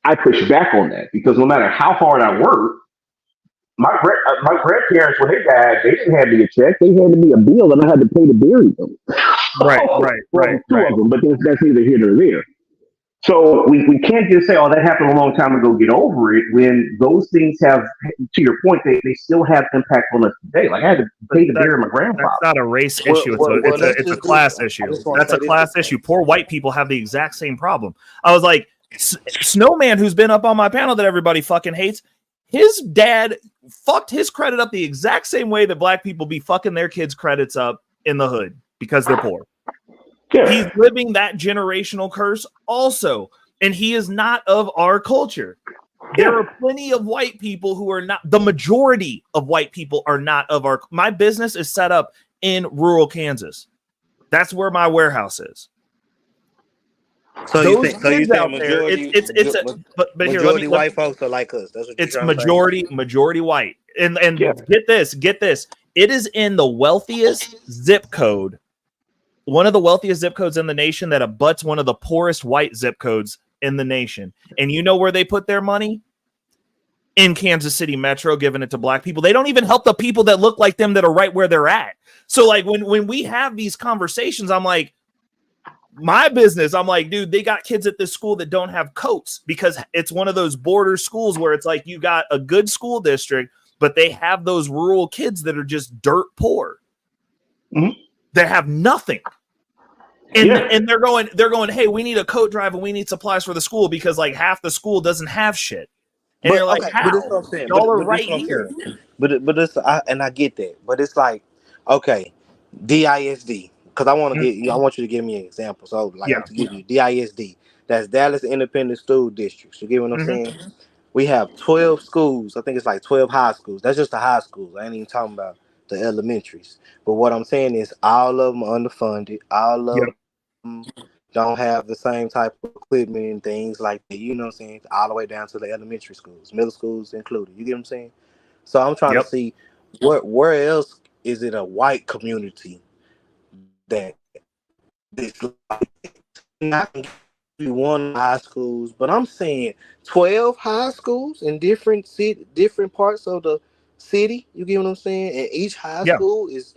I push back on that, because no matter how hard I work, my grandparents, when they died, they didn't hand me a check. They handed me a bill, and I had to pay to bury them. Right. But that's neither here nor there. So we can't just say, oh, that happened a long time ago, get over it, when those things have, to your point, they still have impact on us today. Like, I had to pay to bury my grandfather. That's not a race issue. It's a class issue. That's a class issue. Poor white people have the exact same problem. I was like, Snowman, who's been up on my panel that everybody fucking hates, his dad fucked his credit up the exact same way that black people be fucking their kids' credits up in the hood because they're poor. Yeah. He's living that generational curse also, and he is not of our culture. There are plenty of white people who are not, the majority of white people are not of our, my business is set up in rural Kansas. That's where my warehouse is. So you think majority, but here, majority white folks are like us. That's what it's majority white. And get this. It is in the wealthiest zip code, one of the wealthiest zip codes in the nation that abuts one of the poorest white zip codes in the nation. And you know where they put their money? In Kansas City Metro, giving it to black people. They don't even help the people that look like them that are right where they're at. So like when we have these conversations, I'm like, my business, I'm like, dude, they got kids at this school that don't have coats because it's one of those border schools where it's like you got a good school district, but they have those rural kids that are just dirt poor. Mm-hmm. That have nothing. And they're going, hey, we need a coat drive and we need supplies for the school because like half the school doesn't have shit. And you're like, how? But it's what I'm saying. Y'all are right here. But it's, and I get that. But it's like, okay, DISD, because I want to get you. I want you to give me an example. So, like, I'm to give you DISD. That's Dallas Independent School Districts. You get what I'm saying? We have 12 schools. I think it's like 12 high schools. That's just the high schools. I ain't even talking about the elementaries. But what I'm saying is all of them are underfunded. All of them don't have the same type of equipment and things like that. You know what I'm saying? All the way down to the elementary schools, middle schools included. You get what I'm saying? So I'm trying to see where else is it a white community that this not one high schools, but I'm saying 12 high schools in different parts of the city. You get what I'm saying? And each high school is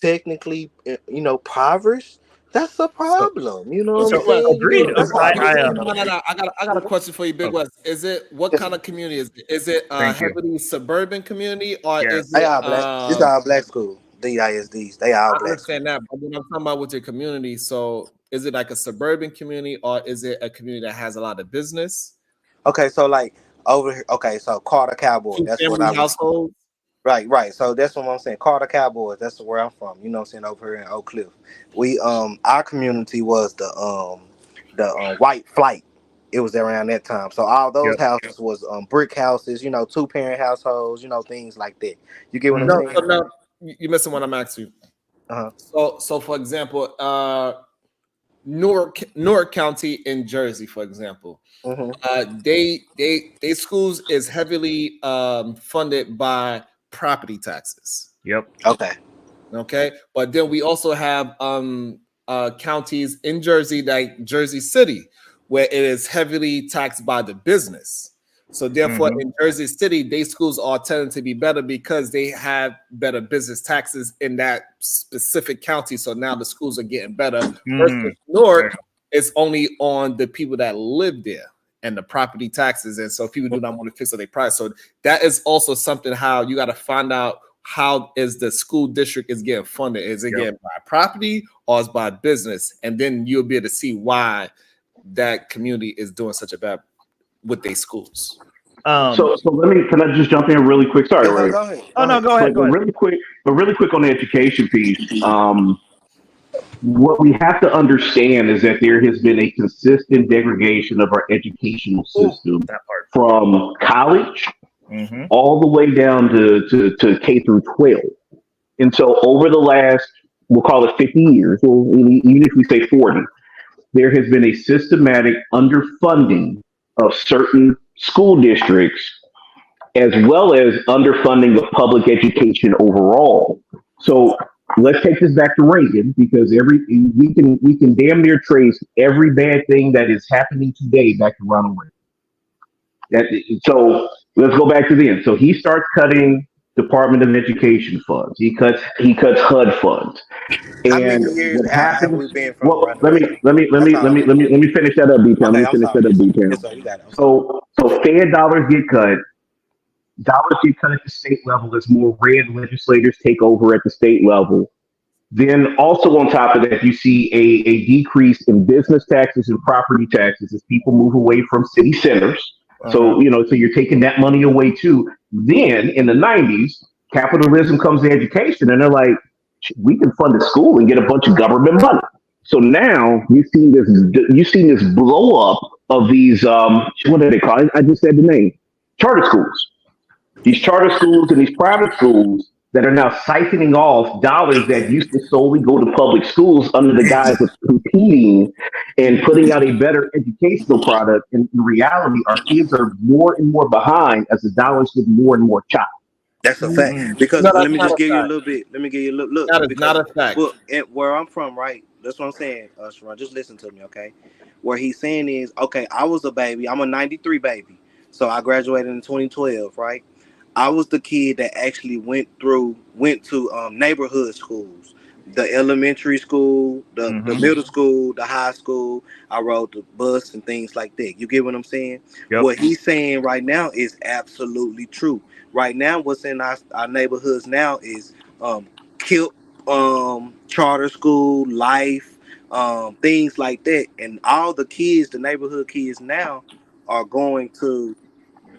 technically, impoverished. That's a problem. You know what I'm saying? Agreed. I got a question for you, Big West. Is it what kind of community is it? Is it a heavily suburban community or is They it all black. It's all black school. DISDs. They all I black. understand that, but when I'm talking about with your community, so is it like a suburban community or is it a community that has a lot of business? Okay, so like over here. Okay, so Carter Cowboy. That's what I household. Right. So that's what I'm saying. Carter Cowboys. That's where I'm from. You know what I'm saying? Over here in Oak Cliff. We our community was the white flight. It was around that time. So all those houses was brick houses, 2-parent households, things like that. You get what I'm saying? No, you're missing what I'm asking you. So for example, Newark County in Jersey, for example, they schools is heavily funded by property taxes. Okay, but then we also have counties in Jersey, like Jersey City, where it is heavily taxed by the business. So therefore, in Jersey City, they schools are tending to be better because they have better business taxes in that specific county. So now the schools are getting better. Versus Newark, it's only on the people that live there and the property taxes. And so people do not want to fix their price. So that is also something how you got to find out how is the school district is getting funded. Is it getting by property or is by business? And then you'll be able to see why that community is doing such a bad with their schools. So can I just jump in really quick? Sorry, Ray. Go ahead. Go ahead. Really quick on the education piece. What we have to understand is that there has been a consistent degradation of our educational system from college all the way down to K through 12. And so over the last, we'll call it 50 years, or even if we say 40, there has been a systematic underfunding of certain school districts, as well as underfunding of public education overall. So let's take this back to Reagan, because we can damn near trace every bad thing that is happening today back to Ronald Reagan. So let's go back to then. So he starts cutting Department of Education funds. He cuts HUD funds. How many years have we been from? Well, let me finish that up, D-Town. Let me finish that up, D-Town. So Fed dollars get cut. Dollars get cut at the state level as more red legislators take over at the state level. Then also on top of that, you see a decrease in business taxes and property taxes as people move away from city centers. So you're taking that money away too. Then in the 90s, capitalism comes to education, and they're like, we can fund a school and get a bunch of government money. So now you've seen this blow up of these what do they call it? I just said the name. Charter schools. These charter schools and these private schools that are now siphoning off dollars that used to solely go to public schools under the guise of competing and putting out a better educational product. And in reality, our kids are more and more behind as the dollars get more and more chopped. That's a fact. Because let me just give you a little bit. Let me give you a look. That is not a fact. Well, where I'm from, right? That's what I'm saying, Sharon. Just listen to me, okay? Where he's saying is, okay, I was a baby. I'm a 93 baby. So I graduated in 2012, right? I was the kid that actually went to neighborhood schools, the elementary school, the middle school, the high school. I rode the bus and things like that. You get what I'm saying? What he's saying right now is absolutely true. Right now, what's in our neighborhoods now is KIP, charter school, life, things like that. And all the kids, the neighborhood kids now are going to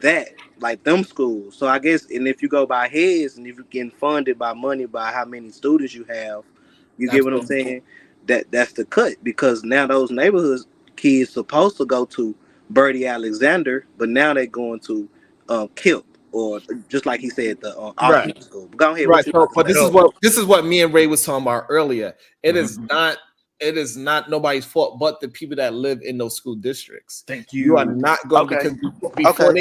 that, like them schools. So I guess, and if you go by heads and if you're getting funded by money by how many students you have, You get what I'm saying? That's the cut, because now those neighborhoods kids supposed to go to Bertie Alexander, but now they're going to Kilp, or just like he said, the Right. alternate school. But go ahead. Right. What you So, about but to say? this is what me and Ray was talking about earlier. It is not nobody's fault but the people that live in those school districts. Thank You are not going, because before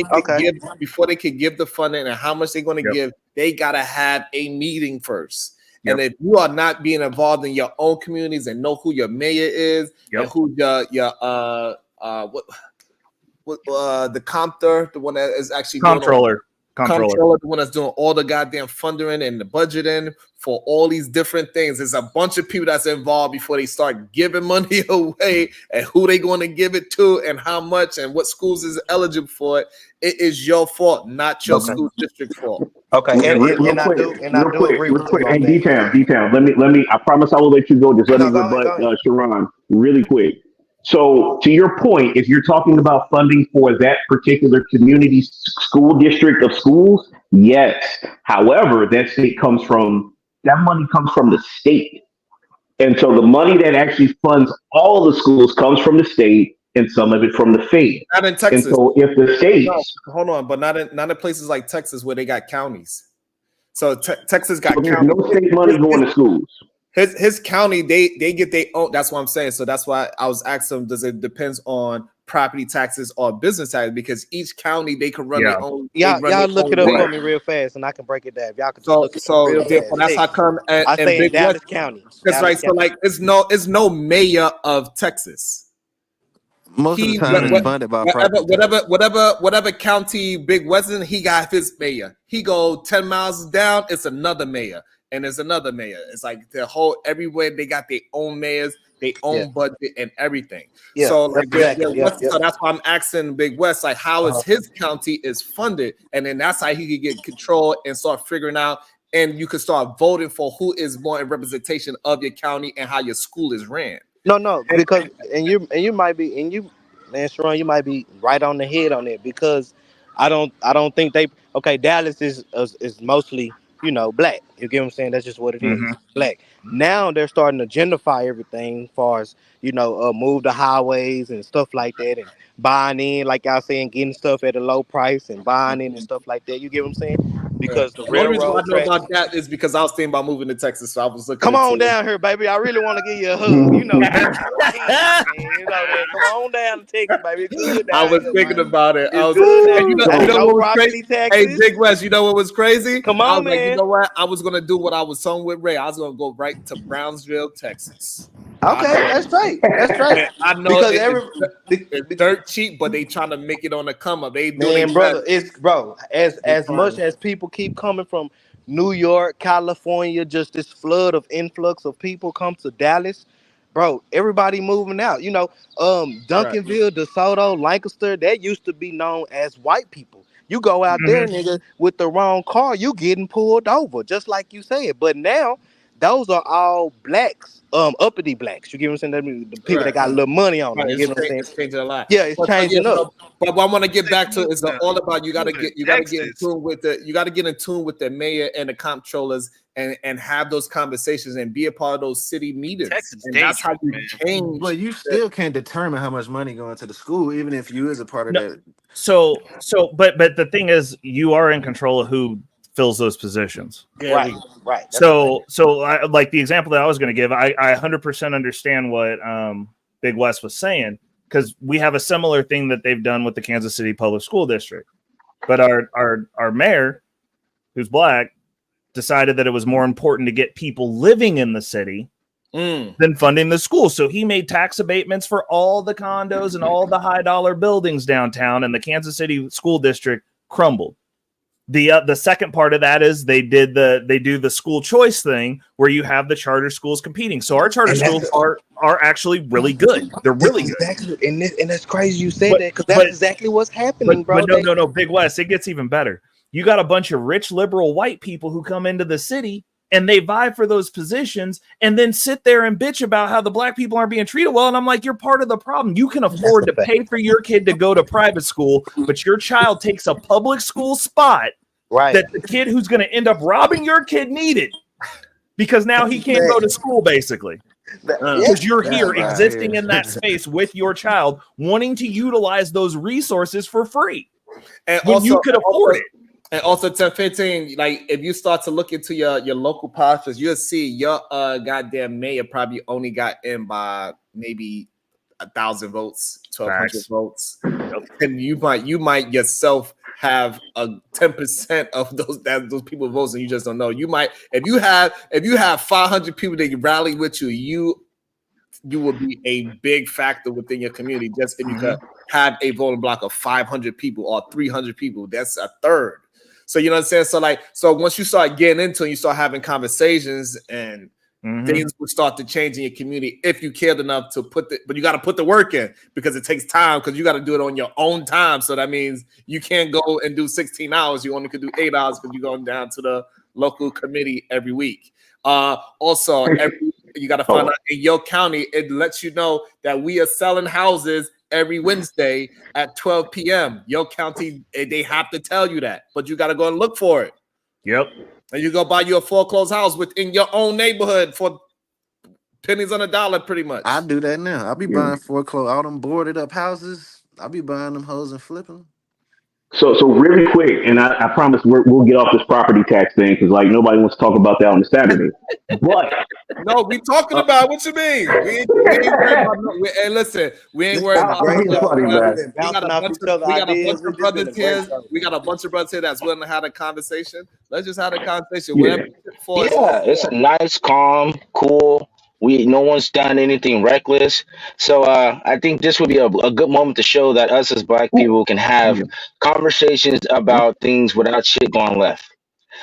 they could give the funding and how much they're going to give, they gotta have a meeting first. And if you are not being involved in your own communities and know who your mayor is and who your the compter, the one that is actually Comptroller, the one that's doing all the goddamn funding and the budgeting for all these different things. There's a bunch of people that's involved before they start giving money away, and who they going to give it to and how much and what schools is eligible for it. It is your fault, not your school district's fault. Okay, Real quick. Hey, D-Town. Let me. I promise I will let you go. Just let me rebut Sharon really quick. So, to your point, if you're talking about funding for that particular community school district of schools, yes. However, that money comes from the state. And so the money that actually funds all the schools comes from the state and some of it from the state. Not in Texas. And so if the states... No, hold on, but not in places like Texas where they got counties. So Texas got there's counties. no state money going to schools. His county, they get their own. That's what I'm saying. So that's why I was asking them, does it depends on property taxes or business taxes? Because each county they can run their own. Y'all look it up for me real fast, and I can break it down. Y'all can just look it up real fast. That's how come. I say in Dallas County. That's right. So like, it's no mayor of Texas. Most of the time, it's funded by whatever county Big Western, he got his mayor. He go 10 miles down, it's another mayor. And there's another mayor. It's like the whole everywhere they got their own mayors, their own budget and everything. Yeah, so like so that's why I'm asking Big West, like how is his county is funded, and then that's how he could get control and start figuring out, and you could start voting for who is more in representation of your county and how your school is ran. No, because you might be man, Sharon, you might be right on the head on it, because I don't think Dallas is mostly black. You get what I'm saying? That's just what it is. Black. Now they're starting to gentrify everything, as far as move the highways and stuff like that, and buying in, like y'all saying, getting stuff at a low price and buying in and stuff like that. You get what I'm saying? Because the only reason railroad I know about that is because I was thinking about moving to Texas, so I was looking. Come on down here, baby. I really want to give you a hug. Man. Come on down to Texas, baby. It's good down I was here, thinking man. about it. It's I was good. you know what was crazy? Taxes. Hey, Big West, you know what was crazy? Come on, man. Like, you know what? I was gonna do what I was talking with Ray. I was gonna go right to Brownsville, Texas. Okay, that's right. That's right. I know it's dirt cheap, but they trying to make it on the come up. They doing brother. As much as people keep coming from New York, California, just this flood of influx of people come to Dallas, bro. Everybody moving out. Duncanville, DeSoto, Lancaster, that used to be known as white people. You go out there, nigga, with the wrong car, you getting pulled over, just like you said. But now, those are all blacks, uppity blacks. You get what I'm saying? The people that got a little money on them. You get what I'm saying? It's changing a lot. Yeah, it's changing up. But what I want to get back to is all about you got to get in tune with the mayor and the comptrollers and have those conversations and be a part of those city meetings. And that's how you change. But you still can't determine how much money going to the school, even if you is a part of that. But the thing is, you are in control of who fills those positions. Right. So like the example that I was going to give, I 100% understand what Big West was saying, because we have a similar thing that they've done with the Kansas City Public School District. But our mayor, who's black, decided that it was more important to get people living in the city than funding the school. So he made tax abatements for all the condos and all the high dollar buildings downtown, and the Kansas City School District crumbled. The second part of that is they do the school choice thing, where you have the charter schools competing. So our charter schools are actually really good. They're really good. And that's crazy you say that, because that's exactly what's happening, bro. But no, Big West, it gets even better. You got a bunch of rich liberal white people who come into the city and they vie for those positions and then sit there and bitch about how the black people aren't being treated well. And I'm like, you're part of the problem. You can afford to pay for your kid to go to private school, but your child takes a public school spot that the kid who's going to end up robbing your kid needed. because now he can't go to school basically. Because you're here Yeah, existing right. in that space with your child, wanting to utilize those resources for free, and when also, you could afford it. And also 10-15, like if you start to look into your local politics, you'll see your goddamn mayor probably only got in by maybe 1,000 votes, 1,200 votes, and you might yourself have a 10% of those people votes, and you just don't know. You might, if you have 500 people that rally with you will be a big factor within your community. Just if you could have a voting block of 500 people or 300 people, that's a third. So you know what I'm saying? So once you start getting into it, you start having conversations, and things will start to change in your community if you cared enough to but you got to put the work in, because it takes time, because you got to do it on your own time. So that means you can't go and do 16 hours. You only could do 8 hours because you're going down to the local committee every week. Also, you got to find out in your county, it lets you know that we are selling houses every Wednesday at 12 p.m. Your county, they have to tell you that, but you got to go and look for it. Yep. And you go buy you a foreclosed house within your own neighborhood for pennies on a dollar, pretty much. I do that now. I'll be buying foreclosed, all them boarded up houses. I'll be buying them hoes and flipping them. So really quick, and I promise we'll get off this property tax thing, because like nobody wants to talk about that on a Saturday. But no, we talking about what you mean. We ain't worried about hey, listen, we ain't worried about we got a bunch of brothers here. We got a bunch of brothers here that's willing to have a conversation. Let's just have a conversation. It's a nice, calm, cool. No one's done anything reckless. So I think this would be a good moment to show that us as Black people can have conversations about things without shit going left.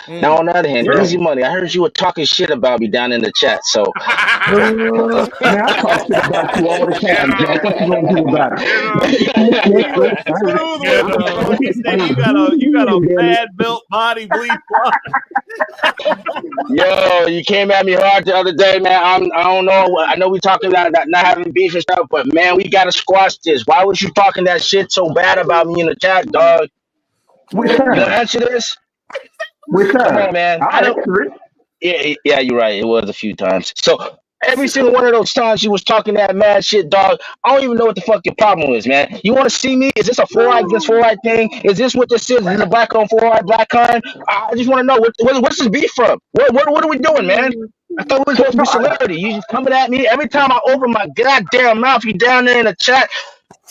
Now, on the other hand, Easy Money, I heard you were talking shit about me down in the chat. So, man, I talk shit about you all the time, Jack. What you gonna do about it? He said you got a bad built body, bleed. Yo, you came at me hard the other day, man. I don't know. I know we talking about not having beef and stuff, but man, we gotta squash this. Why was you talking that shit so bad about me in the chat, dog? Which You time? gonna answer this? Which time? Come on, man. I don't. Yeah, you're right. It was a few times. So every single one of those times you was talking that mad shit, dog. I don't even know what the fuck your problem is, man. You want to see me? Is this a fluoride against fluoride thing? Is this what this is? Is this a black on fluoride, black on? I just want to know what's this beef from? What are we doing, man? I thought we were supposed to be celebrity. You just coming at me every time I open my goddamn mouth. You down there in the chat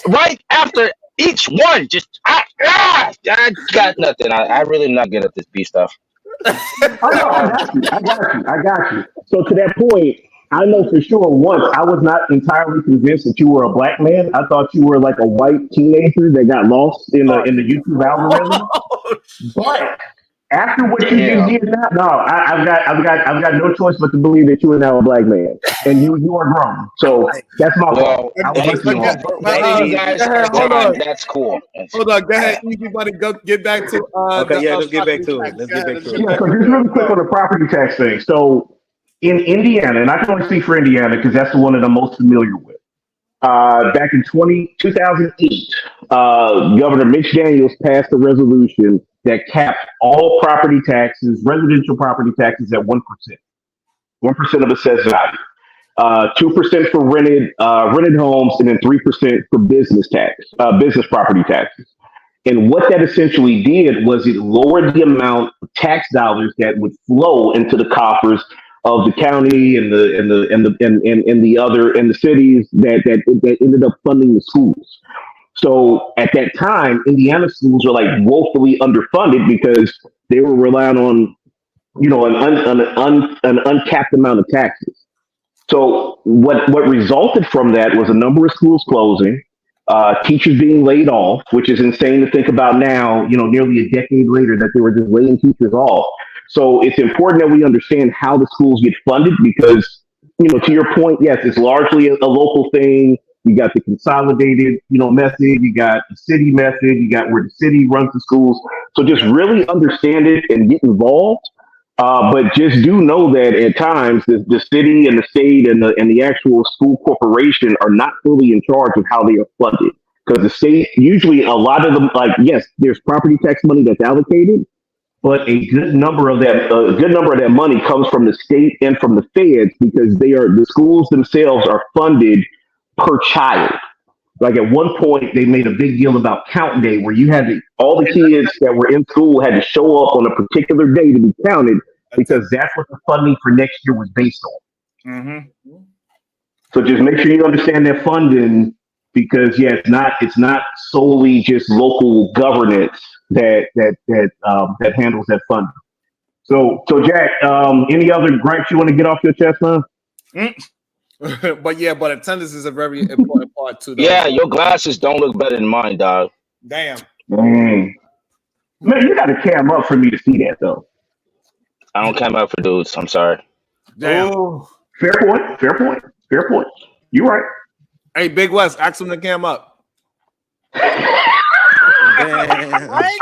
right after each one. Just I got nothing. I really am not good at this beef stuff. I got you. So to that point, I know for sure once I was not entirely convinced that you were a Black man. I thought you were like a white teenager that got lost in the YouTube algorithm. But after what you just did now, I've got no choice but to believe that you are now a Black man, and you are grown. So that's my fault. Hold on, that's cool. Hold on, go ahead, Easy Money. Go get back to. Let's get back to it. So just really quick on the property tax thing. So in Indiana, and I can only speak for Indiana because that's the one that I'm most familiar with. Back in 2008, Governor Mitch Daniels passed a resolution that capped all property taxes, residential property taxes, at 1%. 1% of assessed value. 2% for rented homes, and then 3% for business property taxes. And what that essentially did was it lowered the amount of tax dollars that would flow into the coffers of the county and the cities that ended up funding the schools. So at that time, Indiana schools were like woefully underfunded because they were relying on, an uncapped amount of taxes. So what resulted from that was a number of schools closing, teachers being laid off, which is insane to think about now, nearly a decade later, that they were just laying teachers off. So it's important that we understand how the schools get funded because, to your point, yes, it's largely a local thing. You got the consolidated, method. You got the city method. You got where the city runs the schools. So just really understand it and get involved. But just do know that at times the city and the state and the actual school corporation are not fully in charge of how they are funded. Because the state, usually a lot of them, yes, there's property tax money that's allocated, but a good number of that money comes from the state and from the feds because the schools themselves are funded per child. Like at one point, they made a big deal about count day, where all the kids that were in school had to show up on a particular day to be counted because that's what the funding for next year was based on. Mm-hmm. So just make sure you understand that funding, because it's not solely just local governance that handles that funding. So Jack, any other gripes you want to get off your chest, man? but attendance is a very important part too. Though. Yeah, your glasses don't look better than mine, dog. Damn. Man, you got to cam up for me to see that though. I don't cam up for dudes. I'm sorry. Damn. Oh. Fair point. You right. Hey, Big West, ask him to cam up. Right?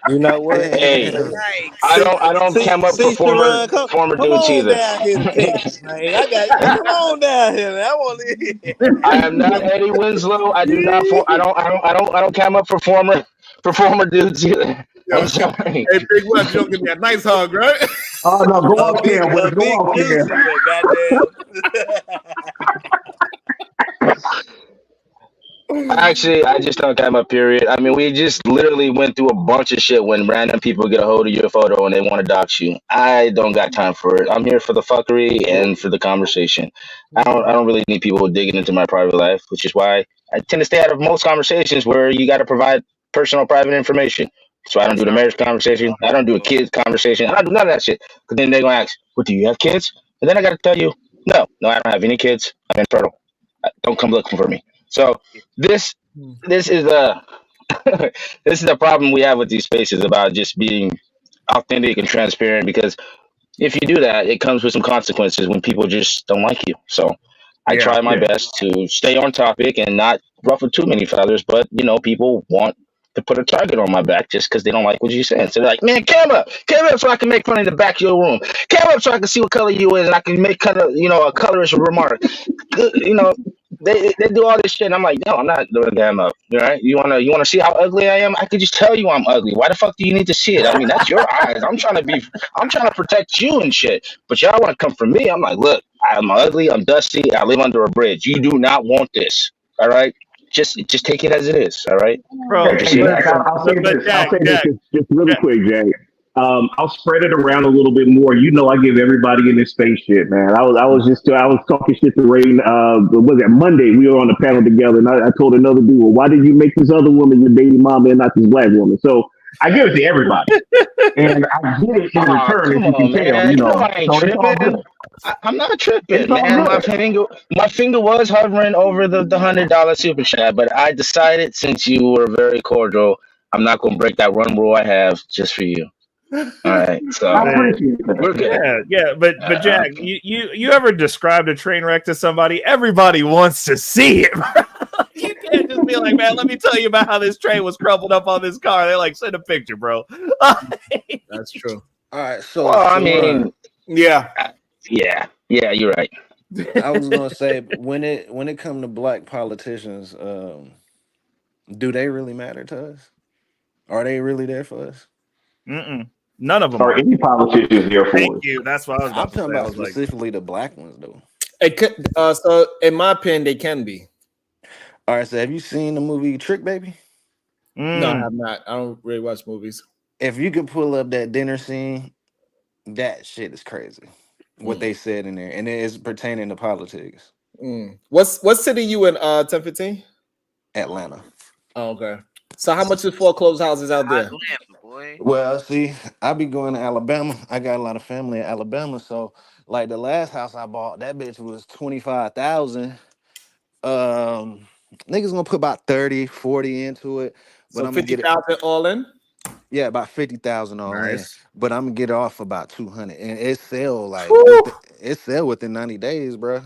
You know what? Hey, I don't cam up for former dudes either. Down here to Texas, man. Come on down here, man. I am not Eddie Winslow. I do not. I don't cam up for former dudes either. I'm sorry. Hey, Big West, you don't give me a nice hug, right? Oh no, go off there. Go off there. Actually, I just don't cam up, period. I mean, we just literally went through a bunch of shit when random people get a hold of your photo and they want to dox you. I don't got time for it. I'm here for the fuckery and for the conversation. I don't really need people digging into my private life, which is why I tend to stay out of most conversations where you got to provide personal private information. So I don't do the marriage conversation. I don't do a kids conversation. I don't do none of that shit. Because then they're going to ask, well, do you have kids? And then I got to tell you, no, I don't have any kids. I'm infertile. Don't come looking for me. So this is a this is the problem we have with these spaces about just being authentic and transparent, because if you do that, it comes with some consequences when people just don't like you. So I try my best to stay on topic and not ruffle too many feathers, but people want to put a target on my back just because they don't like what you're saying. So they're like, man, cam up so I can make fun in the back of your room. Cam up so I can see what color you is and I can make kind of a colorist remark. They do all this shit, and I'm like, no, I'm not doing cam up. All right, you wanna see how ugly I am? I could just tell you I'm ugly. Why the fuck do you need to see it? I mean, that's your eyes. I'm trying to protect you and shit. But y'all want to come for me? I'm like, look, I'm ugly. I'm dusty. I live under a bridge. You do not want this. All right. Just take it as it is, all right? Bro, I'll say this just really quick, Jay. I'll spread it around a little bit more. I give everybody in this space shit, man. I was talking shit to Ray. Was it Monday? We were on the panel together, and I told another dude, well, why did you make this other woman your baby mama and not this black woman? So I give it to everybody, and I get it in return, as you can tell. I ain't tripping. I'm not tripping, man. My finger was hovering over the $100 super chat, but I decided, since you were very cordial, I'm not going to break that one rule I have just for you. All right, so we're good. Yeah, but Jack, you ever described a train wreck to somebody? Everybody wants to see it. You can't just be like, man, let me tell you about how this train was crumpled up on this car. They're like, send a picture, bro. That's true. All right, so I mean, yeah, you're right. I was gonna say, when it comes to black politicians, do they really matter to us? Are they really there for us? None of them are any politicians there for us. Thank you. That's what I was about to say. I'm talking about specifically the black ones, though. It could, so in my opinion, they can be. All right, so have you seen the movie Trick Baby? No, I have not. I don't really watch movies. If you could pull up that dinner scene, that shit is crazy. What they said in there, and it is pertaining to politics. What city you in? 1015? Atlanta. Oh, okay. So how much is foreclosed houses out there? Well, see, I be going to Alabama. I got a lot of family in Alabama, so like the last house I bought, that bitch was 25,000. Niggas gonna put about 30, 40 into it, but so I'm gonna get 50,000 all in. Yeah, about 50,000 all in, but I'm gonna get it off about 200, and it sell within 90 days, bro.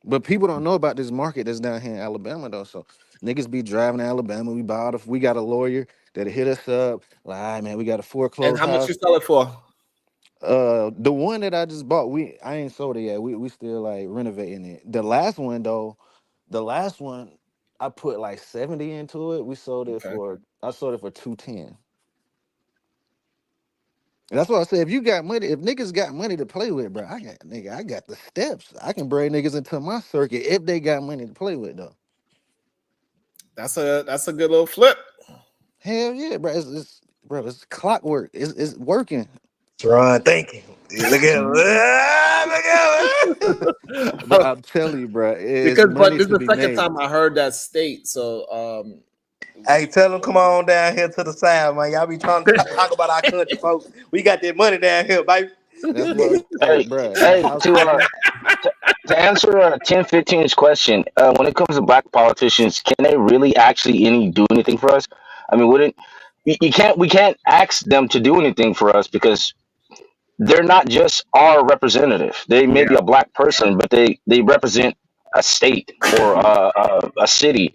But people don't know about this market that's down here in Alabama though. So niggas be driving to Alabama. We got a lawyer that hit us up. Like, all right, man, we got a foreclosed And how house. much you sell it for? The one that I just bought, I ain't sold it yet. We still like renovating it. The last one I put like 70 into it. I sold it for 210. And that's why I say if you got money, if niggas got money to play with, bro, I got the steps. I can bring niggas into my circuit if they got money to play with though. That's a good little flip. Hell yeah, bro. It's clockwork. It's working. Ron, thank you. Look at him. Look at him. But I'm telling you, bro, it's Because but money this is to the be second made. time I heard that state. So hey, tell them come on down here to the side, man. Y'all be trying to talk about our country, folks. We got that money down here, baby. That's what Hey, bro. to answer a 10-15 question, when it comes to black politicians, can they really actually do anything for us? I mean, we can't ask them to do anything for us because they're not just our representative. They may be a black person, but they represent a state or a city.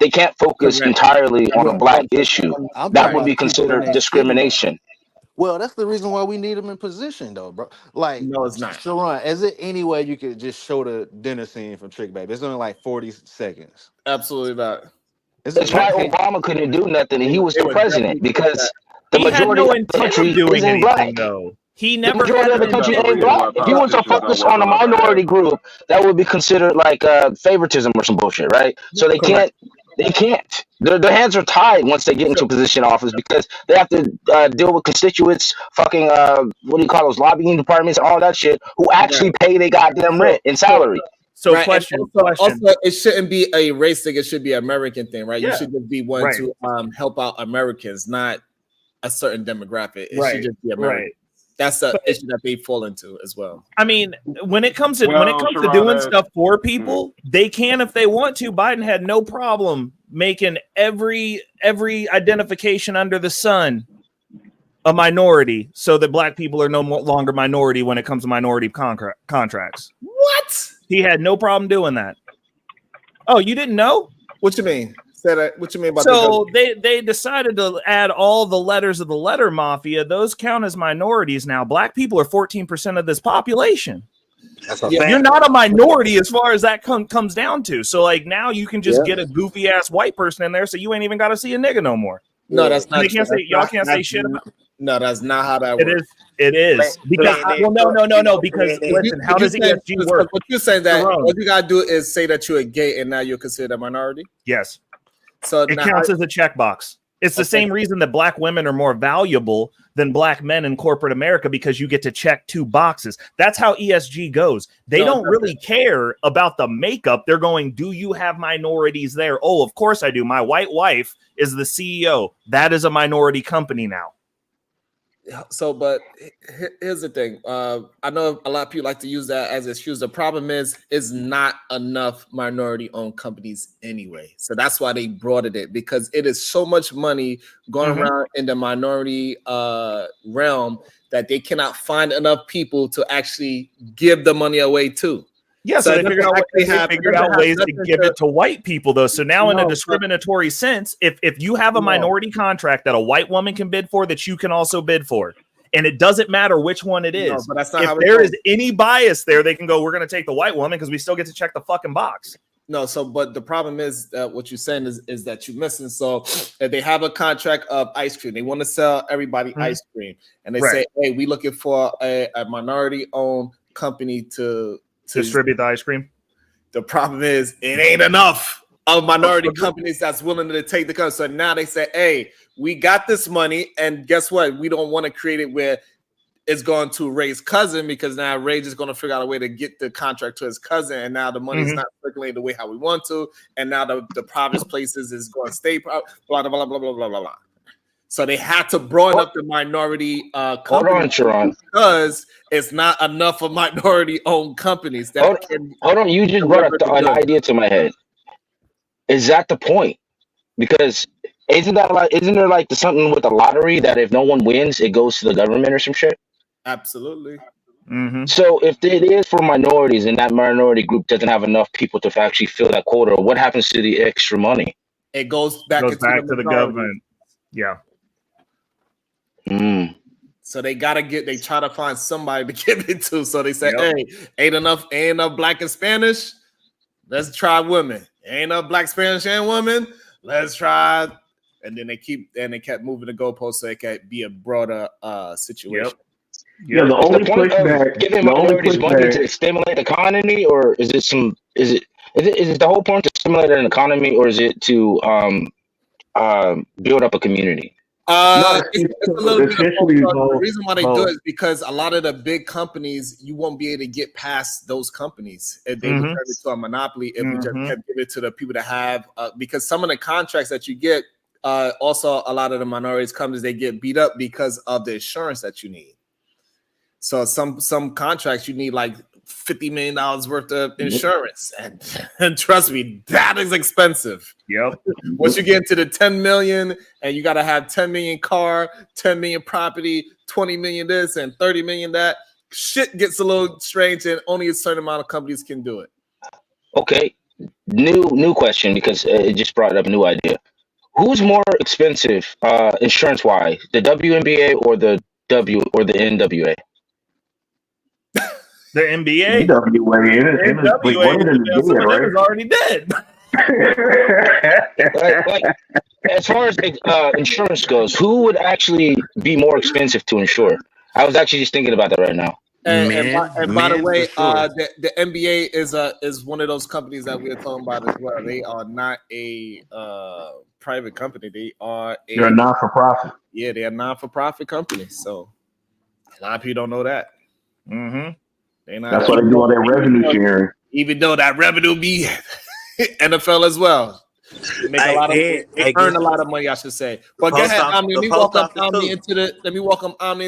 They can't focus entirely on a black issue. I'm That talking would be about keeping them in considered their city though. discrimination. Well, that's the reason why we need them in position, though, bro. Like, no, it's not. Sharon, is it any way you could just show the dinner scene from Trick Baby? It's only like 40 seconds. Absolutely not. That's why Obama couldn't do nothing, and he was the president because the He had majority no of the intent country of doing isn't anything, black. though. He The never majority had of the an country intent. ain't black. If he wants to focus on a minority group, that would be considered like favoritism or some bullshit, right? So they can't. They can't. Their hands are tied once they get into a position of office because they have to deal with constituents, fucking what do you call those lobbying departments, all that shit, who actually pay their goddamn rent and salary. So Right, question. Also, it shouldn't be a race thing. It should be an American thing, right? You Yeah. should just be one Right. to help out Americans, not a certain demographic. It Right, should just be American. right. That's the issue that they fall into as well. I mean, when it comes to doing stuff for people, they can if they want to. Biden had no problem making every identification under the sun a minority, so that black people are no longer minority when it comes to minority contracts. What? He had no problem doing that. Oh, you didn't know? What you mean? Say that. What you mean by So they decided to add all the letters of the letter mafia. Those count as minorities now. Black people are 14% of this population. You're not a minority as far as that comes down to. So like now you can just get a goofy ass white person in there, so you ain't even got to see a nigga no more. No, that's not. Y'all can't say shit about. No, that's not how that It works. is. It is because no. Because listen, how does ESG work? What you're saying that Jerome. what you gotta do is say that you're a gay and now you're considered a minority. Yes. So It counts as a checkbox. It's the same reason that black women are more valuable than black men in corporate America because you get to check 2 boxes. That's how ESG goes. They don't really care about the makeup. They're going, do you have minorities there? Oh, of course I do. My white wife is the CEO. That is a minority company now. So, but here's the thing. I know a lot of people like to use that as excuse. The problem is not enough minority-owned companies anyway. So that's why they broadened it, because it is so much money going around in the minority realm that they cannot find enough people to actually give the money away to. Yeah, so they figured out ways to give it to white people, though. So now, in a discriminatory sense, if you have a minority contract that a white woman can bid for, that you can also bid for, and it doesn't matter which one it is. No, but that's not if how it there goes. is any bias there, they can go, we're going to take the white woman because we still get to check the fucking box. No, so but the problem is that what you're saying is that you're missing. So if they have a contract of ice cream, they want to sell everybody ice cream, and they say, "Hey, we looking for a minority-owned company to distribute the ice cream." The problem is it ain't enough of minority companies that's willing to take the company. So now they say, "Hey, we got this money, and guess what? We don't want to create it where it's going to Ray's cousin, because now Ray just going to figure out a way to get the contract to his cousin, and now the money's not circulating the way how we want to, and now the province places is going to stay blah blah blah blah blah blah blah." So they had to broaden up the minority companies because it's not enough of minority-owned companies that Hold on, you just brought an idea to my head. Is that the point? Because isn't there like something with the lottery that if no one wins, it goes to the government or some shit? Absolutely. So if it is for minorities and that minority group doesn't have enough people to actually fill that quota, what happens to the extra money? It goes back to the government. Yeah. So they try to find somebody to give it to. So they say, "Hey, ain't enough black and Spanish. Let's try women. Ain't enough black, Spanish, and women. Let's try and then they kept moving the goalposts so it could be a broader situation. Yeah, the Is only the point of pushback, giving minorities money to stimulate the economy, or is it the whole point to stimulate an economy, or is it to build up a community? It's a little bit of both. essentially The reason why they do both. it is because a lot of the big companies, you won't be able to get past those companies. They would turn it to a monopoly if we just kept giving it to the people that have, because some of the contracts that you get, also a lot of the minorities companies, they get beat up because of the insurance that you need. So some contracts you need like $50 million worth of insurance, and trust me, that is expensive. Yep. Once you get into the 10 million, and you got to have 10 million car, 10 million property, 20 million this, and 30 million that, shit gets a little strange, and only a certain amount of companies can do it. Okay, new question, because it just brought up a new idea. Who's more expensive, insurance wise, the WNBA or the NWA? The NBA? NWA is already dead. like, as far as insurance goes, who would actually be more expensive to insure? I was actually just thinking about that right now. And by the way, the NBA is one of those companies that we are talking about as well. They are not a private company. They're a non-for-profit. Yeah, they're a non-for-profit company. So a lot of people don't know that. That's why they do all that revenue sharing. Even though that revenue be NFL as well. They earn a lot of money, I should say. But go ahead, Omni. Let me welcome Omni into the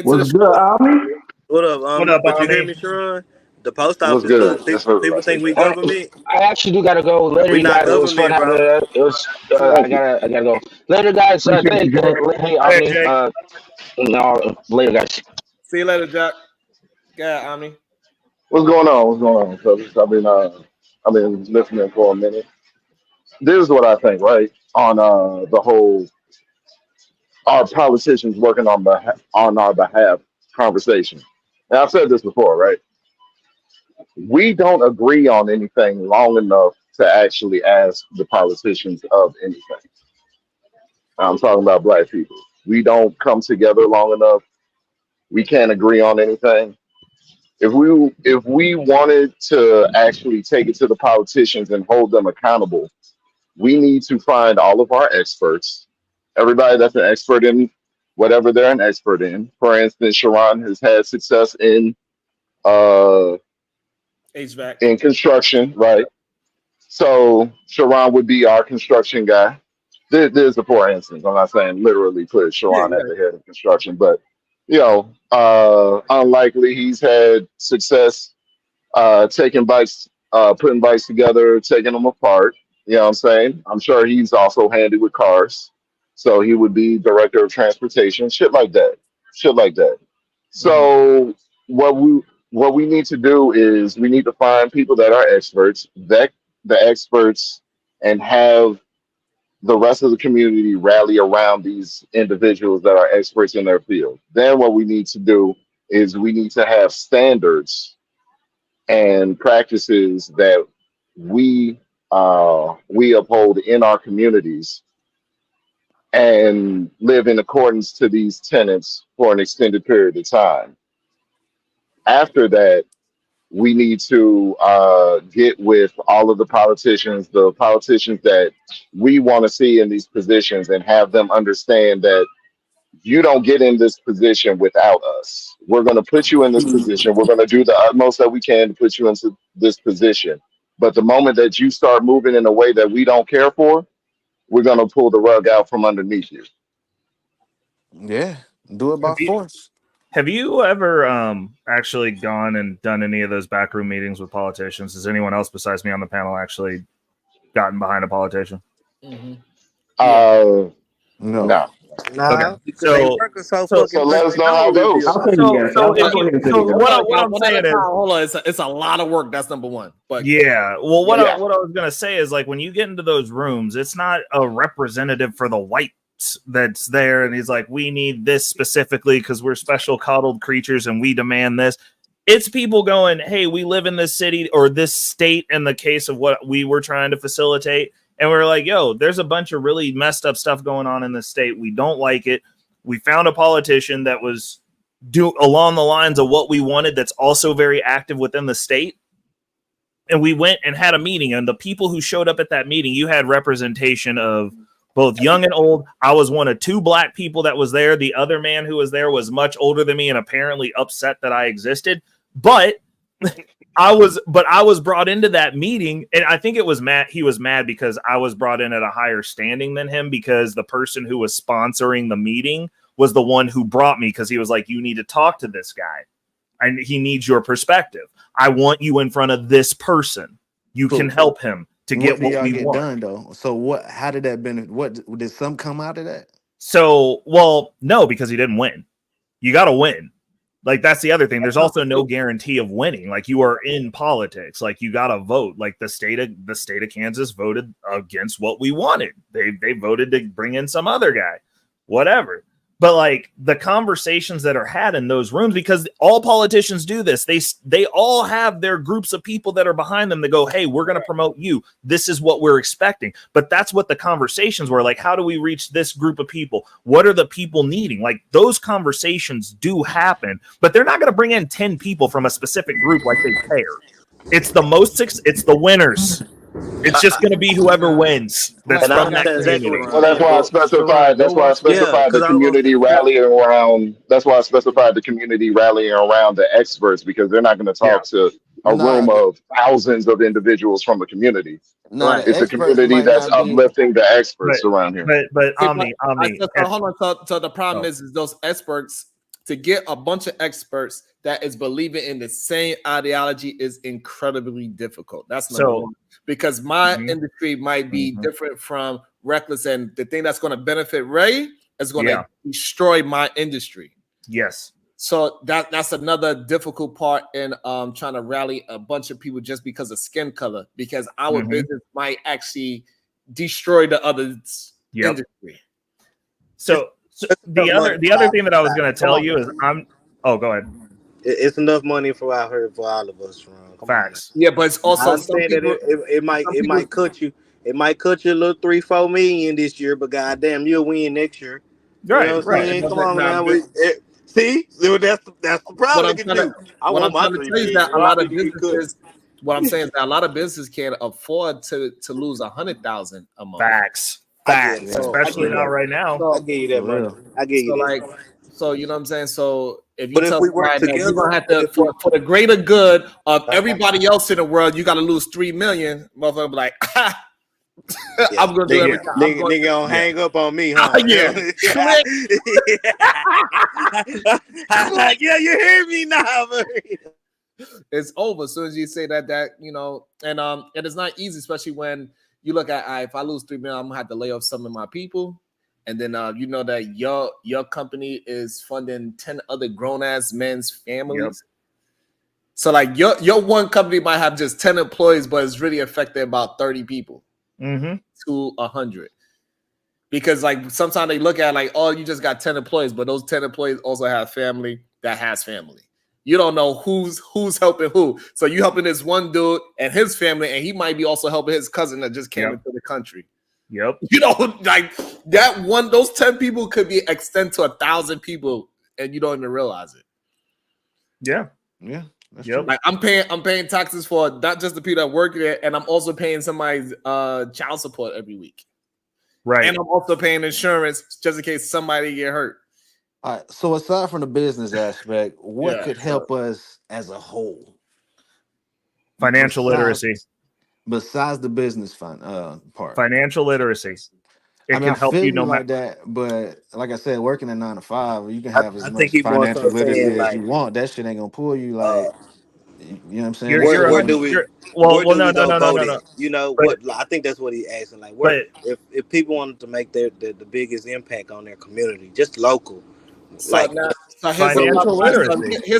What's good, Omni? What up, What up, but you Omni? hear me, Sharon? The post office. What's good? People think we government. I actually do gotta go later. We not guys. It was fun having government, it. It was. I gotta go later, guys. Hey, Omni. No, later, guys. See you later, Jack. Yeah, Omni. What's going on, fellas? I've been listening for a minute. This is what I think, right? On the whole, our politicians working on our behalf conversation. And I've said this before, right? We don't agree on anything long enough to actually ask the politicians of anything. I'm talking about black people. We don't come together long enough. We can't agree on anything. If we wanted to actually take it to the politicians and hold them accountable, we need to find all of our experts, everybody that's an expert in whatever they're an expert in. For instance, Sharon has had success in HVAC, in construction, right? So Sharon would be our construction guy. There's a for instance. I'm not saying literally put Sharon at the head of construction, but unlikely he's had success taking bikes, putting bikes together, taking them apart. You know what I'm saying? I'm sure he's also handy with cars. So he would be director of transportation, shit like that. Shit like that. So what we need to do is we need to find people that are experts, vet the experts, and have the rest of the community rally around these individuals that are experts in their field. Then what we need to do is we need to have standards and practices that we uphold in our communities and live in accordance to these tenets for an extended period of time. After that, we need to get with all of the politicians that we want to see in these positions, and have them understand that you don't get in this position without us. We're going to put you in this position. We're going to do the utmost that we can to put you into this position. But the moment that you start moving in a way that we don't care for, we're going to pull the rug out from underneath you. Yeah, do it by force. Have you ever actually gone and done any of those backroom meetings with politicians? Has anyone else besides me on the panel actually gotten behind a politician? No. Nah. Okay. So let us know how it goes. What I'm saying is, hold on, it's a lot of work. That's number one. But well, what I was gonna say is, like, when you get into those rooms, it's not a representative for the whites that's there, and he's like, we need this specifically because we're special coddled creatures and we demand this. It's people going, hey, we live in this city or this state in the case of what we were trying to facilitate, And we were like, yo, there's a bunch of really messed up stuff going on in the state. We don't like it. We found a politician that was along the lines of what we wanted, that's also very active within the state. And we went and had a meeting, and the people who showed up at that meeting, you had representation of both young and old. I was one of 2 black people that was there. The other man who was there was much older than me and apparently upset that I existed. But I was brought into that meeting, and I think it was Matt. He was mad because I was brought in at a higher standing than him, because the person who was sponsoring the meeting was the one who brought me, because he was like, you need to talk to this guy, and he needs your perspective. I want you in front of this person. You can help him to get what we want done, though. So what? How did that benefit? What did some come out of that? So, well, no, because he didn't win. You got to win. Like, that's the other thing. There's also no guarantee of winning. Like, you are in politics. Like, you got to vote. Like, the state of Kansas voted against what we wanted. They voted to bring in some other guy, whatever. But like, the conversations that are had in those rooms, because all politicians do this, they all have their groups of people that are behind them that go, hey, we're going to promote you. This is what we're expecting. But that's what the conversations were like. How do we reach this group of people? What are the people needing? Like, those conversations do happen, but they're not going to bring in 10 people from a specific group like they care. It's the winners. It's just going to be whoever wins. That's from that community. Well, that's why I specified. That's why I specified the community rallying around. That's why I specified the community rallying around the experts, because they're not going to talk to a room of thousands of individuals from the community. It's a community that's uplifting the experts around here. But Omni, hold on. So the problem is those experts, to get a bunch of experts that is believing in the same ideology is incredibly difficult. That's number one. Because my industry might be different from Reckless, and the thing that's going to benefit Ray is going to destroy my industry. Yes. So that's another difficult part in trying to rally a bunch of people just because of skin color, because our business might actually destroy the other industry. So the other thing that I was going to tell you is go ahead. It's enough money for all of us. Facts. Yeah, but it's also it might cut you. It might cut you a little 3-4 million this year, but goddamn, you'll win next year. Right, you know what I'm saying? Come on now. See, that's the problem. What I'm trying to tell you is that a lot of businesses. What I'm saying is that a lot of businesses can't afford to lose 100,000 a month. Facts, especially not right now. So, I give you that money. I give you that. So you know what I'm saying. So if we work together, you're gonna have to for the greater good of everybody else in the world, you got to lose 3 million. Motherfucker, be like, I'm gonna do everything. Nigga gonna hang up on me, huh? Yeah, you hear me now, It's over as soon as you say that you know, and it's not easy, especially when you look at if I lose 3 million, I'm gonna have to lay off some of my people. And then you know that your company is funding 10 other grown-ass men's families. Yep. So like your one company might have just 10 employees, but it's really affecting about 30 people to 100. Because like sometimes they look at like, oh, you just got 10 employees, but those 10 employees also have family that has family. You don't know who's helping who. So you helping this one dude and his family, and he might be also helping his cousin that just came into the country. Yep. You know, like that one, those 10 people could be extend to 1,000 people, and you don't even realize it. Yeah. Yeah. Yep. Like I'm paying taxes for not just the people that work there, and I'm also paying somebody's child support every week. Right. And I'm also paying insurance just in case somebody get hurt. All right. So aside from the business aspect, what could help us as a whole? Financial literacy. Besides the business part, financial literacy, it can help you no matter that. But like I said, working at 9 to 5, you can have as much financial literacy as you want. That shit ain't gonna pull you like. You know what I'm saying? Where do we? No. You know what? I think that's what he's asking. Like, if people wanted to make the biggest impact on their community, just local. Here's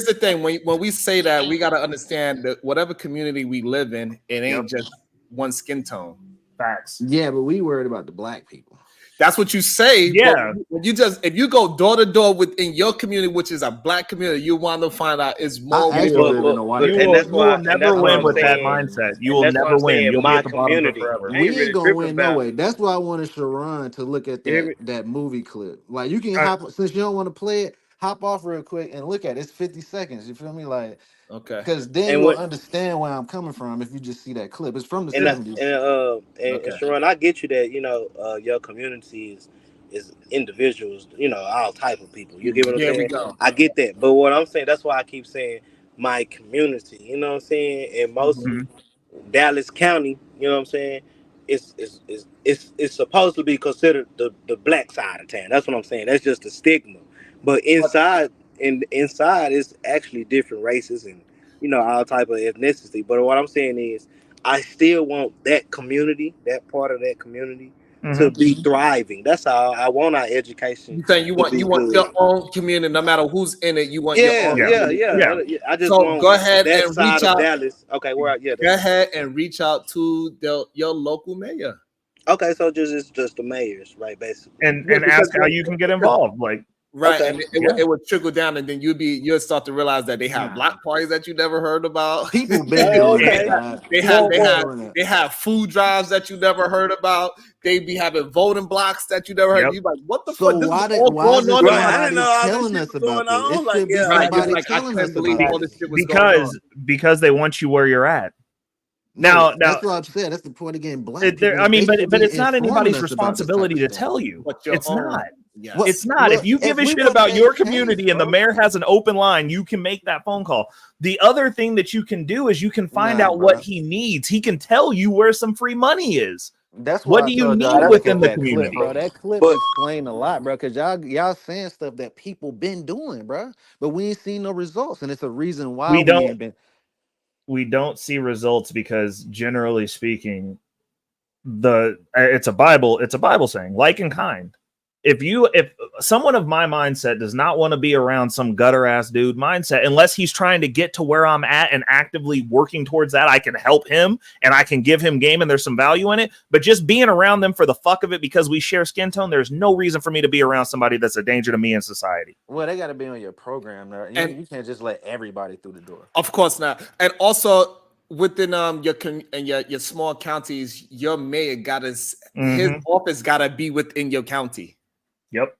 the thing. When we say that, we got to understand that whatever community we live in, it ain't just one skin tone. Facts. Yeah, but we worried about the black people. That's what you say. Yeah. But when you just if you go door to door within your community, which is a black community, you want to find out it's more. I actually live in a white You will never win with that saying, mindset. You and will that's why never I'm win. saying You'll be my at the bottom for community. forever. I We ain't ain't really gonna tripping win no about way. That's why I wanted Sharon to look at that movie clip. Like you can hop since you don't want to play it, hop off real quick and look at it. It's 50 seconds. You feel me? Like okay. Because then And you'll what understand where I'm coming from if you just see that clip. It's from the and 70s. and Sharon, I get you that your community is individuals, all type of people. You get what I'm Here we saying? go. I get that, but what I'm saying, that's why I keep saying my community. You know what I'm saying? And mostly Dallas County. You know what I'm saying? It's supposed to be considered the black side of town. That's what I'm saying. That's just a stigma. But inside it's actually different races and all type of ethnicity. But what I'm saying is I still want that community, that part of that community, to be thriving. That's all. I want our education You saying you to want be your good. own community, no matter who's in it. You want your own community. I just So want go ahead that and reach side of out. Dallas. Okay, Go ahead and reach out to your local mayor. Okay, so it's just the mayors, right? Basically, and Yeah, ask how because you can get involved. Like right, Okay. and it would trickle down, and then you'll start to realize that they have block parties that you never heard about. People been doing that. They have food drives that you never heard about. They be having voting blocks that you never heard. You like, what the So fuck? This is why all why going isn't on in I didn't know somebody all this telling shit us was going about this? It on. Like, should be right. You're somebody like, I telling can't us believe about all this. this shit was going on. Because they want you where you're at. No, Now that's what I've said. That's the point of getting black people. I mean, They should but be it's not informing anybody's us about this type responsibility of to stuff. tell you. But your It's own. not. Yes. It's not. If you give a shit about your community and the mayor has an open line, you can make that phone call. The other thing that you can do is you can find out what he needs. He can tell you where some free money is. That's What why I do you told y'all need to look within at the that clip, community? bro. That clip explained a lot, bro. Because y'all saying stuff that people been doing, bro. But we ain't seen no results, and it's a reason why we ain't been. We don't see results because, generally speaking, it's a Bible saying, like and kind. If someone of my mindset does not want to be around some gutter ass dude mindset, unless he's trying to get to where I'm at and actively working towards that, I can help him and I can give him game and there's some value in it. But just being around them for the fuck of it because we share skin tone, there's no reason for me to be around somebody that's a danger to me in society. Well, they got to be on your program, though. You can't just let everybody through the door. Of course not. And also within your small counties, your mayor his office gotta be within your county. Yep.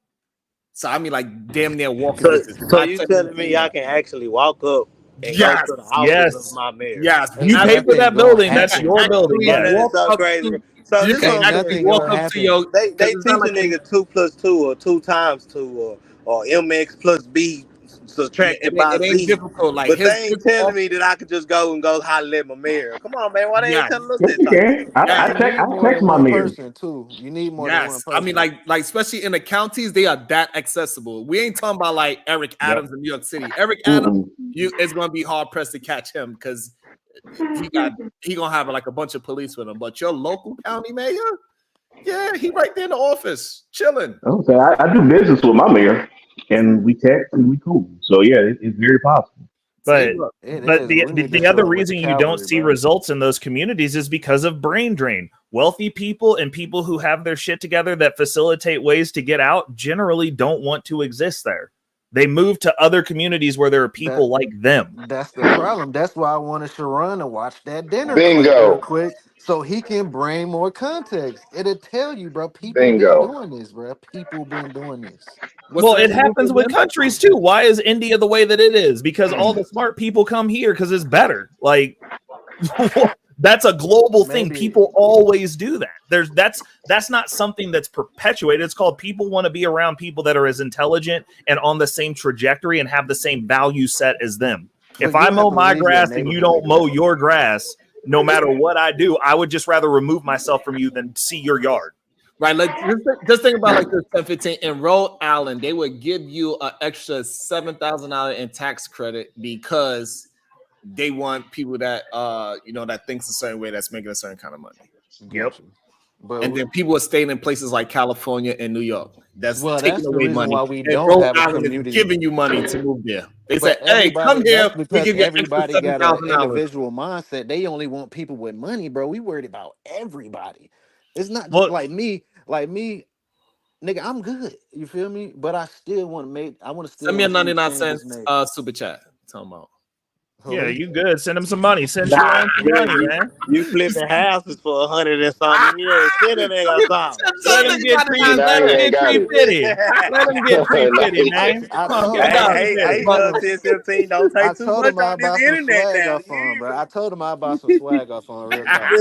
So I mean, like damn near walking So distance. you telling me y'all can actually walk up and go to the office of my mayor? Yes. You pay for that building. That's your building. Bro, Yeah. that is so crazy, bro. So You this can what I'm actually saying. walk up to your. They It's not teach a like nigga 2 + 2 or 2 × 2 or MX + B subtracted by it ain't Z. difficult. Like But his they ain't telling me that I could just go holler at my mayor. Come on, man. Why they ain't telling us that type of shit? You need more than one person too. You need more than one Yes, person. I mean, like especially in the counties, they are that accessible. We ain't talking about like Eric Adams in New York City. Eric Adams, it's gonna be hard pressed to catch him because he gonna have like a bunch of police with him. But your local county mayor, yeah, he right there in the office chilling. Okay, I do business with my mayor, and we text and we cool. So yeah, it's very possible. But the other reason you don't see results in those communities is because of brain drain. Wealthy people and people who have their shit together that facilitate ways to get out generally don't want to exist there. They move to other communities where there are people like them. That's the problem. That's why I wanted Sharon to watch that dinner clip real quick so he can bring more context. It'll tell you, bro. People been doing this, bro. People been doing this. Well, it happens with countries too. Why is India the way that it is? Because all the smart people come here because it's better. Like that's a global thing. People always do that. That's not something that's perpetuated. It's called people want to be around people that are as intelligent and on the same trajectory and have the same value set as them. If I mow my grass and you don't mow your grass, no matter what I do, I would just rather remove myself from you than see your yard. Right, like just think about like this 1015 in Rhode Island, they would give you an extra $7,000 in tax credit because they want people that that thinks a certain way that's making a certain kind of money. Yep. And then people are staying in places like California and New York. That's taking the away reason money. why we And don't Rhode have a Island community. is giving you money to move there. They But say, "Hey, come here. that's We because give you extra everybody got an $7,000." individual mindset. They only want people with money, bro. We worried about everybody. It's not Well, like me. nigga, I'm good. You feel me? But I still want to make. I want to still Send me a make sure you 99 stand with cents nigga. super chat. Talking about. Yeah, you good. Send him some money. Send Sharon some money, man. You flipping houses for 100 and something. Yeah, send a nigga something. Let him get Now he ain't got it. 350. Let him get 350, man. I Come on, told get him, about Hey, 10, 15, don't I take too told much him I on this buy some internet swag now. off on, bro. I told him I buy some swag off on real talk.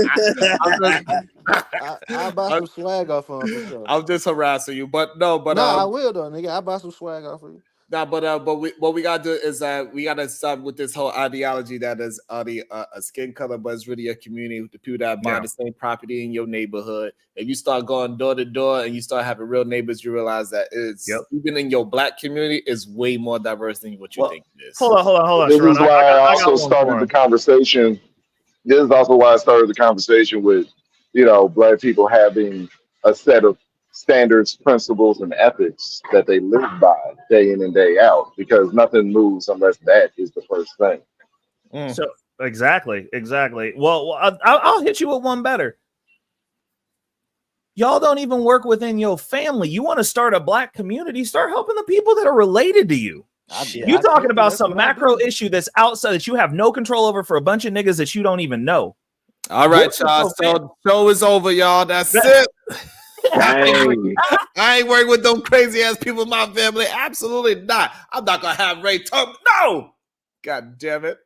I buy some swag off on for sure. I'm just harassing you, but no, but Nah, I will though, nigga. I buy some swag off of you. nah, but what we gotta do is we gotta stop with this whole ideology that is a skin color, but it's really a community, the people that buy the same property in your neighborhood. If you start going door to door and you start having real neighbors, you realize that it's even in your black community is way more diverse than what you think it is. Hold on, This Sharon. is why I also got one started for the him. conversation. This is also why I started the conversation with, Black people having a set of standards, principles, and ethics that they live by day in and day out, because nothing moves unless that is the first thing. So exactly. Well, I'll hit you with one better. Y'all don't even work within your family. You want to start a black community? Start helping the people that are related to you. You talking about some macro issue that's outside that you have no control over for a bunch of niggas that you don't even know. All right, y'all. So show is over, y'all. That's it. I ain't working with them crazy ass people in my family. Absolutely not. I'm not gonna have Ray talk. No. God damn it.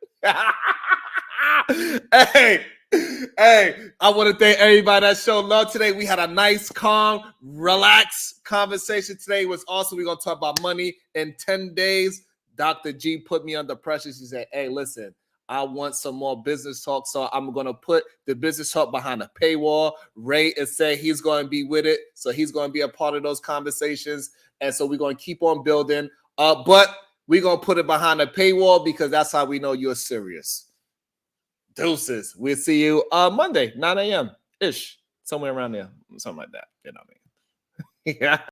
Hey, I want to thank everybody that showed love today. We had a nice, calm, relaxed conversation today. It was awesome. We're gonna talk about money in 10 days. Dr. G put me under pressure. She said, hey, listen, I want some more business talk. So I'm going to put the business talk behind a paywall. Ray is saying he's going to be with it. So he's going to be a part of those conversations. And so we're going to keep on building. But we're going to put it behind a paywall because that's how we know you're serious. Deuces. We'll see you Monday, 9 a.m. ish. Somewhere around there. Something like that. You know what I mean? Yeah.